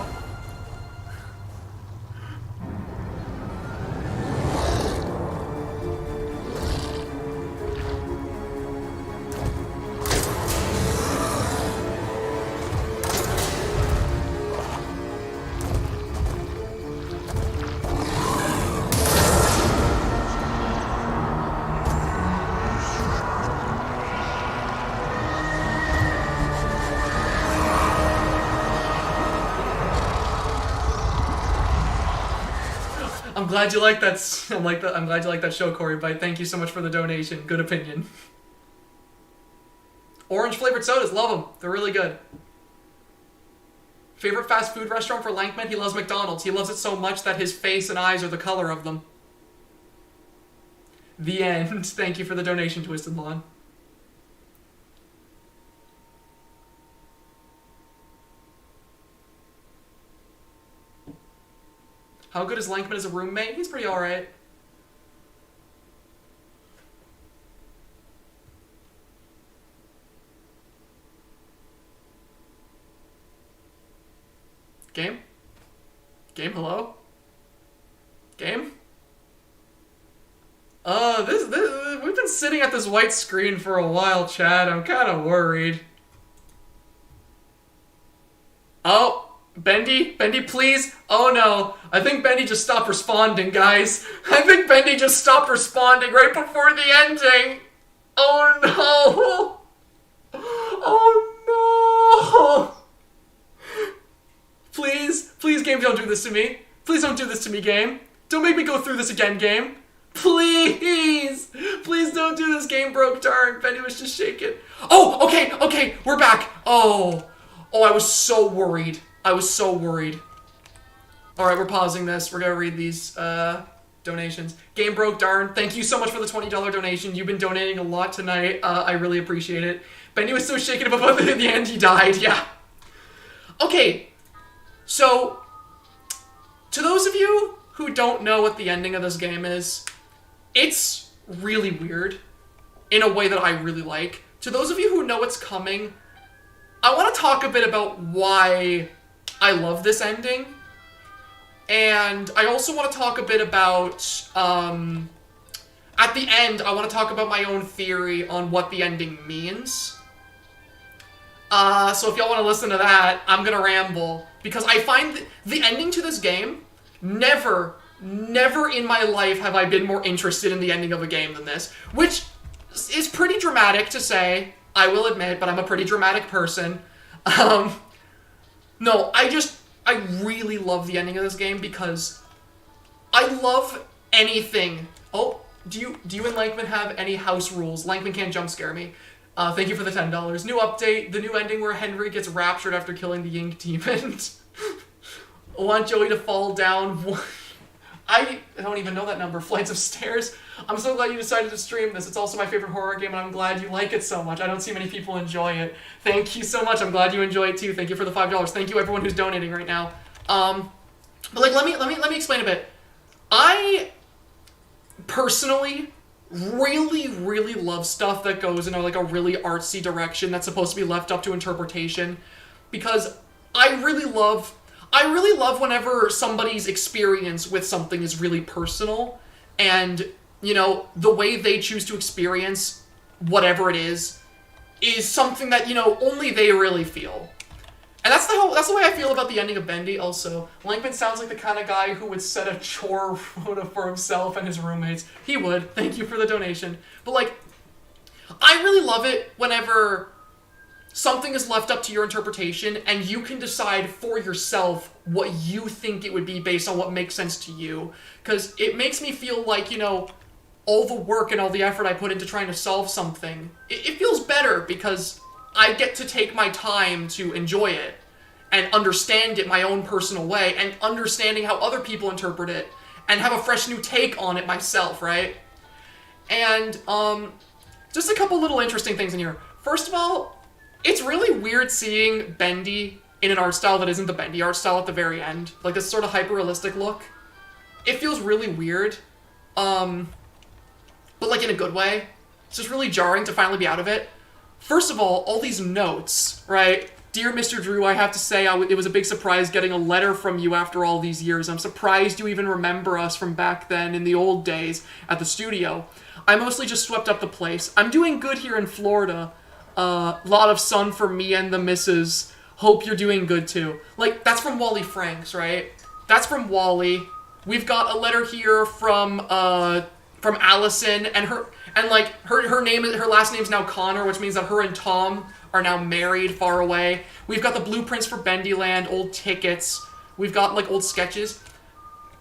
I'm glad you like that. I'm glad you like that show, Corey. But thank you so much for the donation. Good opinion. Orange flavored sodas, love them. They're really good. Favorite fast food restaurant for Lankman? He loves McDonald's. He loves it so much that his face and eyes are the color of them. The end. Thank you for the donation, Twisted Lawn. How good is Lankman as a roommate? He's pretty alright. Game? Game, hello? Game? We've been sitting at this white screen for a while, Chad. I'm kind of worried. Oh! Bendy, please. Oh no. I think Bendy just stopped responding, guys. I think Bendy just stopped responding right before the ending. Oh no. Oh no. Please, game, don't do this to me. Please don't do this to me, game. Don't make me go through this again, game. Please. Please don't do this, game broke. Darn, Bendy was just shaking. Oh, okay, we're back. Oh, I was so worried. Alright, we're pausing this. We're gonna read these donations. Game broke, darn. Thank you so much for the $20 donation. You've been donating a lot tonight. I really appreciate it. Bendy was so shaken up about the end he died. Yeah. Okay. So, to those of you who don't know what the ending of this game is, it's really weird in a way that I really like. To those of you who know what's coming, I want to talk a bit about why I love this ending, and I also want to talk a bit about, at the end, I want to talk about my own theory on what the ending means. So if y'all want to listen to that, I'm gonna ramble, because I find the ending to this game, never in my life have I been more interested in the ending of a game than this, which is pretty dramatic to say, I will admit, but I'm a pretty dramatic person. No, I really love the ending of this game because I love anything. Oh, do you and Lankman have any house rules? Lankman can't jump scare me. Thank you for the $10. New update, the new ending where Henry gets raptured after killing the Yink Demon. I want Joey to fall down. I don't even know that number. Flights of stairs. I'm so glad you decided to stream this. It's also my favorite horror game, and I'm glad you like it so much. I don't see many people enjoy it. Thank you so much. I'm glad you enjoy it too. Thank you for the $5. Thank you everyone who's donating right now. But like, let me explain a bit. I personally really love stuff that goes in like a really artsy direction that's supposed to be left up to interpretation, because I really love whenever somebody's experience with something is really personal, and, you know, the way they choose to experience whatever it is something that, you know, only they really feel. And that's the way I feel about the ending of Bendy also. Langman sounds like the kind of guy who would set a chore quota for himself and his roommates. He would. Thank you for the donation. But, like, I really love it whenever something is left up to your interpretation and you can decide for yourself what you think it would be based on what makes sense to you. Because it makes me feel like, you know, all the work and all the effort I put into trying to solve something, it feels better because I get to take my time to enjoy it and understand it my own personal way and understanding how other people interpret it and have a fresh new take on it myself, right? And, just a couple little interesting things in here. First of all, it's really weird seeing Bendy in an art style that isn't the Bendy art style at the very end. Like this sort of hyper-realistic look. It feels really weird. But like in a good way. It's just really jarring to finally be out of it. First of all these notes, right? Dear Mr. Drew, I have to say it was a big surprise getting a letter from you after all these years. I'm surprised you even remember us from back then in the old days at the studio. I mostly just swept up the place. I'm doing good here in Florida. Lot of sun for me and the missus. Hope you're doing good too. Like, that's from Wally Franks, right? That's from Wally. We've got a letter here from Allison, and her last name's now Connor, which means that her and Tom are now married far away. We've got the blueprints for Bendyland, old tickets. We've got, like, old sketches.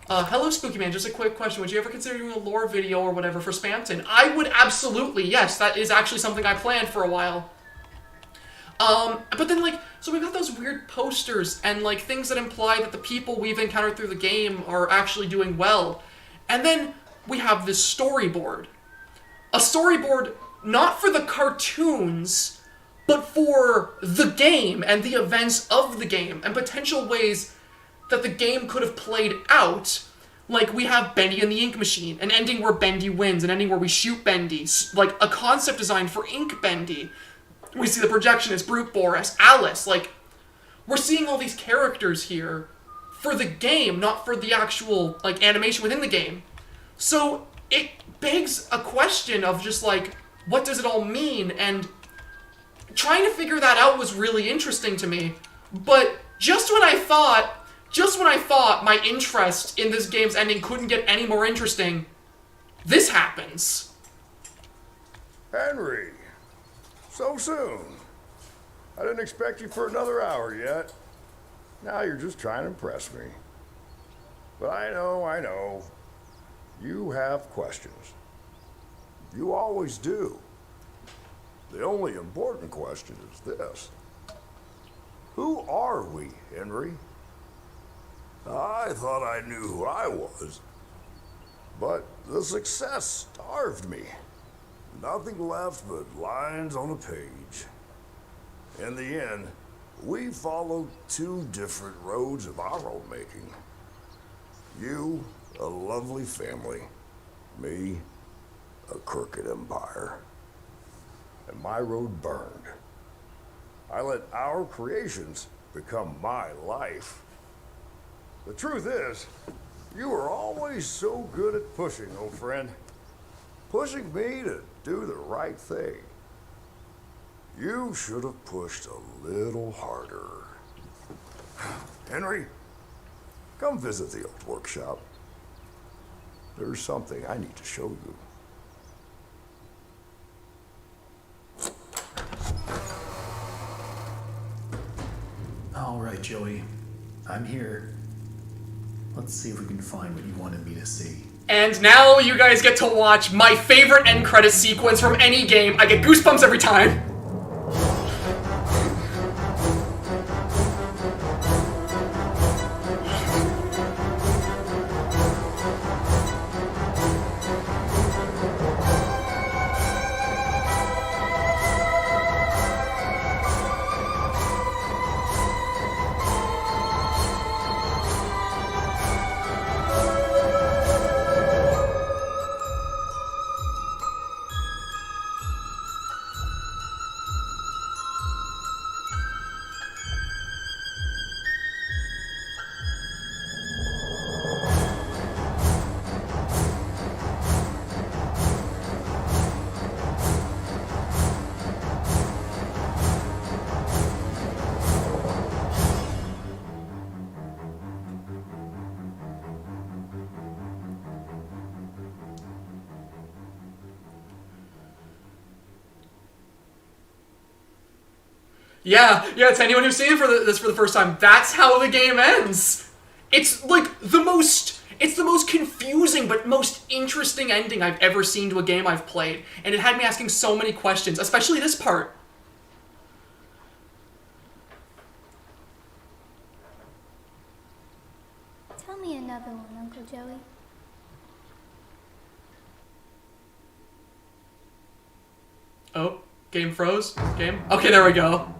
Hello, Spooky Man. Just a quick question. Would you ever consider doing a lore video or whatever for Spamton? I would absolutely, yes. That is actually something I planned for a while. But then, like, so we've got those weird posters and, like, things that imply that the people we've encountered through the game are actually doing well. And then we have this storyboard. A storyboard not for the cartoons, but for the game and the events of the game and potential ways that the game could have played out. Like, we have Bendy and the Ink Machine, an ending where Bendy wins, an ending where we shoot Bendy, like, a concept design for Ink Bendy. We see the Projectionist, Brute Boris, Alice, like, we're seeing all these characters here for the game, not for the actual, like, animation within the game. So, it begs a question of just, like, what does it all mean? And trying to figure that out was really interesting to me. But just when I thought my interest in this game's ending couldn't get any more interesting, this happens. Henry, so soon. I didn't expect you for another hour yet. Now you're just trying to impress me. But I know. You have questions. You always do. The only important question is this. Who are we, Henry? I thought I knew who I was, but the success starved me. Nothing left but lines on a page. In the end, we followed two different roads of our own making. You, a lovely family. Me, a crooked empire. And my road burned. I let our creations become my life. The truth is, you were always so good at pushing, old friend. Pushing me to do the right thing. You should have pushed a little harder. Henry, come visit the old workshop. There's something I need to show you. All right, Joey. I'm here. Let's see if we can find what you wanted me to see. And now you guys get to watch my favorite end credit sequence from any game. I get goosebumps every time. Yeah, to anyone who's seen this for the first time, that's how the game ends. It's like it's the most confusing but most interesting ending I've ever seen to a game I've played, and it had me asking so many questions, especially this part. Tell me another one, Uncle Joey. Oh, game froze? Game? Okay, there we go.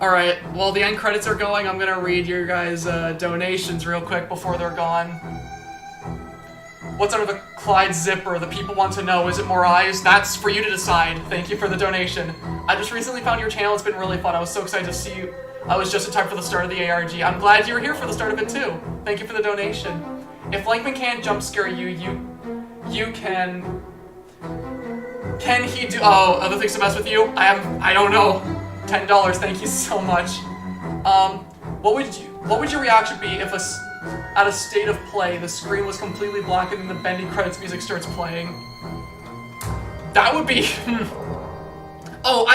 Alright, while the end credits are going, I'm gonna read your guys' donations real quick before they're gone. What's under the Clyde zipper? The people want to know, is it more eyes? That's for you to decide. Thank you for the donation. I just recently found your channel, it's been really fun. I was so excited to see you. I was just in time for the start of the ARG. I'm glad you were here for the start of it too. Thank you for the donation. If Lankman can't jump scare you, you can... Can he do... Oh, other things to mess with you? I don't know. $10, thank you so much. What would your reaction be if at a state of play, the screen was completely black and then the Bendy credits music starts playing? That would be... Oh,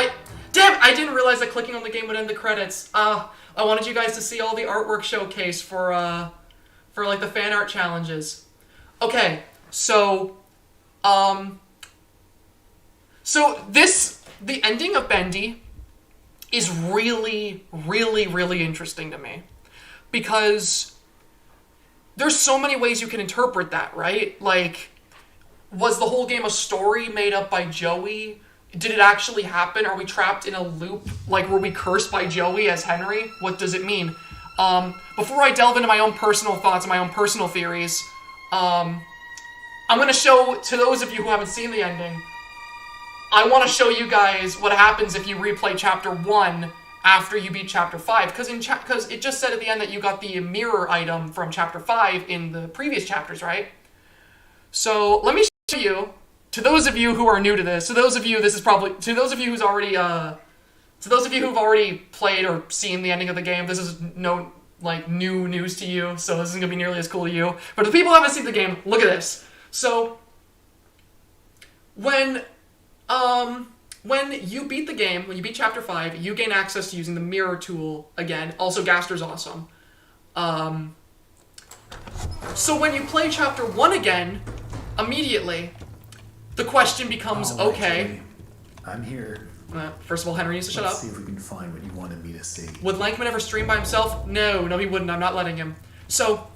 Damn, I didn't realize that clicking on the game would end the credits. I wanted you guys to see all the artwork showcase for like the fan art challenges. Okay, so the ending of Bendy is really, really, really interesting to me. Because there's so many ways you can interpret that, right? Like, was the whole game a story made up by Joey? Did it actually happen? Are we trapped in a loop? Like, were we cursed by Joey as Henry? What does it mean? Before I delve into my own personal thoughts and my own personal theories, I'm going to show, to those of you who haven't seen the ending, I want to show you guys what happens if you replay Chapter 1 after you beat Chapter 5. Because it just said at the end that you got the mirror item from Chapter 5 in the previous chapters, right? So, let me show you, to those of you who are new to this, to those of you who've already played or seen the ending of the game, this is no, like, new news to you, so this isn't going to be nearly as cool to you. But the people who haven't seen the game, look at this. So, when you beat the game, when you beat Chapter 5, you gain access to using the mirror tool again. Also, Gaster's awesome. So when you play Chapter 1 again, immediately, the question becomes, All right, okay... Joey. I'm here. First of all, Henry needs to shut up. Let's see if we can find what you wanted me to see. Would Lankman ever stream by himself? No, he wouldn't. I'm not letting him. So,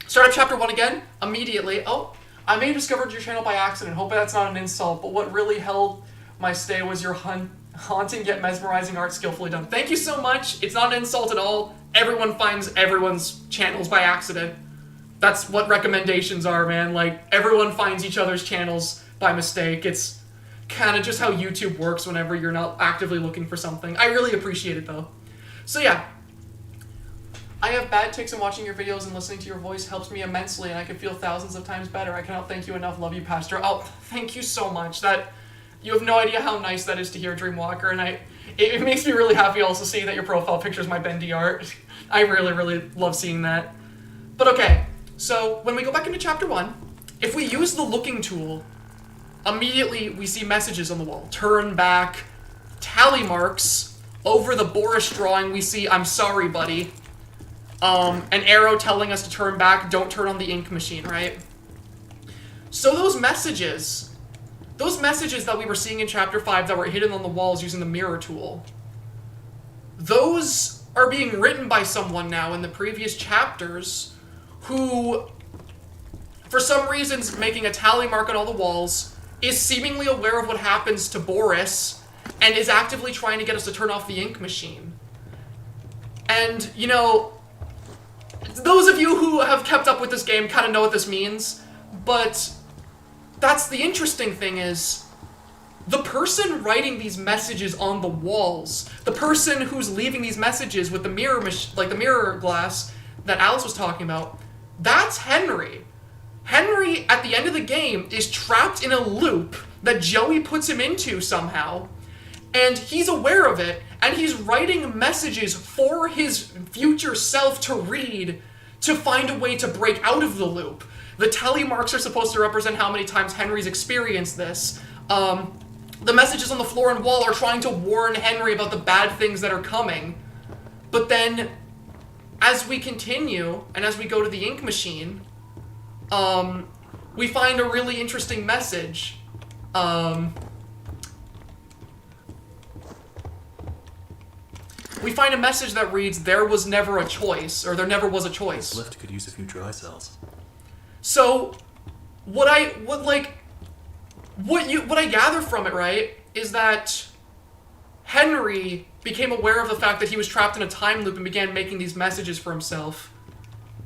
start up Chapter 1 again, immediately. Oh, I may have discovered your channel by accident. Hope that's not an insult, but what really held my stay was your haunting yet mesmerizing art skillfully done. Thank you so much. It's not an insult at all. Everyone finds everyone's channels by accident. That's what recommendations are, man. Like, everyone finds each other's channels by mistake. It's kind of just how YouTube works whenever you're not actively looking for something. I really appreciate it, though. So, yeah. I have bad tics, and watching your videos and listening to your voice helps me immensely, and I can feel thousands of times better. I cannot thank you enough. Love you, Pastor. Oh, thank you so much. You have no idea how nice that is to hear, Dreamwalker, and it makes me really happy also seeing that your profile picture is my Bendy art. I really, really love seeing that. But okay, so when we go back into Chapter 1, if we use the looking tool, immediately we see messages on the wall. Turn back, tally marks. Over the Boris drawing, we see, I'm sorry, buddy. An arrow telling us to turn back, don't turn on the ink machine, right? So those messages that we were seeing in Chapter 5 that were hidden on the walls using the mirror tool, those are being written by someone now in the previous chapters who, for some reasons, making a tally mark on all the walls, is seemingly aware of what happens to Boris and is actively trying to get us to turn off the ink machine. And, you know, those of you who have kept up with this game kind of know what this means, but that's the interesting thing is, the person writing these messages on the walls, the person who's leaving these messages with the mirror, like the mirror glass that Alice was talking about, that's Henry. Henry, at the end of the game, is trapped in a loop that Joey puts him into somehow, and he's aware of it, and he's writing messages for his future self to read to find a way to break out of the loop. The tally marks are supposed to represent how many times Henry's experienced this. the messages on the floor and wall are trying to warn Henry about the bad things that are coming. But then, as we continue, and as we go to the ink machine, we find a really interesting message. We find a message that reads, "There was never a choice," or "There never was a choice." This lift could use a few dry cells. So, what I gather from it, right, is that Henry became aware of the fact that he was trapped in a time loop and began making these messages for himself.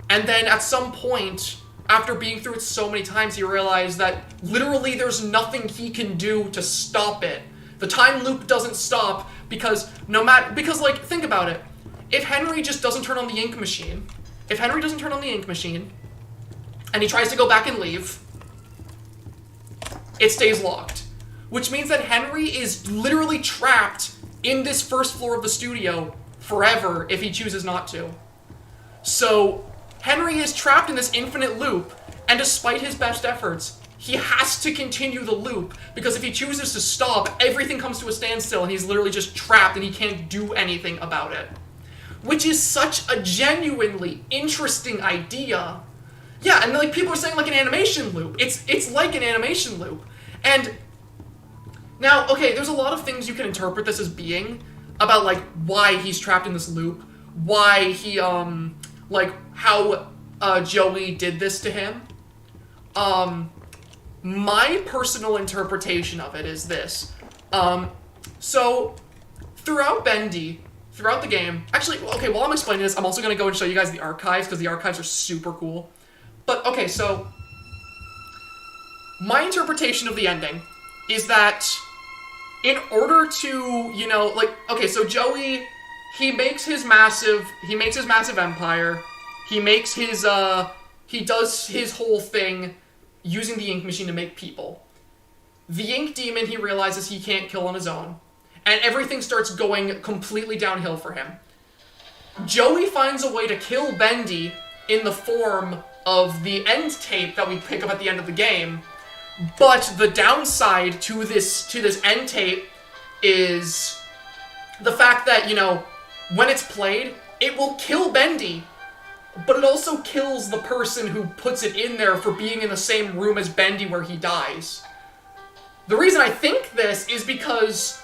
And then at some point, after being through it so many times, he realized that literally there's nothing he can do to stop it. The time loop doesn't stop because like, think about it. If Henry just doesn't turn on the ink machine, and he tries to go back and leave, it stays locked. Which means that Henry is literally trapped in this first floor of the studio forever if he chooses not to. So, Henry is trapped in this infinite loop, and despite his best efforts, he has to continue the loop, because if he chooses to stop, everything comes to a standstill, and he's literally just trapped, and he can't do anything about it. Which is such a genuinely interesting idea. Yeah, and like people are saying like an animation loop. It's like an animation loop. And now, okay, there's a lot of things you can interpret this as being about like why he's trapped in this loop, why he like how Joey did this to him. My personal interpretation of it is this. So throughout Bendy, throughout the game, actually, okay, while I'm explaining this, I'm also going to go and show you guys the archives, because the archives are super cool. But, okay, so my interpretation of the ending is that in order to, you know, like, okay, so Joey, he makes his massive empire. He makes his, he does his whole thing using the ink machine to make people. The ink demon, he realizes he can't kill on his own, and everything starts going completely downhill for him. Joey finds a way to kill Bendy in the form of the end tape that we pick up at the end of the game, but the downside to this end tape is the fact that, you know, when it's played, it will kill Bendy, but it also kills the person who puts it in there for being in the same room as Bendy where he dies. The reason I think this is because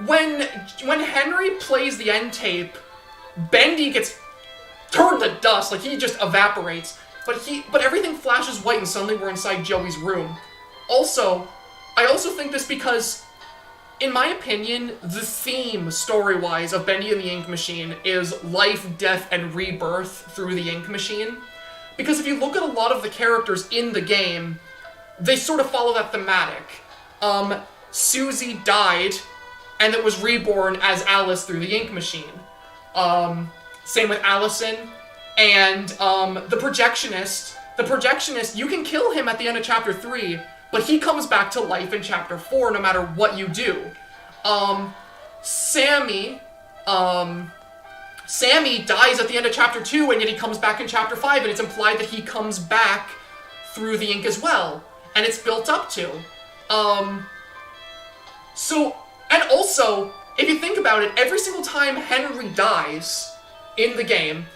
when Henry plays the end tape, Bendy gets turned to dust, like he just evaporates, but everything flashes white and suddenly we're inside Joey's room. Also, I also think this because, in my opinion, the theme, story-wise, of Bendy and the Ink Machine is life, death, and rebirth through the Ink Machine. Because if you look at a lot of the characters in the game, they sort of follow that thematic. Susie died, and it was reborn as Alice through the Ink Machine. Same with Allison, and the Projectionist. The Projectionist, you can kill him at the end of Chapter 3, but he comes back to life in Chapter 4 no matter what you do. Sammy dies at the end of Chapter 2, and yet he comes back in Chapter 5, and it's implied that he comes back through the ink as well. And it's built up to. So, and also, if you think about it, every single time Henry dies in the game,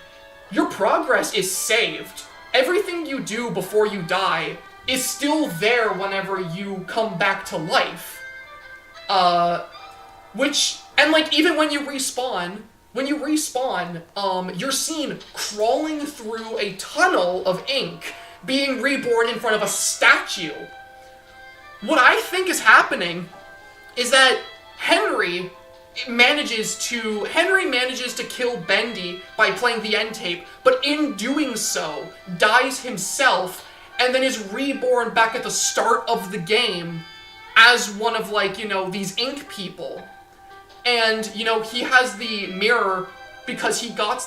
your progress is saved. Everything you do before you die is still there whenever you come back to life. And like, even when you respawn, you're seen crawling through a tunnel of ink, being reborn in front of a statue. What I think is happening is that Henry manages to kill Bendy by playing the end tape, but in doing so, dies himself, and then is reborn back at the start of the game as one of, like, you know, these ink people. And, you know, he has the mirror because he got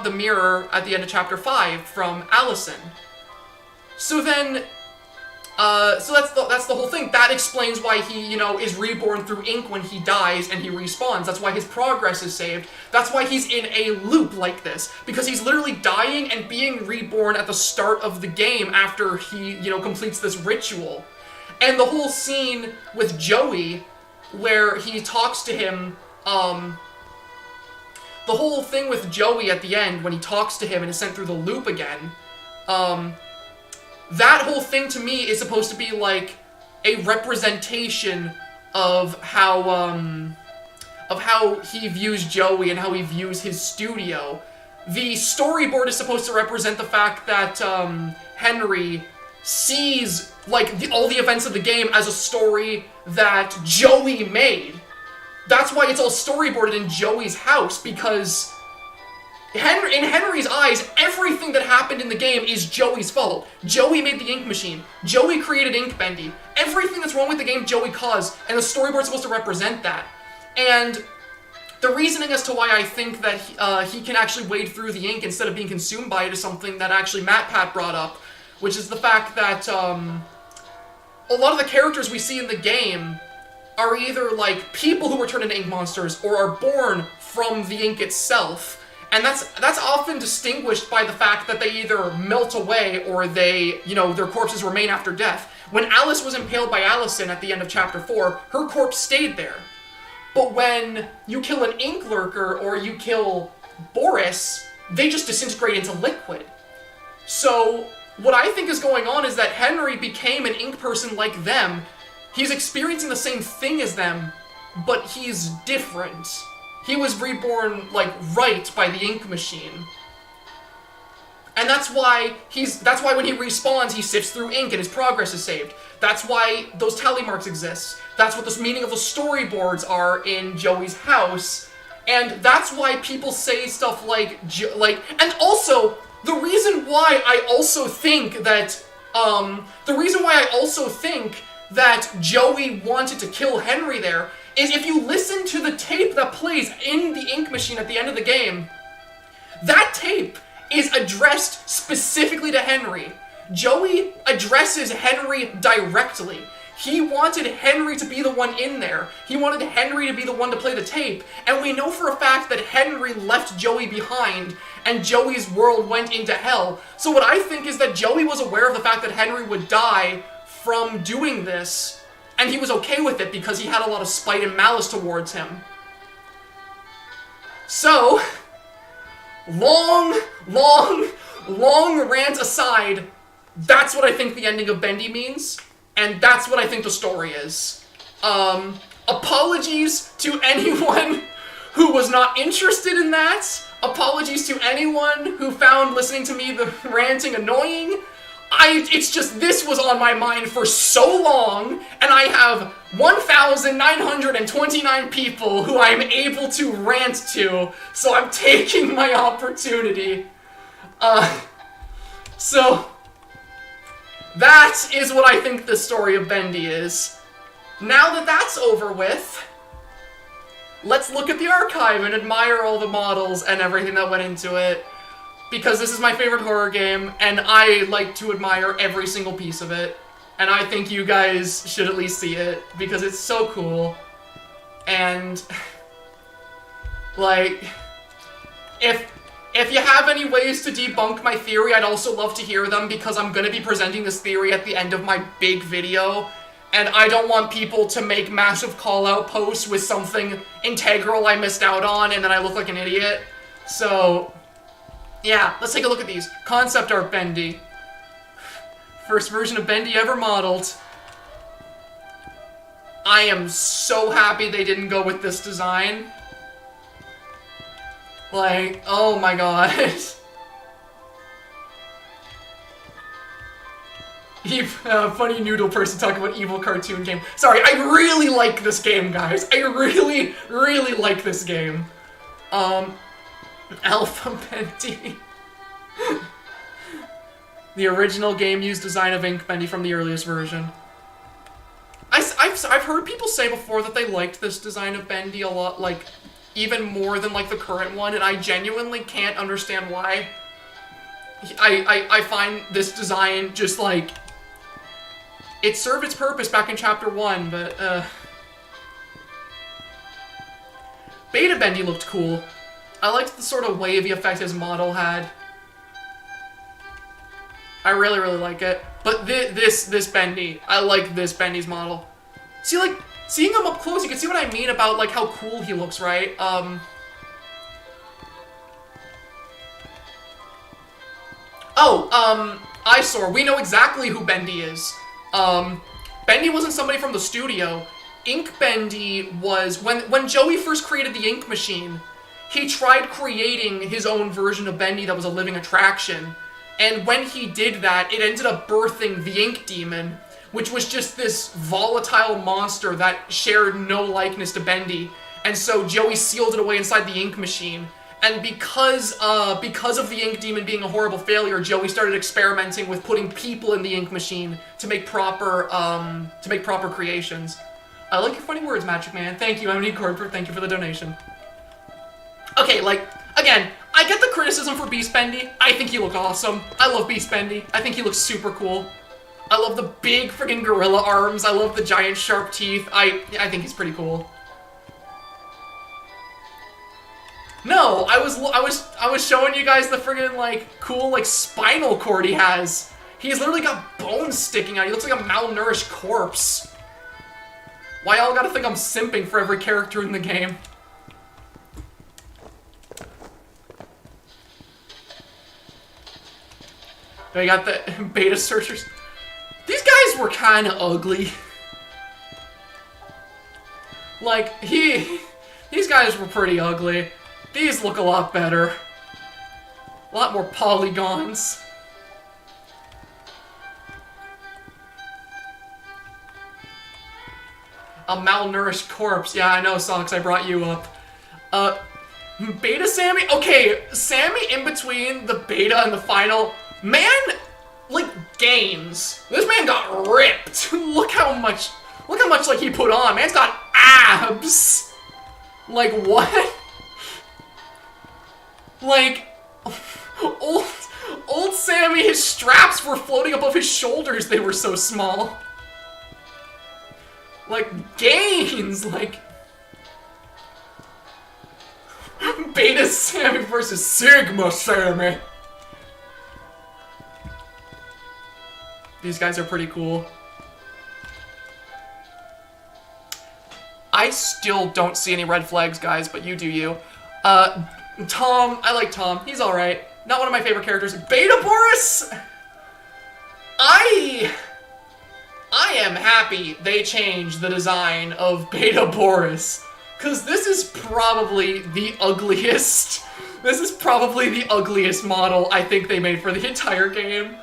the mirror at the end of Chapter 5 from Allison. So then, so that's the whole thing. That explains why he, you know, is reborn through ink when he dies and he respawns. That's why his progress is saved. That's why he's in a loop like this. Because he's literally dying and being reborn at the start of the game after he, you know, completes this ritual. And the whole scene with Joey, where he talks to him, the whole thing with Joey at the end, when he talks to him and is sent through the loop again, that whole thing to me is supposed to be like a representation of how he views Joey and how he views his studio. The storyboard is supposed to represent the fact that Henry sees like all the events of the game as a story that Joey made. That's why it's all storyboarded in Joey's house, because in Henry's eyes, everything that happened in the game is Joey's fault. Joey made the ink machine. Joey created Ink Bendy. Everything that's wrong with the game, Joey caused, and the storyboard's supposed to represent that. And the reasoning as to why I think that he can actually wade through the ink instead of being consumed by it is something that actually MatPat brought up, which is the fact that a lot of the characters we see in the game are either like people who were turned into ink monsters or are born from the ink itself. And that's often distinguished by the fact that they either melt away or they, their corpses remain after death. When Alice was impaled by Allison at the end of Chapter 4, her corpse stayed there. But when you kill an ink lurker or you kill Boris, they just disintegrate into liquid. So what I think is going on is that Henry became an ink person like them. He's experiencing the same thing as them, but he's different. He was reborn, like, right by the ink machine. And that's why when he respawns, he sifts through ink and his progress is saved. That's why those tally marks exist. That's what the meaning of the storyboards are in Joey's house. And that's why people say stuff like, and also, the reason why I also think that Joey wanted to kill Henry there is if you listen to the tape that plays in the ink machine at the end of the game, that tape is addressed specifically to Henry. Joey addresses Henry directly. He wanted Henry to be the one in there. He wanted Henry to be the one to play the tape. And we know for a fact that Henry left Joey behind, and Joey's world went into hell. So what I think is that Joey was aware of the fact that Henry would die from doing this, and he was okay with it because he had a lot of spite and malice towards him. So, long rant aside, that's what I think the ending of Bendy means, and that's what I think the story is. Apologies to anyone who was not interested in that. Apologies to anyone who found listening to me ranting annoying. It's just, this was on my mind for so long, and I have 1,929 people who I'm able to rant to, so I'm taking my opportunity. So, that is what I think the story of Bendy is. Now that that's over with, let's look at the archive and admire all the models and everything that went into it. Because this is my favorite horror game, and I like to admire every single piece of it. And I think you guys should at least see it, because it's so cool. And, like, if you have any ways to debunk my theory, I'd also love to hear them, because I'm gonna be presenting this theory at the end of my big video. And I don't want people to make massive call-out posts with something integral I missed out on, and then I look like an idiot. So, yeah, let's take a look at these. Concept art Bendy. First version of Bendy ever modeled. I am so happy they didn't go with this design. Like, oh my god. Funny noodle person talking about evil cartoon game. Sorry, I really like this game, guys. I really, really like this game. Alpha Bendy. The original game used design of Ink Bendy from the earliest version. I've heard people say before that they liked this design of Bendy a lot, like, even more than, like, the current one, and I genuinely can't understand why. I find this design just, like, it served its purpose back in Chapter 1, but, Beta Bendy looked cool. I liked the sort of wavy effect his model had. I really, really like it. But this Bendy, I like this Bendy's model. See, like, seeing him up close, you can see what I mean about, like, how cool he looks, right? Eyesore. We know exactly who Bendy is. Bendy wasn't somebody from the studio. Ink Bendy was... When Joey first created the ink machine, he tried creating his own version of Bendy that was a living attraction. And when he did that, it ended up birthing the Ink Demon, which was just this volatile monster that shared no likeness to Bendy. And so Joey sealed it away inside the ink machine. And because of the Ink Demon being a horrible failure, Joey started experimenting with putting people in the ink machine to make proper creations. I like your funny words, Magic Man. Thank you, Emily Cordford. Thank you for the donation. Okay, like, again, I get the criticism for Beast Bendy. I think he looked awesome. I love Beast Bendy. I think he looks super cool. I love the big friggin' gorilla arms. I love the giant sharp teeth. I think he's pretty cool. No, I was showing you guys the friggin' like cool like spinal cord he has. He's literally got bones sticking out. He looks like a malnourished corpse. Why y'all gotta think I'm simping for every character in the game? They got the beta searchers. These guys were kind of ugly. Like, these guys were pretty ugly. These look a lot better. A lot more polygons. A malnourished corpse. Yeah, I know, Socks, I brought you up. Beta Sammy? Okay, Sammy in between the beta and the final. Man, like, gains. This man got ripped. Look how much, like, he put on. Man's got abs. Like, what? Like, old Sammy, his straps were floating above his shoulders. They were so small. Like, gains, like... Beta Sammy versus Sigma Sammy. These guys are pretty cool. I still don't see any red flags, guys, but you do you. Tom, I like Tom. He's alright. Not one of my favorite characters. Beta Boris! I am happy they changed the design of Beta Boris. Because this is probably the ugliest... This is probably the ugliest model I think they made for the entire game.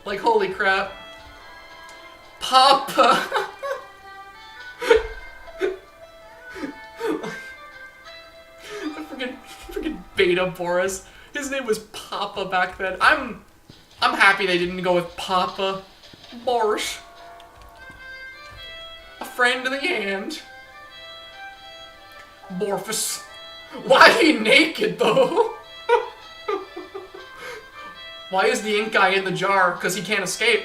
Like, holy crap. Papa! Freaking Beta Boris. His name was Papa back then. I'm happy they didn't go with Papa. Boris. A friend of the hand. Borfus. Why he naked though? Why is the ink guy in the jar? Because he can't escape.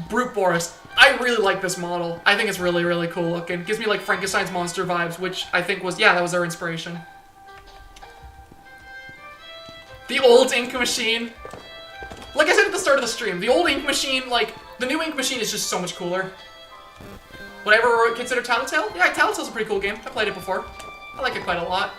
Brute Boris. I really like this model. I think it's really, really cool looking. Gives me like Frankenstein's monster vibes, which I think was, yeah, that was their inspiration. The old ink machine. Like I said at the start of the stream, the old ink machine, like, the new ink machine is just so much cooler. Would I ever consider Tattletale? Yeah, Tattletale's a pretty cool game. I played it before. I like it quite a lot.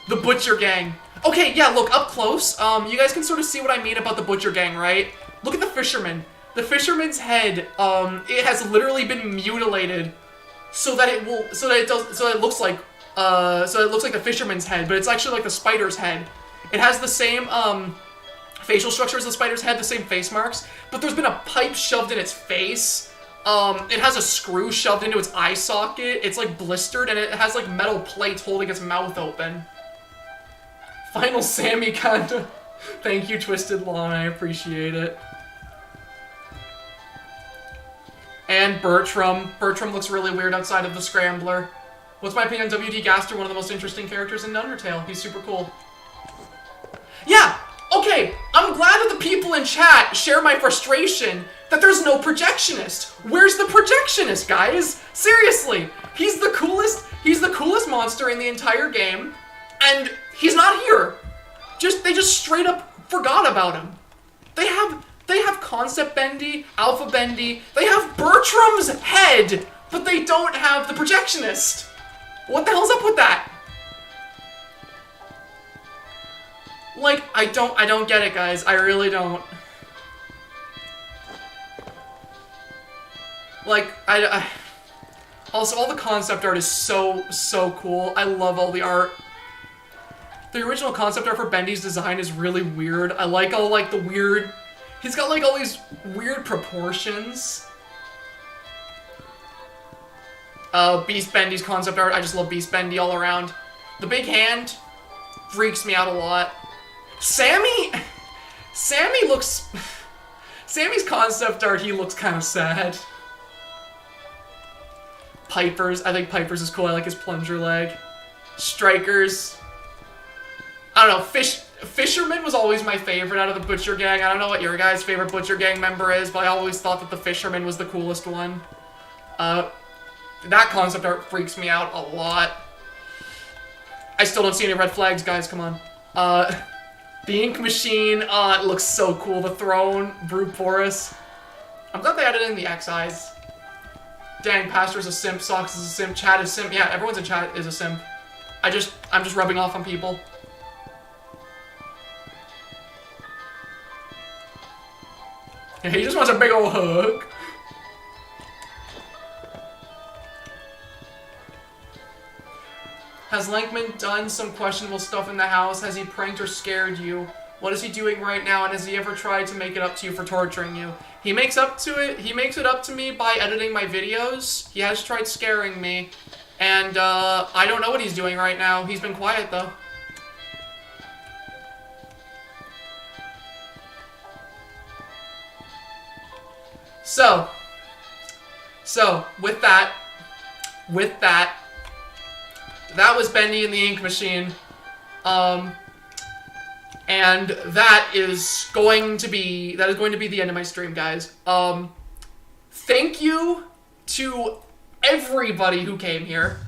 The Butcher Gang. Okay, yeah, look, up close, you guys can sort of see what I mean about the Butcher Gang, right? Look at the Fisherman. The Fisherman's head, it has literally been mutilated so that it looks like the Fisherman's head, but it's actually like the spider's head. It has the same, facial structure as the spider's head, the same face marks, but there's been a pipe shoved in its face. It has a screw shoved into its eye socket. It's like blistered, and it has like metal plates holding its mouth open. Final Sammy kinda. Thank you, Twisted Lawn, I appreciate it. And Bertram. Bertram looks really weird outside of the Scrambler. What's my opinion on WD Gaster? One of the most interesting characters in Undertale. He's super cool. Yeah! Okay, I'm glad that the people in chat share my frustration that there's no Projectionist. Where's the Projectionist, guys? Seriously, he's the coolest monster in the entire game, and he's not here. they just straight up forgot about him. They have Concept Bendy, Alpha Bendy, they have Bertram's head, but they don't have the Projectionist. What the hell's up with that? Like, I don't get it, guys. I really don't. Like, also, all the concept art is so cool. I love all the art. The original concept art for Bendy's design is really weird. I like all, like, the weird... He's got, like, all these weird proportions. Beast Bendy's concept art. I just love Beast Bendy all around. The big hand freaks me out a lot. Sammy looks... Sammy's concept art, he looks kind of sad. Piper's, I think Piper's is cool. I like his plunger leg. Strikers. I don't know, Fisherman was always my favorite out of the Butcher Gang. I don't know what your guys' favorite Butcher Gang member is, but I always thought that the Fisherman was the coolest one. That concept art freaks me out a lot. I still don't see any red flags, guys, come on. The Ink Machine, it looks so cool. The Throne, Brute Porous. I'm glad they added in the X-Eyes. Dang, Pastor's a simp, Socks is a simp, Chad is simp. Yeah, everyone's in chat is a simp. I'm just rubbing off on people. Yeah, he just wants a big old hug. Has Lankman done some questionable stuff in the house? Has he pranked or scared you? What is he doing right now? And has he ever tried to make it up to you for torturing you? He makes it up to me by editing my videos. He has tried scaring me. And, I don't know what he's doing right now. He's been quiet, though. So, with that, that was Bendy and the Ink Machine. And that is going to be the end of my stream, guys. Thank you to everybody who came here.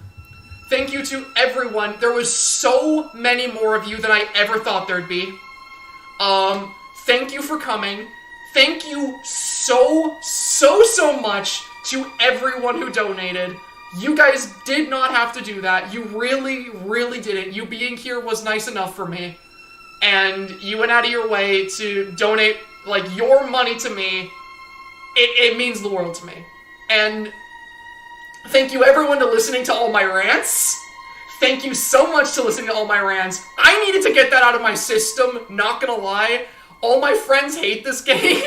Thank you to everyone. There was so many more of you than I ever thought there'd be. Thank you for coming. Thank you so much to everyone who donated. You guys did not have to do that. You really didn't. You being here was nice enough for me. And you went out of your way to donate, like, your money to me. It means the world to me. And thank you everyone to listening to all my rants. Thank you so much to listening to all my rants. I needed to get that out of my system, not gonna lie. All my friends hate this game.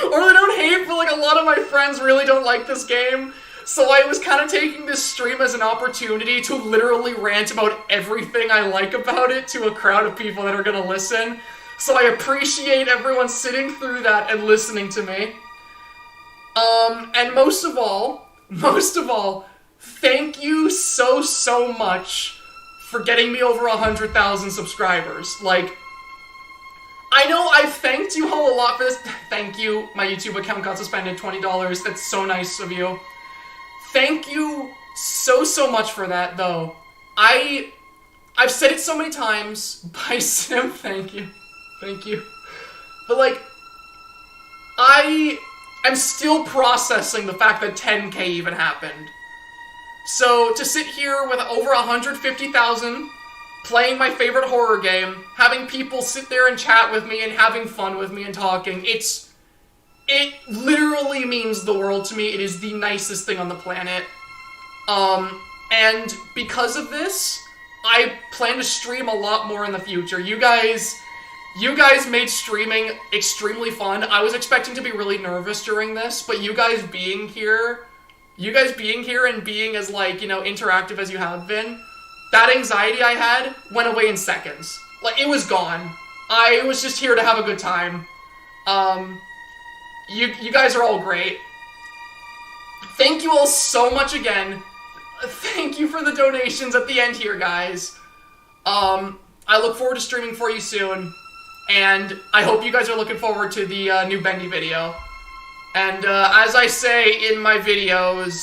Or they don't hate, but like a lot of my friends really don't like this game. So I was kind of taking this stream as an opportunity to literally rant about everything I like about it to a crowd of people that are gonna listen. So I appreciate everyone sitting through that and listening to me. And most of all, thank you so much for getting me over 100,000 subscribers. Like, I know I've thanked you all a lot for this. Thank you. My YouTube account got suspended, $20. That's so nice of you. Thank you so much for that, though. I've said it so many times, by Sim, thank you. Thank you. But, like, I am still processing the fact that 10K even happened. So, to sit here with over 150,000, playing my favorite horror game, having people sit there and chat with me and having fun with me and talking, it literally means the world to me. It is the nicest thing on the planet. And because of this, I plan to stream a lot more in the future. You guys made streaming extremely fun. I was expecting to be really nervous during this, but you guys being here and being as, like, you know, interactive as you have been, that anxiety I had went away in seconds. Like, it was gone. I was just here to have a good time. You guys are all great. Thank you all so much again. Thank you for the donations at the end here, guys. I look forward to streaming for you soon. And I hope you guys are looking forward to the new Bendy video. And as I say in my videos,